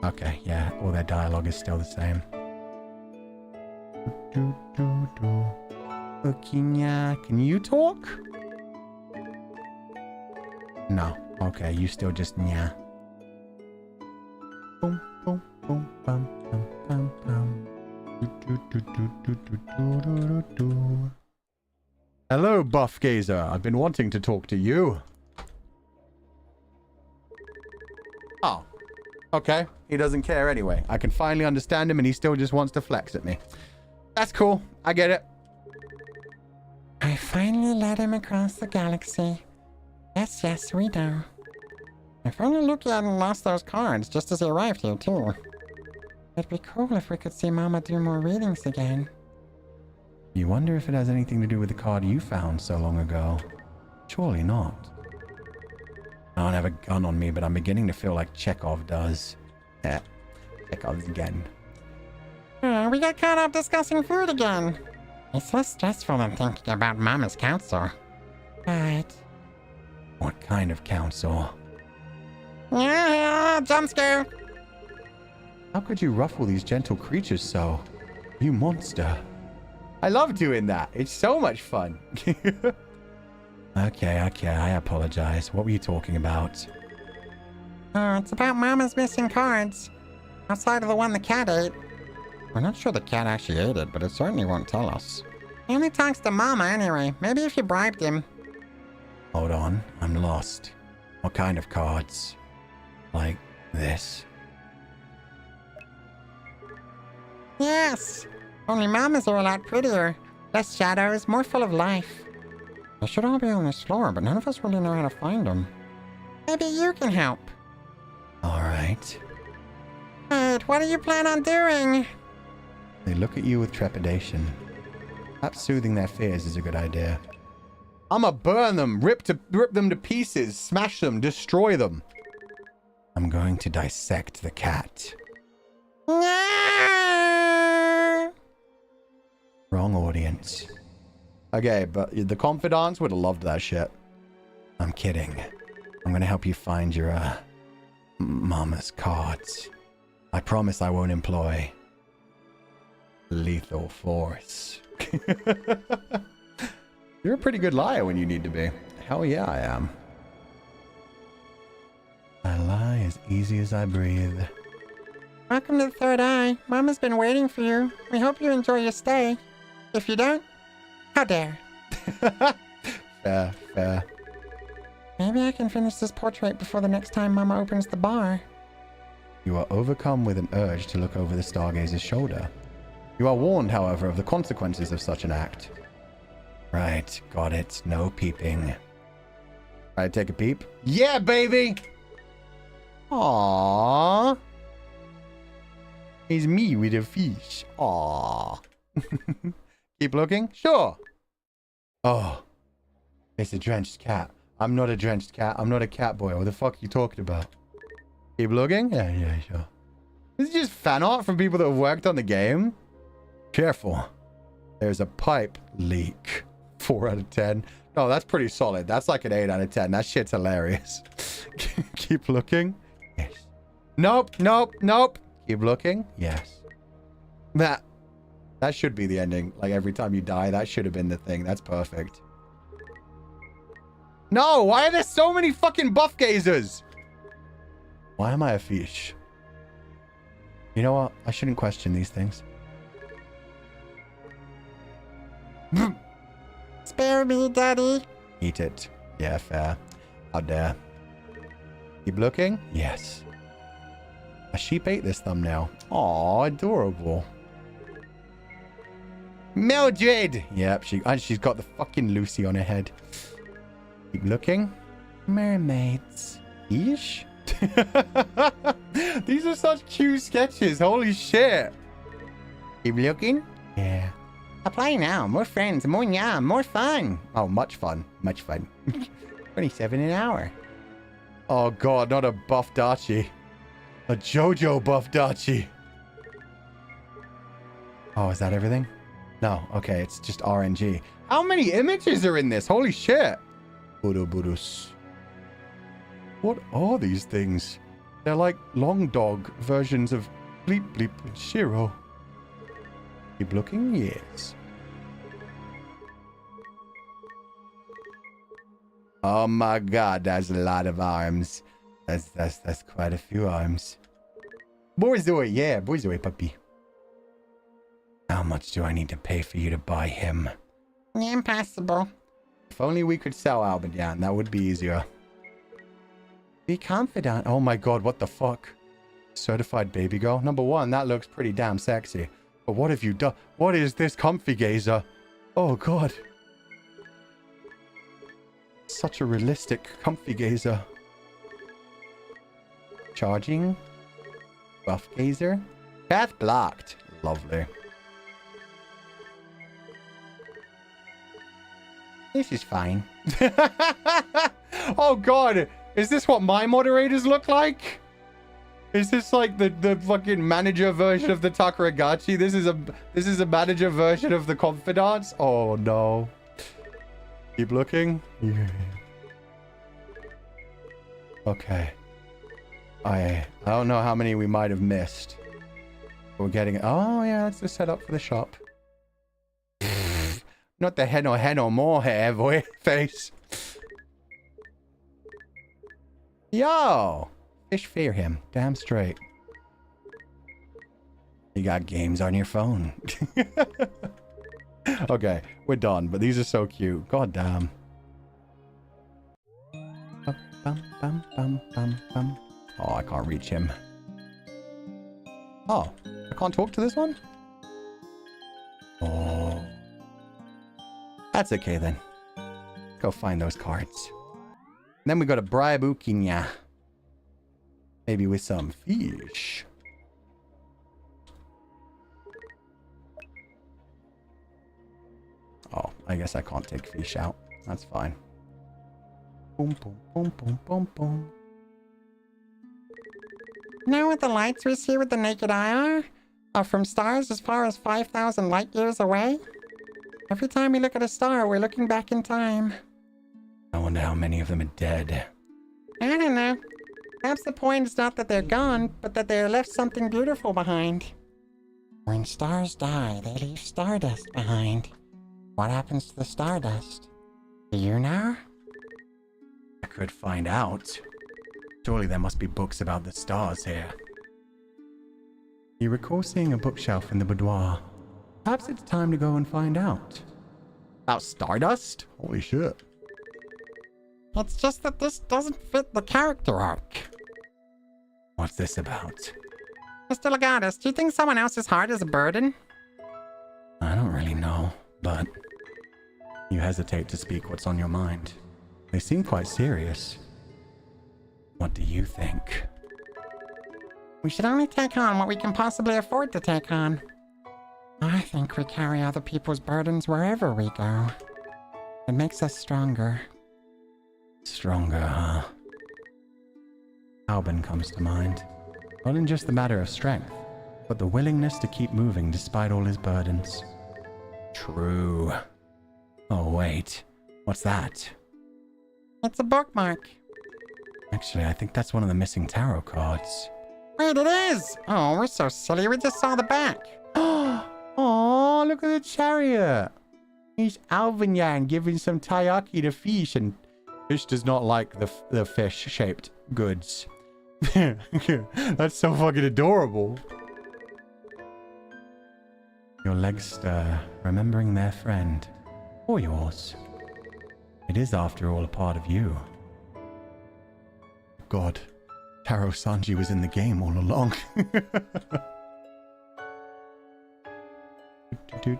Okay, yeah, all their dialogue is still the same. Ukinya, can you talk? No. Okay, you still just nya. Boom, boom, boom, bum, bum, bum, bum. Hello, Buff Gazer. I've been wanting to talk to you. Oh. Okay. He doesn't care anyway. I can finally understand him and he still just wants to flex at me. That's cool. I get it. I finally led him across the galaxy. Yes, we know. If only Luke hadn't lost those cards just as he arrived here, too. It'd be cool if we could see Mama do more readings again. You wonder if it has anything to do with the card you found so long ago. Surely not. I don't have a gun on me, but I'm beginning to feel like Chekhov does. Yeah. Pickles again. We got caught up discussing food again. It's less stressful than thinking about Mama's counsel. Right. What kind of counsel? Yeah, jump scare. How could you ruffle these gentle creatures so? You monster. I love doing that. It's so much fun. Okay, I apologize. What were you talking about? It's about Mama's missing cards. Outside of the one the cat ate. We're not sure the cat actually ate it, but it certainly won't tell us. He only talks to Mama anyway. Maybe if you bribed him. Hold on, I'm lost. What kind of cards? Like this? Yes. Only Mama's are a lot prettier. Less shadows, more full of life. They should all be on this floor, but none of us really know how to find them. Maybe you can help. Alright. Wait, what do you plan on doing? They look at you with trepidation. Perhaps soothing their fears is a good idea. I'ma burn them, rip them to pieces, smash them, destroy them. I'm going to dissect the cat. Wrong audience. Okay, but the confidants would have loved that shit. I'm kidding. I'm gonna help you find your, Mama's cards. I promise I won't employ lethal force. You're a pretty good liar when you need to be. Hell yeah, I am. I lie as easy as I breathe. Welcome to the Third Eye. Mama's been waiting for you. We hope you enjoy your stay. If you don't, how dare. Fair. Maybe I can finish this portrait before the next time Mama opens the bar. You are overcome with an urge to look over the stargazer's shoulder. You are warned, however, of the consequences of such an act. Right, got it. No peeping. Alright, take a peep. Yeah, baby! Aww. It's me with a fish. Aww. Keep looking? Sure. Oh. It's a drenched cat. I'm not a drenched cat. I'm not a cat boy. What the fuck are you talking about? Keep looking? Yeah, sure. This is just fan art from people that have worked on the game. Careful. There's a pipe leak. 4 out of 10. No, that's pretty solid. That's like an 8 out of 10. That shit's hilarious. Keep looking. Yes. Nope. Keep looking. Yes. That should be the ending. Like every time you die, that should have been the thing. That's perfect. No, why are there so many fucking buff gazers? Why am I a fish? You know what? I shouldn't question these things. Spare me, Daddy. Eat it. Yeah, fair. How dare. Keep looking? Yes. A sheep ate this thumbnail. Aw, adorable. Mildred! Yep, she's got the fucking Lucy on her head. Keep looking. Mermaids. Ish? These are such cute sketches. Holy shit. Keep looking? Yeah. Apply now. More friends, more yam, more fun. Oh, much fun. Much fun. 27 an hour. Oh god, not a buff Dachi. A JoJo buff Dachi. Oh, is that everything? No, okay, it's just RNG. How many images are in this? Holy shit. Buruburus. What are these things? They're like long dog versions of Bleep Bleep and Shiro. Keep looking? Yes. Oh my god, that's a lot of arms. That's quite a few arms. Borzoi, yeah, Borzoi puppy. How much do I need to pay for you to buy him? Impossible. If only we could sell Alvin, that would be easier. Be confident. Oh my god, what the fuck? Certified baby girl? Number one, that looks pretty damn sexy. But what have you done? What is this comfy gazer? Oh god. Such a realistic comfy gazer. Charging. Buff gazer. Path blocked. Lovely. This is fine. Oh god. Is this what my moderators look like? Is this like the fucking manager version of the Takaragachi? This is a manager version of the confidants? Oh no. Keep looking. Yeah. Okay. I don't know how many we might have missed. We're getting... Oh, yeah, that's the setup for the shop. Not the hen or more hair, boy. Face. Yo! Fish fear him. Damn straight. You got games on your phone. Okay, we're done, but these are so cute. God damn. Bum, bum, bum, bum, bum. Oh, I can't reach him. Oh, I can't talk to this one? Oh. That's okay then. Go find those cards. And then we got a bribe Ukinya. Maybe with some fish. Oh, I guess I can't take fish out. That's fine. Boom, boom, boom, boom, boom, boom. Know what the lights we see with the naked eye are from stars as far as 5,000 light years away? Every time we look at a star, we're looking back in time. I wonder how many of them are dead. I don't know. Perhaps the point is not that they're gone, but that they left something beautiful behind. When stars die, they leave stardust behind. What happens to the stardust? Do you know? I could find out. Surely there must be books about the stars here. You recall seeing a bookshelf in the boudoir. Perhaps it's time to go and find out. About stardust? Holy shit. It's just that this doesn't fit the character arc. What's this about? Mr. Legatus, do you think someone else's heart is a burden? I don't really know, but you hesitate to speak what's on your mind. They seem quite serious. What do you think? We should only take on what we can possibly afford to take on. I think we carry other people's burdens wherever we go. It makes us stronger. Stronger, huh? Alvin comes to mind. Not in just the matter of strength, but the willingness to keep moving despite all his burdens. True. Oh, wait. What's that? It's a bookmark. Actually, I think that's one of the missing tarot cards. Wait, it is! Oh, we're so silly. We just saw the back. Oh, look at the chariot. He's Alvin Yan giving some taiyaki to fish, and fish does not like the fish-shaped goods. That's so fucking adorable. Your legs stir, remembering their friend. Or yours. It is, after all, a part of you. God, Taro-sanji was in the game all along. Okay,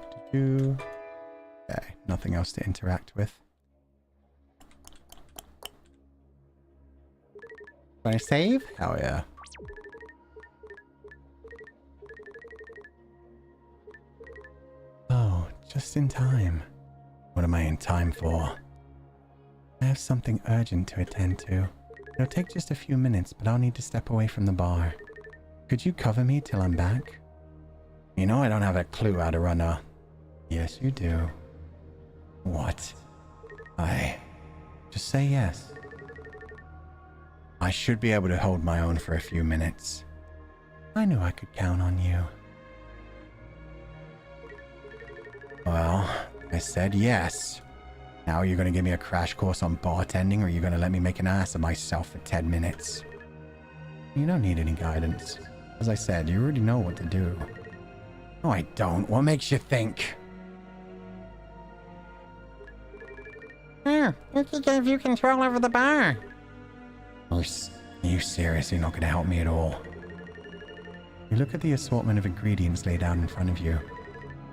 nothing else to interact with. Want to save? Hell yeah. Oh, just in time. What am I in time for? I have something urgent to attend to. It'll take just a few minutes, but I'll need to step away from the bar. Could you cover me till I'm back? You know I don't have a clue how to run a... Yes, you do. What? Just say yes. I should be able to hold my own for a few minutes. I knew I could count on you. Well, I said yes. Now you're gonna give me a crash course on bartending, or you're gonna let me make an ass of myself for 10 minutes? You don't need any guidance. As I said, you already know what to do. No, I don't. What makes you think? Here, Yuki gave you control over the bar. Are you seriously not gonna help me at all? You look at the assortment of ingredients laid out in front of you.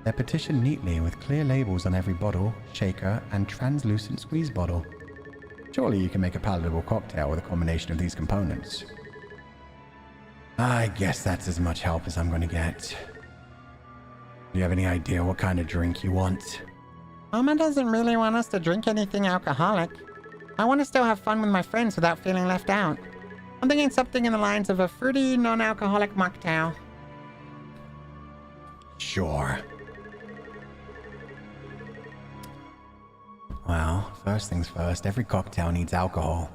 They're petitioned neatly with clear labels on every bottle, shaker, and translucent squeeze bottle. Surely you can make a palatable cocktail with a combination of these components. I guess that's as much help as I'm going to get. Do you have any idea what kind of drink you want? Mama doesn't really want us to drink anything alcoholic. I want to still have fun with my friends without feeling left out. I'm thinking something in the lines of a fruity, non-alcoholic mocktail. Sure. Well, first things first, every cocktail needs alcohol.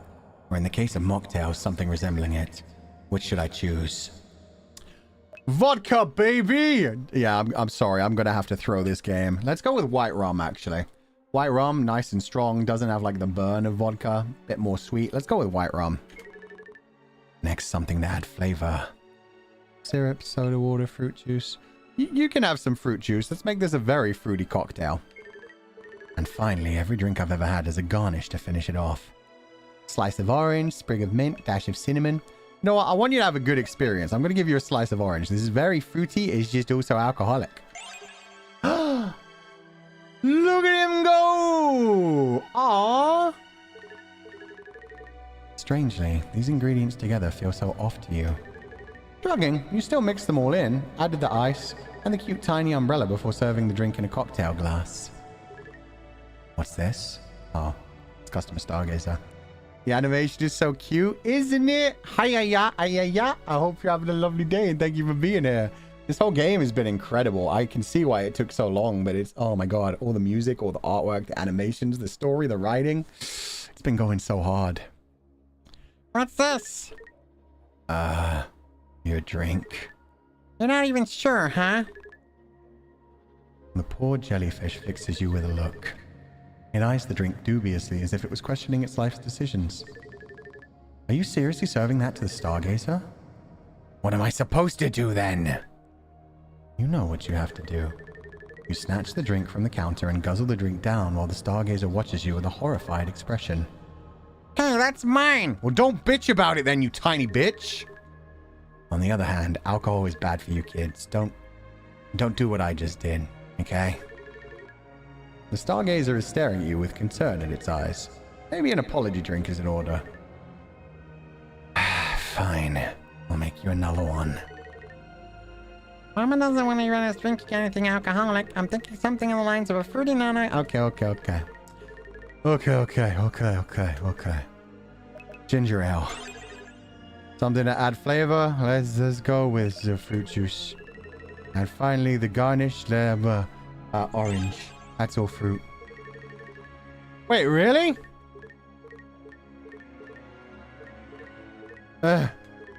Or in the case of mocktails, something resembling it. Which should I choose? Vodka, baby! Yeah, I'm sorry. I'm going to have to throw this game. Let's go with white rum, actually. White rum, nice and strong. Doesn't have, like, the burn of vodka. Bit more sweet. Let's go with white rum. Next, something to add flavor. Syrup, soda water, fruit juice. You can have some fruit juice. Let's make this a very fruity cocktail. And finally, every drink I've ever had is a garnish to finish it off. Slice of orange, sprig of mint, dash of cinnamon. You know what? I want you to have a good experience. I'm going to give you a slice of orange. This is very fruity. It's just also alcoholic. Look at him go! Aww! Strangely, these ingredients together feel so off to you. Drugging, you still mix them all in, added the ice, and the cute tiny umbrella before serving the drink in a cocktail glass. What's this? Oh, it's customer stargazer. The animation is so cute, isn't it? Hi-ya-ya, hi-ya-ya. I hope you're having a lovely day and thank you for being here. This whole game has been incredible. I can see why it took so long, but it's, oh my god, all the music, all the artwork, the animations, the story, the writing. It's been going so hard. What's this? Your drink. You're not even sure, huh? The poor jellyfish fixes you with a look. It eyes the drink dubiously as if it was questioning its life's decisions. Are you seriously serving that to the stargazer? What am I supposed to do then? You know what you have to do. You snatch the drink from the counter and guzzle the drink down while the stargazer watches you with a horrified expression. Hey, that's mine! Well, don't bitch about it then, you tiny bitch! On the other hand, alcohol is bad for you kids. Don't do what I just did, okay? The stargazer is staring at you with concern in its eyes. Maybe an apology drink is in order. Fine. I'll make you another one. Mama doesn't want to run us drink anything alcoholic. I'm thinking something in the lines of a fruity Okay. Ginger ale. Something to add flavor. Let's go with the fruit juice. And finally, the garnish, orange. That's all fruit. Wait, really?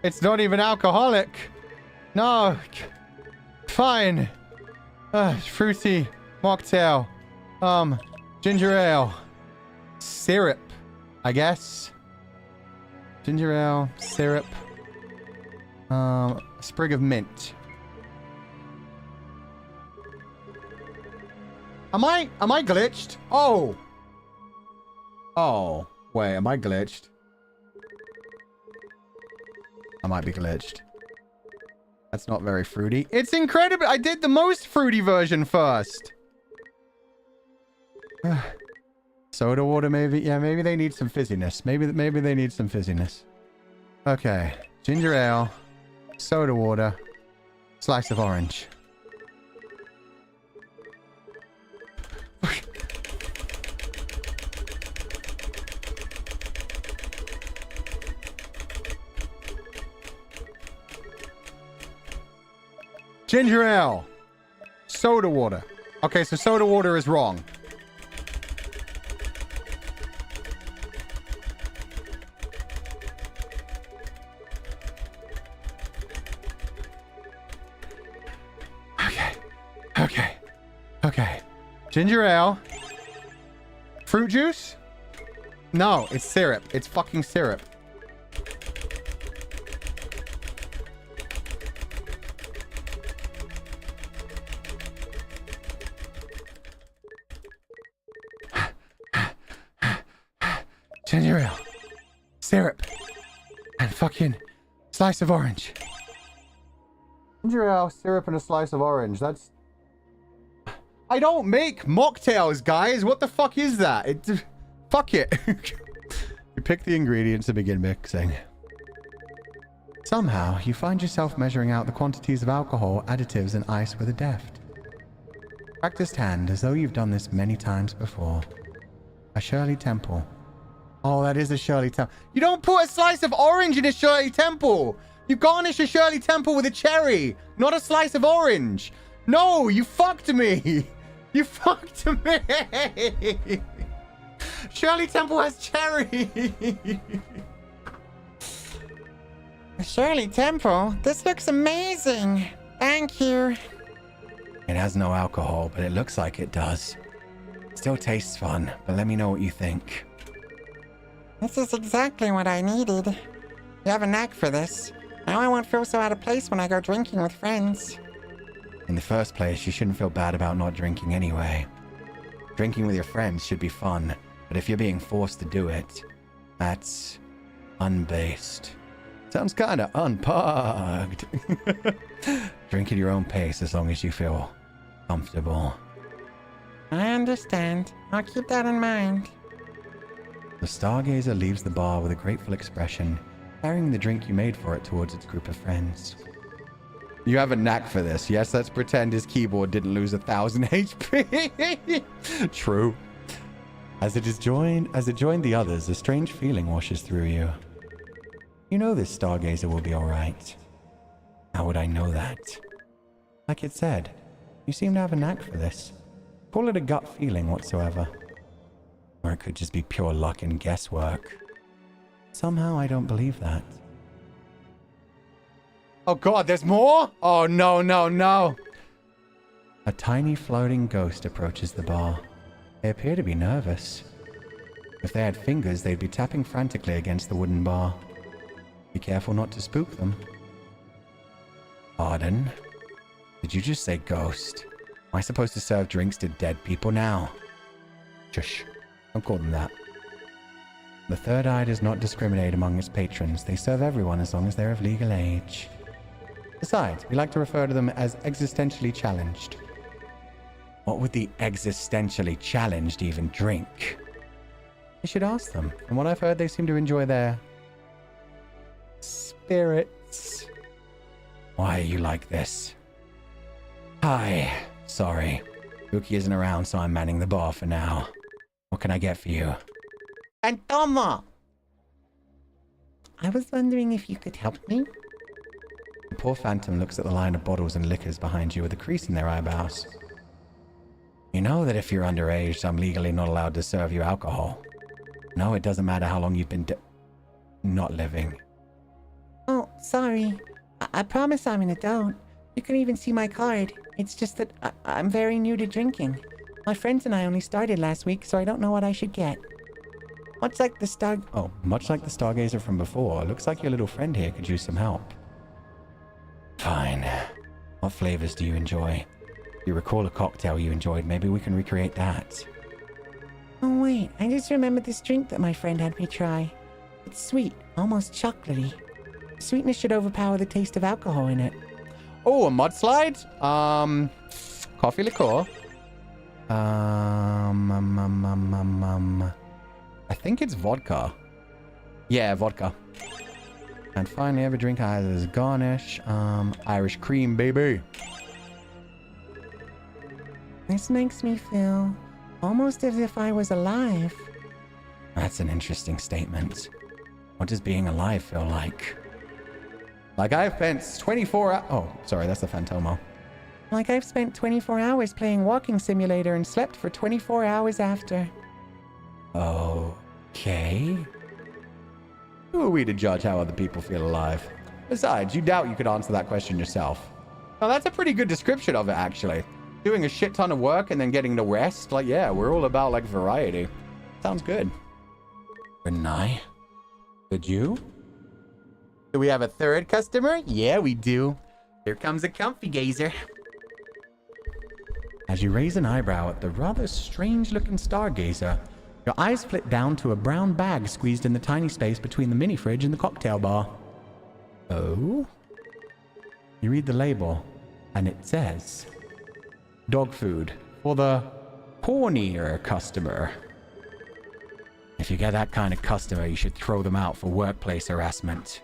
It's not even alcoholic. No. Fine. Fruity. Mocktail. Ginger ale. Syrup, I guess. Ginger ale, syrup. A sprig of mint. Am I glitched? Oh, wait, am I glitched? I might be glitched. That's not very fruity. It's incredible. I did the most fruity version first. Soda water, maybe. Yeah, maybe they need some fizziness. Maybe they need some fizziness. Okay. Ginger ale. Soda water. Slice of orange. Ginger ale. Soda water. Okay, so soda water is wrong. Okay. Ginger ale. Fruit juice? No, it's syrup. It's fucking syrup. Ginger ale. Syrup. And fucking slice of orange. Ginger ale, syrup, and a slice of orange. That's... I don't make mocktails, guys. What the fuck is that? Fuck it. You pick the ingredients and begin mixing. Somehow, you find yourself measuring out the quantities of alcohol, additives, and ice with a deft, practiced hand as though you've done this many times before. A Shirley Temple. Oh, that is a Shirley Temple. You don't put a slice of orange in a Shirley Temple. You garnish a Shirley Temple with a cherry, not a slice of orange. No, you fucked me. You fucked me. Shirley Temple has cherry. Shirley Temple? This looks amazing. Thank you. It has no alcohol, but it looks like it does. Still tastes fun, but let me know what you think. This is exactly what I needed. You have a knack for this. Now I won't feel so out of place when I go drinking with friends. In the first place, you shouldn't feel bad about not drinking anyway. Drinking with your friends should be fun, but if you're being forced to do it, that's unbased. Sounds kinda unplugged. Drink at your own pace as long as you feel comfortable. I understand. I'll keep that in mind. The stargazer leaves the bar with a grateful expression, carrying the drink you made for it towards its group of friends. You have a knack for this. Yes, let's pretend his keyboard didn't lose 1,000 HP. True. As it joined the others, a strange feeling washes through you. You know this stargazer will be alright. How would I know that? Like it said, you seem to have a knack for this. Call it a gut feeling whatsoever. Or it could just be pure luck and guesswork. Somehow I don't believe that. Oh god, there's more? Oh no, no, no. A tiny floating ghost approaches the bar. They appear to be nervous. If they had fingers, they'd be tapping frantically against the wooden bar. Be careful not to spook them. Pardon? Did you just say ghost? Am I supposed to serve drinks to dead people now? Shush. Don't call them that. The Third Eye does not discriminate among its patrons. They serve everyone as long as they're of legal age. Besides, we like to refer to them as existentially challenged. What would the existentially challenged even drink? You should ask them. From what I've heard, they seem to enjoy their spirits. Why are you like this? Hi. Sorry. Yuki isn't around, so I'm manning the bar for now. What can I get for you? Fantoma! I was wondering if you could help me? The poor phantom looks at the line of bottles and liquors behind you with a crease in their eyebrows. You know that if you're underage, I'm legally not allowed to serve you alcohol. No, it doesn't matter how long you've been not living. Oh, sorry. I promise I'm an adult. You can even see my card. It's just that I'm very new to drinking. My friends and I only started last week, so I don't know what I should get. Much like the stargazer from before, looks like your little friend here could use some help. Fine. What flavors do you enjoy? If you recall a cocktail you enjoyed, maybe we can recreate that. Oh wait, I just remembered this drink that my friend had me try. It's sweet, almost chocolatey. Sweetness should overpower the taste of alcohol in it. Oh, a mudslide? Coffee liqueur? I think it's vodka. Yeah, vodka. And finally, every drink has as garnish, Irish cream, baby. This makes me feel almost as if I was alive. That's an interesting statement. What does being alive feel like? Like I've spent 24 hours... Oh, sorry, that's the Phantomo. Like I've spent 24 hours playing Walking Simulator and slept for 24 hours after. Okay. Who are we to judge how other people feel alive? Besides, you doubt you could answer that question yourself. Now, that's a pretty good description of it, actually. Doing a shit ton of work and then getting to rest. Like, yeah, we're all about, like, variety. Sounds good. Renai? Could you? Do we have a third customer? Yeah, we do. Here comes a comfy gazer. As you raise an eyebrow at the rather strange-looking stargazer, your eyes flit down to a brown bag squeezed in the tiny space between the mini-fridge and the cocktail bar. Oh? You read the label, and it says, dog food for the hornier customer. If you get that kind of customer, you should throw them out for workplace harassment.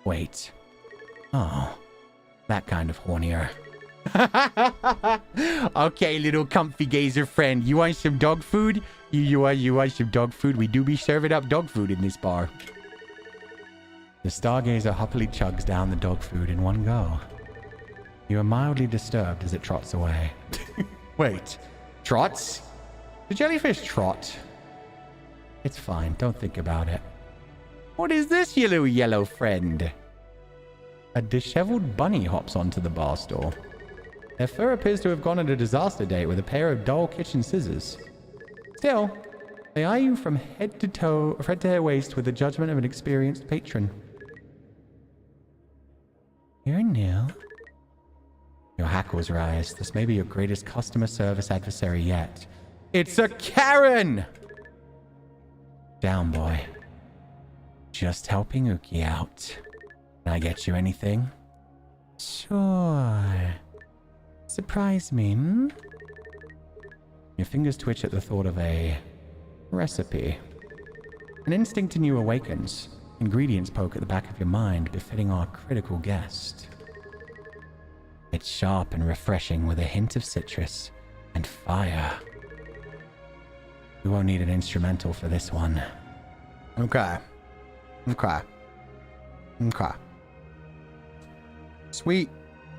Wait. Oh, that kind of hornier. Okay, little comfy gazer friend, you want some dog food? You want some dog food? We do be serving up dog food in this bar. The stargazer happily chugs down the dog food in one go. You are mildly disturbed as it trots away. Wait, trots? The jellyfish trot? It's fine, don't think about it. What is this, you little yellow friend? A disheveled bunny hops onto the bar stool. Their fur appears to have gone on a disaster date with a pair of dull kitchen scissors. Still, they eye you from head to their waist with the judgment of an experienced patron. You're new. Your hackles rise. This may be your greatest customer service adversary yet. It's a Karen! Down, boy. Just helping Uki out. Can I get you anything? Sure. Surprise me, hmm? Your fingers twitch at the thought of a recipe. An instinct in you awakens. Ingredients poke at the back of your mind, befitting our critical guest. It's sharp and refreshing with a hint of citrus and fire. We won't need an instrumental for this one. Okay. Sweet,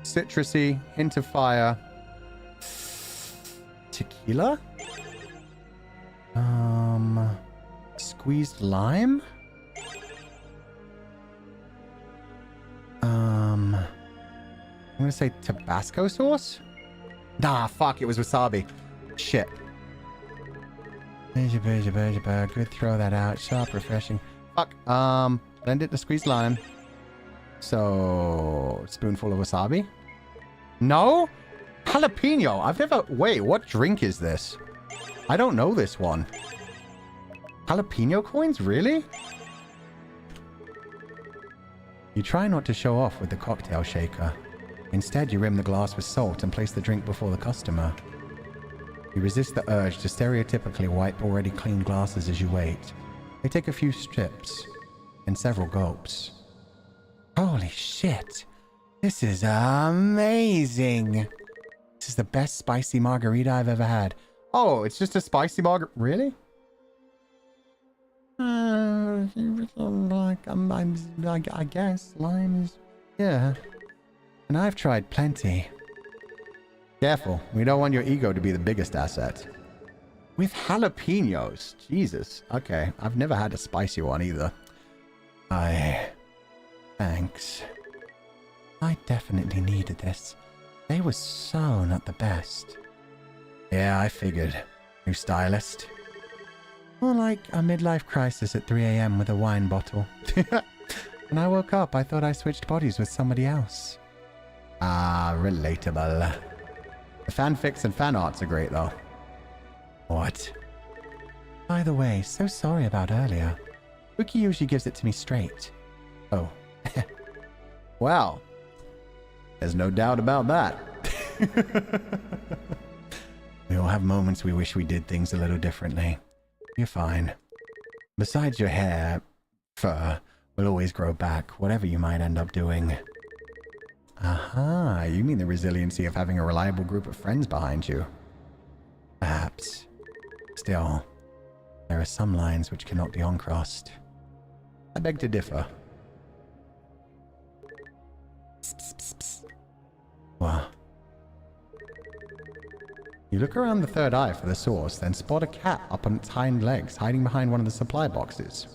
citrusy, hint of fire. Tequila? Squeezed lime? I'm gonna say Tabasco sauce? Nah, fuck, it was wasabi. Shit. Good, throw that out. Sharp, refreshing. Fuck. Blend it to squeezed lime. So, spoonful of wasabi? No? Jalapeno. I've never... Wait, what drink is this? I don't know this one. Jalapeno coins? Really? You try not to show off with the cocktail shaker. Instead, you rim the glass with salt and place the drink before the customer. You resist the urge to stereotypically wipe already clean glasses as you wait. They take a few strips and several gulps. Holy shit. This is amazing. This is the best spicy margarita I've ever had. Oh, it's just a spicy margarita? Really? I guess lime is... Yeah. And I've tried plenty. Careful. We don't want your ego to be the biggest asset. With jalapenos. Jesus. Okay. I've never had a spicy one either. Thanks. I definitely needed this. They were so not the best. Yeah, I figured. New stylist. More like a midlife crisis at 3 a.m. with a wine bottle. When I woke up, I thought I switched bodies with somebody else. Ah, relatable. The fanfics and fan arts are great, though. What? By the way, so sorry about earlier. Uki usually gives it to me straight. Oh. Well, there's no doubt about that. We all have moments we wish we did things a little differently. You're fine. Besides, your hair, fur, will always grow back, whatever you might end up doing. Aha, you mean the resiliency of having a reliable group of friends behind you. Perhaps. Still, there are some lines which cannot be uncrossed. I beg to differ. What? You look around the third eye for the source, then spot a cat up on its hind legs, hiding behind one of the supply boxes.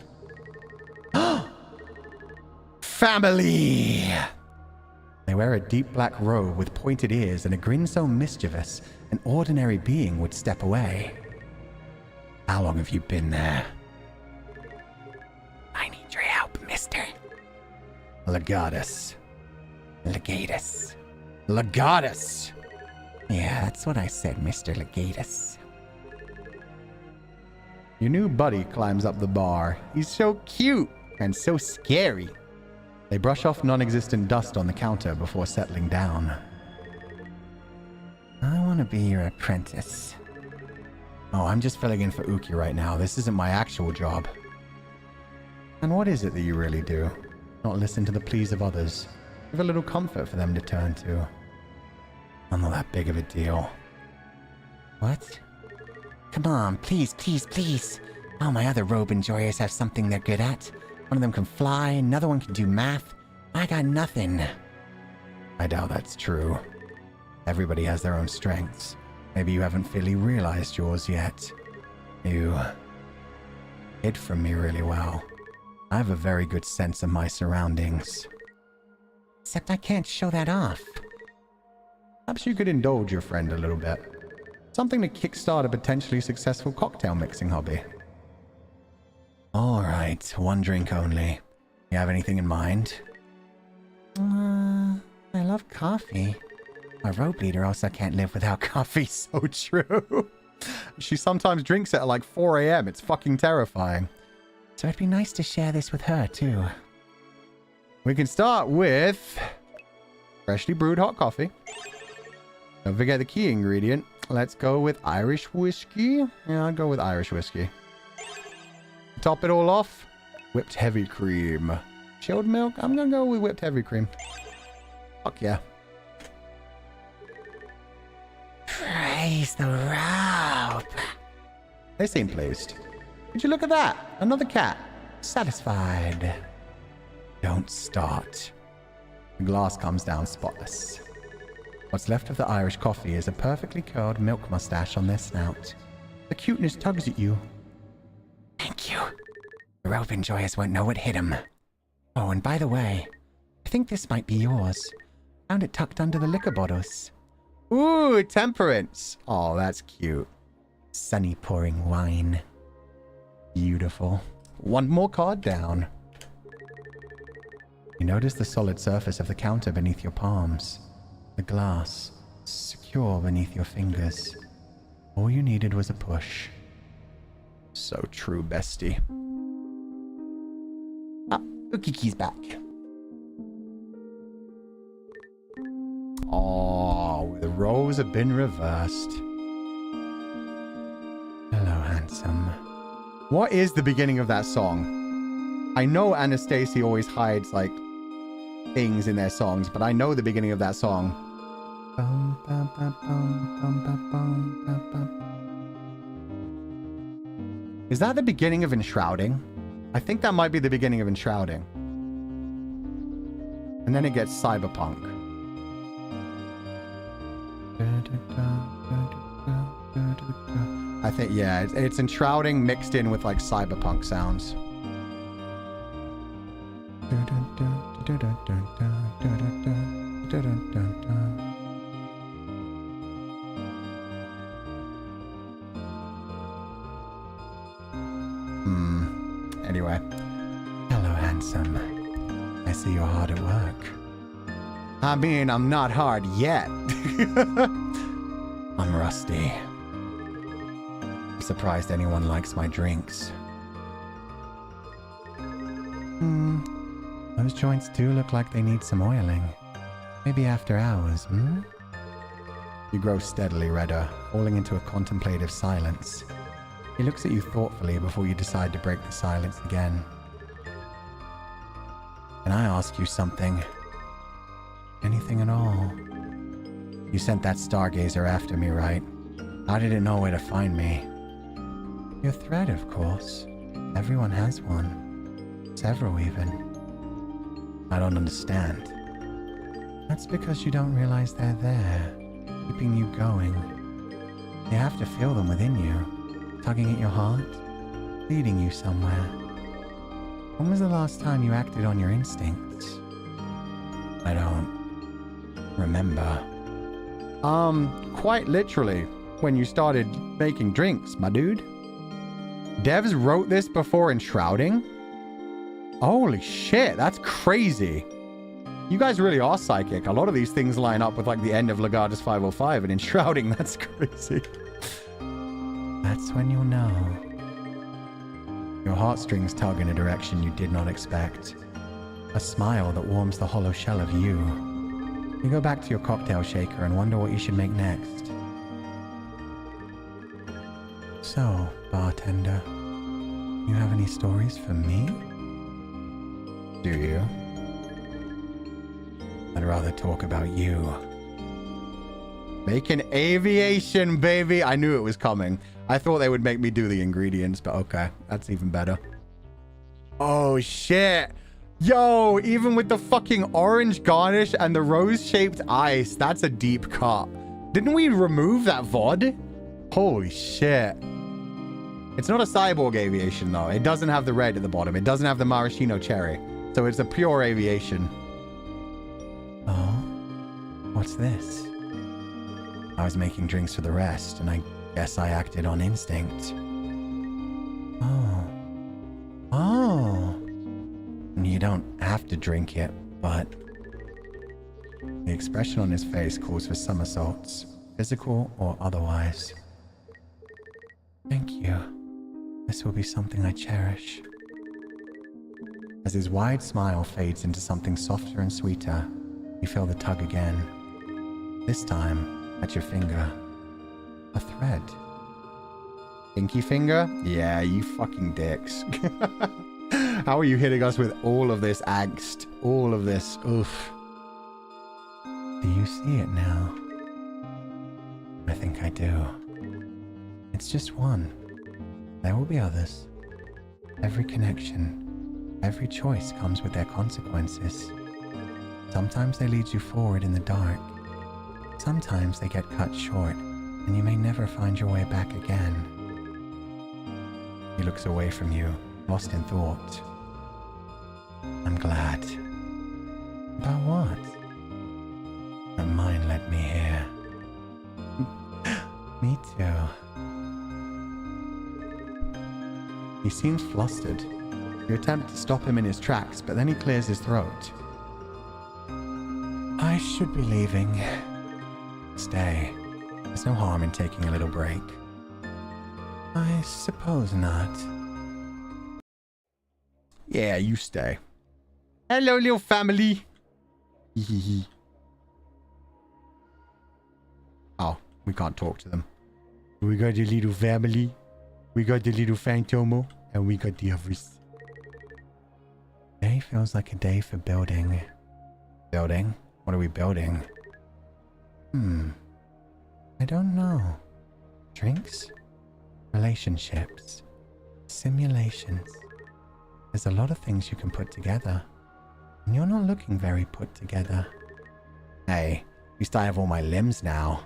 Family! They wear a deep black robe with pointed ears and a grin so mischievous, an ordinary being would step away. How long have you been there? I need your help, mister. Legatus. Legatus. Legatus! Yeah, that's what I said, Mr. Legatus. Your new buddy climbs up the bar. He's so cute and so scary. They brush off non-existent dust on the counter before settling down. I want to be your apprentice. Oh, I'm just filling in for Uki right now. This isn't my actual job. And what is it that you really do? Not listen to the pleas of others. Give a little comfort for them to turn to. I'm not that big of a deal. What? Come on, please, please, please. All my other robe enjoyers have something they're good at. One of them can fly, another one can do math. I got nothing. I doubt that's true. Everybody has their own strengths. Maybe you haven't fully realized yours yet. You hid from me really well. I have a very good sense of my surroundings. Except I can't show that off. Perhaps you could indulge your friend a little bit. Something to kickstart a potentially successful cocktail mixing hobby. All right, one drink only. You have anything in mind? I love coffee. My rope leader also can't live without coffee. So true. She sometimes drinks it at like 4 a.m. It's fucking terrifying. So it'd be nice to share this with her, too. We can start with freshly brewed hot coffee. Don't forget the key ingredient. Let's go with Irish whiskey. Yeah, I'll go with Irish whiskey. Top it all off. Whipped heavy cream. Chilled milk? I'm gonna go with whipped heavy cream. Fuck yeah. Praise the rope. They seem pleased. Would you look at that? Another cat. Satisfied. Don't start. The glass comes down spotless. What's left of the Irish coffee is a perfectly curled milk mustache on their snout. The cuteness tugs at you. Thank you. The rope enjoyers won't know what hit him. Oh, and by the way, I think this might be yours. Found it tucked under the liquor bottles. Ooh, temperance. Oh, that's cute. Sunny pouring wine. Beautiful. One more card down. You notice the solid surface of the counter beneath your palms. The glass, secure beneath your fingers. All you needed was a push. So true, bestie. Ah, Ukiki's back. Oh, the roles have been reversed. Hello, handsome. What is the beginning of that song? I know Anastasia always hides, like, things in their songs, but I know the beginning of that song. Is that the beginning of Enshrouding? I think that might be the beginning of Enshrouding. And then it gets cyberpunk. I think, yeah, it's Enshrouding mixed in with like cyberpunk sounds. Anyway. Hello, handsome. I see you're hard at work. I mean, I'm not hard yet. I'm rusty. I'm surprised anyone likes my drinks. Those joints do look like they need some oiling. Maybe after hours, You grow steadily redder, falling into a contemplative silence. He looks at you thoughtfully before you decide to break the silence again. Can I ask you something? Anything at all? You sent that stargazer after me, right? How did it know where to find me? Your thread, of course. Everyone has one. Several, even. I don't understand. That's because you don't realize they're there, keeping you going. You have to feel them within you, tugging at your heart, leading you somewhere. When was the last time you acted on your instincts? I don't remember. Quite literally, when you started making drinks, my dude. Devs wrote this before Enshrouding? Holy shit, that's crazy. You guys really are psychic. A lot of these things line up with like the end of Legatus 505 and Enshrouding. That's crazy. That's when you'll know. Your heartstrings tug in a direction you did not expect. A smile that warms the hollow shell of you. You go back to your cocktail shaker and wonder what you should make next. So, bartender, you have any stories for me? Do you? I'd rather talk about you. Making aviation, baby. I knew it was coming. I thought they would make me do the ingredients, but okay. That's even better. Oh, shit. Yo, even with the fucking orange garnish and the rose-shaped ice, that's a deep cut. Didn't we remove that VOD? Holy shit. It's not a cyborg aviation, though. It doesn't have the red at the bottom. It doesn't have the maraschino cherry. So it's a pure aviation. Oh? What's this? I was making drinks for the rest, and I guess I acted on instinct. Oh. Oh. You don't have to drink it, but... The expression on his face calls for somersaults, physical or otherwise. Thank you. This will be something I cherish. As his wide smile fades into something softer and sweeter, you feel the tug again. This time, at your finger. A thread. Pinky finger? Yeah, you fucking dicks. How are you hitting us with all of this angst? All of this. Oof. Do you see it now? I think I do. It's just one. There will be others. Every connection, every choice comes with their consequences. Sometimes they lead you forward in the dark. Sometimes they get cut short, and you may never find your way back again. He looks away from you, lost in thought. I'm glad. About what? That mine led me here. Me too. He seems flustered. You attempt to stop him in his tracks, but then he clears his throat. I should be leaving. Stay. There's no harm in taking a little break. I suppose not. Yeah, you stay. Hello, little family. Oh, we can't talk to them. We got the little family. We got the little Phantomo. And we got the others. Today feels like a day for building. Building? What are we building? I don't know. Drinks? Relationships? Simulations? There's a lot of things you can put together. And you're not looking very put together. Hey, at least I have all my limbs now.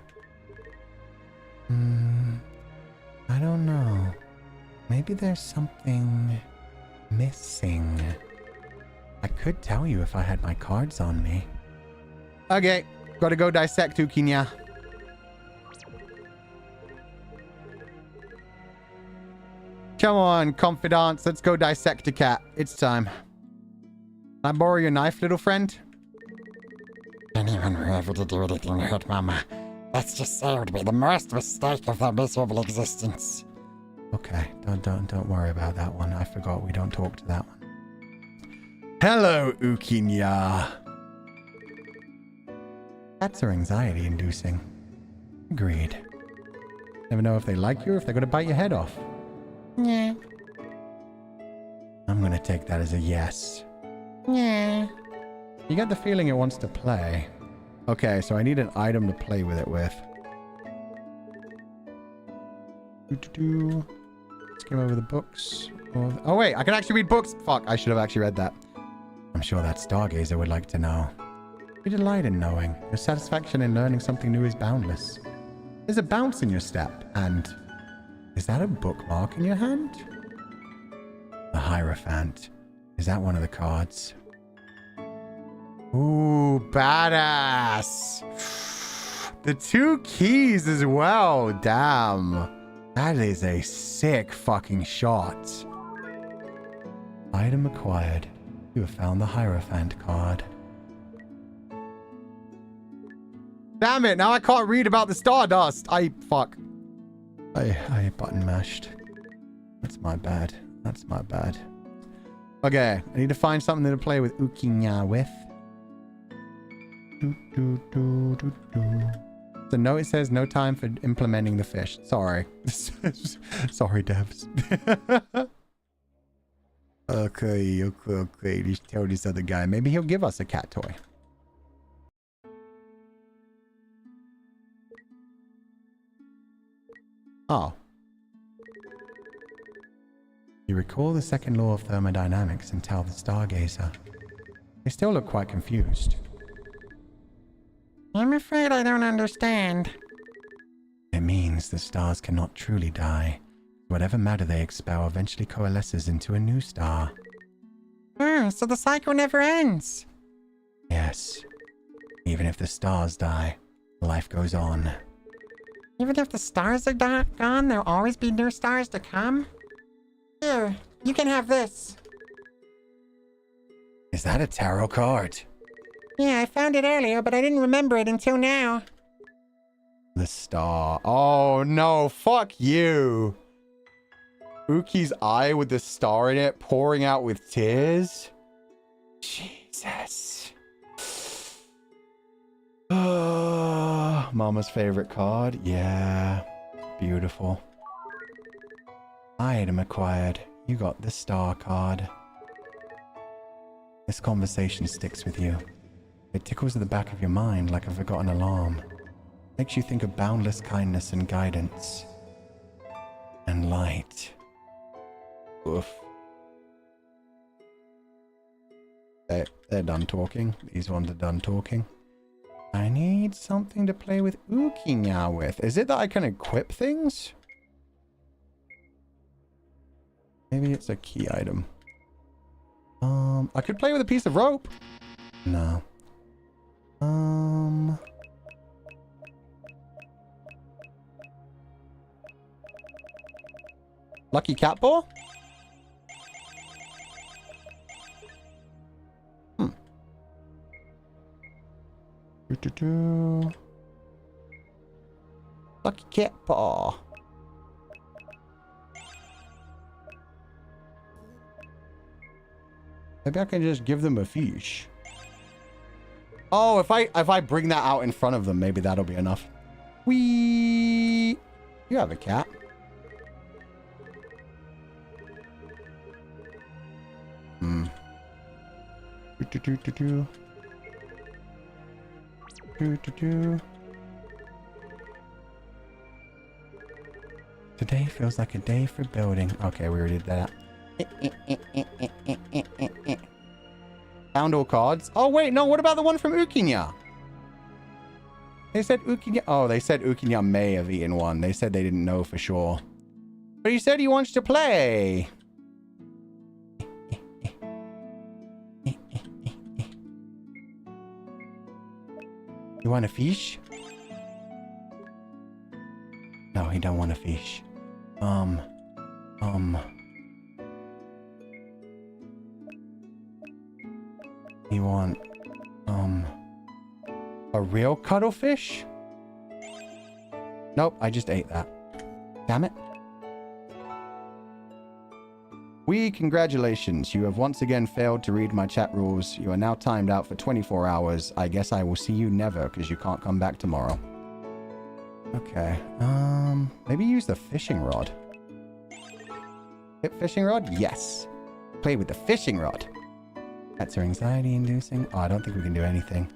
I don't know. Maybe there's something missing. I could tell you if I had my cards on me. Okay, gotta go dissect Ukinya. Come on, confidants, let's go dissect a cat. It's time. Can I borrow your knife, little friend? Anyone who ever did do anything to hurt Mama, let's just say it would be the worst mistake of their miserable existence. Okay, don't worry about that one. I forgot we don't talk to that one. Hello, Ukinya. Cats are anxiety-inducing. Agreed. Never know if they like you or if they're gonna bite your head off. Yeah. I'm gonna take that as a yes. Yeah. You get the feeling it wants to play. Okay, so I need an item to play with it with. Skim over the books. Oh wait, I can actually read books. Fuck, I should have actually read that. I'm sure that stargazer would like to know. You delight in knowing. Your satisfaction in learning something new is boundless. There's a bounce in your step, and... Is that a bookmark in your hand? The Hierophant. Is that one of the cards? Ooh, badass. The 2 keys as well. Damn. That is a sick fucking shot. Item acquired. You have found the Hierophant card. Damn it, now I can't read about the Stardust. Fuck. I button mashed. That's my bad. That's my bad. Okay, I need to find something to play with Ukinya with. The note, it says no time for implementing the fish. Sorry. Sorry, devs. Okay. Let's tell this other guy. Maybe he'll give us a cat toy. Oh. You recall the second law of thermodynamics and tell the stargazer. They still look quite confused. I'm afraid I don't understand. It means the stars cannot truly die. Whatever matter they expel eventually coalesces into a new star. So the cycle never ends. Yes. Even if the stars die, life goes on. Even if the stars are gone, there'll always be new stars to come? Here, you can have this. Is that a tarot card? Yeah, I found it earlier, but I didn't remember it until now. The star. Oh no, fuck you. Uki's eye with the star in it pouring out with tears. Jesus. Mama's favorite card. Yeah. Beautiful. Item acquired. You got the star card. This conversation sticks with you. It tickles at the back of your mind like a forgotten alarm. Makes you think of boundless kindness and guidance. And light. Oof. They're done talking. These ones are done talking. I need something to play with Ukinya with. Is it that I can equip things? Maybe it's a key item. I could play with a piece of rope. No. Lucky cat ball? Lucky cat paw. Maybe I can just give them a fish. Oh, if I bring that out in front of them, maybe that'll be enough. Whee! You have a cat. Today feels like a day for building. Okay, we already did that. Found all cards. Oh, wait, no, what about the one from Ukinya? They said Ukinya... Oh, they said Ukinya may have eaten one. They said they didn't know for sure. But he said he wants to play. You want a fish? No, he don't want a fish. You want, a real cuttlefish? Nope, I just ate that. Damn it. Congratulations. You have once again failed to read my chat rules. You are now timed out for 24 hours. I guess I will see you never because you can't come back tomorrow. Okay. Maybe use the fishing rod. Hit fishing rod? Yes. Play with the fishing rod. Pets are anxiety inducing. Oh, I don't think we can do anything.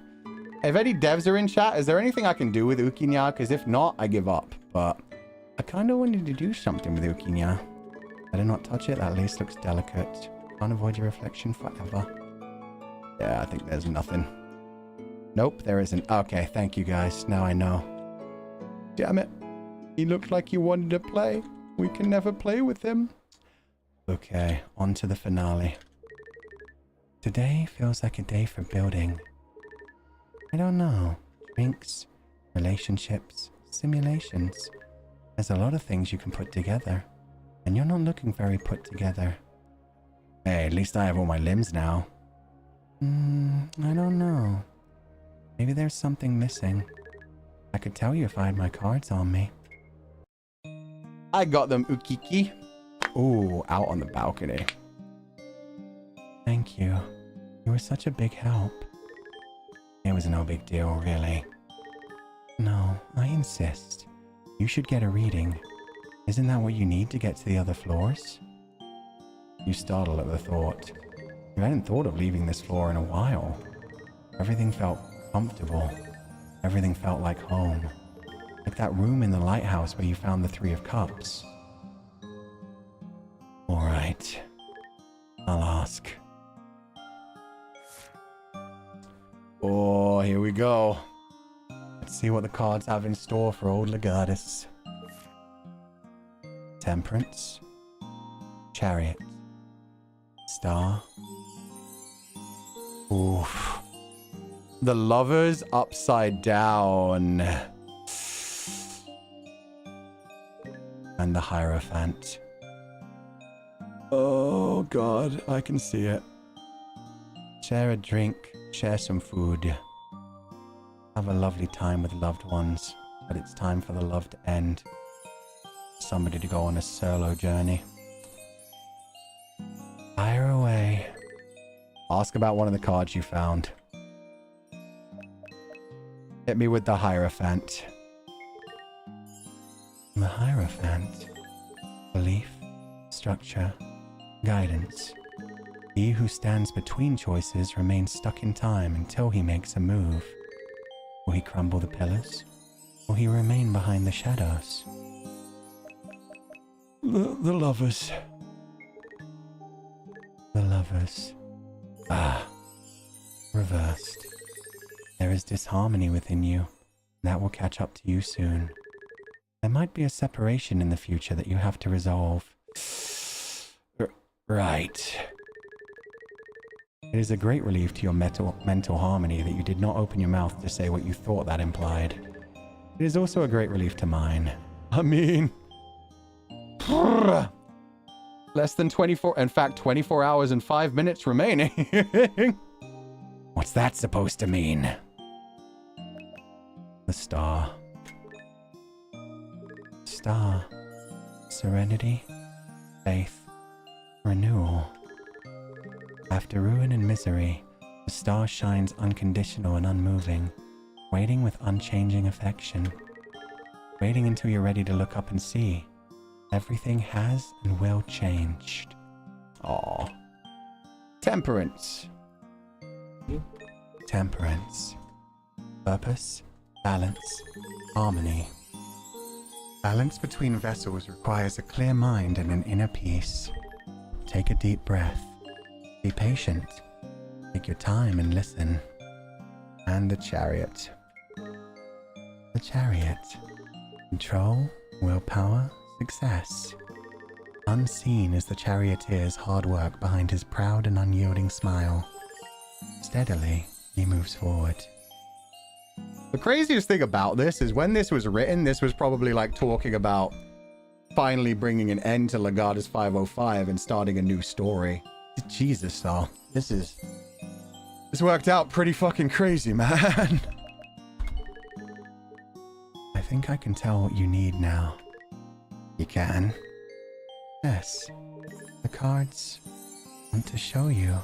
If any devs are in chat, is there anything I can do with Ukinya? Because if not, I give up. But I kind of wanted to do something with Ukinya. Better not touch it. That lace looks delicate. Can't avoid your reflection forever. Yeah, I think there's nothing. Nope, there isn't. Okay, thank you guys. Now I know. Damn it. He looked like he wanted to play. We can never play with him. Okay, on to the finale. Today feels like a day for building. I don't know. Drinks, relationships, simulations. There's a lot of things you can put together. And you're not looking very put together. Hey, at least I have all my limbs now. I don't know. Maybe there's something missing. I could tell you if I had my cards on me. I got them, Ukiki. Ooh, out on the balcony. Thank you. You were such a big help. It was no big deal, really. No, I insist. You should get a reading. Isn't that what you need to get to the other floors? You startle at the thought. You hadn't thought of leaving this floor in a while. Everything felt comfortable. Everything felt like home. Like that room in the lighthouse where you found the Three of Cups. Alright. I'll ask. Oh, here we go. Let's see what the cards have in store for old Legatus. Temperance. Chariot. Star. Oof. The Lovers upside down. And the Hierophant. Oh God, I can see it. Share a drink, share some food. Have a lovely time with loved ones, but it's time for the love to end. Somebody to go on a solo journey. Fire away. Ask about one of the cards you found. Hit me with the Hierophant. The Hierophant. Belief, structure, guidance. He who stands between choices remains stuck in time until he makes a move. Will he crumble the pillars? Will he remain behind the shadows? The Lovers. The Lovers. Ah. Reversed. There is disharmony within you. That will catch up to you soon. There might be a separation in the future that you have to resolve. Right. It is a great relief to your mental harmony that you did not open your mouth to say what you thought that implied. It is also a great relief to mine. I mean... less than 24... In fact, 24 hours and 5 minutes remaining. What's that supposed to mean? The Star. Star. Serenity. Faith. Renewal. After ruin and misery, the star shines unconditional and unmoving, waiting with unchanging affection. Waiting until you're ready to look up and see. Everything has and will change. Aww. Temperance. Temperance. Purpose, balance, harmony. Balance between vessels requires a clear mind and an inner peace. Take a deep breath. Be patient. Take your time and listen. And the Chariot. The Chariot. Control, willpower, success. Unseen is the charioteer's hard work behind his proud and unyielding smile. Steadily, he moves forward. The craziest thing about this is when this was written, this was probably like talking about finally bringing an end to Legatus 505 and starting a new story. Jesus, though. This worked out pretty fucking crazy, man. I think I can tell what you need now. You can? Yes. The cards want to show you.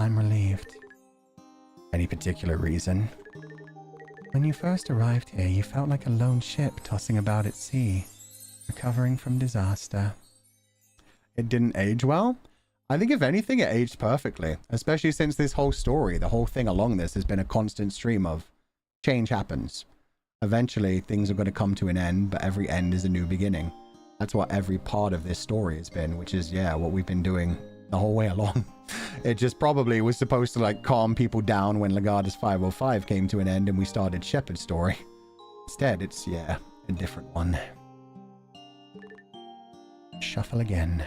I'm relieved. Any particular reason? When you first arrived here, you felt like a lone ship tossing about at sea, recovering from disaster. It didn't age well? I think if anything, it aged perfectly, especially since this whole story, the whole thing along this has been a constant stream of change happens. Eventually, things are going to come to an end, but every end is a new beginning. That's what every part of this story has been, which is, yeah, what we've been doing the whole way along. It just probably was supposed to, like, calm people down when Legatus 505 came to an end and we started Shepherd's story. Instead, it's, yeah, a different one. Shuffle again.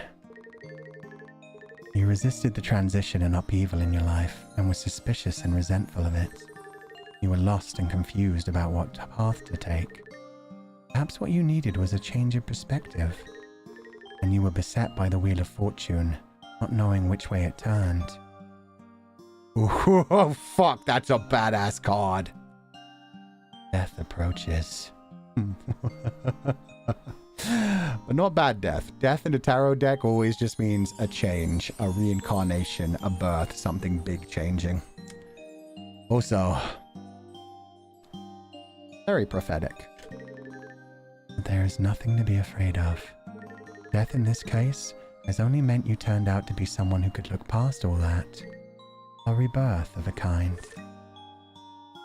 You resisted the transition and upheaval in your life and were suspicious and resentful of it. You were lost and confused about what path to take. Perhaps what you needed was a change of perspective, and you were beset by the Wheel of Fortune, not knowing which way it turned. Oh, fuck, that's a badass card. Death approaches. But not bad death. Death in a tarot deck always just means a change, a reincarnation, a birth, something big changing. Also, very prophetic. There is nothing to be afraid of. Death in this case has only meant you turned out to be someone who could look past all that. A rebirth of a kind.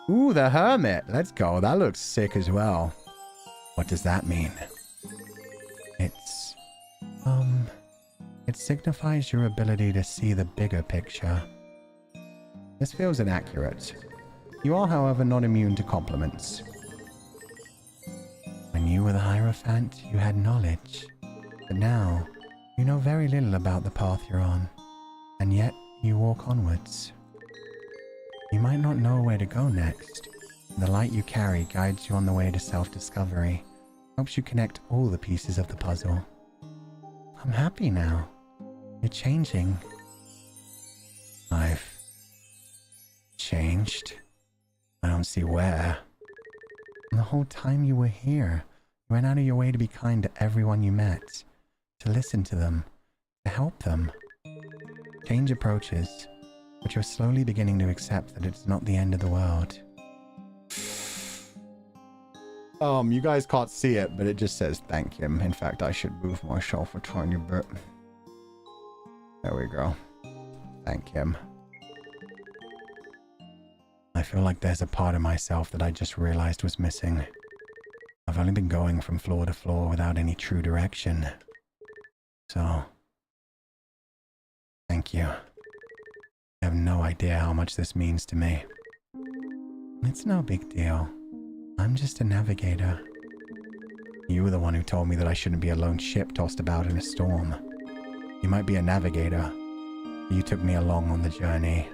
Ooh, the Hermit. Let's go. That looks sick as well. What does that mean? It signifies your ability to see the bigger picture. This feels inaccurate. You are, however, not immune to compliments. When you were the Hierophant, you had knowledge. But now, you know very little about the path you're on. And yet, you walk onwards. You might not know where to go next. The light you carry guides you on the way to self-discovery. Helps you connect all the pieces of the puzzle. I'm happy now. You're changing. I've changed. I don't see where. And the whole time you were here, you went out of your way to be kind to everyone you met. To listen to them. To help them. Change approaches, but you're slowly beginning to accept that it's not the end of the world. You guys can't see it, but it just says thank him. In fact, I should move myself a tiny bit. There we go. Thank him. I feel like there's a part of myself that I just realized was missing. I've only been going from floor to floor without any true direction. So, thank you. I have no idea how much this means to me. It's no big deal. I'm just a navigator. You were the one who told me that I shouldn't be a lone ship tossed about in a storm. You might be a navigator, but you took me along on the journey.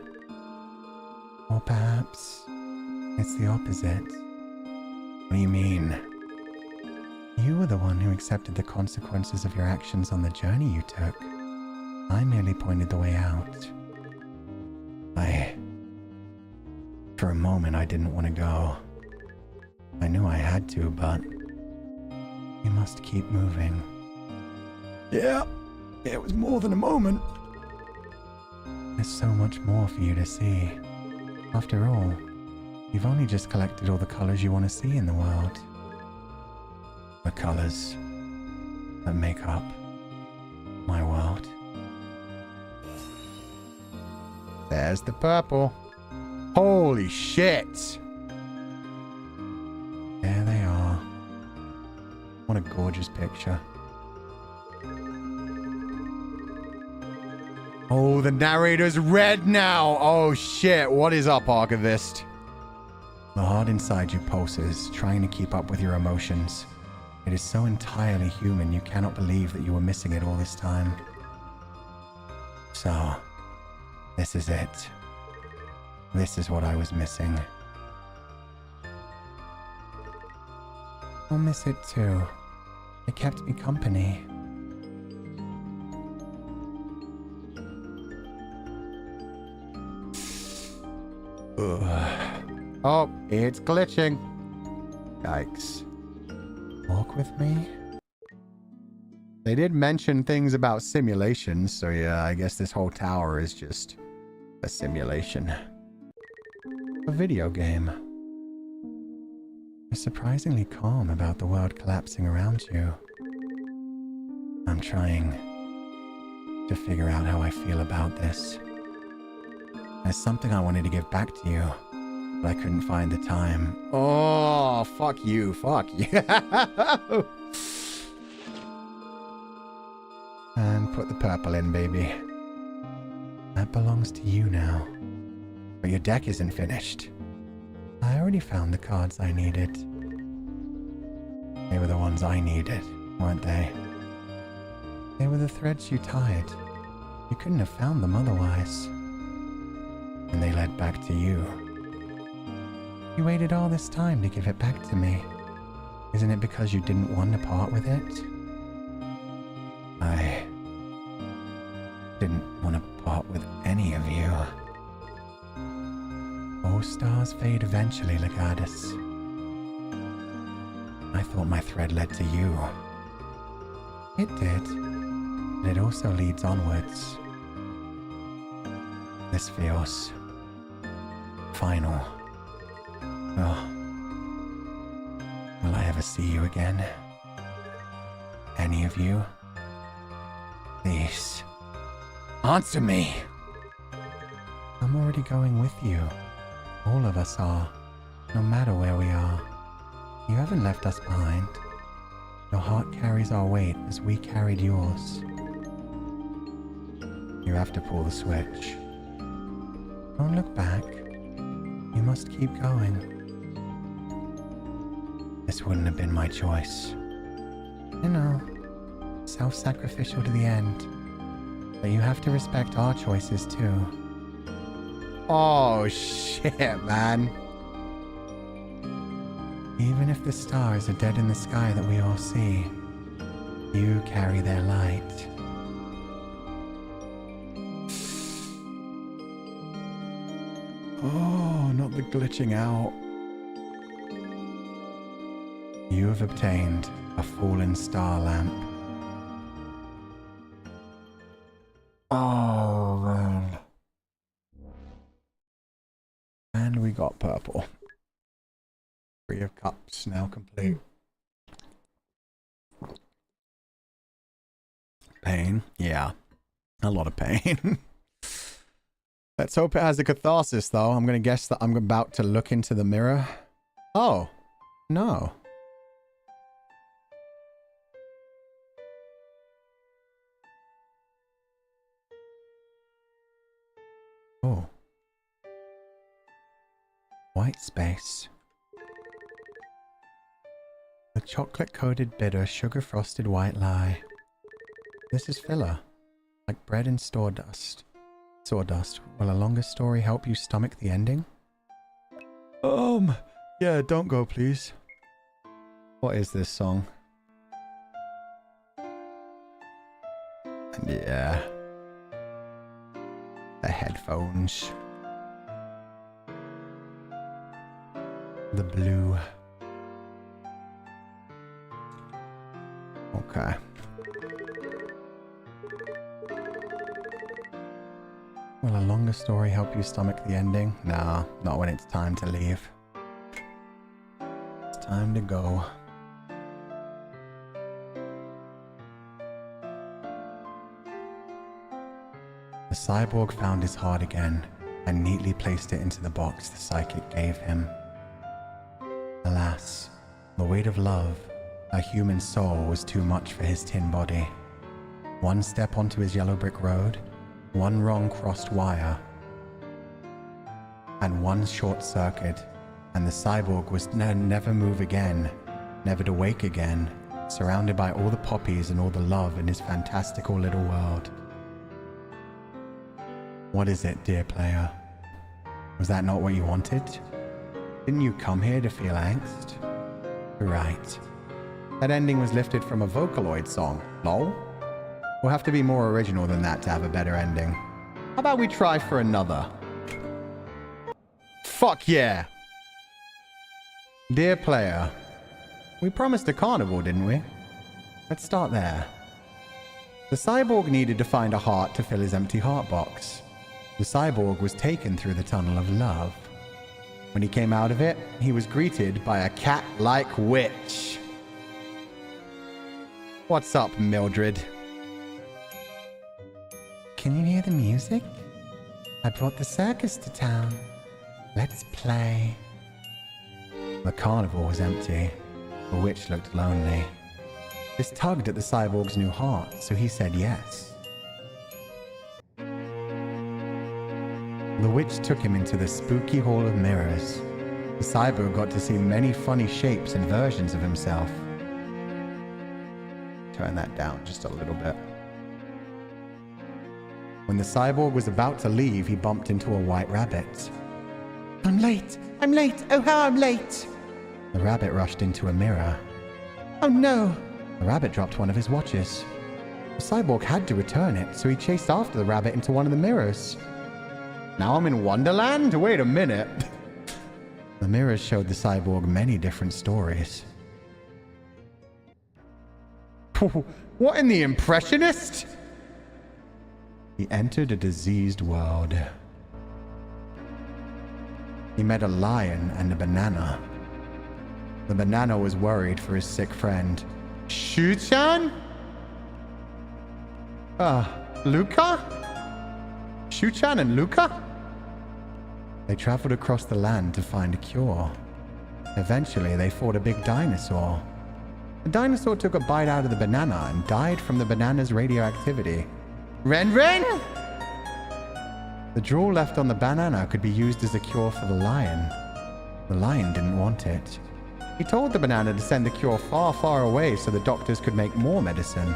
Or perhaps it's the opposite. What do you mean? You were the one who accepted the consequences of your actions on the journey you took. I merely pointed the way out. For a moment, I didn't want to go. I knew I had to, but you must keep moving. Yeah, it was more than a moment. There's so much more for you to see. After all, you've only just collected all the colors you want to see in the world. The colors that make up my world. There's the purple. Holy shit! There they are. What a gorgeous picture. Oh, the narrator's red now! Oh shit, what is up, Archivist? The heart inside you pulses, trying to keep up with your emotions. It is so entirely human, you cannot believe that you were missing it all this time. So, this is it. This is what I was missing. I'll miss it too. It kept me company. Ugh. Oh, it's glitching. Yikes. Walk with me? They did mention things about simulations, so yeah, I guess this whole tower is just a simulation. A video game. You're surprisingly calm about the world collapsing around you. I'm trying to figure out how I feel about this. There's something I wanted to give back to you, but I couldn't find the time. Oh, fuck you, fuck you. And put the purple in, baby. That belongs to you now. But your deck isn't finished. I already found the cards I needed. They were the ones I needed, weren't they? They were the threads you tied. You couldn't have found them otherwise. And they led back to you. You waited all this time to give it back to me. Isn't it because you didn't want to part with it? I didn't want to part with any of you. All stars fade eventually, Legatus. I thought my thread led to you. It did, but it also leads onwards. This feels final. Oh. Will I ever see you again? Any of you? Please, answer me! I'm already going with you. All of us are, no matter where we are. You haven't left us behind. Your heart carries our weight as we carried yours. You have to pull the switch. Don't look back. You must keep going. This wouldn't have been my choice. You know, self-sacrificial to the end. But you have to respect our choices too. Oh shit, man. Even if the stars are dead in the sky that we all see, you carry their light. Oh, not the glitching out. You have obtained a fallen star lamp. Oh, man. And we got purple. 3 of Cups now complete. Pain? Yeah. A lot of pain. Let's hope it has a catharsis, though. I'm going to guess that I'm about to look into the mirror. Oh. No. Oh. White space. The chocolate-coated bitter sugar-frosted white lie. This is filler. Like bread and sawdust. Sawdust. Will a longer story help you stomach the ending? Yeah, don't go, please. What is this song? And yeah. The headphones. The blue. Okay. Will a longer story help you stomach the ending? Nah, not when it's time to leave. It's time to go. The cyborg found his heart again and neatly placed it into the box the psychic gave him. Alas, the weight of love, a human soul, was too much for his tin body. One step onto his yellow brick road, one wrong crossed wire, and one short circuit, and the cyborg was never move again, never to wake again, surrounded by all the poppies and all the love in his fantastical little world. What is it, dear player? Was that not what you wanted? Didn't you come here to feel angst? Right. That ending was lifted from a Vocaloid song, lol. We'll have to be more original than that to have a better ending. How about we try for another? Fuck yeah! Dear player, we promised a carnival, didn't we? Let's start there. The cyborg needed to find a heart to fill his empty heart box. The cyborg was taken through the tunnel of love. When he came out of it, he was greeted by a cat-like witch. What's up, Mildred? Can you hear the music? I brought the circus to town. Let's play. The carnival was empty. The witch looked lonely. This tugged at the cyborg's new heart, so he said yes. The witch took him into the spooky hall of mirrors. The cyborg got to see many funny shapes and versions of himself. Turn that down just a little bit. When the cyborg was about to leave, he bumped into a white rabbit. I'm late! I'm late! Oh, how I'm late! The rabbit rushed into a mirror. Oh no! The rabbit dropped one of his watches. The cyborg had to return it, so he chased after the rabbit into one of the mirrors. Now I'm in Wonderland? Wait a minute. The mirrors showed the cyborg many different stories. What in the Impressionist? He entered a diseased world. He met a lion and a banana. The banana was worried for his sick friend. Shu-chan? Luca? Shu-chan and Luca? They traveled across the land to find a cure. Eventually, they fought a big dinosaur. The dinosaur took a bite out of the banana and died from the banana's radioactivity. Ren! The drool left on the banana could be used as a cure for the lion. The lion didn't want it. He told the banana to send the cure far, far away so the doctors could make more medicine.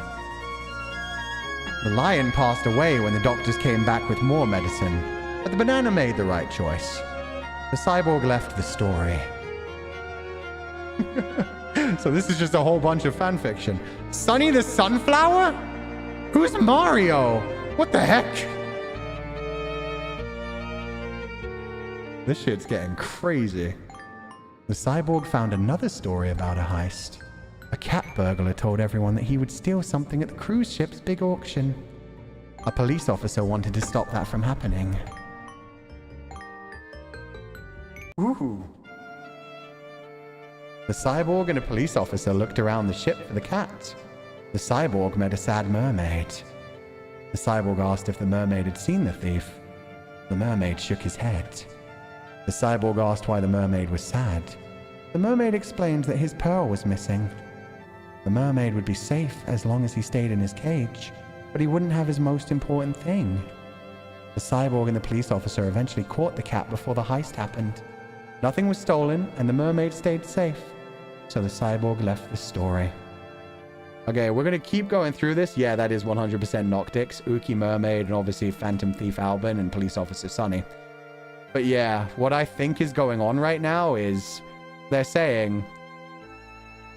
The lion passed away when the doctors came back with more medicine, but the banana made the right choice. The cyborg left the story. So this is just a whole bunch of fanfiction. Sonny the Sunflower? Who's Mario? What the heck? This shit's getting crazy. The cyborg found another story about a heist. A cat burglar told everyone that he would steal something at the cruise ship's big auction. A police officer wanted to stop that from happening. Ooh. The cyborg and a police officer looked around the ship for the cat. The cyborg met a sad mermaid. The cyborg asked if the mermaid had seen the thief. The mermaid shook his head. The cyborg asked why the mermaid was sad. The mermaid explained that his pearl was missing. The mermaid would be safe as long as he stayed in his cage, but he wouldn't have his most important thing. The cyborg and the police officer eventually caught the cat before the heist happened. Nothing was stolen, and the mermaid stayed safe. So the cyborg left the story. Okay, we're going to keep going through this. Yeah, that is 100% Noctix, Uki Mermaid, and obviously Phantom Thief Alvin and Police Officer Sunny. But yeah, what I think is going on right now is they're saying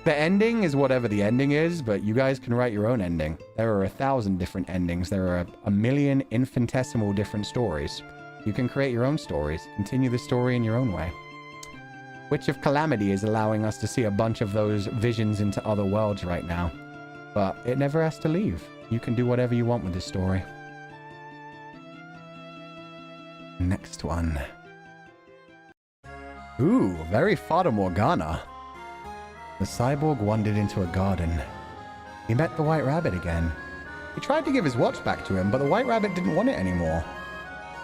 the ending is whatever the ending is, but you guys can write your own ending. There are 1,000 different endings. There are a million infinitesimal different stories. You can create your own stories. Continue the story in your own way. Witch of Calamity is allowing us to see a bunch of those visions into other worlds right now. But it never has to leave. You can do whatever you want with this story. Next one. Ooh, very Fata Morgana. The cyborg wandered into a garden. He met the White Rabbit again. He tried to give his watch back to him, but the White Rabbit didn't want it anymore.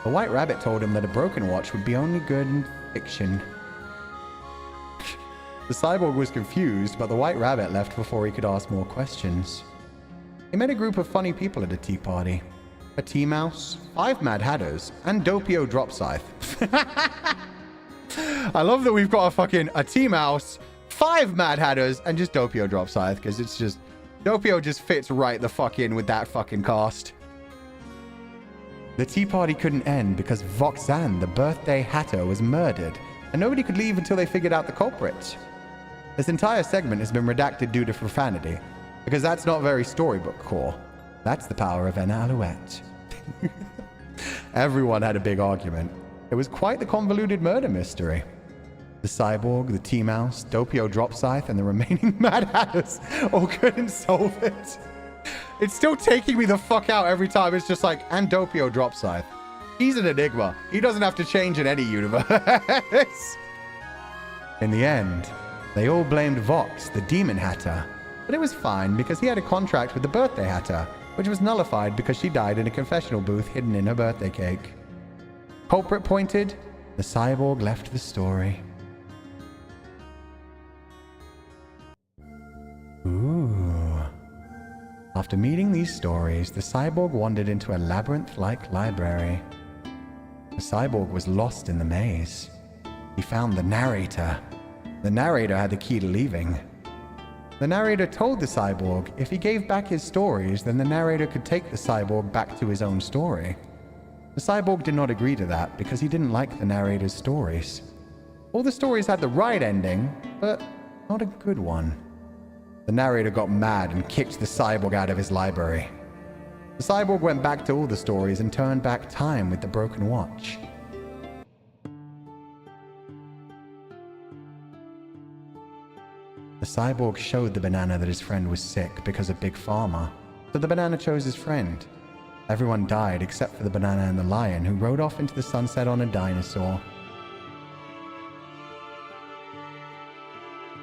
The White Rabbit told him that a broken watch would be only good in fiction. The cyborg was confused, but the White Rabbit left before he could ask more questions. He met a group of funny people at a tea party. A tea mouse, 5 Mad Hatters, and Doppio Drop Scythe. I love that we've got a tea mouse, 5 Mad Hatters, and just Doppio Drop Scythe, because it's just... Doppio just fits right the fuck in with that fucking cast. The tea party couldn't end because Voxan, the birthday hatter, was murdered, and nobody could leave until they figured out the culprit. This entire segment has been redacted due to profanity, because that's not very storybook core. That's the power of Anna Alouette. Everyone had a big argument. It was quite the convoluted murder mystery. The cyborg, the tea mouse, Doppio Drop Scythe, and the remaining Mad Hatters all couldn't solve it. It's still taking me the fuck out every time. It's just like, and Doppio Drop Scythe. He's an enigma. He doesn't have to change in any universe. In the end, they all blamed Vox, the Demon Hatter. But it was fine because he had a contract with the Birthday Hatter, which was nullified because she died in a confessional booth hidden in her birthday cake. Culprit pointed, the cyborg left the story. Ooh. After meeting these stories, the cyborg wandered into a labyrinth-like library. The cyborg was lost in the maze. He found the narrator. The narrator had the key to leaving. The narrator told the cyborg if he gave back his stories, then the narrator could take the cyborg back to his own story. The cyborg did not agree to that because he didn't like the narrator's stories. All the stories had the right ending, but not a good one. The narrator got mad and kicked the cyborg out of his library. The cyborg went back to all the stories and turned back time with the broken watch. The cyborg showed the banana that his friend was sick because of Big Pharma, so the banana chose his friend. Everyone died except for the banana and the lion, who rode off into the sunset on a dinosaur.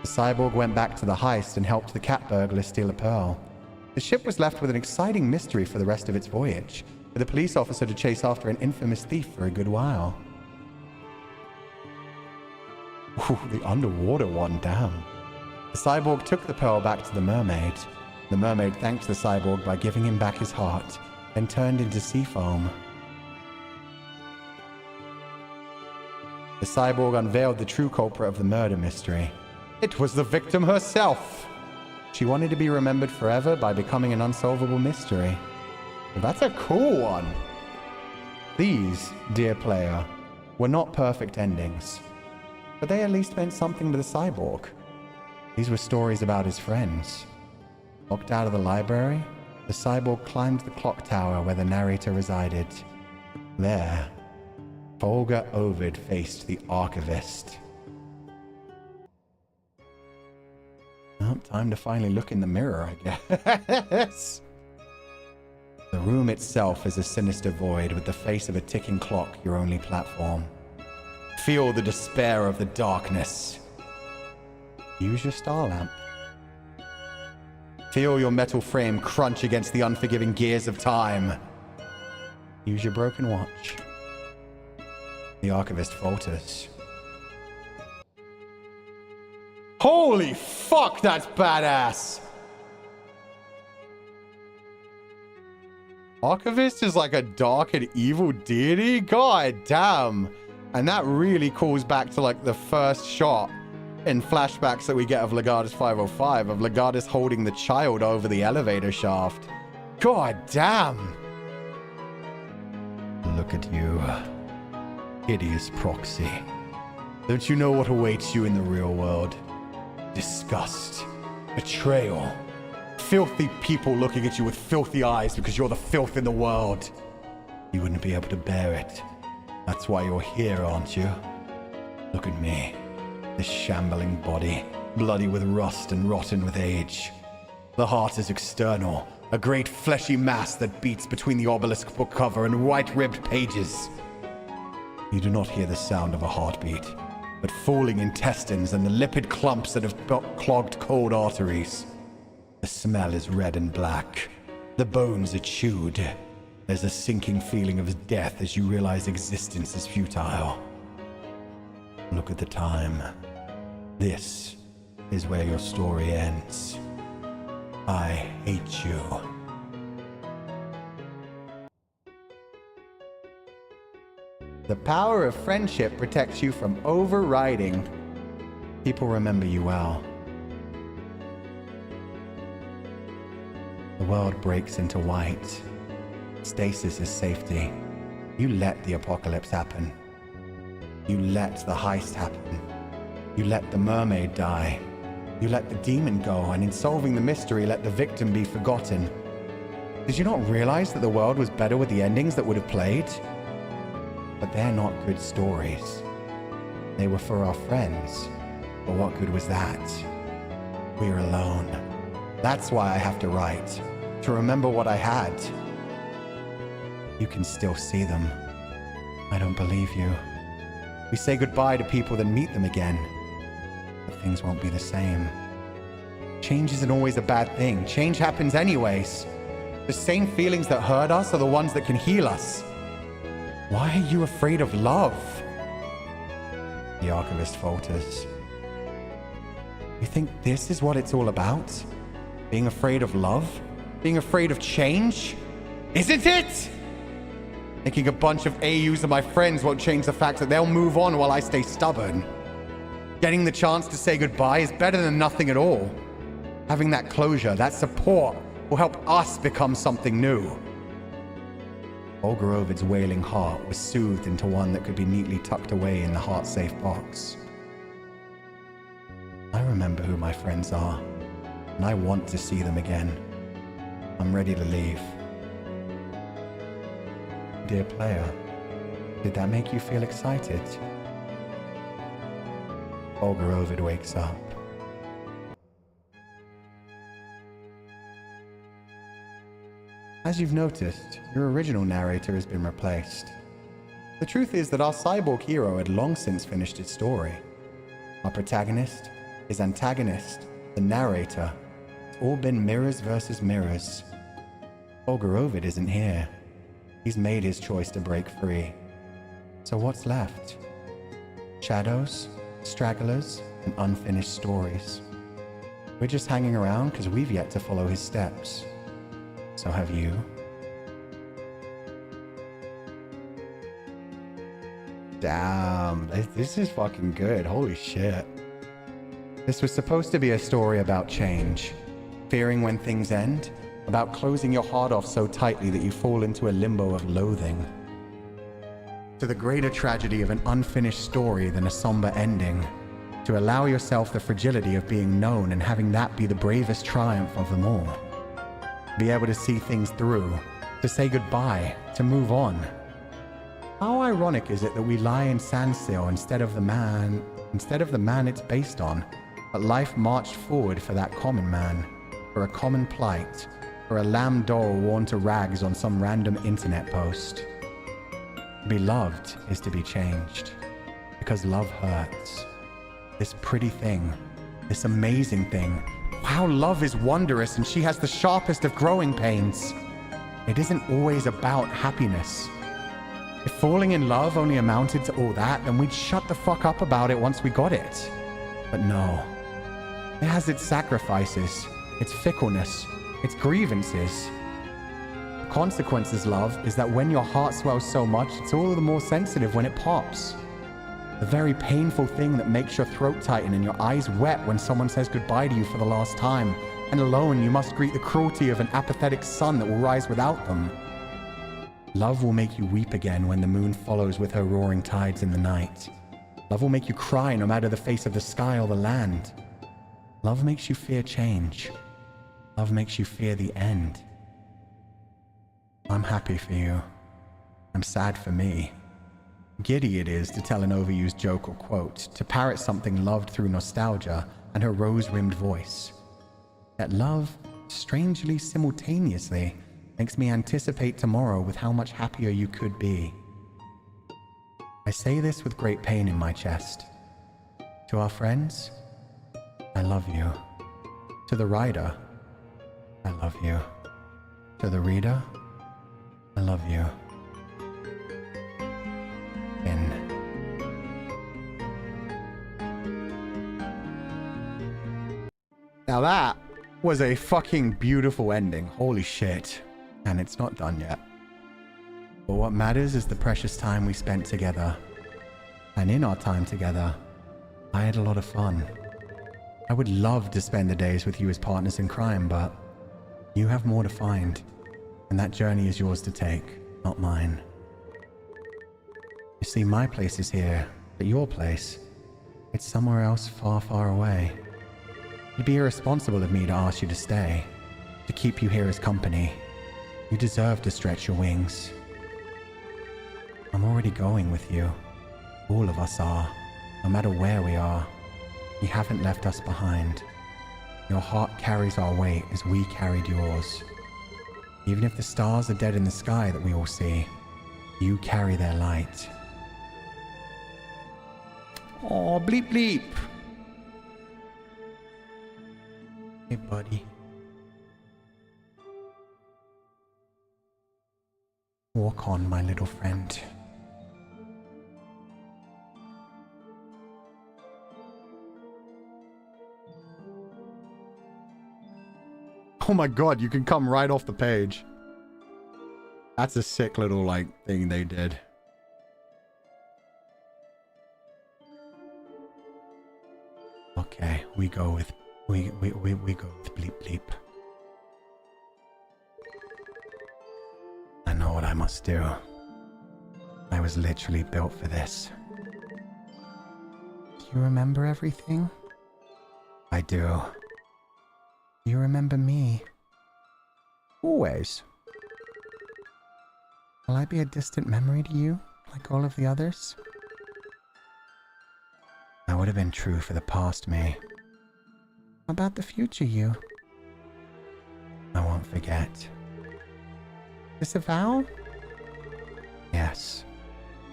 The cyborg went back to the heist and helped the cat burglar steal a pearl. The ship was left with an exciting mystery for the rest of its voyage, with a police officer to chase after an infamous thief for a good while. Ooh, the underwater one, damn. The cyborg took the pearl back to the mermaid. The mermaid thanked the cyborg by giving him back his heart, then turned into sea foam. The cyborg unveiled the true culprit of the murder mystery. It was the victim herself! She wanted to be remembered forever by becoming an unsolvable mystery. Well, that's a cool one! These, dear player, were not perfect endings, but they at least meant something to the cyborg. These were stories about his friends. Locked out of the library, the cyborg climbed the clock tower where the narrator resided. There, Fulgur Ovid faced the archivist. Well, time to finally look in the mirror, I guess. The room itself is a sinister void with the face of a ticking clock your only platform. Feel the despair of the darkness. Use your star lamp. Feel your metal frame crunch against the unforgiving gears of time. Use your broken watch. The archivist falters. Holy fuck, that's badass! Archivist is like a dark and evil deity? God damn! And that really calls back to like the first shot in flashbacks that we get of Legatus 505, of Legatus holding the child over the elevator shaft. God damn! Look at you. Hideous proxy. Don't you know what awaits you in the real world? Disgust. Betrayal. Filthy people looking at you with filthy eyes because you're the filth in the world. You wouldn't be able to bear it. That's why you're here, aren't you? Look at me. This shambling body, bloody with rust and rotten with age. The heart is external, a great fleshy mass that beats between the obelisk book cover and white-ribbed pages. You do not hear the sound of a heartbeat, but falling intestines and the lipid clumps that have clogged cold arteries. The smell is red and black. The bones are chewed. There's a sinking feeling of death as you realize existence is futile. Look at the time. This is where your story ends. I hate you. The power of friendship protects you from overriding. People remember you well. The world breaks into white. Stasis is safety. You let the apocalypse happen. You let the heist happen. You let the mermaid die. You let the demon go, and in solving the mystery, let the victim be forgotten. Did you not realize that the world was better with the endings that would have played? But they're not good stories. They were for our friends. But what good was that? We're alone. That's why I have to write. To remember what I had. You can still see them. I don't believe you. We say goodbye to people, then meet them again. But things won't be the same. Change isn't always a bad thing. Change happens anyways. The same feelings that hurt us are the ones that can heal us. Why are you afraid of love? The archivist falters. You think this is what it's all about? Being afraid of love? Being afraid of change? Isn't it? Making a bunch of AUs of my friends won't change the fact that they'll move on while I stay stubborn. Getting the chance to say goodbye is better than nothing at all. Having that closure, that support, will help us become something new. Fulgur Ovid's wailing heart was soothed into one that could be neatly tucked away in the heart-safe box. I remember who my friends are, and I want to see them again. I'm ready to leave. Dear player, did that make you feel excited? Fulgur Ovid wakes up. As you've noticed, your original narrator has been replaced. The truth is that our cyborg hero had long since finished his story. Our protagonist, his antagonist, the narrator, it's all been mirrors versus mirrors. Fulgur Ovid isn't here. He's made his choice to break free. So what's left? Shadows, stragglers, and unfinished stories. We're just hanging around because we've yet to follow his steps. So have you. Damn, this is fucking good. Holy shit. This was supposed to be a story about change, fearing when things end, about closing your heart off so tightly that you fall into a limbo of loathing. To the greater tragedy of an unfinished story than a somber ending, to allow yourself the fragility of being known and having that be the bravest triumph of them all. Be able to see things through, to say goodbye, to move on. How ironic is it that we lie in standstill instead of the man it's based on, but life marched forward for that common man, for a common plight, for a lamb doll worn to rags on some random internet post. To be loved is to be changed, because love hurts. This pretty thing, this amazing thing. Wow, love is wondrous and she has the sharpest of growing pains. It isn't always about happiness. If falling in love only amounted to all that, then we'd shut the fuck up about it once we got it. But no. It has its sacrifices, its fickleness, its grievances. The consequences, love, is that when your heart swells so much, it's all the more sensitive when it pops. The very painful thing that makes your throat tighten and your eyes wet when someone says goodbye to you for the last time, and alone you must greet the cruelty of an apathetic sun that will rise without them. Love will make you weep again when the moon follows with her roaring tides in the night. Love will make you cry no matter the face of the sky or the land. Love makes you fear change. Love makes you fear the end. I'm happy for you. I'm sad for me. Giddy it is to tell an overused joke or quote, to parrot something loved through nostalgia and her rose-rimmed voice. Yet love, strangely simultaneously, makes me anticipate tomorrow with how much happier you could be. I say this with great pain in my chest. To our friends, I love you. To the writer, I love you. To the reader, I love you. Now that was a fucking beautiful ending. Holy shit. And it's not done yet. But what matters is the precious time we spent together. And in our time together, I had a lot of fun. I would love to spend the days with you as partners in crime, but you have more to find. And that journey is yours to take, not mine. You see, my place is here, but your place, it's somewhere else far, far away. It'd be irresponsible of me to ask you to stay, to keep you here as company. You deserve to stretch your wings. I'm already going with you. All of us are, no matter where we are. You haven't left us behind. Your heart carries our weight as we carried yours. Even if the stars are dead in the sky that we all see, you carry their light. Oh, bleep bleep. Hey, buddy. Walk on, my little friend. Oh my god, you can come right off the page. That's a sick little, thing they did. Okay, we go with bleep bleep. I know what I must do. I was literally built for this. Do you remember everything? I do. Do you remember me? Always. Will I be a distant memory to you, like all of the others? That would have been true for the past me. How about the future you? I won't forget. This a vow? Yes.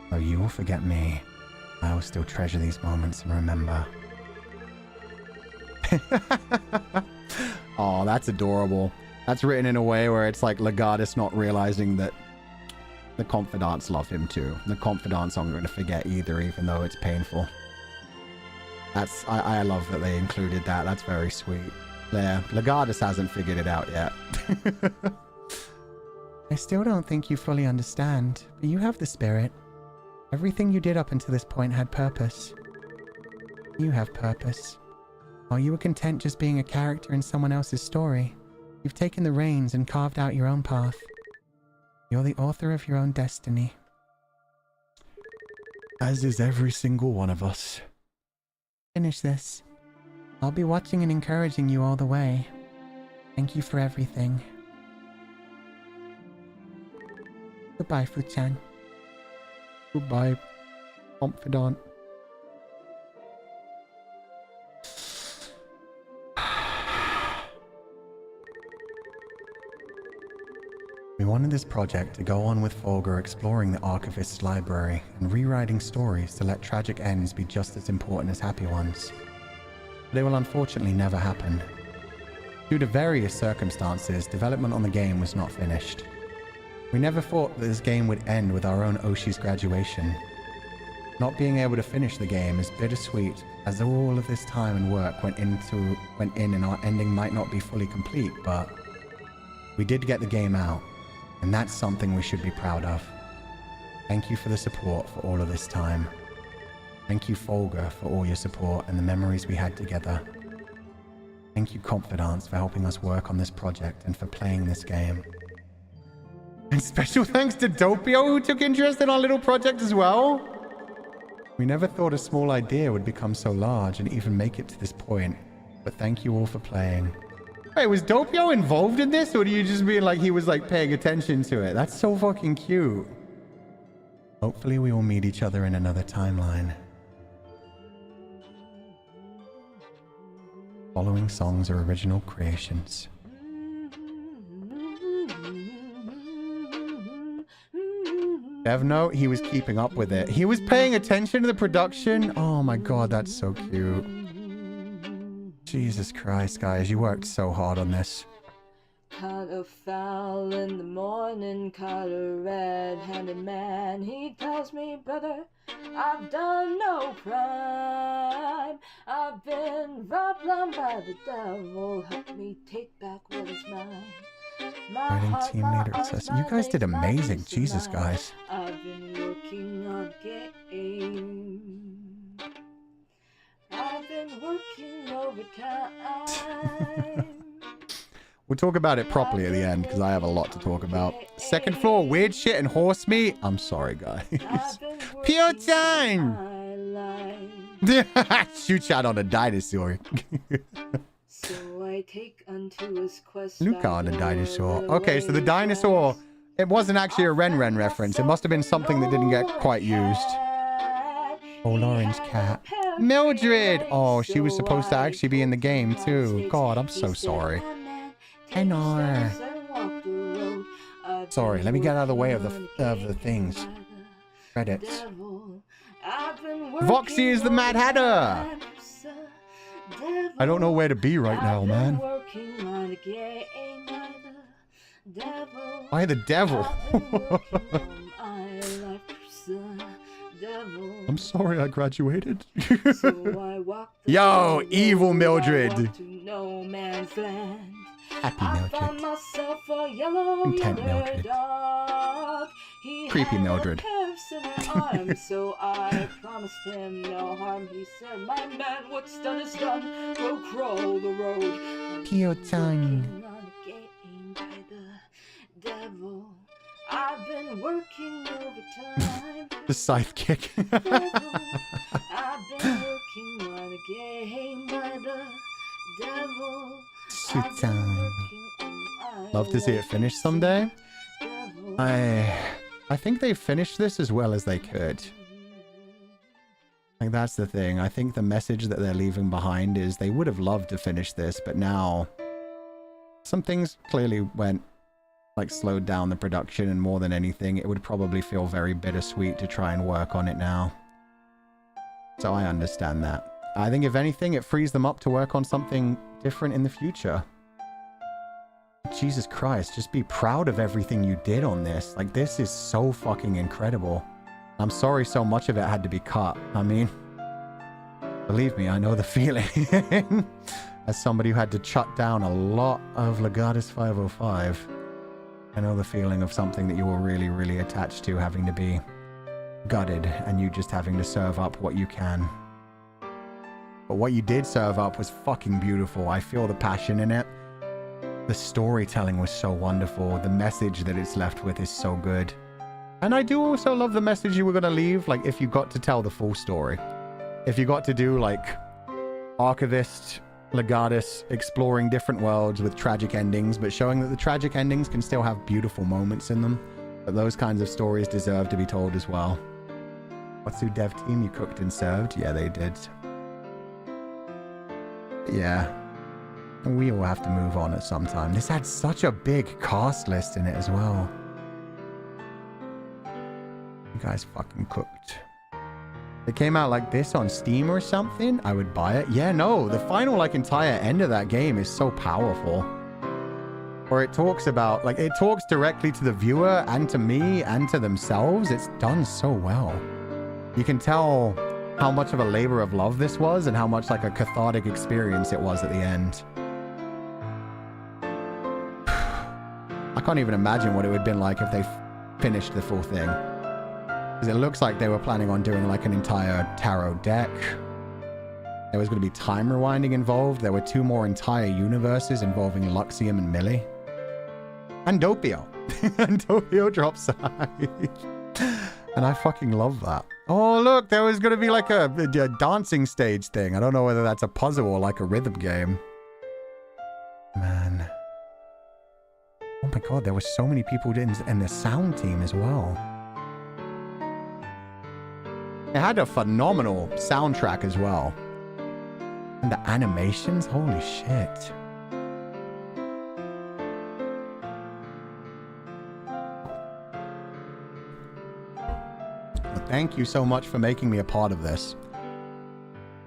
Though you will forget me, I will still treasure these moments and remember. Oh, that's adorable. That's written in a way where it's like Legatus not realizing that the confidants love him too. The confidants aren't going to forget either, even though it's painful. I love that they included that. That's very sweet. Yeah, Legatus hasn't figured it out yet. I still don't think you fully understand, but you have the spirit. Everything you did up until this point had purpose. You have purpose. While you were content just being a character in someone else's story, you've taken the reins and carved out your own path. You're the author of your own destiny. As is every single one of us. Finish this. I'll be watching and encouraging you all the way. Thank you for everything. Goodbye, Fu-chan. Goodbye, confidant. We wanted this project to go on with Fulgur exploring the Archivist's library and rewriting stories to let tragic ends be just as important as happy ones. But it will unfortunately never happen. Due to various circumstances, development on the game was not finished. We never thought that this game would end with our own Oshi's graduation. Not being able to finish the game is bittersweet, as all of this time and work went in and our ending might not be fully complete, but we did get the game out. And that's something we should be proud of. Thank you for the support for all of this time. Thank you, Fulgur, for all your support and the memories we had together. Thank you, Confidants, for helping us work on this project and for playing this game. And special thanks to Doppio, who took interest in our little project as well. We never thought a small idea would become so large and even make it to this point, but thank you all for playing. Wait, was Doppio involved in this, or do you just mean like he was like paying attention to it? That's so fucking cute. Hopefully we will meet each other in another timeline. Following songs are original creations. Dev note, he was keeping up with it. He was paying attention to the production. Oh my god, that's so cute. Jesus Christ, guys, you worked so hard on this. Caught a foul in the morning, caught a red-handed man. He tells me, brother, I've done no crime. I've been robbed blind by the devil. Help me take back what is mine. Writing team leader assessment. You guys did amazing. Jesus, guys. I've been working on game. I've been working overtime. We'll talk about it properly at the end because I have a lot to talk about. Second floor, weird shit and horse meat. I'm sorry, guys. Pure time! Shoot shot on a dinosaur. So I take unto his quest. Luca on a dinosaur. Okay, so the dinosaur, it wasn't actually a Ren reference. It must have been something that didn't get quite used. Old orange cat. Mildred! Oh, she was supposed to actually be in the game too. God, I'm so sorry. I know. Sorry, let me get out of the way of the things. Credits. Voxy is the Mad Hatter! I don't know where to be right now, man. Why the devil? I'm sorry I graduated. Yo, evil Mildred. Happy Mildred. Content Mildred. Creepy Mildred. So I promised him no harm. He said, my man, what's done is done. Go crawl the road. Pure time. I've been working overtime. The scythe kick. I've been working on a game by the devil. Sweet time. Love to see it finished someday. I think they finished this as well as they could. Like, that's the thing. I think the message that they're leaving behind is they would have loved to finish this, but now some things clearly went, like, slowed down the production, and more than anything, it would probably feel very bittersweet to try and work on it now. So I understand that. I think if anything, it frees them up to work on something different in the future. Jesus Christ, just be proud of everything you did on this. Like, this is so fucking incredible. I'm sorry so much of it had to be cut. I mean, Believe me, I know the feeling. As somebody who had to shut down a lot of Legatus 505, I know the feeling of something that you were really, really attached to having to be gutted and you just having to serve up what you can. But what you did serve up was fucking beautiful. I feel the passion in it. The storytelling was so wonderful. The message that it's left with is so good. And I do also love the message you were going to leave, like if you got to tell the full story. If you got to do like Archivist, Legatus, exploring different worlds with tragic endings, but showing that the tragic endings can still have beautiful moments in them. But those kinds of stories deserve to be told as well. What's the dev team? You cooked and served? Yeah, they did. Yeah. We all have to move on at some time. This had such a big cast list in it as well. You guys fucking cooked. It came out like this on Steam or something, I would buy it. Yeah, no, the final like entire end of that game is so powerful. Where it talks about, like, it talks directly to the viewer and to me and to themselves. It's done so well. You can tell how much of a labor of love this was and how much like a cathartic experience it was at the end. I can't even imagine what it would have been like if they finished the full thing. Because it looks like they were planning on doing like an entire tarot deck. There was going to be time rewinding involved. There were 2 more entire universes involving Luxium and Millie. And Doppio. And Doppio drops side. And I fucking love that. Oh, look, there was going to be like a dancing stage thing. I don't know whether that's a puzzle or like a rhythm game. Man. Oh my god, there were so many people in the sound team as well. It had a phenomenal soundtrack as well. And the animations, holy shit. Well, thank you so much for making me a part of this.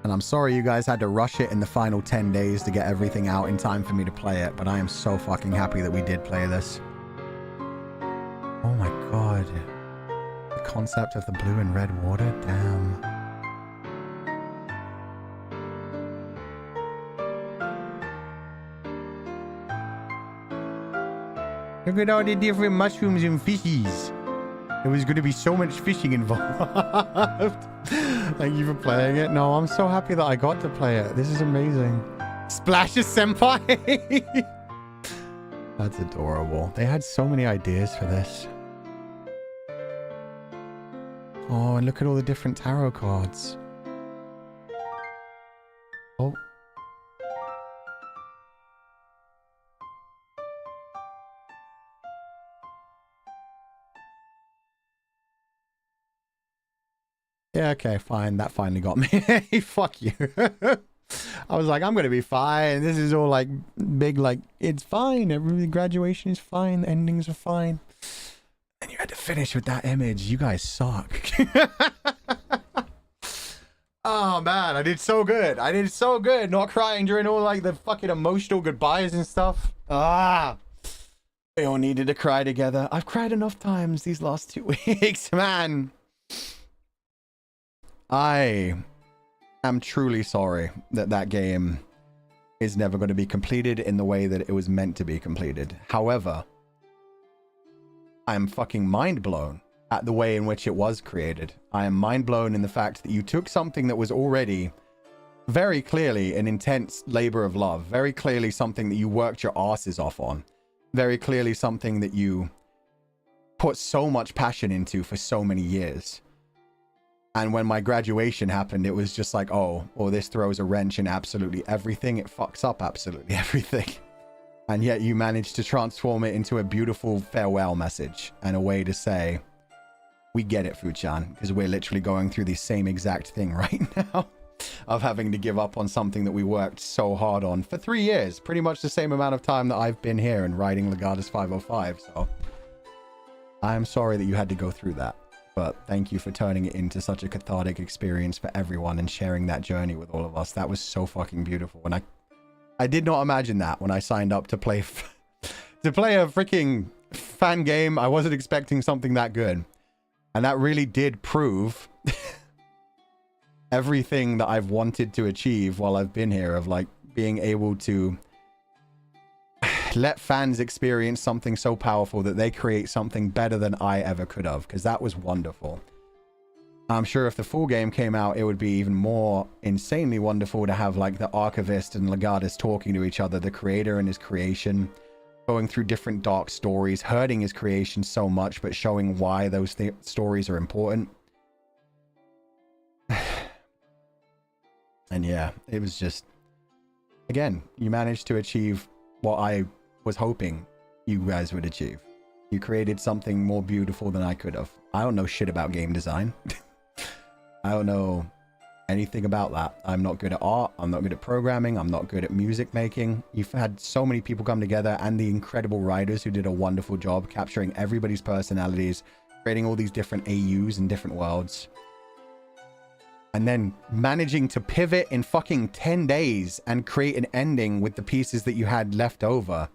And I'm sorry you guys had to rush it in the final 10 days to get everything out in time for me to play it, but I am so fucking happy that we did play this. Oh my god. The concept of the blue and red water? Damn. Look at all the different mushrooms and fishies. There was going to be so much fishing involved. Thank you for playing it. No, I'm so happy that I got to play it. This is amazing. Splashes Senpai! That's adorable. They had so many ideas for this. Oh, and look at all the different tarot cards. Oh. Yeah, okay, fine. That finally got me. Fuck you. I was like, I'm going to be fine. This is all like big, like, it's fine. Every graduation is fine. The endings are fine. And you had to finish with that image. You guys suck. Oh, man. I did so good. I did so good. Not crying during all like the fucking emotional goodbyes and stuff. Ah. We all needed to cry together. I've cried enough times these last 2 weeks, man. I am truly sorry that that game is never going to be completed in the way that it was meant to be completed. However, I am fucking mind blown at the way in which it was created. I am mind blown in the fact that you took something that was already very clearly an intense labor of love, very clearly something that you worked your asses off on, very clearly something that you put so much passion into for so many years. And when my graduation happened, it was just like, oh, well, this throws a wrench in absolutely everything. It fucks up absolutely everything. And yet you managed to transform it into a beautiful farewell message and a way to say, we get it, Fu-chan, because we're literally going through the same exact thing right now of having to give up on something that we worked so hard on for 3 years. Pretty much the same amount of time that I've been here and writing Legatus 505. So I'm sorry that you had to go through that. But thank you for turning it into such a cathartic experience for everyone and sharing that journey with all of us. That was so fucking beautiful. And I did not imagine that when I signed up to play a freaking fan game. I wasn't expecting something that good. And that really did prove everything that I've wanted to achieve while I've been here, of like being able to let fans experience something so powerful that they create something better than I ever could have, because that was wonderful. I'm sure if the full game came out, it would be even more insanely wonderful to have like the Archivist and Legatus talking to each other, the creator and his creation, going through different dark stories, hurting his creation so much, but showing why those stories are important. And yeah, it was just, again, you managed to achieve what I was hoping you guys would achieve. You created something more beautiful than I could have. I don't know shit about game design. I don't know anything about that. I'm not good at art. I'm not good at programming. I'm not good at music making. You've had so many people come together, and the incredible writers who did a wonderful job capturing everybody's personalities, creating all these different AUs and different worlds. And then managing to pivot in fucking 10 days and create an ending with the pieces that you had left over.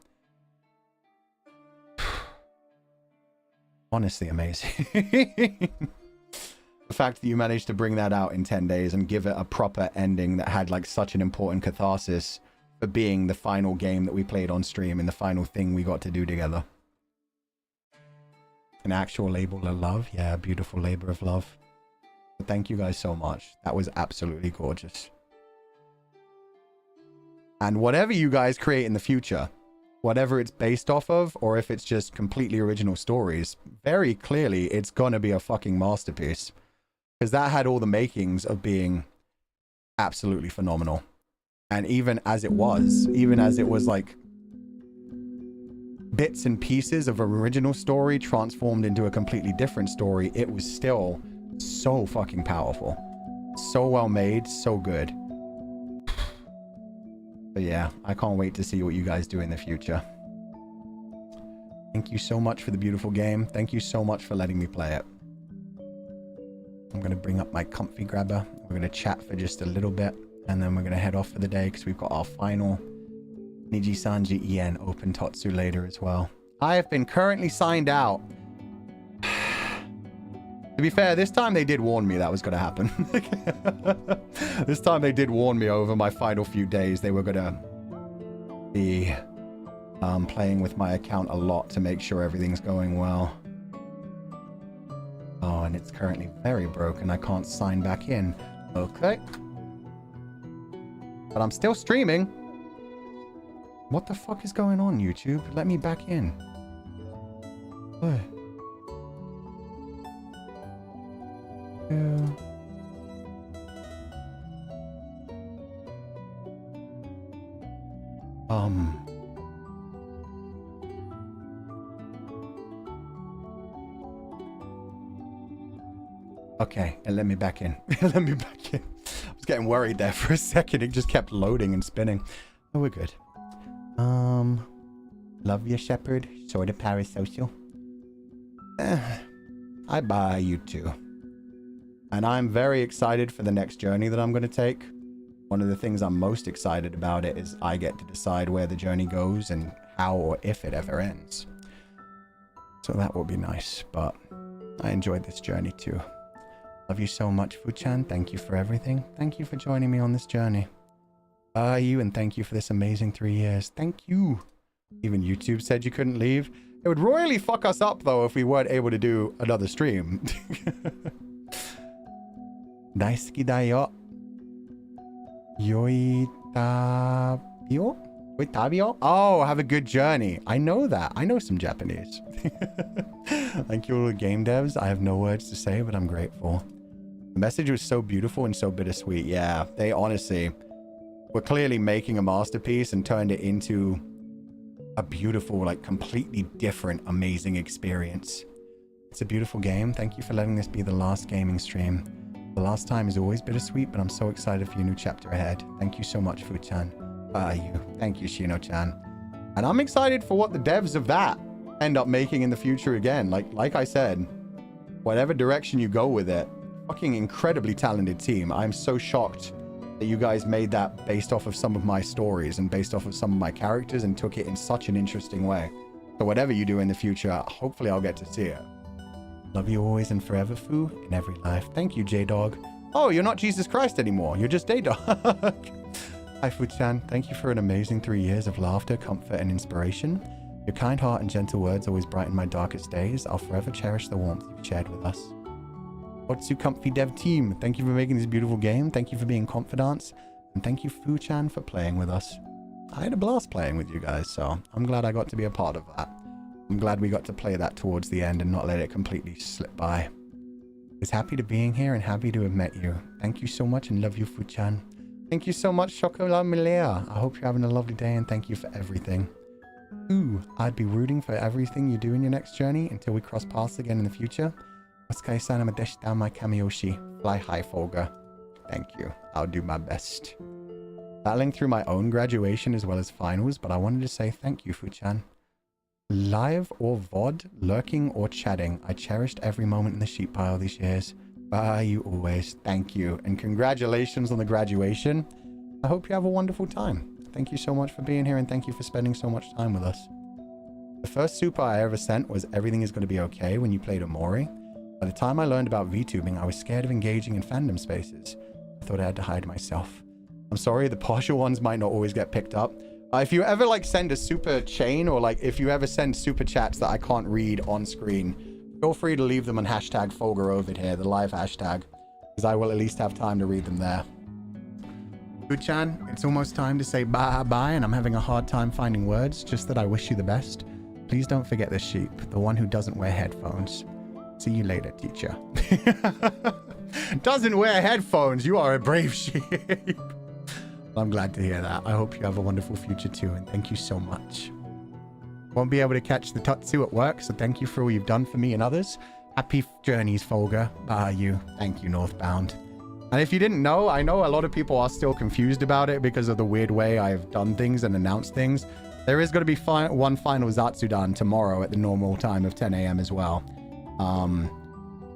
Honestly amazing. The fact that you managed to bring that out in 10 days and give it a proper ending that had like such an important catharsis for being the final game that we played on stream and the final thing we got to do together. An actual label of love. Yeah, beautiful labor of love. But thank you guys so much. That was absolutely gorgeous. And whatever you guys create in the future, whatever it's based off of, or if it's just completely original stories, very clearly it's gonna be a fucking masterpiece. Because that had all the makings of being absolutely phenomenal. And even as it was like bits and pieces of an original story transformed into a completely different story, it was still so fucking powerful. So well made, so good. But yeah, I can't wait to see what you guys do in the future. Thank you so much for the beautiful game. Thank you so much for letting me play it. I'm going to bring up my comfy grabber. We're going to chat for just a little bit, and then we're going to head off for the day because we've got our final Nijisanji En Open Totsu later as well. I have been currently signed out. To be fair, this time they did warn me that was going to happen. This time they did warn me over my final few days. They were going to be playing with my account a lot to make sure everything's going well. Oh, and it's currently very broken. I can't sign back in. Okay. But I'm still streaming. What the fuck is going on, YouTube? Let me back in. What? Okay, and let me back in. Let me back in. I was getting worried there for a second. It just kept loading and spinning. Oh, we're good. Love you, Shepherd. Sort of parasocial. I buy you too. And I'm very excited for the next journey that I'm going to take. One of the things I'm most excited about it is I get to decide where the journey goes and how or if it ever ends. So that will be nice, but I enjoyed this journey too. Love you so much, Fu-chan. Thank you for everything. Thank you for joining me on this journey. You, and thank you for this amazing 3 years. Thank you. Even YouTube said you couldn't leave. It would royally fuck us up, though, if we weren't able to do another stream. Daisuki da yo. Yoitabio? Yoitabio? Oh, have a good journey. I know that. I know some Japanese. Thank you all the game devs. I have no words to say, but I'm grateful. The message was so beautiful and so bittersweet. Yeah, they honestly were clearly making a masterpiece and turned it into a beautiful, like completely different, amazing experience. It's a beautiful game. Thank you for letting this be the last gaming stream. The last time is always bittersweet, but I'm so excited for your new chapter ahead. Thank you so much, Fu-chan. Thank you, Shino-chan. And I'm excited for what the devs of that end up making in the future again. Like I said, whatever direction you go with it, fucking incredibly talented team. I'm so shocked that you guys made that based off of some of my stories and based off of some of my characters and took it in such an interesting way. So whatever you do in the future, hopefully I'll get to see it. Love you always and forever, Fu, in every life. Thank you, J-Dog. Oh, you're not Jesus Christ anymore. You're just Daydog. Hi, Fu-chan. Thank you for an amazing 3 years of laughter, comfort, and inspiration. Your kind heart and gentle words always brighten my darkest days. I'll forever cherish the warmth you've shared with us. Otsu Comfy Dev Team, thank you for making this beautiful game. Thank you for being confidants. And thank you, Fu-chan, for playing with us. I had a blast playing with you guys, so I'm glad I got to be a part of that. I'm glad we got to play that towards the end and not let it completely slip by. I was happy to being here and happy to have met you. Thank you so much and love you, Fu-chan. Thank you so much, Chocolat Milea. I hope you're having a lovely day and thank you for everything. Ooh, I'd be rooting for everything you do in your next journey until we cross paths again in the future. Osukai-san, I'm a dash down my Kamiyoshi. Fly high, Fulgur. Thank you. I'll do my best. Battling through my own graduation as well as finals, but I wanted to say thank you, Fu-chan. Live or VOD, lurking or chatting, I cherished every moment in the sheep pile these years. Bye, you always. Thank you. And congratulations on the graduation. I hope you have a wonderful time. Thank you so much for being here and thank you for spending so much time with us. The first super I ever sent was Everything is Going to Be Okay when you played Omori. By the time I learned about VTubing, I was scared of engaging in fandom spaces. I thought I had to hide myself. I'm sorry, the partial ones might not always get picked up. If you ever like send a super chain or like if you ever send super chats that I can't read on screen, feel free to leave them on hashtag Fulgur Ovid here, the live hashtag, because I will at least have time to read them there. Fu-chan, it's almost time to say bye-bye and I'm having a hard time finding words, just that I wish you the best. Please don't forget the sheep, the one who doesn't wear headphones. See you later, teacher. Doesn't wear headphones, you are a brave sheep. I'm glad to hear that. I hope you have a wonderful future too, and thank you so much. Won't be able to catch the Tatsu at work, so thank you for all you've done for me and others. Happy journeys, Fulgur. Bye, you. Thank you, Northbound. And if you didn't know, I know a lot of people are still confused about it because of the weird way I've done things and announced things. There is going to be one final Zatsudan tomorrow at the normal time of 10 a.m. as well.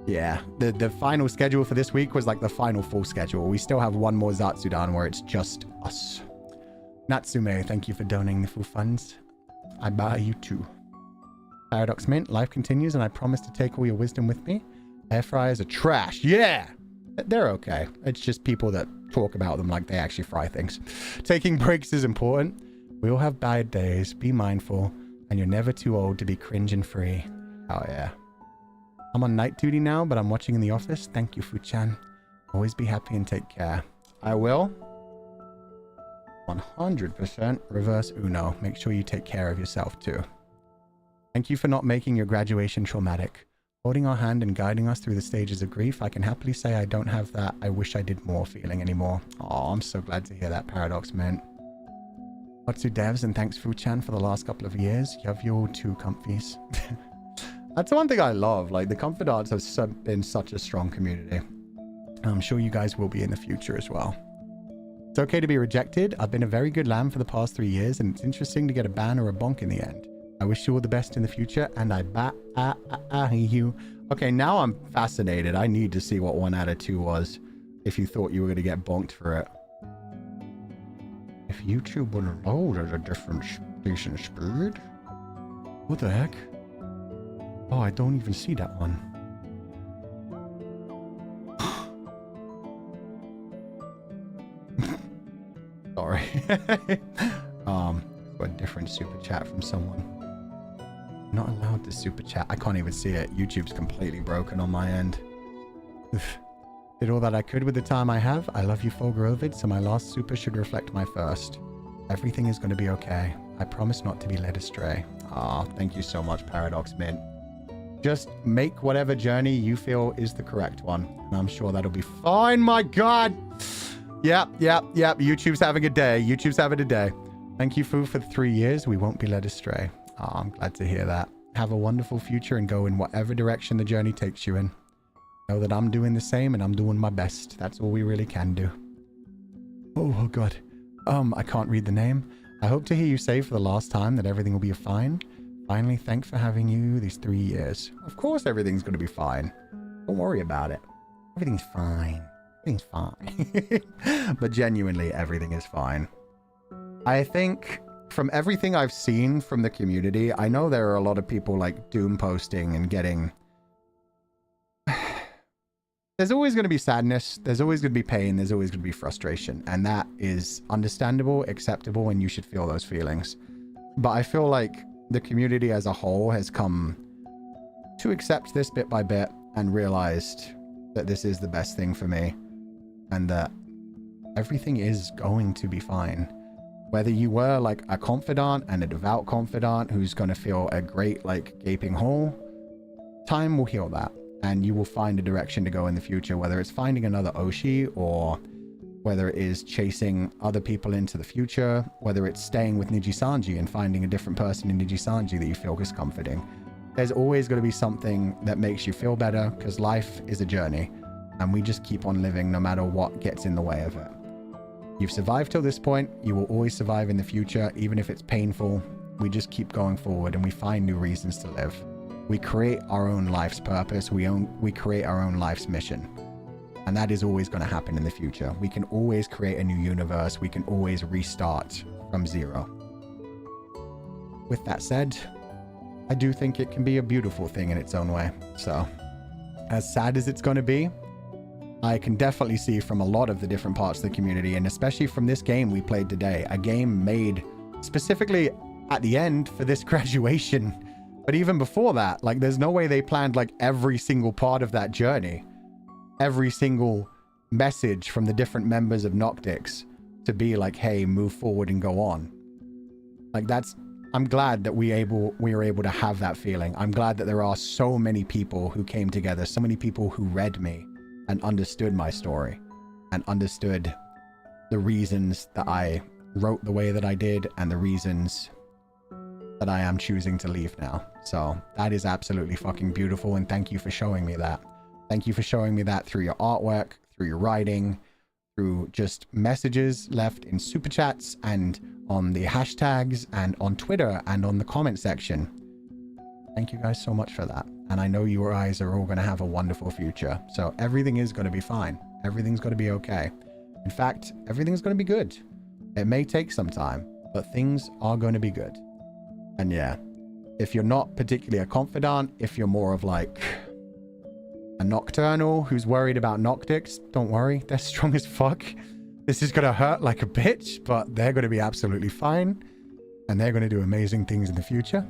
Yeah, the final schedule for this week was like the final full schedule. We still have one more Zatsudan where it's just us. Natsume, thank you for donating the full funds. I buy you too. Paradox Mint, life continues and I promise to take all your wisdom with me. Air fryers are trash. Yeah! They're okay. It's just people that talk about them like they actually fry things. Taking breaks is important. We all have bad days. Be mindful. And you're never too old to be cringe and free. Oh yeah. I'm on night duty now, but I'm watching in the office. Thank you, Fu-chan. Always be happy and take care. I will. 100% reverse Uno. Make sure you take care of yourself too. Thank you for not making your graduation traumatic. Holding our hand and guiding us through the stages of grief, I can happily say I don't have that I wish I did more feeling anymore. Oh, I'm so glad to hear that, Paradox Man. Otsu devs, and thanks Fu-chan for the last couple of years. You have your two comfies. That's one thing I love. Like, the confidants have been such a strong community. I'm sure you guys will be in the future as well. It's okay to be rejected. I've been a very good lamb for the past 3 years, and it's interesting to get a ban or a bonk in the end. I wish you all the best in the future, and I you. Okay, now I'm fascinated. I need to see what 1 out of 2 was, if you thought you were going to get bonked for it. If YouTube would load at a different station speed? What the heck? Oh, I don't even see that one. Sorry. A different super chat from someone. Not allowed to super chat. I can't even see it. YouTube's completely broken on my end. Did all that I could with the time I have. I love you, Fulgur Ovid, so my last super should reflect my first. Everything is going to be okay. I promise not to be led astray. Ah, thank you so much, Paradox Mint. Just make whatever journey you feel is the correct one. And I'm sure that'll be fine, my God. Yep. YouTube's having a day. YouTube's having a day. Thank you, Fu, for the 3 years. We won't be led astray. Oh, I'm glad to hear that. Have a wonderful future and go in whatever direction the journey takes you in. Know that I'm doing the same and I'm doing my best. That's all we really can do. Oh God. I can't read the name. I hope to hear you say for the last time that everything will be fine. Finally, thanks for having you these 3 years. Of course everything's going to be fine. Don't worry about it. Everything's fine. Everything's fine. But genuinely, everything is fine. I think from everything I've seen from the community, I know there are a lot of people like doom posting and getting there's always going to be sadness. There's always going to be pain. There's always going to be frustration. And that is understandable, acceptable, and you should feel those feelings. But I feel like the community as a whole has come to accept this bit by bit and realized that this is the best thing for me and that everything is going to be fine. Whether you were like a confidant and a devout confidant who's going to feel a great like gaping hole, time will heal that. And you will find a direction to go in the future, whether it's finding another Oshi or whether it is chasing other people into the future, whether it's staying with Nijisanji and finding a different person in Nijisanji that you feel is comforting. There's always going to be something that makes you feel better because life is a journey and we just keep on living no matter what gets in the way of it. You've survived till this point. You will always survive in the future, even if it's painful. We just keep going forward and we find new reasons to live. We create our own life's purpose. We create our own life's mission. And that is always going to happen in the future. We can always create a new universe. We can always restart from zero. With that said, I do think it can be a beautiful thing in its own way. So, as sad as it's going to be, I can definitely see from a lot of the different parts of the community, and especially from this game we played today, a game made specifically at the end for this graduation. But even before that, like, there's no way they planned, like, every single part of that journey. Every single message from the different members of Noctix to be like, hey, move forward and go on. Like, that's... I'm glad that we were able to have that feeling. I'm glad that there are so many people who came together, so many people who read me and understood my story and understood the reasons that I wrote the way that I did and the reasons that I am choosing to leave now. So that is absolutely fucking beautiful, and thank you for showing me that. Thank you for showing me that through your artwork, through your writing, through just messages left in super chats and on the hashtags and on Twitter and on the comment section. Thank you guys so much for that. And I know you guys are all going to have a wonderful future. So everything is going to be fine. Everything's going to be okay. In fact, everything's going to be good. It may take some time, but things are going to be good. And yeah, if you're not particularly a confidant, if you're more of like a nocturnal who's worried about Noctix, don't worry, they're strong as fuck. This is going to hurt like a bitch, but they're going to be absolutely fine. And they're going to do amazing things in the future.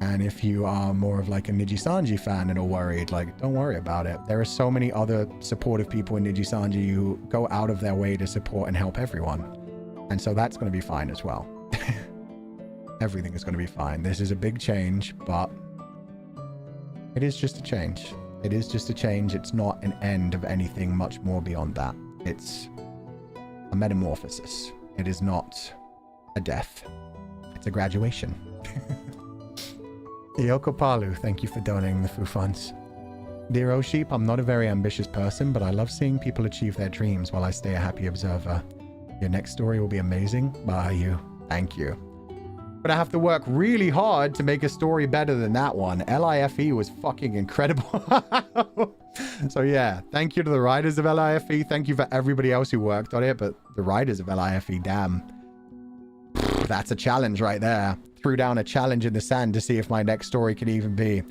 And if you are more of like a Nijisanji fan and are worried, like, don't worry about it. There are so many other supportive people in Nijisanji who go out of their way to support and help everyone. And so that's going to be fine as well. Everything is going to be fine. This is a big change, but it is just a change. It is just a change. It's not an end of anything much more beyond that. It's a metamorphosis. It is not a death. It's a graduation. Yoko Palu, thank you for donating the Foo Funds. Dear Osheep, I'm not a very ambitious person, but I love seeing people achieve their dreams while I stay a happy observer. Your next story will be amazing. Bye, you. Thank you. But I have to work really hard to make a story better than that one. LIFE was fucking incredible. So yeah, thank you to the writers of LIFE. Thank you for everybody else who worked on it. But the writers of LIFE, damn. That's a challenge right there. Threw down a challenge in the sand to see if my next story could even be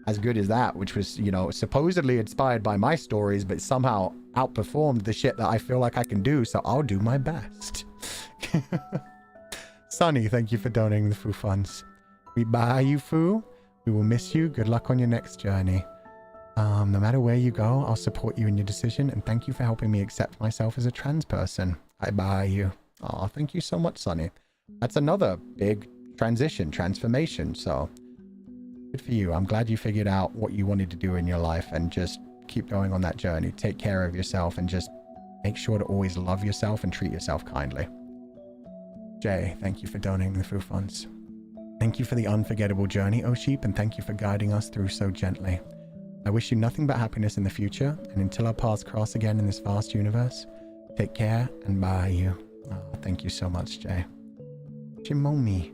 as good as that, which was, you know, supposedly inspired by my stories, but somehow outperformed the shit that I feel like I can do. So I'll do my best. Sunny, thank you for donating the Foo Funds. We buy you, Foo. We will miss you. Good luck on your next journey. No matter where you go, I'll support you in your decision, and thank you for helping me accept myself as a trans person. I buy you. Oh, thank you so much, Sunny. That's another big transformation. So good for you. I'm glad you figured out what you wanted to do in your life and just keep going on that journey. Take care of yourself and just make sure to always love yourself and treat yourself kindly. Jay, thank you for donating the Foo Funds. Thank you for the unforgettable journey, Osheep, and thank you for guiding us through so gently. I wish you nothing but happiness in the future, and until our paths cross again in this vast universe, take care and bye you. Oh, thank you so much, Jay. Shimomi,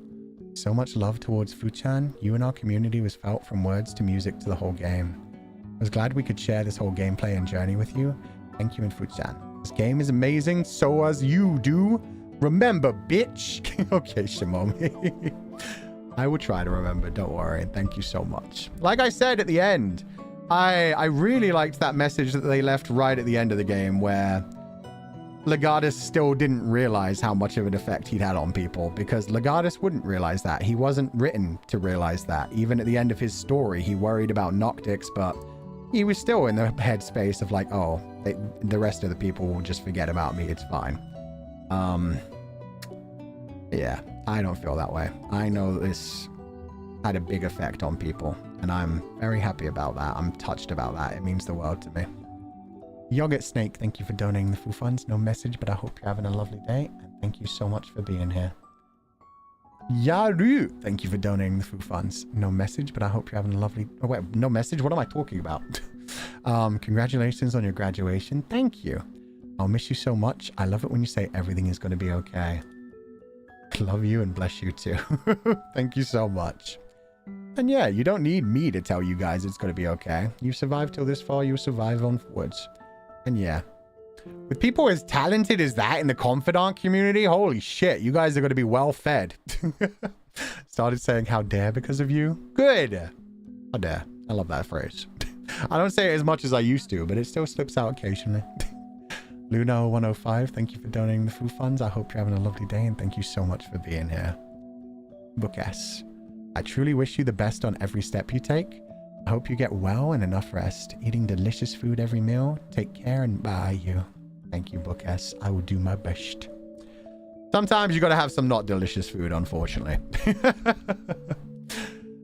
so much love towards Fuchan. You and our community was felt from words to music to the whole game. I was glad we could share this whole gameplay and journey with you. Thank you and Fuchan. This game is amazing, so as you do. Remember, bitch. Okay, Shimomi. I will try to remember, don't worry. Thank you so much. Like I said at the end, I really liked that message that they left right at the end of the game where Legatus still didn't realize how much of an effect he'd had on people, because Legatus wouldn't realize that. He wasn't written to realize that. Even at the end of his story, he worried about Noctix, but he was still in the headspace of like, oh, the rest of the people will just forget about me. It's fine. Yeah, I don't feel that way. I know this had a big effect on people, and I'm very happy about that. I'm touched about that. It means the world to me. Yogurt Snake, thank you for donating the full funds. No message, but I hope you're having a lovely day, and thank you so much for being here. Yaru, thank you for donating the full funds. No message, but I hope you're having a lovely... Oh, wait, no message? What am I talking about? Congratulations on your graduation. Thank you. I'll miss you so much. I love it when you say everything is going to be okay. Love you and bless you too. Thank you so much. And yeah, you don't need me to tell you guys it's going to be okay. You survived till this far, you'll survive onwards. And yeah, with people as talented as that in the confidant community, holy shit, you guys are going to be well fed. Started saying how dare because of you. Good. How dare. I love that phrase. I don't say it as much as I used to, but it still slips out occasionally. Luna105, thank you for donating the food funds. I hope you're having a lovely day, and thank you so much for being here. Book S. I truly wish you the best on every step you take. I hope you get well and enough rest, eating delicious food every meal. Take care and bye you. Thank you, Book S. I will do my best. Sometimes you gotta have some not delicious food, unfortunately.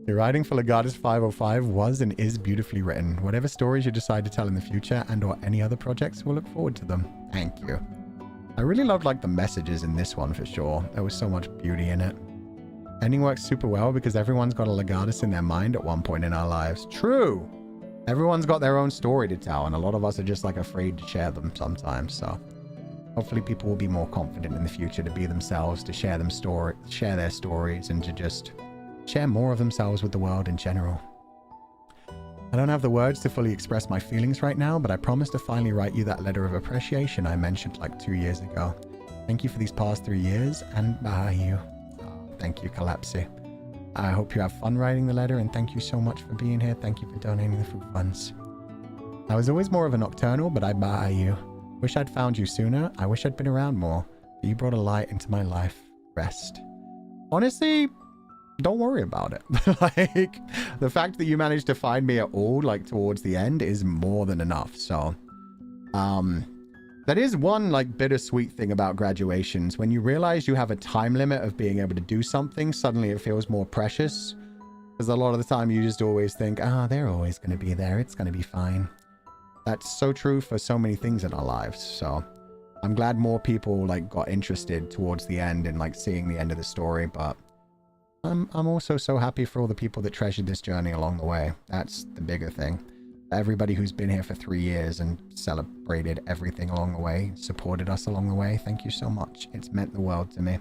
Your writing for Legatus 505 was and is beautifully written. Whatever stories you decide to tell in the future and or any other projects, we'll look forward to them. Thank you. I really loved like the messages in this one for sure. There was so much beauty in it. Ending works super well because everyone's got a Legatus in their mind at one point in our lives. True. Everyone's got their own story to tell, and a lot of us are just like afraid to share them sometimes. So hopefully people will be more confident in the future to be themselves, to share their stories, and to just share more of themselves with the world in general. I don't have the words to fully express my feelings right now, but I promise to finally write you that letter of appreciation I mentioned like 2 years ago. Thank you for these past 3 years, and bye you. Oh, thank you, Collapsy. I hope you have fun writing the letter, and thank you so much for being here. Thank you for donating the food funds. I was always more of a nocturnal, but I bye you. Wish I'd found you sooner. I wish I'd been around more, but you brought a light into my life. Rest. Honestly, don't worry about it. Like, the fact that you managed to find me at all, like, towards the end is more than enough. So, that is one, like, bittersweet thing about graduations. When you realize you have a time limit of being able to do something, suddenly it feels more precious. Because a lot of the time you just always think, they're always going to be there. It's going to be fine. That's so true for so many things in our lives. So, I'm glad more people, like, got interested towards the end and, like, seeing the end of the story, but I'm also so happy for all the people that treasured this journey along the way. That's the bigger thing. Everybody who's been here for 3 years and celebrated everything along the way, supported us along the way, thank you so much. It's meant the world to me.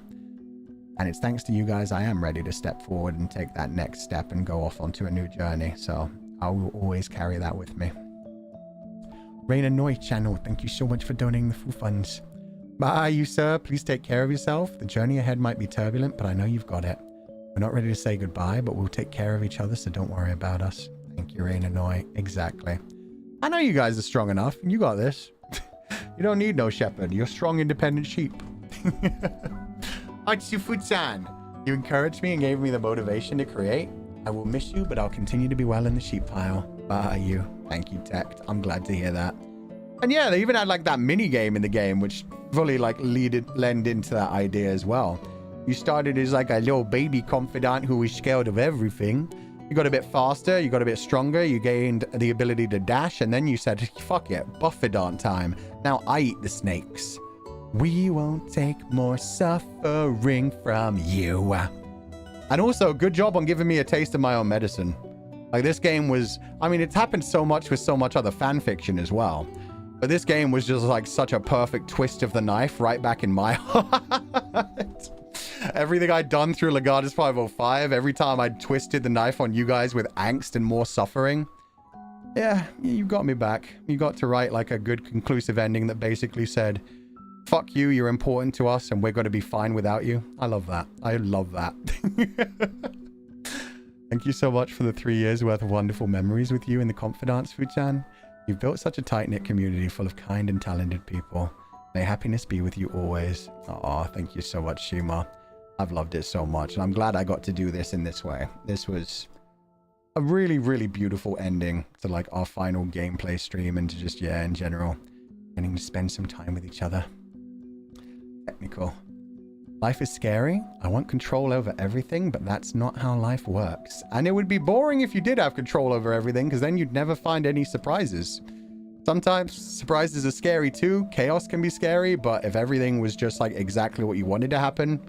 And it's thanks to you guys I am ready to step forward and take that next step and go off onto a new journey. So I will always carry that with me. Raina Noi channel, thank you so much for donating the full funds. Bye you sir, please take care of yourself. The journey ahead might be turbulent, but I know you've got it. We're not ready to say goodbye, but we'll take care of each other, so don't worry about us. Thank you, Raina Noi. Exactly. I know you guys are strong enough. You got this. You don't need no shepherd. You're strong, independent sheep. Atsufu-san, you encouraged me and gave me the motivation to create. I will miss you, but I'll continue to be well in the sheep pile. Bye, you. Thank you, Tech. I'm glad to hear that. And yeah, they even had like that mini game in the game, which fully like lend into that idea as well. You started as like a little baby confidant who was scared of everything. You got a bit faster, you got a bit stronger, you gained the ability to dash, and then you said, fuck it, buffidant time. Now I eat the snakes. We won't take more suffering from you. And also, good job on giving me a taste of my own medicine. Like, this game was, I mean, it's happened so much with so much other fan fiction as well. But this game was just like such a perfect twist of the knife right back in my heart. Everything I'd done through Legatus 505, every time I'd twisted the knife on you guys with angst and more suffering. Yeah, you got me back. You got to write like a good conclusive ending that basically said, fuck you, you're important to us, and we're going to be fine without you. I love that. I love that. Thank you so much for the 3 years worth of wonderful memories with you in the Confidants, Fuchan. You've built such a tight-knit community full of kind and talented people. May happiness be with you always. Aw, thank you so much, Shima. I've loved it so much, and I'm glad I got to do this in this way. This was a really, really beautiful ending to like our final gameplay stream and to just, yeah, in general, getting to spend some time with each other. Technical. Life is scary. I want control over everything, but that's not how life works. And it would be boring if you did have control over everything, because then you'd never find any surprises. Sometimes surprises are scary too. Chaos can be scary, but if everything was just like exactly what you wanted to happen,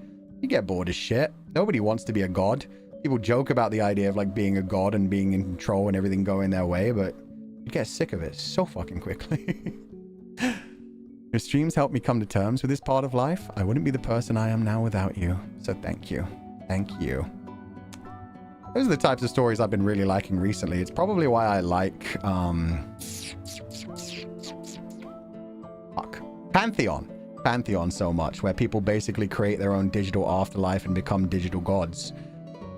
you get bored as shit. Nobody wants to be a god. People joke about the idea of like being a god and being in control and everything going their way, but you get sick of it so fucking quickly. Your streams help me come to terms with this part of life. I wouldn't be the person I am now without you. So thank you. Thank you. Those are the types of stories I've been really liking recently. It's probably why I like Pantheon so much, where people basically create their own digital afterlife and become digital gods.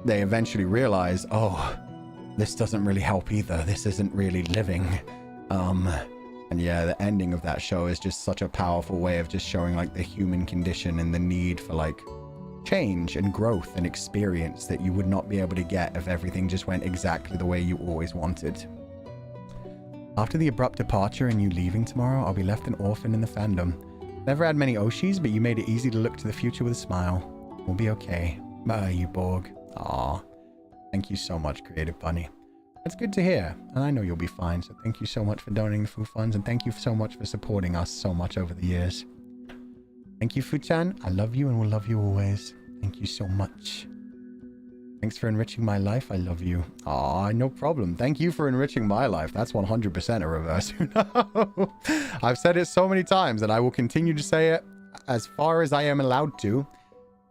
They eventually realize, oh, this doesn't really help either. This isn't really living. And yeah, the ending of that show is just such a powerful way of just showing like the human condition and the need for like change and growth and experience that you would not be able to get if everything just went exactly the way you always wanted. After the abrupt departure and you leaving tomorrow, I'll be left an orphan in the fandom. Never had many Oshis, but you made it easy to look to the future with a smile. We'll be okay. Bye, you Borg. Aw. Thank you so much, Creative Bunny. It's good to hear, and I know you'll be fine, so thank you so much for donating the food funds, and thank you so much for supporting us so much over the years. Thank you, Fuchan. I love you and will love you always. Thank you so much. Thanks for enriching my life. I love you. Aw, no problem. Thank you for enriching my life. That's 100% a reverse. I've said it so many times, and I will continue to say it as far as I am allowed to.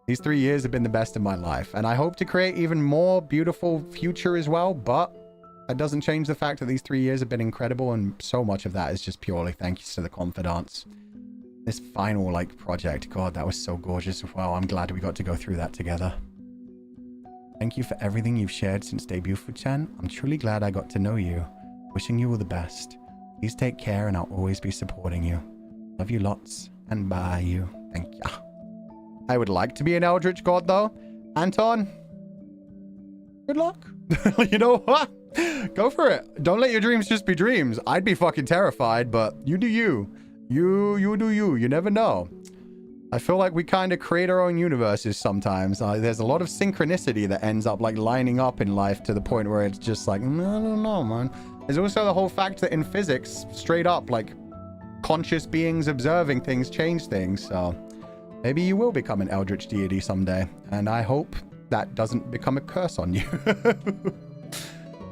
These 3 years have been the best of my life, and I hope to create even more beautiful future as well, but that doesn't change the fact that these 3 years have been incredible, and so much of that is just purely thanks to the Confidants. This final, like, project, God, that was so gorgeous. Wow, I'm glad we got to go through that together. Thank you for everything you've shared since debut, Fuchan. I'm truly glad I got to know you. Wishing you all the best. Please take care, and I'll always be supporting you. Love you lots, and bye you. Thank ya. I would like to be an Eldritch God, though. Anton, good luck. You know what? Go for it. Don't let your dreams just be dreams. I'd be fucking terrified, but you do you. You do you. You never know. I feel like we kind of create our own universes sometimes. There's a lot of synchronicity that ends up like lining up in life to the point where it's just like, I don't know, man. There's also the whole fact that in physics, straight up, like conscious beings observing things change things. So maybe you will become an Eldritch deity someday. And I hope that doesn't become a curse on you.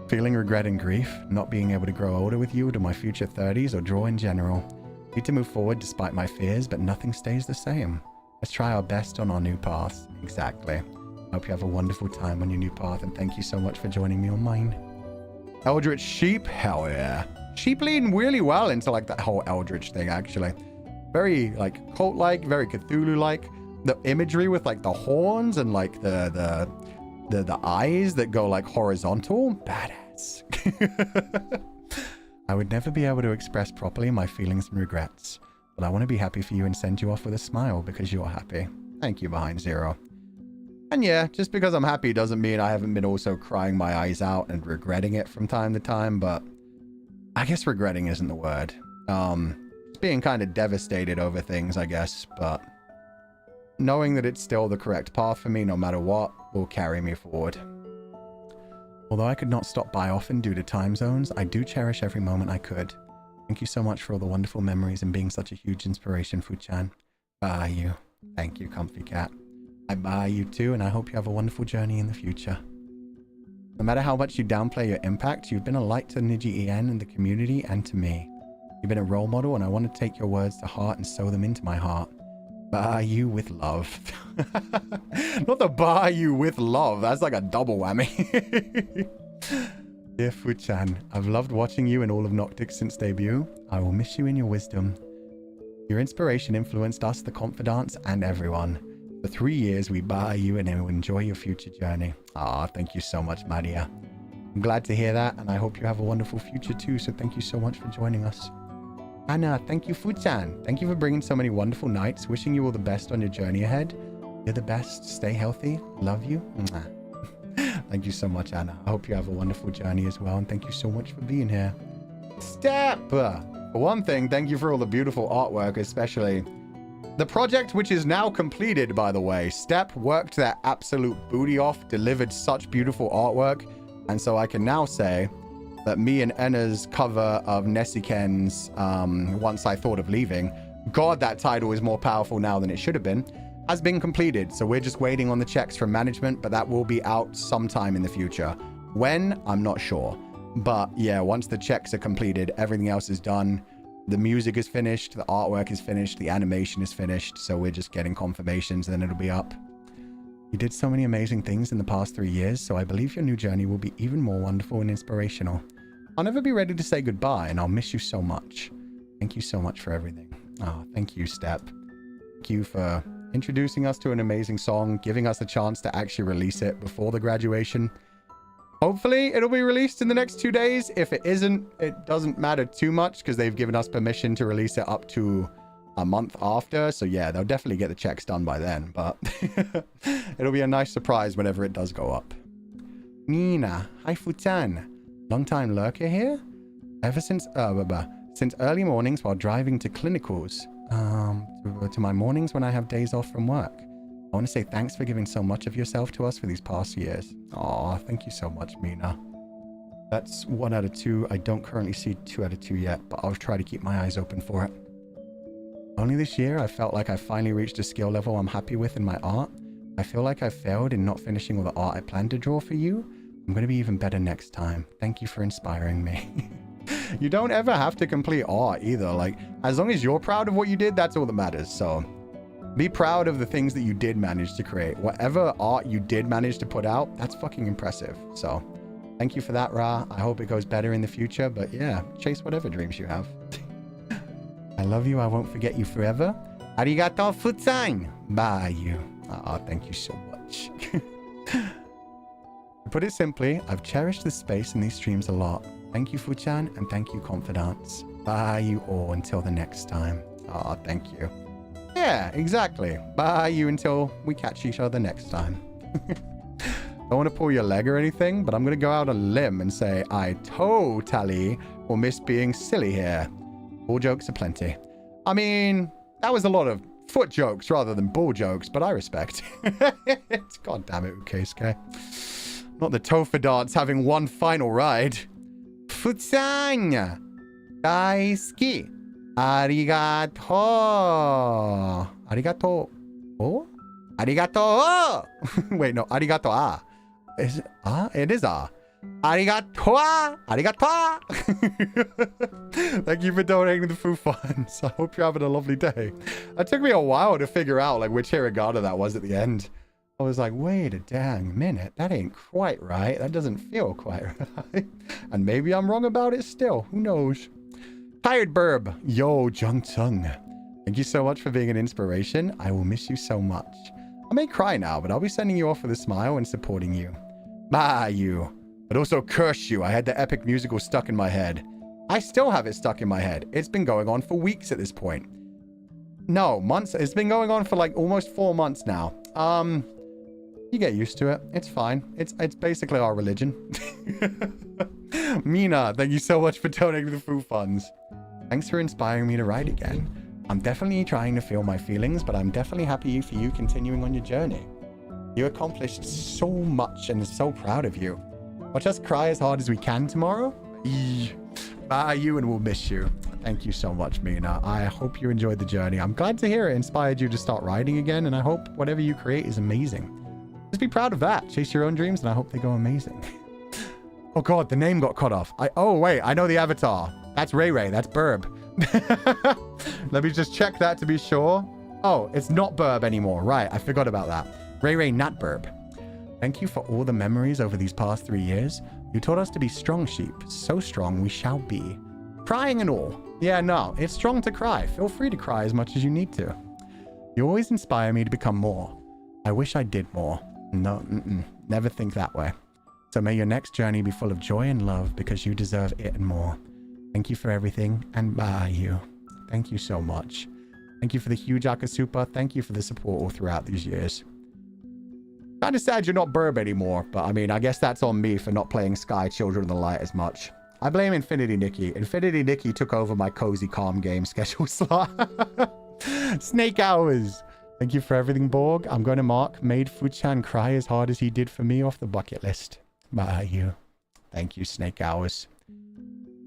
Feeling regret and grief, not being able to grow older with you to my future 30s or draw in general. Need to move forward despite my fears, but nothing stays the same. Let's try our best on our new path. Exactly. Hope you have a wonderful time on your new path, and thank you so much for joining me on mine. Eldritch sheep? Hell yeah. Sheep lean really well into like that whole Eldritch thing, actually. Very like cult-like, very Cthulhu-like. The imagery with like the horns and like the eyes that go like horizontal. Badass. I would never be able to express properly my feelings and regrets, but I want to be happy for you and send you off with a smile because you're happy. Thank you, Behind Zero. And yeah, just because I'm happy doesn't mean I haven't been also crying my eyes out and regretting it from time to time, but I guess regretting isn't the word. Just being kind of devastated over things, I guess, but knowing that it's still the correct path for me no matter what will carry me forward. Although I could not stop by often due to time zones, I do cherish every moment I could. Thank you so much for all the wonderful memories and being such a huge inspiration, Fuchan. Bye you. Thank you, Comfy Cat. I bye you too, and I hope you have a wonderful journey in the future. No matter how much you downplay your impact, you've been a light to Niji-en and the community and to me. You've been a role model, and I want to take your words to heart and sew them into my heart. Bye you with love. Not the bye you with love. That's like a double whammy. Dear Fuchan, I've loved watching you in all of Noctix since debut. I will miss you in your wisdom. Your inspiration influenced us, the Confidants, and everyone. For 3 years, we buy you and will enjoy your future journey. Ah, thank you so much, Maria. I'm glad to hear that, and I hope you have a wonderful future too, so thank you so much for joining us. Anna, thank you, Fuchan. Thank you for bringing so many wonderful nights. Wishing you all the best on your journey ahead. You're the best. Stay healthy. Love you. Mwah. Thank you so much, Anna. I hope you have a wonderful journey as well, and thank you so much for being here. Step! For one thing, thank you for all the beautiful artwork, especially the project, which is now completed, by the way. Step worked their absolute booty off, delivered such beautiful artwork, and so I can now say that me and Enna's cover of Nessiken's Once I Thought of Leaving, God, that title is more powerful now than it should have been, has been completed. So we're just waiting on the checks from management, but that will be out sometime in the future. When? I'm not sure. But yeah, once the checks are completed, everything else is done. The music is finished, the artwork is finished, the animation is finished, so we're just getting confirmations, then it'll be up. You did so many amazing things in the past 3 years, so I believe your new journey will be even more wonderful and inspirational. I'll never be ready to say goodbye, and I'll miss you so much. Thank you so much for everything. Oh, thank you, Step. Thank you for introducing us to an amazing song, giving us a chance to actually release it before the graduation. Hopefully, it'll be released in the next 2 days. If it isn't, it doesn't matter too much because they've given us permission to release it up to a month after. So yeah, they'll definitely get the checks done by then, but it'll be a nice surprise whenever it does go up. Nina, hi Futan. Long time lurker here? Ever since early mornings while driving to clinicals, to my mornings when I have days off from work. I want to say thanks for giving so much of yourself to us for these past years. Aw, thank you so much, Mina. That's 1 out of 2. I don't currently see 2 out of 2 yet, but I'll try to keep my eyes open for it. Only this year, I felt like I finally reached a skill level I'm happy with in my art. I feel like I failed in not finishing all the art I planned to draw for you. I'm going to be even better next time. Thank you for inspiring me. You don't ever have to complete art either. Like, as long as you're proud of what you did, that's all that matters. So be proud of the things that you did manage to create. Whatever art you did manage to put out, that's fucking impressive. So thank you for that, Ra. I hope it goes better in the future. But yeah, chase whatever dreams you have. I love you. I won't forget you forever. Arigato futsang. Bye, you. Ah, thank you so much. To put it simply, I've cherished this space and these streams a lot. Thank you, Fuchan, and thank you, Confidants. Bye, you all, until the next time. Ah, thank you. Yeah, exactly. Bye, you, until we catch each other next time. Don't want to pull your leg or anything, but I'm going to go out on a limb and say I totally will miss being silly here. Bull jokes are plenty. I mean, that was a lot of foot jokes rather than bull jokes, but I respect. God damn it, Ukeisuke. Not the Tofa dance having one final ride. Futsang! Daisuki! Arigato! Arigato! Oh? Arigato! Wait, no, arigato ah. Is it ah? It is ah. Arigato! Arigato! Thank you for donating the Foo Funds. I hope you're having a lovely day. It took me a while to figure out like which hiragana that was at the end. I was like, wait a dang minute. That ain't quite right. That doesn't feel quite right. And maybe I'm wrong about it still. Who knows? Tired Burb. Yo, Jung Tsung. Thank you so much for being an inspiration. I will miss you so much. I may cry now, but I'll be sending you off with a smile and supporting you. Bye, you. But also curse you. I had the epic musical stuck in my head. I still have it stuck in my head. It's been going on for weeks at this point. No, months. It's been going on for like almost 4 months now. You get used to it. It's fine. It's basically our religion. Mina, thank you so much for donating the Foo Funds. Thanks for inspiring me to write again. I'm definitely trying to feel my feelings, but I'm definitely happy for you continuing on your journey. You accomplished so much and so proud of you. Watch us cry as hard as we can tomorrow. Bye, you, and we'll miss you. Thank you so much, Mina. I hope you enjoyed the journey. I'm glad to hear it inspired you to start writing again, and I hope whatever you create is amazing. Just be proud of that. Chase your own dreams, and I hope they go amazing. Oh god, the name got cut off. Oh wait, I know the avatar. That's Ray Ray. That's Burb. Let me just check that to be sure. Oh, it's not Burb anymore. Right, I forgot about that. Ray Ray, not Burb. Thank you for all the memories over these past 3 years. You taught us to be strong sheep. So strong we shall be. Crying and all. Yeah, no, it's strong to cry. Feel free to cry as much as you need to. You always inspire me to become more. I wish I did more. No, never think that way. So may your next journey be full of joy and love because you deserve it and more. Thank you for everything, and bye you. Thank you so much. Thank you for the huge Akasupa. Thank you for the support all throughout these years. Kind of sad you're not Burb anymore, but I mean, I guess that's on me for not playing Sky Children of the Light as much. I blame Infinity Nikki. Infinity Nikki took over my cozy calm game schedule slot. Snake hours. Thank you for everything, Borg. I'm going to mark made Fuchan cry as hard as he did for me off the bucket list. Bye, you. Thank you, Snake hours.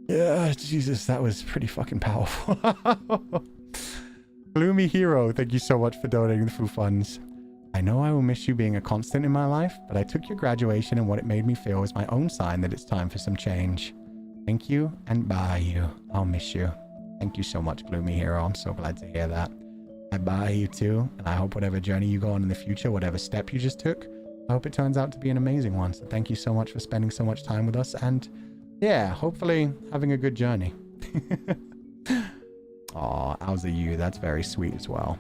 Yeah, Jesus, that was pretty fucking powerful. Gloomy Hero, thank you so much for donating the Foo Funds. I know I will miss you being a constant in my life, but I took your graduation and what it made me feel as my own sign that it's time for some change. Thank you, and bye you. I'll miss you. Thank you so much, Gloomy Hero. I'm so glad to hear that. I bye you too, and I hope whatever journey you go on in the future, whatever step you just took, I hope it turns out to be an amazing one. So thank you so much for spending so much time with us, and yeah, hopefully having a good journey. Aw, how's you? That's very sweet as well.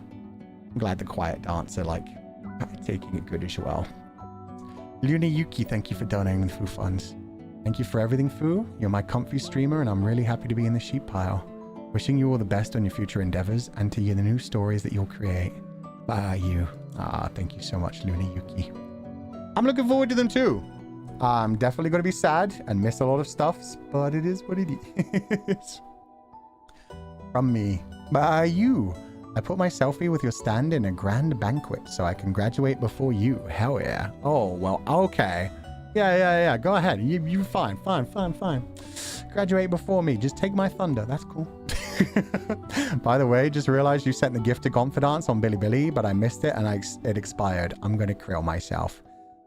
I'm glad the quiet dancer, like, taking it good as well. Luna Yuki, thank you for donating the Foo Funds. Thank you for everything, Foo. You're my comfy streamer, and I'm really happy to be in the sheep pile. Wishing you all the best on your future endeavors, and to you the new stories that you'll create. Bye, you. Ah, thank you so much, Luna Yuki. I'm looking forward to them too. I'm definitely going to be sad and miss a lot of stuffs, but it is what it is. From me. Bye, you. I put my selfie with your stand in a grand banquet so I can graduate before you. Hell yeah. Oh, well, okay. Yeah. Go ahead. You fine. Graduate before me. Just take my thunder. That's cool. By the way, just realized you sent the gift to Confidants on Bilibili, but I missed it and it expired. I'm going to krill myself.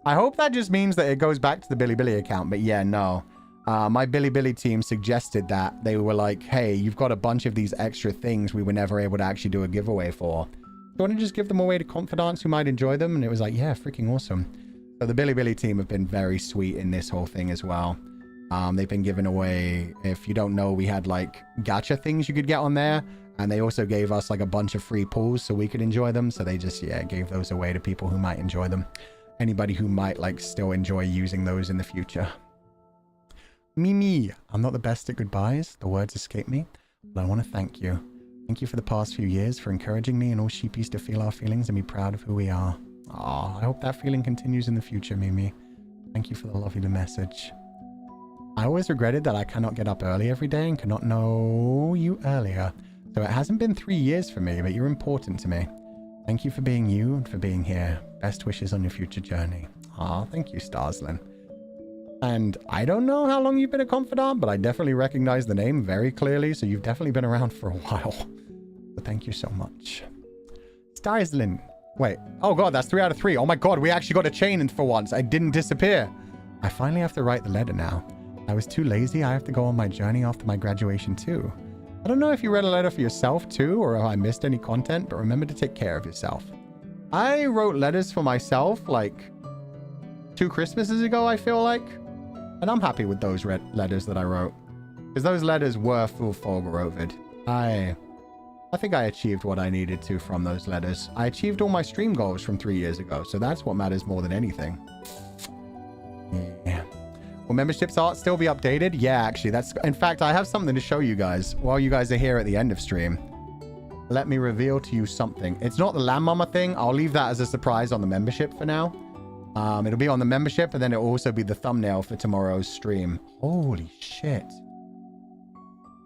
I hope that just means that it goes back to the Bilibili account, but yeah, no. My Bilibili team suggested that. They were like, hey, you've got a bunch of these extra things we were never able to actually do a giveaway for. Do you want to just give them away to Confidants who might enjoy them? And it was like, yeah, freaking awesome. So the Bilibili team have been very sweet in this whole thing as well. They've been giving away, if you don't know, we had like gacha things you could get on there. And they also gave us like a bunch of free pulls so we could enjoy them. So they just, yeah, gave those away to people who might enjoy them. Anybody who might like still enjoy using those in the future. Mimi, I'm not the best at goodbyes. The words escape me. But I want to thank you. Thank you for the past few years for encouraging me and all sheepies to feel our feelings and be proud of who we are. Aw, I hope that feeling continues in the future, Mimi. Thank you for the lovely message. I always regretted that I cannot get up early every day and cannot know you earlier. So it hasn't been 3 years for me, but you're important to me. Thank you for being you and for being here. Best wishes on your future journey. Aw, thank you, Starslin. And I don't know how long you've been a Confidant, but I definitely recognize the name very clearly, so you've definitely been around for a while. So thank you so much. Starslin. Wait. Oh god, that's 3 out of 3. Oh my god, we actually got a chain in for once. I didn't disappear. I finally have to write the letter now. I was too lazy. I have to go on my journey after my graduation too. I don't know if you read a letter for yourself too, or if I missed any content, but remember to take care of yourself. I wrote letters for myself like 2 Christmases ago, I feel like. And I'm happy with those letters that I wrote. Because those letters were full Fulgur Ovid. I think I achieved what I needed to from those letters. I achieved all my stream goals from 3 years ago, so that's what matters more than anything. Yeah. Will memberships art still be updated? Yeah, actually, that's... In fact, I have something to show you guys while you guys are here at the end of stream. Let me reveal to you something. It's not the Lamb Mama thing. I'll leave that as a surprise on the membership for now. It'll be on the membership, and then it'll also be the thumbnail for tomorrow's stream. Holy shit.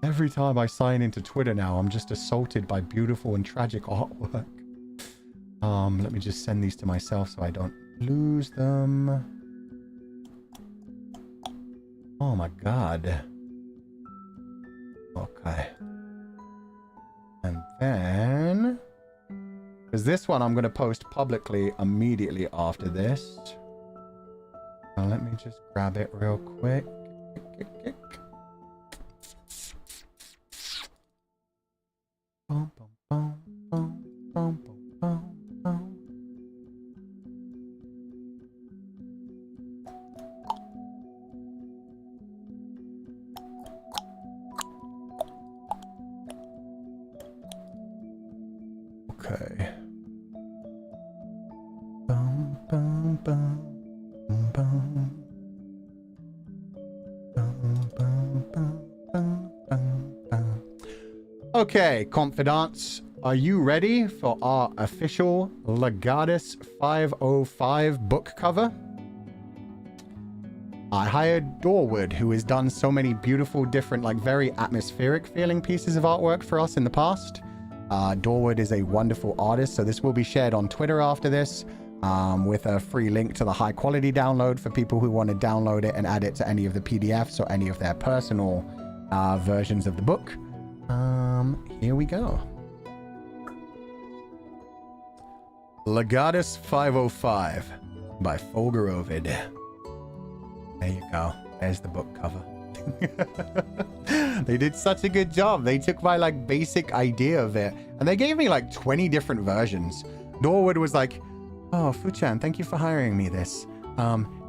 Every time I sign into Twitter now, I'm just assaulted by beautiful and tragic artwork. Let me just send these to myself so I don't lose them. Oh my god. Okay. And then... because this one I'm going to post publicly immediately after this. Now let me just grab it real quick. Boom, boom, boom, boom, boom, boom, boom. Okay. Okay, confidants, are you ready for our official Legatus 505 book cover? I hired Dorwood, who has done so many beautiful, different, like very atmospheric feeling pieces of artwork for us in the past. Dorwood is a wonderful artist, so this will be shared on Twitter after this, with a free link to the high quality download for people who want to download it and add it to any of the PDFs or any of their personal versions of the book. Here we go. Legatus 505 by Fulgur Ovid. There you go. There's the book cover. They did such a good job. They took my like basic idea of it and they gave me like 20 different versions. Norwood was like, oh, Fu-chan, thank you for hiring me this.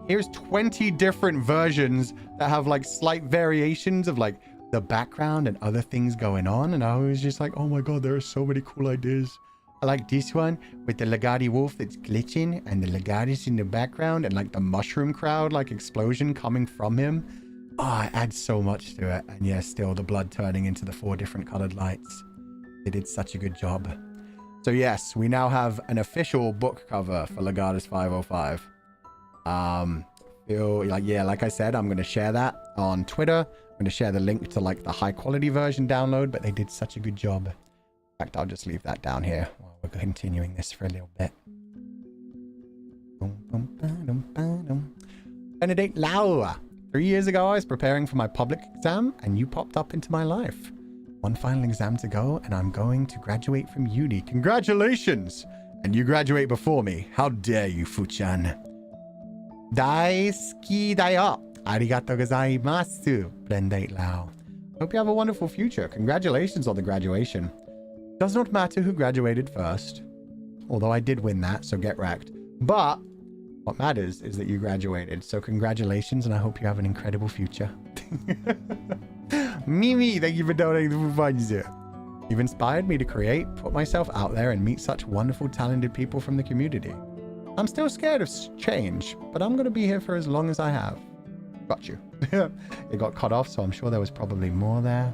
Here's 20 different versions that have like slight variations of like the background and other things going on. And I was just like, oh my God, there are so many cool ideas. I like this one with the Legati wolf that's glitching and the Legatus in the background and like the mushroom crowd, like explosion coming from him. Oh, it adds so much to it. And yeah, still the blood turning into the 4 different colored lights. They did such a good job. So yes, we now have an official book cover for Legatus 505. Like I said, I'm going to share that on Twitter. I'm going to share the link to like the high quality version download, but they did such a good job. In fact, I'll just leave that down here while we're continuing this for a little bit. Benedict Lau. 3 years ago, I was preparing for my public exam and you popped up into my life. One final exam to go and I'm going to graduate from uni. Congratulations! And you graduate before me. How dare you, Fu-chan. Daisuki da yo. Arigatou gozaimasu, Benedict Lau. Hope you have a wonderful future. Congratulations on the graduation. Does not matter who graduated first. Although I did win that, so get wrecked. But what matters is that you graduated. So congratulations, and I hope you have an incredible future. Mimi, thank you for donating the funds. You've inspired me to create, put myself out there, and meet such wonderful, talented people from the community. I'm still scared of change, but I'm going to be here for as long as I have. Got you. It got cut off, so I'm sure there was probably more there.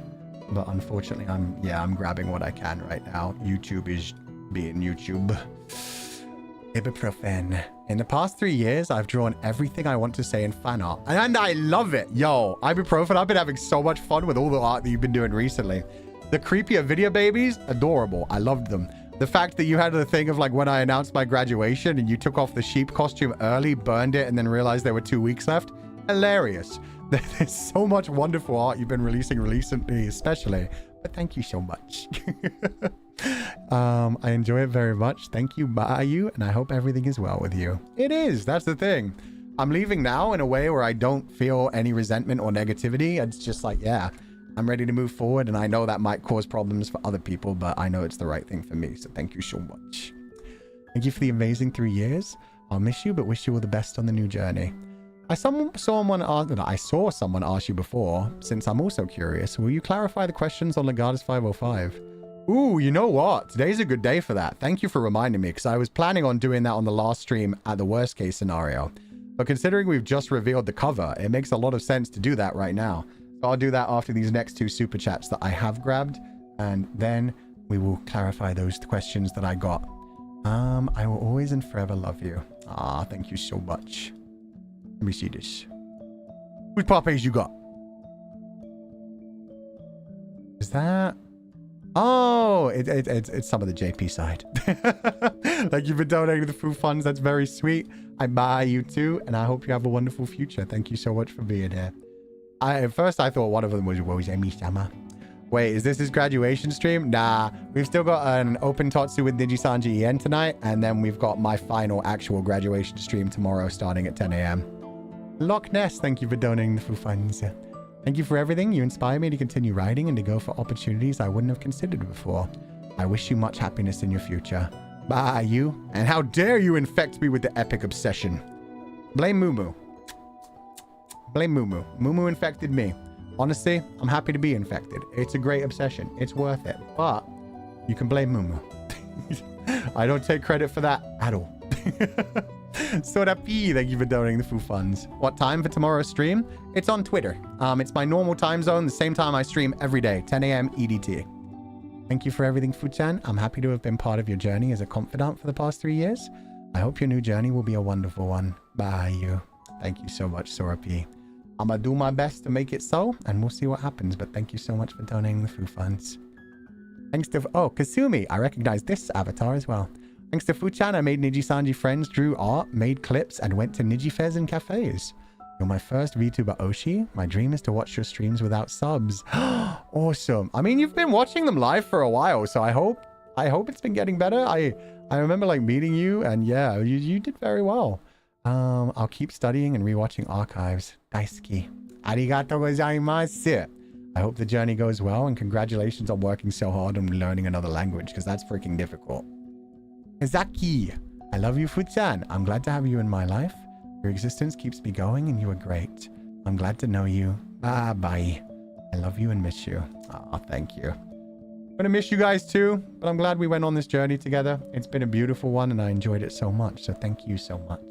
But unfortunately, I'm grabbing what I can right now. YouTube is being YouTube. Ibuprofen. In the past 3 years, I've drawn everything I want to say in fan art. And I love it. Yo, Ibuprofen, I've been having so much fun with all the art that you've been doing recently. The creepier video babies, adorable. I loved them. The fact that you had the thing of like when I announced my graduation and you took off the sheep costume early, burned it, and then realized there were 2 weeks left. Hilarious. There's so much wonderful art you've been releasing recently, especially. But thank you so much. I enjoy it very much. Thank you, Bayu, and I hope everything is well with you. It is. That's the thing. I'm leaving now in a way where I don't feel any resentment or negativity. It's just like, yeah, I'm ready to move forward, and I know that might cause problems for other people, but I know it's the right thing for me, so thank you so much. Thank you for the amazing 3 years. I'll miss you, but wish you all the best on the new journey. I saw someone ask you before, since I'm also curious, will you clarify the questions on Legatus 505? Ooh, you know what? Today's a good day for that. Thank you for reminding me, because I was planning on doing that on the last stream at the worst case scenario. But considering we've just revealed the cover, it makes a lot of sense to do that right now. So I'll do that after these next 2 super chats that I have grabbed, and then we will clarify those questions that I got. I will always and forever love you. Ah, thank you so much. Let me see this. Which puppies you got? Is that? Oh, it's some of the JP side. Thank you for donating the food funds. That's very sweet. I buy you too, and I hope you have a wonderful future. Thank you so much for being here. At first, I thought one of them was Emi-sama. Wait, is this his graduation stream? Nah, we've still got an open Totsu with Nijisanji EN tonight, and then we've got my final actual graduation stream tomorrow starting at 10 a.m. Loch Ness, thank you for donating the food funds. Thank you for everything. You inspire me to continue writing and to go for opportunities I wouldn't have considered before. I wish you much happiness in your future. Bye, you. And how dare you infect me with the epic obsession. Blame Mumu. Blame Mumu. Mumu infected me. Honestly, I'm happy to be infected. It's a great obsession. It's worth it. But you can blame Mumu. I don't take credit for that at all. Sora P, thank you for donating the Foo Funds. What time for tomorrow's stream? It's on Twitter. It's my normal time zone, the same time I stream every day, 10 a.m. EDT. Thank you for everything, Fu-chan. I'm happy to have been part of your journey as a confidant for the past 3 years. I hope your new journey will be a wonderful one. Bye, you. Thank you so much, Sora P. I'm gonna do my best to make it so, and we'll see what happens, but thank you so much for donating the Foo Funds. Thanks to... Oh, Kasumi. I recognize this avatar as well. Thanks to Fu-chan, I made Nijisanji friends, drew art, made clips, and went to Niji fairs and cafes. You're my first VTuber Oshi. My dream is to watch your streams without subs. Awesome. I mean, you've been watching them live for a while, so I hope it's been getting better. I remember like meeting you, and yeah, you did very well. I'll keep studying and rewatching archives. Daisuki. Arigatou gozaimasu. I hope the journey goes well, and congratulations on working so hard and learning another language, because that's freaking difficult. Zaki. I love you, Fu-chan. I'm glad to have you in my life. Your existence keeps me going, and you are great. I'm glad to know you. Bye-bye. I love you and miss you. Oh, thank you. I'm gonna miss you guys too, but I'm glad we went on this journey together. It's been a beautiful one, and I enjoyed it so much, so thank you so much.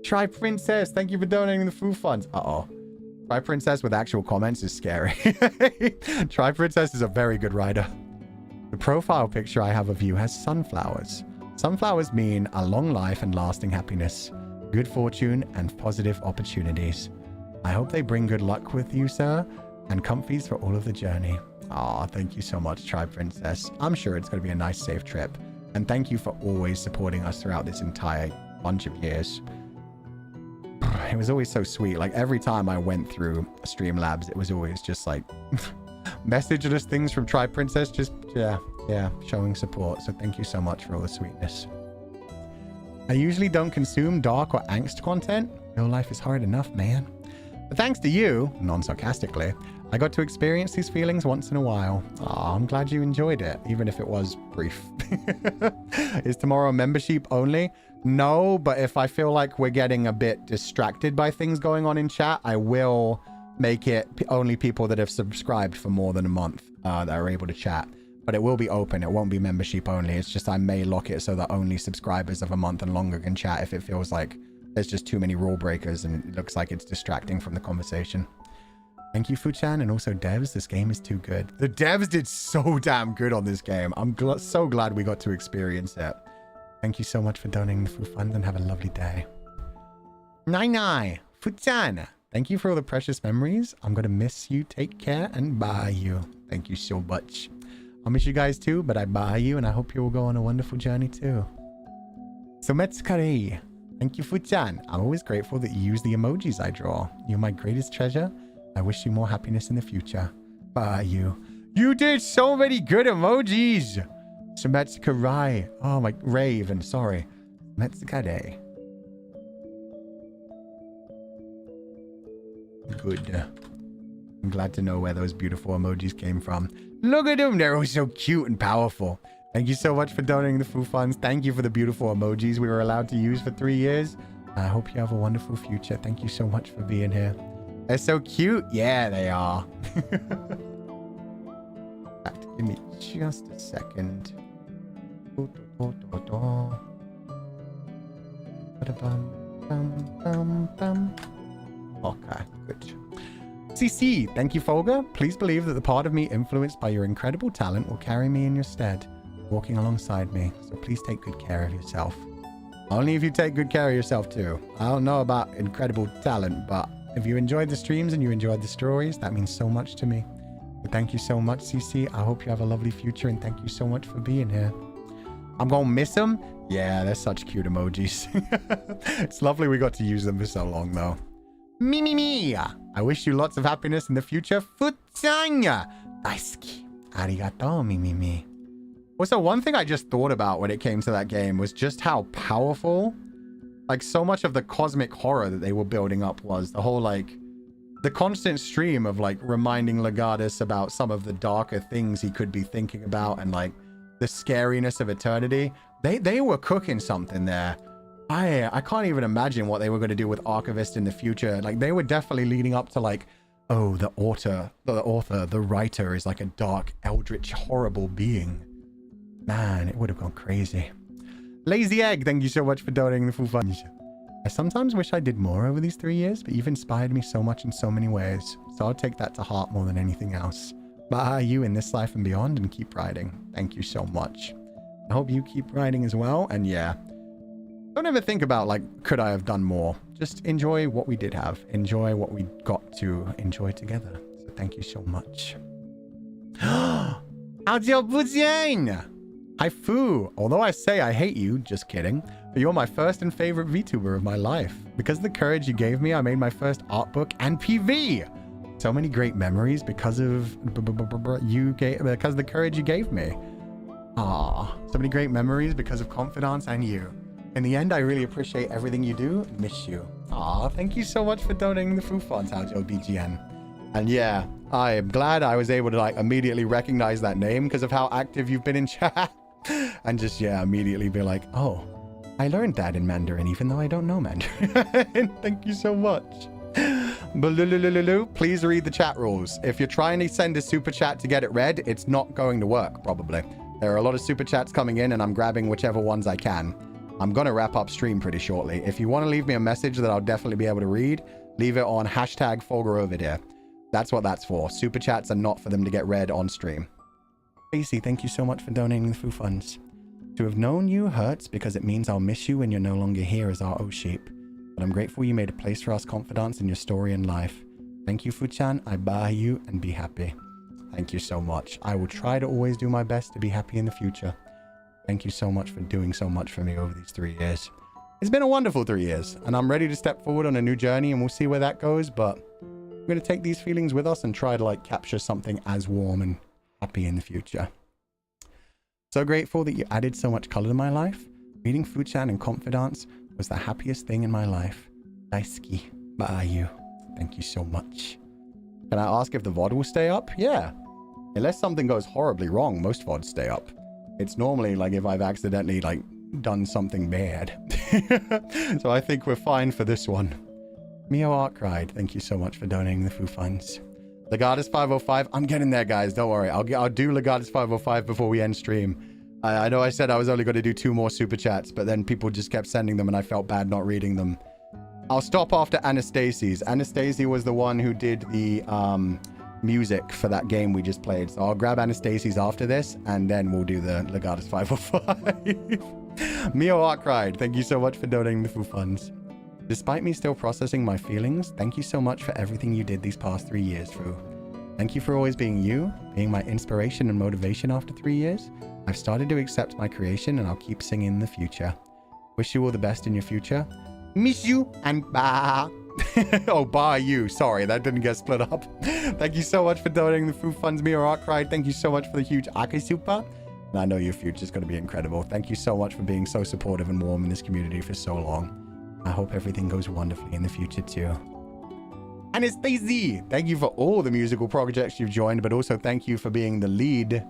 Try Princess, thank you for donating the Foo Funds. Uh-oh. Try Princess with actual comments is scary. Try Princess is a very good writer. The profile picture I have of you has sunflowers. Sunflowers mean a long life and lasting happiness, good fortune, and positive opportunities. I hope they bring good luck with you, sir, and comfies for all of the journey. Aw, thank you so much, Try Princess. I'm sure it's going to be a nice, safe trip. And thank you for always supporting us throughout this entire bunch of years. It was always so sweet. Like, every time I went through Streamlabs, it was always just like messageless things from Try Princess. Just, yeah, showing support. So thank you so much for all the sweetness. I usually don't consume dark or angst content. Real life is hard enough, man. But thanks to you, non-sarcastically, I got to experience these feelings once in a while. Aw, I'm glad you enjoyed it, even if it was brief. Is tomorrow membership only? No, but if I feel like we're getting a bit distracted by things going on in chat, I will make it only people that have subscribed for more than a month that are able to chat. But it will be open. It won't be membership only. It's just I may lock it so that only subscribers of a month and longer can chat if it feels like there's just too many rule breakers and it looks like it's distracting from the conversation. Thank you, Fu-chan, and also devs. This game is too good. The devs did so damn good on this game. I'm so glad we got to experience it. Thank you so much for donating the Foo Fund, and have a lovely day. Nai, Fu-chan, thank you for all the precious memories. I'm going to miss you. Take care, and bye you. Thank you so much. I'll miss you guys too, but I bye you, and I hope you will go on a wonderful journey too. Sometsukari, thank you, Fu-chan. I'm always grateful that you use the emojis I draw. You're my greatest treasure. I wish you more happiness in the future. Bye you. You did so many good emojis. Sometsukari. Oh my, Raven, sorry. Sometsukari. Good. I'm glad to know where those beautiful emojis came from. Look at them. They're all so cute and powerful. Thank you so much for donating the Foo Funds. Thank you for the beautiful emojis we were allowed to use for 3 years. I hope you have a wonderful future. Thank you so much for being here. They're so cute. Yeah, they are. Give me just a second. Okay, good. CC, thank you, Fulgur. Please believe that the part of me influenced by your incredible talent will carry me in your stead, walking alongside me. So please take good care of yourself. Only if you take good care of yourself too. I don't know about incredible talent, but if you enjoyed the streams and you enjoyed the stories, that means so much to me. So thank you so much, CC. I hope you have a lovely future, and thank you so much for being here. I'm gonna miss them. Yeah, they're such cute emojis. It's lovely we got to use them for so long, though. Me. I wish you lots of happiness in the future. Futsanya. Daisuki. Arigato, me. Also, one thing I just thought about when it came to that game was just how powerful, like, so much of the cosmic horror that they were building up was. The whole, like, the constant stream of, like, reminding Legatus about some of the darker things he could be thinking about, and, like, the scariness of eternity. They were cooking something there. I can't even imagine what they were going to do with Archivist in the future. Like, they were definitely leading up to, like, oh, the writer is like a dark, eldritch, horrible being. Man, it would have gone crazy. Lazy Egg, thank you so much for donating the full funds. I sometimes wish I did more over these 3 years, but you've inspired me so much in so many ways. So I'll take that to heart more than anything else. Bye you in this life and beyond, and keep riding. Thank you so much. I hope you keep riding as well. And yeah, don't ever think about like, could I have done more? Just enjoy what we did have. Enjoy what we got to enjoy together. So thank you so much. How's your buzian? Hi Fu. Although I say I hate you, just kidding. But you're my first and favorite VTuber of my life. Because of the courage you gave me, I made my first art book and PV. So many great memories because of because of the courage you gave me. Ah, so many great memories because of confidence and you. In the end, I really appreciate everything you do. Miss you. Ah, thank you so much for donating the food funds, Aljo BGN. And yeah, I am glad I was able to like immediately recognize that name because of how active you've been in chat. And just, yeah, immediately be like, oh, I learned that in Mandarin, even though I don't know Mandarin. Thank you so much. Please read the chat rules. If you're trying to send a super chat to get it read, it's not going to work, probably. There are a lot of super chats coming in, and I'm grabbing whichever ones I can. I'm going to wrap up stream pretty shortly. If you want to leave me a message that I'll definitely be able to read, leave it on hashtag Fulgur Ovid here. That's what that's for. Super chats are not for them to get read on stream. Stacy, thank you so much for donating the food funds. To have known you hurts because it means I'll miss you when you're no longer here as our O-sheep. But I'm grateful you made a place for us confidants in your story and life. Thank you, Fu-chan. I buy you and be happy. Thank you so much. I will try to always do my best to be happy in the future. Thank you so much for doing so much for me over these 3 years. It's been a wonderful 3 years, and I'm ready to step forward on a new journey, and we'll see where that goes, but I'm going to take these feelings with us and try to like capture something as warm and happy in the future. So grateful that you added so much color to my life. Reading Fu-chan and Confidants was the happiest thing in my life. Daisuki, bye you. Thank you so much. Can I ask if the VOD will stay up? Yeah. Unless something goes horribly wrong, most VODs stay up. It's normally like if I've accidentally like done something bad. So I think we're fine for this one. Mio Arkride, thank you so much for donating the food funds. Legatus 505, I'm getting there, guys. Don't worry. I'll do Legatus 505 before we end stream. I know I said I was only going to do 2 more super chats, but then people just kept sending them and I felt bad not reading them. I'll stop after Anastasi's. Anastasia was the one who did the music for that game we just played. So I'll grab Anastasi's after this and then we'll do the Legatus 505. Mio Arkride, thank you so much for donating the food funds. Despite me still processing my feelings, thank you so much for everything you did these past 3 years, Fu. Thank you for always being you, being my inspiration and motivation after 3 years. I've started to accept my creation and I'll keep singing in the future. Wish you all the best in your future. Miss you and bye. Oh, bye you. Sorry, that didn't get split up. Thank you so much for donating the food funds, Mio Arkride. Thank you so much for the huge Akisupa. And I know your future's going to be incredible. Thank you so much for being so supportive and warm in this community for so long. I hope everything goes wonderfully in the future too. Anastasia, thank you for all the musical projects you've joined, but also thank you for being the lead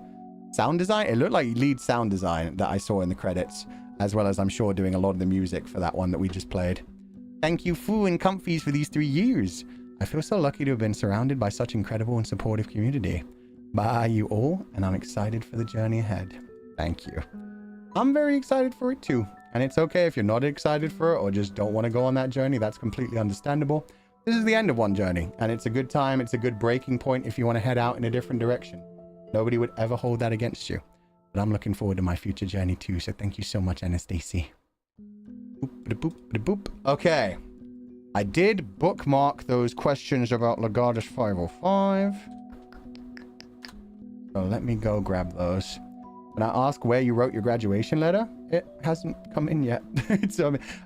sound design. It looked like lead sound design that I saw in the credits, as well as I'm sure doing a lot of the music for that one that we just played. Thank you, Fu and Comfies, for these 3 years. I feel so lucky to have been surrounded by such incredible and supportive community. Bye you all, and I'm excited for the journey ahead. Thank you. I'm very excited for it too. And it's okay if you're not excited for it or just don't want to go on that journey. That's completely understandable. This is the end of one journey, and it's a good time. It's a good breaking point if you want to head out in a different direction. Nobody would ever hold that against you. But I'm looking forward to my future journey too, so thank you so much, Anastasia. Boop. Okay. I did bookmark those questions about Legatus 505. So let me go grab those. When I ask where you wrote your graduation letter, it hasn't come in yet.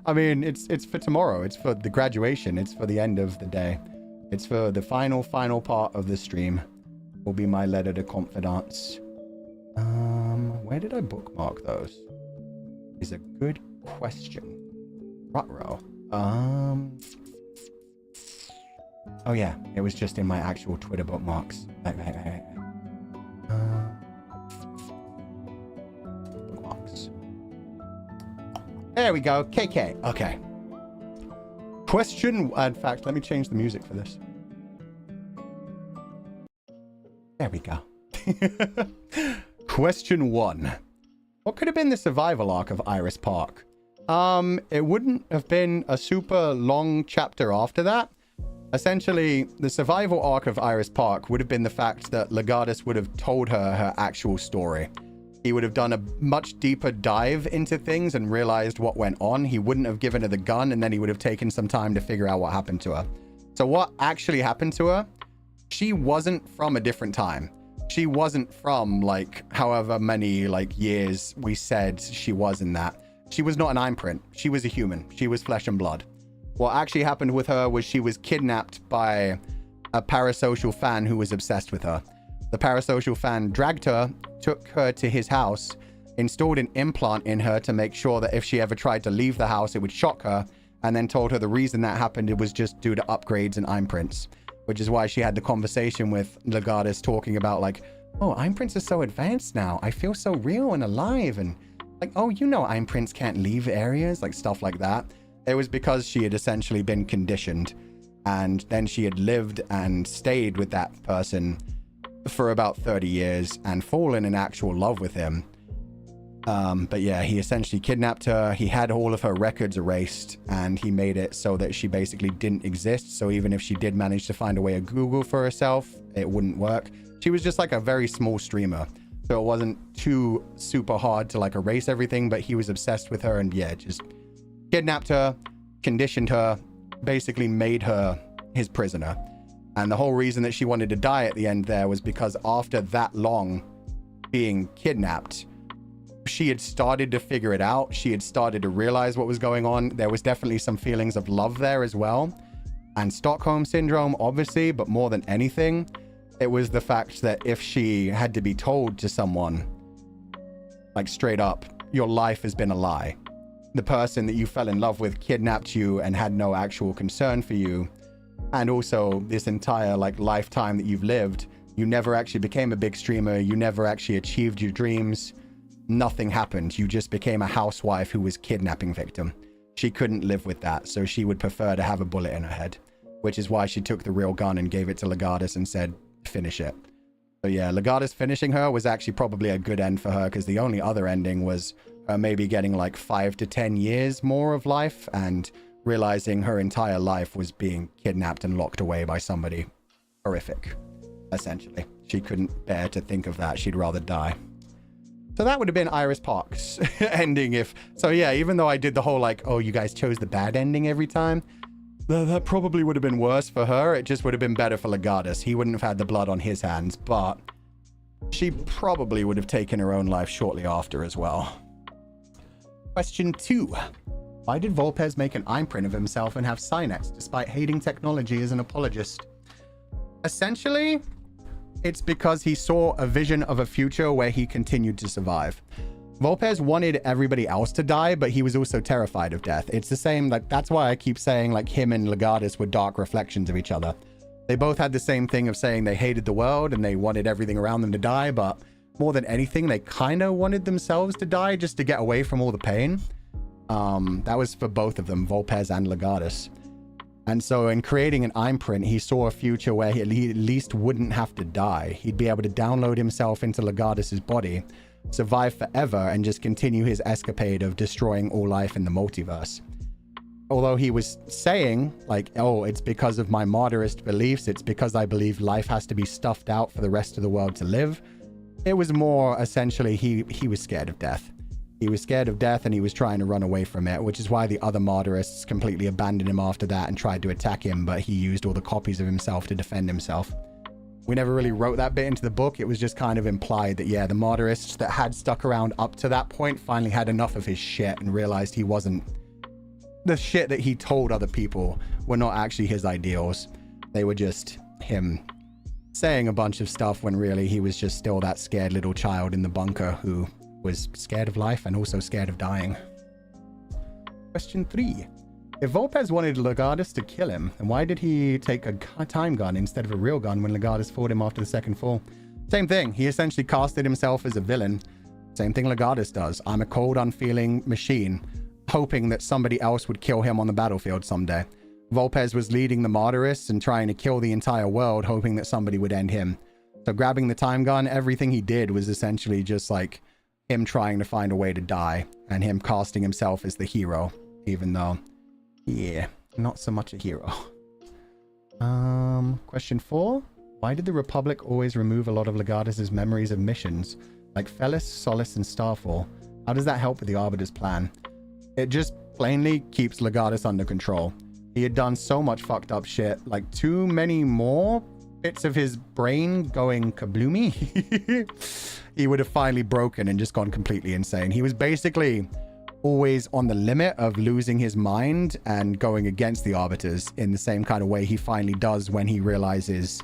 I mean, it's for tomorrow. It's for the graduation. It's for the end of the day. It's for the final part of the stream. Will be my letter to confidants. Where did I bookmark those? Is a good question. Ruh-roh. Oh yeah, it was just in my actual Twitter bookmarks. There we go. KK. Okay. Question. In fact, let me change the music for this. There we go. Question 1. What could have been the survival arc of Iris Park? It wouldn't have been a super long chapter after that. Essentially, the survival arc of Iris Park would have been the fact that Legatus would have told her her actual story. He would have done a much deeper dive into things and realized what went on. He wouldn't have given her the gun, and then he would have taken some time to figure out what happened to her. So what actually happened to her? She wasn't from a different time. She wasn't from, like, however many, like, years we said she was in that. She was not an imprint. She was a human. She was flesh and blood. What actually happened with her was she was kidnapped by a parasocial fan who was obsessed with her. The parasocial fan dragged her, took her to his house, installed an implant in her to make sure that if she ever tried to leave the house, it would shock her, and then told her the reason that happened, it was just due to upgrades and imprints, which is why she had the conversation with Legatus talking about, like, oh, imprints are so advanced now. I feel so real and alive, and like, oh, you know, imprints can't leave areas, like stuff like that. It was because she had essentially been conditioned, and then she had lived and stayed with that person for about 30 years and fallen in actual love with him. But yeah, he essentially kidnapped her. He had all of her records erased, and he made it so that she basically didn't exist. So even if she did manage to find a way to Google for herself, it wouldn't work. She was just like a very small streamer. So it wasn't too super hard to like erase everything, but he was obsessed with her and yeah, just kidnapped her, conditioned her, basically made her his prisoner. And the whole reason that she wanted to die at the end there was because after that long being kidnapped, she had started to figure it out. She had started to realize what was going on. There was definitely some feelings of love there as well. And Stockholm Syndrome, obviously, but more than anything, it was the fact that if she had to be told to someone, like straight up, your life has been a lie. The person that you fell in love with kidnapped you and had no actual concern for you. And also this entire like lifetime that you've lived, you never actually became a big streamer. You never actually achieved your dreams. Nothing happened. You just became a housewife who was kidnapping victim. She couldn't live with that. So she would prefer to have a bullet in her head, which is why she took the real gun and gave it to Legatus and said, finish it. So yeah, Legatus finishing her was actually probably a good end for her, because the only other ending was her maybe getting like 5 to 10 years more of life and realizing her entire life was being kidnapped and locked away by somebody horrific, essentially. She couldn't bear to think of that. She'd rather die. So that would have been Iris Park's ending if... So yeah, even though I did the whole like, oh, you guys chose the bad ending every time, that probably would have been worse for her. It just would have been better for Legatus. He wouldn't have had the blood on his hands, but she probably would have taken her own life shortly after as well. Question 2. Why did Volpez make an imprint of himself and have Synex despite hating technology as an apologist? Essentially, it's because he saw a vision of a future where he continued to survive. Volpez wanted everybody else to die, but he was also terrified of death. It's the same, like, that's why I keep saying, like, him and Legatus were dark reflections of each other. They both had the same thing of saying they hated the world and they wanted everything around them to die, but more than anything, they kind of wanted themselves to die just to get away from all the pain. That was for both of them, Volpez and Legatus. And so in creating an imprint, he saw a future where he at least wouldn't have to die. He'd be able to download himself into Legatus's body, survive forever, and just continue his escapade of destroying all life in the multiverse. Although he was saying, like, oh, it's because of my moderist beliefs, it's because I believe life has to be stuffed out for the rest of the world to live, it was more essentially he was scared of death. He was scared of death and he was trying to run away from it, which is why the other moderists completely abandoned him after that and tried to attack him, but he used all the copies of himself to defend himself. We never really wrote that bit into the book. It was just kind of implied that, yeah, the moderists that had stuck around up to that point finally had enough of his shit and realized he wasn't... The shit that he told other people were not actually his ideals. They were just him saying a bunch of stuff when really he was just still that scared little child in the bunker who was scared of life and also scared of dying. Question 3. If Volpez wanted Legatus to kill him, then why did he take a time gun instead of a real gun when Legatus fought him after the second fall? Same thing. He essentially casted himself as a villain. Same thing Legatus does. I'm a cold, unfeeling machine, hoping that somebody else would kill him on the battlefield someday. Volpez was leading the moderists and trying to kill the entire world, hoping that somebody would end him. So grabbing the time gun, everything he did was essentially just like him trying to find a way to die and him casting himself as the hero, even though, yeah, not so much a hero. Question 4. Why did the Republic always remove a lot of Legatus's memories of missions, like Fellis, Solace, and Starfall? How does that help with the Arbiter's plan? It just plainly keeps Legatus under control. He had done so much fucked up shit, like too many more bits of his brain going kabloomy. He would have finally broken and just gone completely insane. He was basically always on the limit of losing his mind and going against the Arbiters in the same kind of way he finally does when he realizes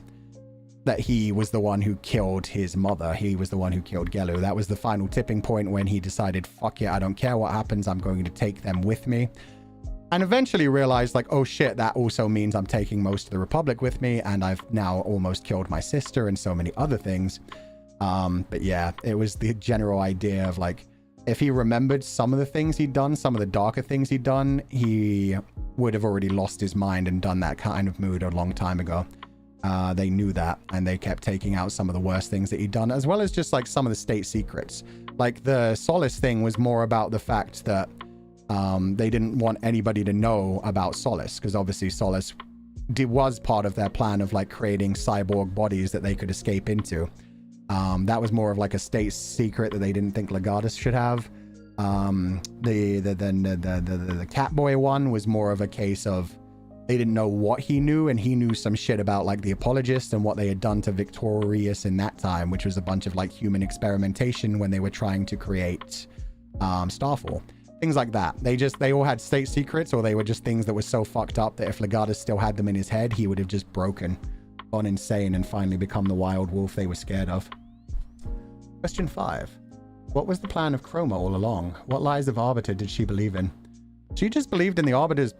that he was the one who killed his mother. He was the one who killed Gelu. That was the final tipping point when he decided, fuck it, I don't care what happens, I'm going to take them with me. And eventually realized, like, oh shit, that also means I'm taking most of the Republic with me, and I've now almost killed my sister and so many other things. But yeah, it was the general idea of, like, if he remembered some of the things he'd done, some of the darker things he'd done, he would have already lost his mind and done that kind of mood a long time ago. They knew that, and they kept taking out some of the worst things that he'd done, as well as just like some of the state secrets. Like the Solace thing was more about the fact that they didn't want anybody to know about Solace, because obviously Solace was part of their plan of like creating cyborg bodies that they could escape into. That was more of like a state secret that they didn't think Legatus should have. The Catboy one was more of a case of they didn't know what he knew, and he knew some shit about like the Apologists and what they had done to Victorious in that time, which was a bunch of like human experimentation when they were trying to create Starfall. Things like that. They all had state secrets, or they were just things that were so fucked up that if Legatus still had them in his head, he would have just broken, gone insane, and finally become the wild wolf they were scared of. Question 5. What was the plan of Chroma all along? What lies of Arbiter did she believe in? She just believed in the Arbiter's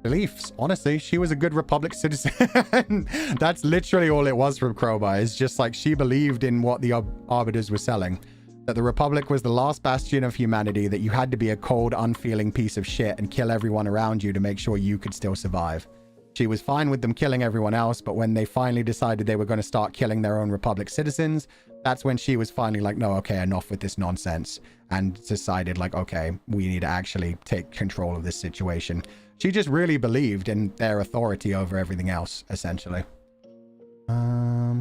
beliefs. Honestly, she was a good Republic citizen. That's literally all it was from Chroma. It's just like she believed in what the Arbiters were selling. That the Republic was the last bastion of humanity, that you had to be a cold, unfeeling piece of shit and kill everyone around you to make sure you could still survive. She was fine with them killing everyone else, but when they finally decided they were going to start killing their own Republic citizens, that's when she was finally like, no, okay, enough with this nonsense, and decided like, okay, we need to actually take control of this situation. She just really believed in their authority over everything else, essentially.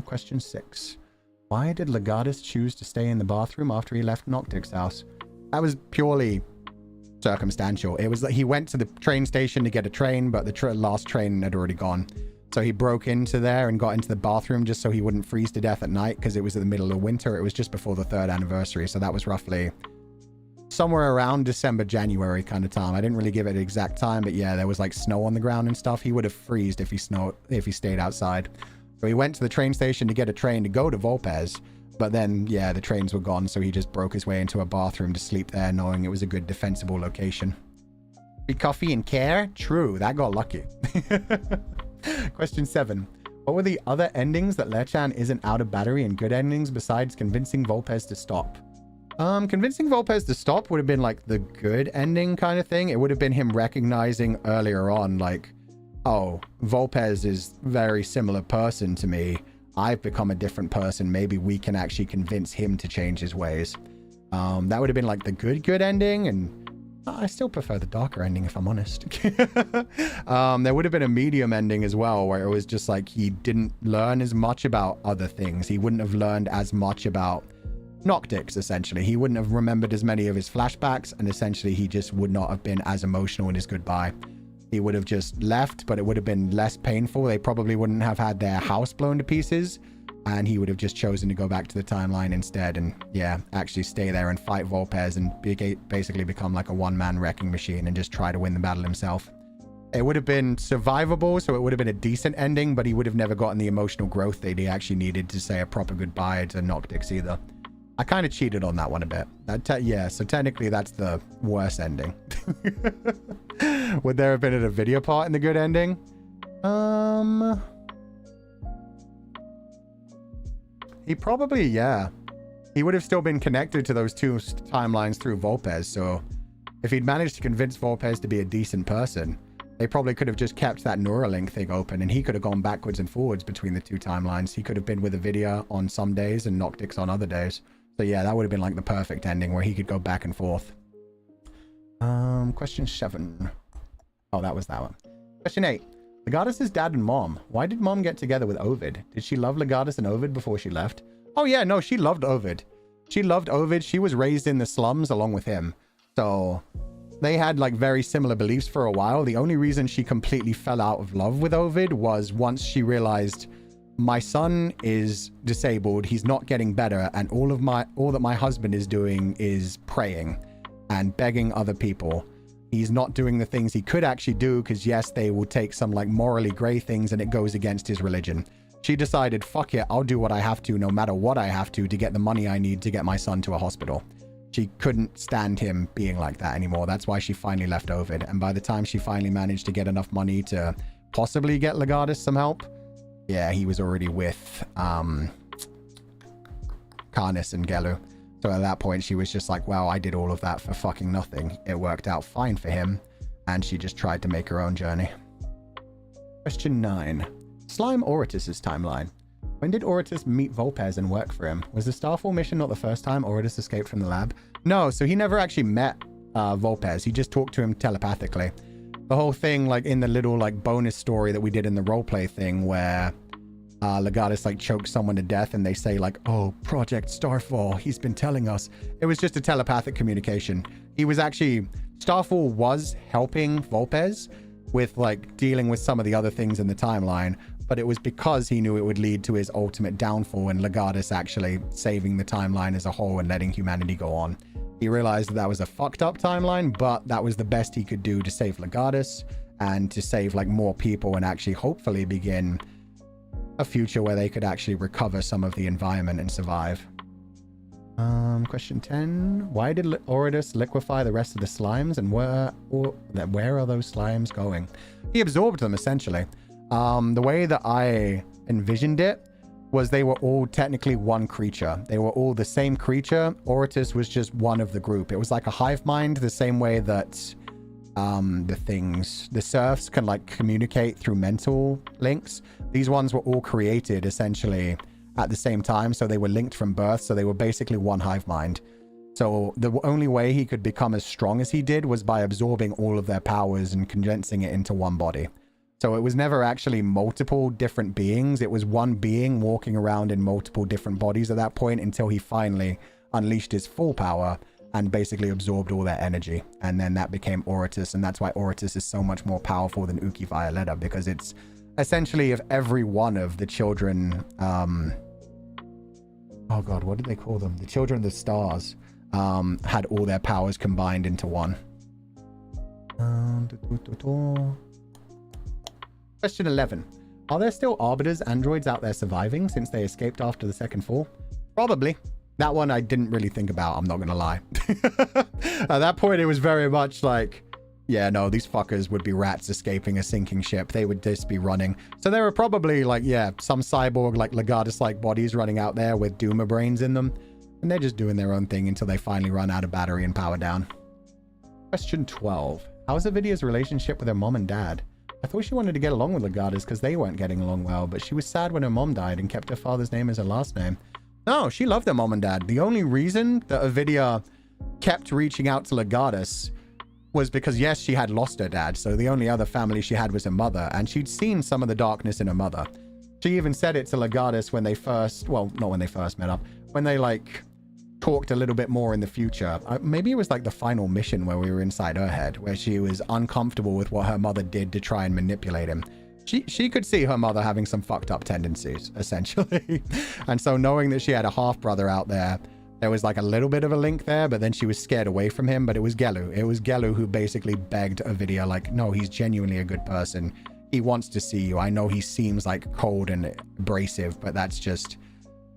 Question 6. Why did Legatus choose to stay in the bathroom after he left Noctic's house? That was purely circumstantial. It was that he went to the train station to get a train, but the last train had already gone. So he broke into there and got into the bathroom just so he wouldn't freeze to death at night, because it was in the middle of winter. It was just before the 3rd anniversary, so that was roughly somewhere around December, January kind of time. I didn't really give it an exact time, but yeah, there was like snow on the ground and stuff. He would have freezed if he stayed outside. So he went to the train station to get a train to go to Volpez, but then, yeah, the trains were gone, so he just broke his way into a bathroom to sleep there, knowing it was a good defensible location. Free coffee and care? True, that got lucky. Question 7. What were the other endings that Lechan isn't out of battery, and good endings besides convincing Volpez to stop? Convincing Volpez to stop would have been like the good ending kind of thing. It would have been him recognizing earlier on, like, oh, Volpez is a very similar person to me. I've become a different person. Maybe we can actually convince him to change his ways. That would have been like the good ending, and I still prefer the darker ending, if I'm honest. There would have been a medium ending as well, where it was just like he didn't learn as much about other things. He wouldn't have learned as much about Noctix, essentially. He wouldn't have remembered as many of his flashbacks, and essentially he just would not have been as emotional in his goodbye. He would have just left, but it would have been less painful. They probably wouldn't have had their house blown to pieces, and he would have just chosen to go back to the timeline instead and, yeah, actually stay there and fight Volpez and basically become like a one-man wrecking machine and just try to win the battle himself. It would have been survivable, so it would have been a decent ending, but he would have never gotten the emotional growth that he actually needed to say a proper goodbye to Noctix either. I kind of cheated on that one a bit. Yeah, so technically that's the worst ending. Would there have been a video part in the good ending? He probably, yeah. He would have still been connected to those two timelines through Volpez, so if he'd managed to convince Volpez to be a decent person, they probably could have just kept that Neuralink thing open, and he could have gone backwards and forwards between the two timelines. He could have been with Avidia on some days and Noctix on other days. So yeah, that would have been like the perfect ending where he could go back and forth. Question 7. Oh, that was that one. Question 8. Legatus' dad and mom. Why did mom get together with Ovid? Did she love Legatus and Ovid before she left? Oh yeah, no, she loved Ovid. She loved Ovid. She was raised in the slums along with him. So they had like very similar beliefs for a while. The only reason she completely fell out of love with Ovid was once she realized my son is disabled, he's not getting better, and all that my husband is doing is praying and begging other people. He's not doing the things he could actually do because yes, they will take some like morally gray things and it goes against his religion. She decided, fuck it, I'll do what I have to, no matter what I have to get the money I need to get my son to a hospital. She couldn't stand him being like that anymore. That's why she finally left Ovid. And by the time she finally managed to get enough money to possibly get Legatus some help, yeah, he was already with Karnas and Gelu. So at that point, she was just like, well, I did all of that for fucking nothing. It worked out fine for him. And she just tried to make her own journey. Question 9. Slime Oratus's timeline. When did Oratus meet Volpez and work for him? Was the Starfall mission not the first time Oratus escaped from the lab? No, so he never actually met Volpez. He just talked to him telepathically. The whole thing, like in the little like bonus story that we did in the roleplay thing where Legatus like chokes someone to death and they say like, oh, Project Starfall, he's been telling us. It was just a telepathic communication. He was actually, Starfall was helping Volpez with like dealing with some of the other things in the timeline, but it was because he knew it would lead to his ultimate downfall and Legatus actually saving the timeline as a whole and letting humanity go on. He realized that was a fucked up timeline, but that was the best he could do to save Legatus and to save like more people and actually hopefully begin a future where they could actually recover some of the environment and survive. Question 10. Why did Oratus liquefy the rest of the slimes and where are those slimes going? He absorbed them essentially. The way that I envisioned it was they were all technically one creature. They were all the same creature. Oratus was just one of the group. It was like a hive mind, the same way that the serfs can like communicate through mental links. These ones were all created essentially at the same time, so they were linked from birth, so they were basically one hive mind. So the only way he could become as strong as he did was by absorbing all of their powers and condensing it into one body. So it was never actually multiple different beings. It was one being walking around in multiple different bodies at that point until he finally unleashed his full power and basically absorbed all their energy. And then that became Oratus. And that's why Oratus is so much more powerful than Uki Violetta, because it's essentially if every one of the children, oh God, what did they call them? The children of the stars had all their powers combined into one. Question 11. Are there still Arbiters androids out there surviving since they escaped after the second fall? Probably. That one I didn't really think about, I'm not going to lie. At that point, it was very much like, yeah, no, these fuckers would be rats escaping a sinking ship. They would just be running. So there were probably like, yeah, some cyborg, like Legatus-like bodies running out there with Duma brains in them. And they're just doing their own thing until they finally run out of battery and power down. Question 12. How's Avidia's relationship with her mom and dad? I thought she wanted to get along with Legatus because they weren't getting along well, but she was sad when her mom died and kept her father's name as her last name. No, she loved her mom and dad. The only reason that Avidia kept reaching out to Legatus was because, yes, she had lost her dad, so the only other family she had was her mother, and she'd seen some of the darkness in her mother. She even said it to Legatus when they first, well, not when they first met up, when they, like, talked a little bit more in the future. Maybe it was, like, the final mission where we were inside her head, where she was uncomfortable with what her mother did to try and manipulate him. She could see her mother having some fucked up tendencies, essentially. And so knowing that she had a half-brother out there, there was like a little bit of a link there, but then she was scared away from him. But it was Gelu. It was Gelu who basically begged Avidia, like, no, he's genuinely a good person. He wants to see you. I know he seems like cold and abrasive, but that's just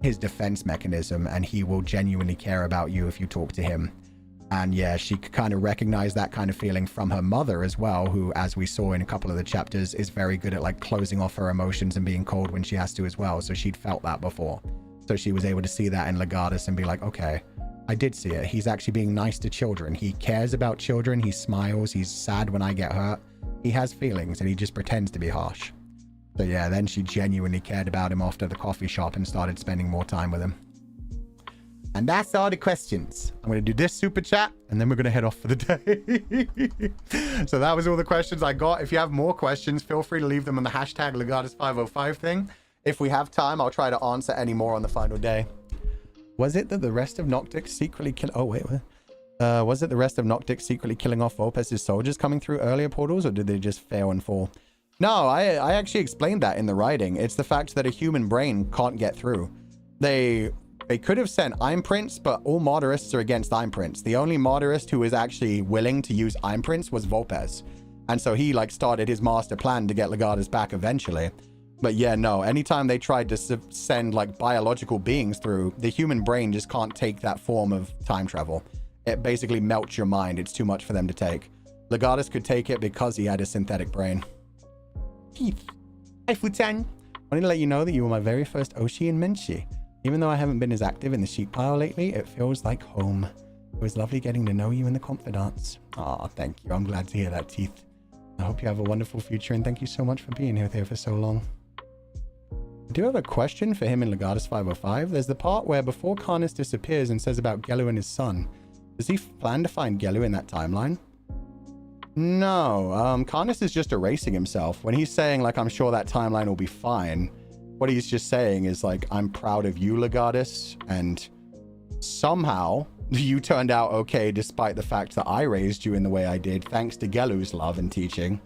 his defense mechanism, and he will genuinely care about you if you talk to him. And yeah, she could kind of recognize that kind of feeling from her mother as well, who, as we saw in a couple of the chapters, is very good at like closing off her emotions and being cold when she has to as well. So she'd felt that before. So she was able to see that in Legatus and be like, okay, I did see it. He's actually being nice to children. He cares about children. He smiles. He's sad when I get hurt. He has feelings and he just pretends to be harsh. So yeah, then she genuinely cared about him after the coffee shop and started spending more time with him. And that's all the questions. I'm going to do this super chat and then we're going to head off for the day. So that was all the questions I got. If you have more questions, feel free to leave them on the hashtag Legatus505 thing. If we have time, I'll try to answer any more on the final day. Was it that the rest of Noctix secretly kill... Oh, wait. Was it the rest of Noctix secretly killing off Vulpes' soldiers coming through earlier portals, or did they just fail and fall? No, I actually explained that in the writing. It's the fact that a human brain can't get through. They could have sent imprints, but all Moderists are against imprints. The only Moderist who was actually willing to use imprints was Vulpes. And so he like started his master plan to get Legatus back eventually. But yeah, no, anytime they tried to send like biological beings through, the human brain just can't take that form of time travel. It basically melts your mind. It's too much for them to take. Legatus could take it because he had a synthetic brain. Keith. Hi, Futan. Wanted to let you know that you were my very first Oshi in Menshi. Even though I haven't been as active in the sheep pile lately, it feels like home. It was lovely getting to know you in the confidants. Aw, thank you. I'm glad to hear that, Teeth. I hope you have a wonderful future, and thank you so much for being here for so long. I do have a question for him in Legatus 505. There's the part where before Karnas disappears and says about Gelu and his son. Does he plan to find Gelu in that timeline? No, Karnas is just erasing himself. When he's saying, like, I'm sure that timeline will be fine, what he's just saying is, like, I'm proud of you, Legatus, and somehow you turned out okay despite the fact that I raised you in the way I did, thanks to Gelu's love and teaching.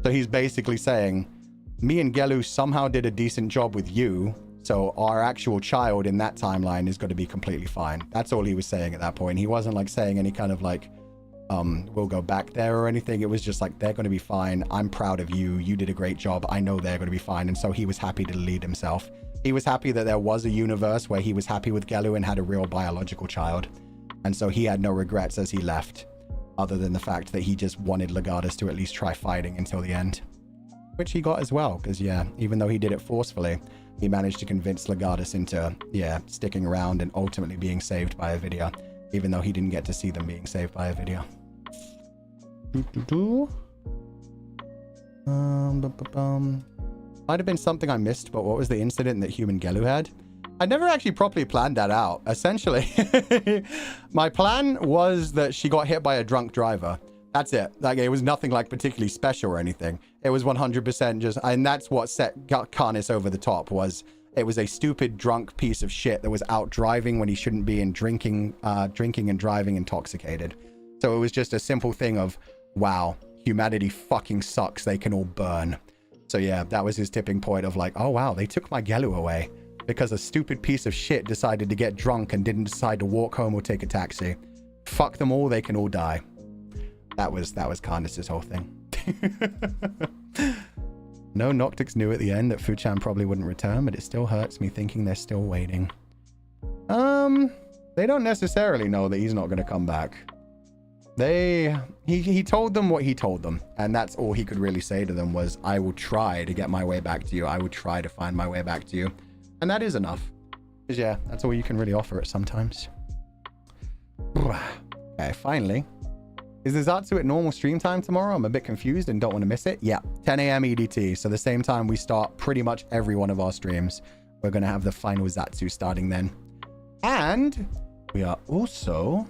So he's basically saying, me and Gelu somehow did a decent job with you, so our actual child in that timeline is going to be completely fine. That's all he was saying at that point. He wasn't, like, saying any kind of, like, we'll go back there or anything. It was just like, they're going to be fine. I'm proud of you. You did a great job. I know they're going to be fine. And so he was happy to lead himself. He was happy that there was a universe where he was happy with Gelu and had a real biological child. And so he had no regrets as he left, other than the fact that he just wanted Legatus to at least try fighting until the end. Which he got as well, because yeah, even though he did it forcefully, he managed to convince Legatus into, yeah, sticking around and ultimately being saved by a video, even though he didn't get to see them being saved by a video. Might have been something I missed, but what was the incident that human Gelu had? I never actually properly planned that out. Essentially, my plan was that she got hit by a drunk driver. That's it. Like, it was nothing like particularly special or anything. It was 100% just, and that's what set Karnas over the top. Was it was a stupid drunk piece of shit that was out driving when he shouldn't be, and drinking and driving intoxicated. So it was just a simple thing of, wow, humanity fucking sucks. They can all burn. So yeah, that was his tipping point of like, oh wow, they took my Gelu away because a stupid piece of shit decided to get drunk and didn't decide to walk home or take a taxi. Fuck them all. They can all die. That was Karnas' whole thing. No, Noctix knew at the end that Fuchan probably wouldn't return, but it still hurts me thinking they're still waiting. They don't necessarily know that he's not going to come back. He told them what he told them, and that's all he could really say to them was, I will try to get my way back to you. I will try to find my way back to you. And that is enough. Because yeah, that's all you can really offer it sometimes. Okay, finally. Is the Zatsu at normal stream time tomorrow? I'm a bit confused and don't want to miss it. Yeah, 10 a.m. EDT. So the same time we start pretty much every one of our streams. We're going to have the final Zatsu starting then. And we are also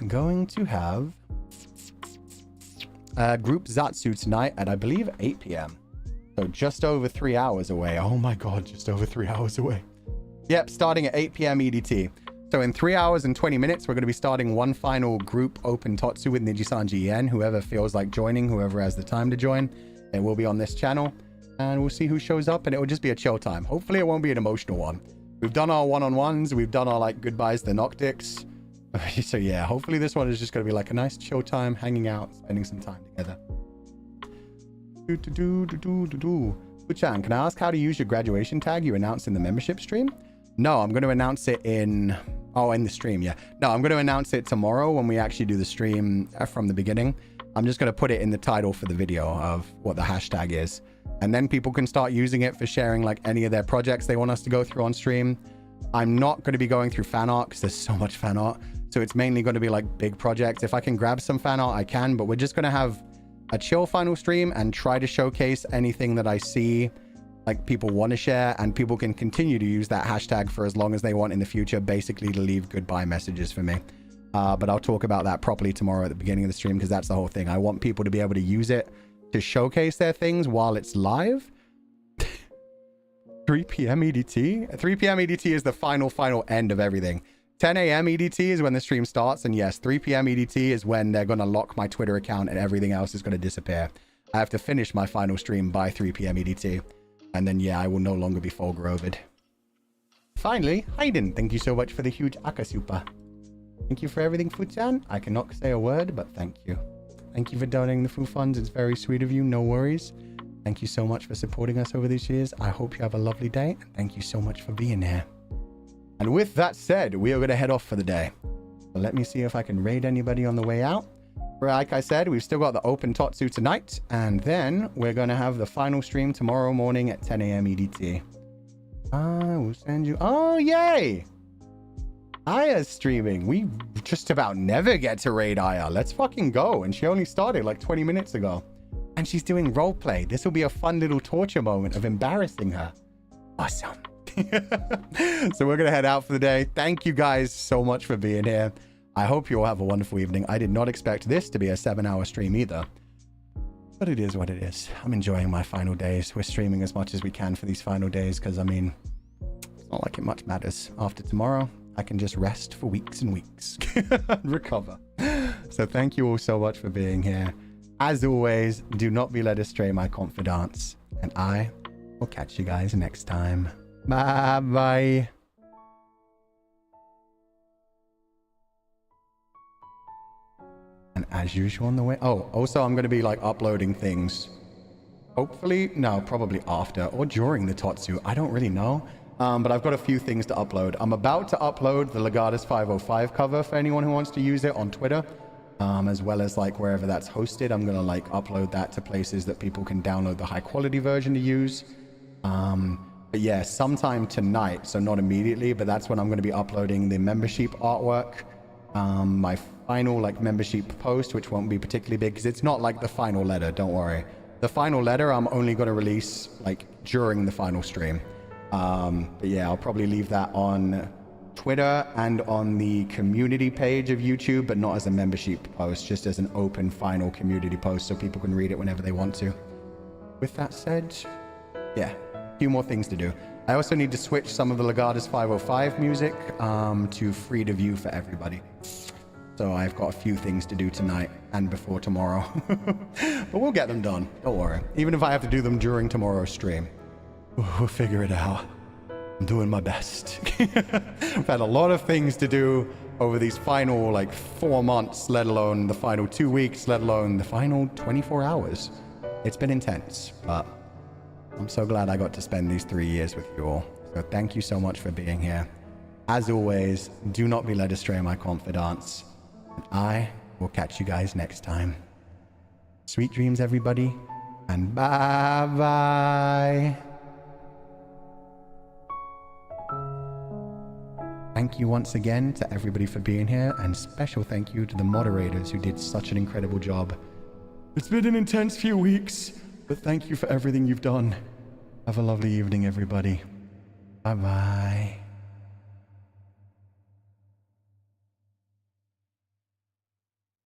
going to have a group Zatsu tonight at, I believe, 8 p.m. So just over 3 hours away. Oh my god, just over 3 hours away. Yep, starting at 8 p.m. EDT. So in 3 hours and 20 minutes, we're going to be starting one final group open Totsu with Nijisanji Yen. Whoever feels like joining, whoever has the time to join, it will be on this channel. And we'll see who shows up, and it will just be a chill time. Hopefully it won't be an emotional one. We've done our one-on-ones. We've done our like goodbyes to Noctix. So yeah, hopefully this one is just going to be like a nice chill time, hanging out, spending some time together. Fuchan, can I ask how to use your graduation tag you announced in the membership stream? No, I'm going to announce it in the stream, yeah. No, I'm going to announce it tomorrow when we actually do the stream from the beginning. I'm just going to put it in the title for the video of what the hashtag is. And then people can start using it for sharing like any of their projects they want us to go through on stream. I'm not going to be going through fan art because there's so much fan art. So it's mainly going to be like big projects. If I can grab some fan art, I can, but we're just going to have a chill final stream and try to showcase anything that I see like people want to share, and people can continue to use that hashtag for as long as they want in the future, basically to leave goodbye messages for me. But I'll talk about that properly tomorrow at the beginning of the stream, because that's the whole thing. I want people to be able to use it to showcase their things while it's live. 3 p.m. EDT? 3 p.m. EDT is the final end of everything. 10 a.m. EDT is when the stream starts, and yes, 3 p.m. EDT is when they're going to lock my Twitter account and everything else is going to disappear. I have to finish my final stream by 3 p.m. EDT, and then yeah, I will no longer be Fulgur Ovid. Finally, Hayden, thank you so much for the huge Akasupa. Thank you for everything, Fuchan. I cannot say a word, but thank you. Thank you for donating the food funds. It's very sweet of you. No worries. Thank you so much for supporting us over these years. I hope you have a lovely day. And thank you so much for being here. And with that said, we are going to head off for the day. So let me see if I can raid anybody on the way out. Like I said, we've still got the open Totsu tonight. And then we're going to have the final stream tomorrow morning at 10 a.m. EDT. I will send you... Oh, yay! Aya's streaming. We just about never get to raid Aya. Let's fucking go. And she only started like 20 minutes ago. And she's doing roleplay. This will be a fun little torture moment of embarrassing her. Awesome. So we're going to head out for the day. Thank you guys so much for being here. I hope you all have a wonderful evening. I did not expect this to be a 7-hour stream either. But it is what it is. I'm enjoying my final days. We're streaming as much as we can for these final days because, I mean, it's not like it much matters. After tomorrow, I can just rest for weeks and weeks and recover. So thank you all so much for being here. As always, do not be led astray, my confidants. And I will catch you guys next time. Bye-bye. And as usual on the way... Oh, also I'm going to be like uploading things. Hopefully, no, probably after or during the Totsu. I don't really know. But I've got a few things to upload. I'm about to upload the Legatus 505 cover for anyone who wants to use it on Twitter. As well as like wherever that's hosted. I'm going to like upload that to places that people can download the high quality version to use. But yeah, sometime tonight, so not immediately, but that's when I'm going to be uploading the membership artwork. My final like membership post, which won't be particularly big because it's not like the final letter, don't worry. The final letter I'm only going to release like during the final stream. But yeah, I'll probably leave that on Twitter and on the community page of YouTube, but not as a membership post, just as an open final community post so people can read it whenever they want to. With that said, yeah, a few more things to do. I also need to switch some of the Legatus 505 music to free to view for everybody. So I've got a few things to do tonight and before tomorrow. But we'll get them done, don't worry. Even if I have to do them during tomorrow's stream, we'll figure it out. I'm doing my best. I've had a lot of things to do over these final like 4 months, let alone the final 2 weeks, let alone the final 24 hours. It's been intense, but I'm so glad I got to spend these 3 years with you all. So thank you so much for being here. As always, do not be led astray, my confidants. And I will catch you guys next time. Sweet dreams, everybody, and bye-bye. Thank you once again to everybody for being here, and special thank you to the moderators who did such an incredible job. It's been an intense few weeks, but thank you for everything you've done. Have a lovely evening, everybody. Bye-bye.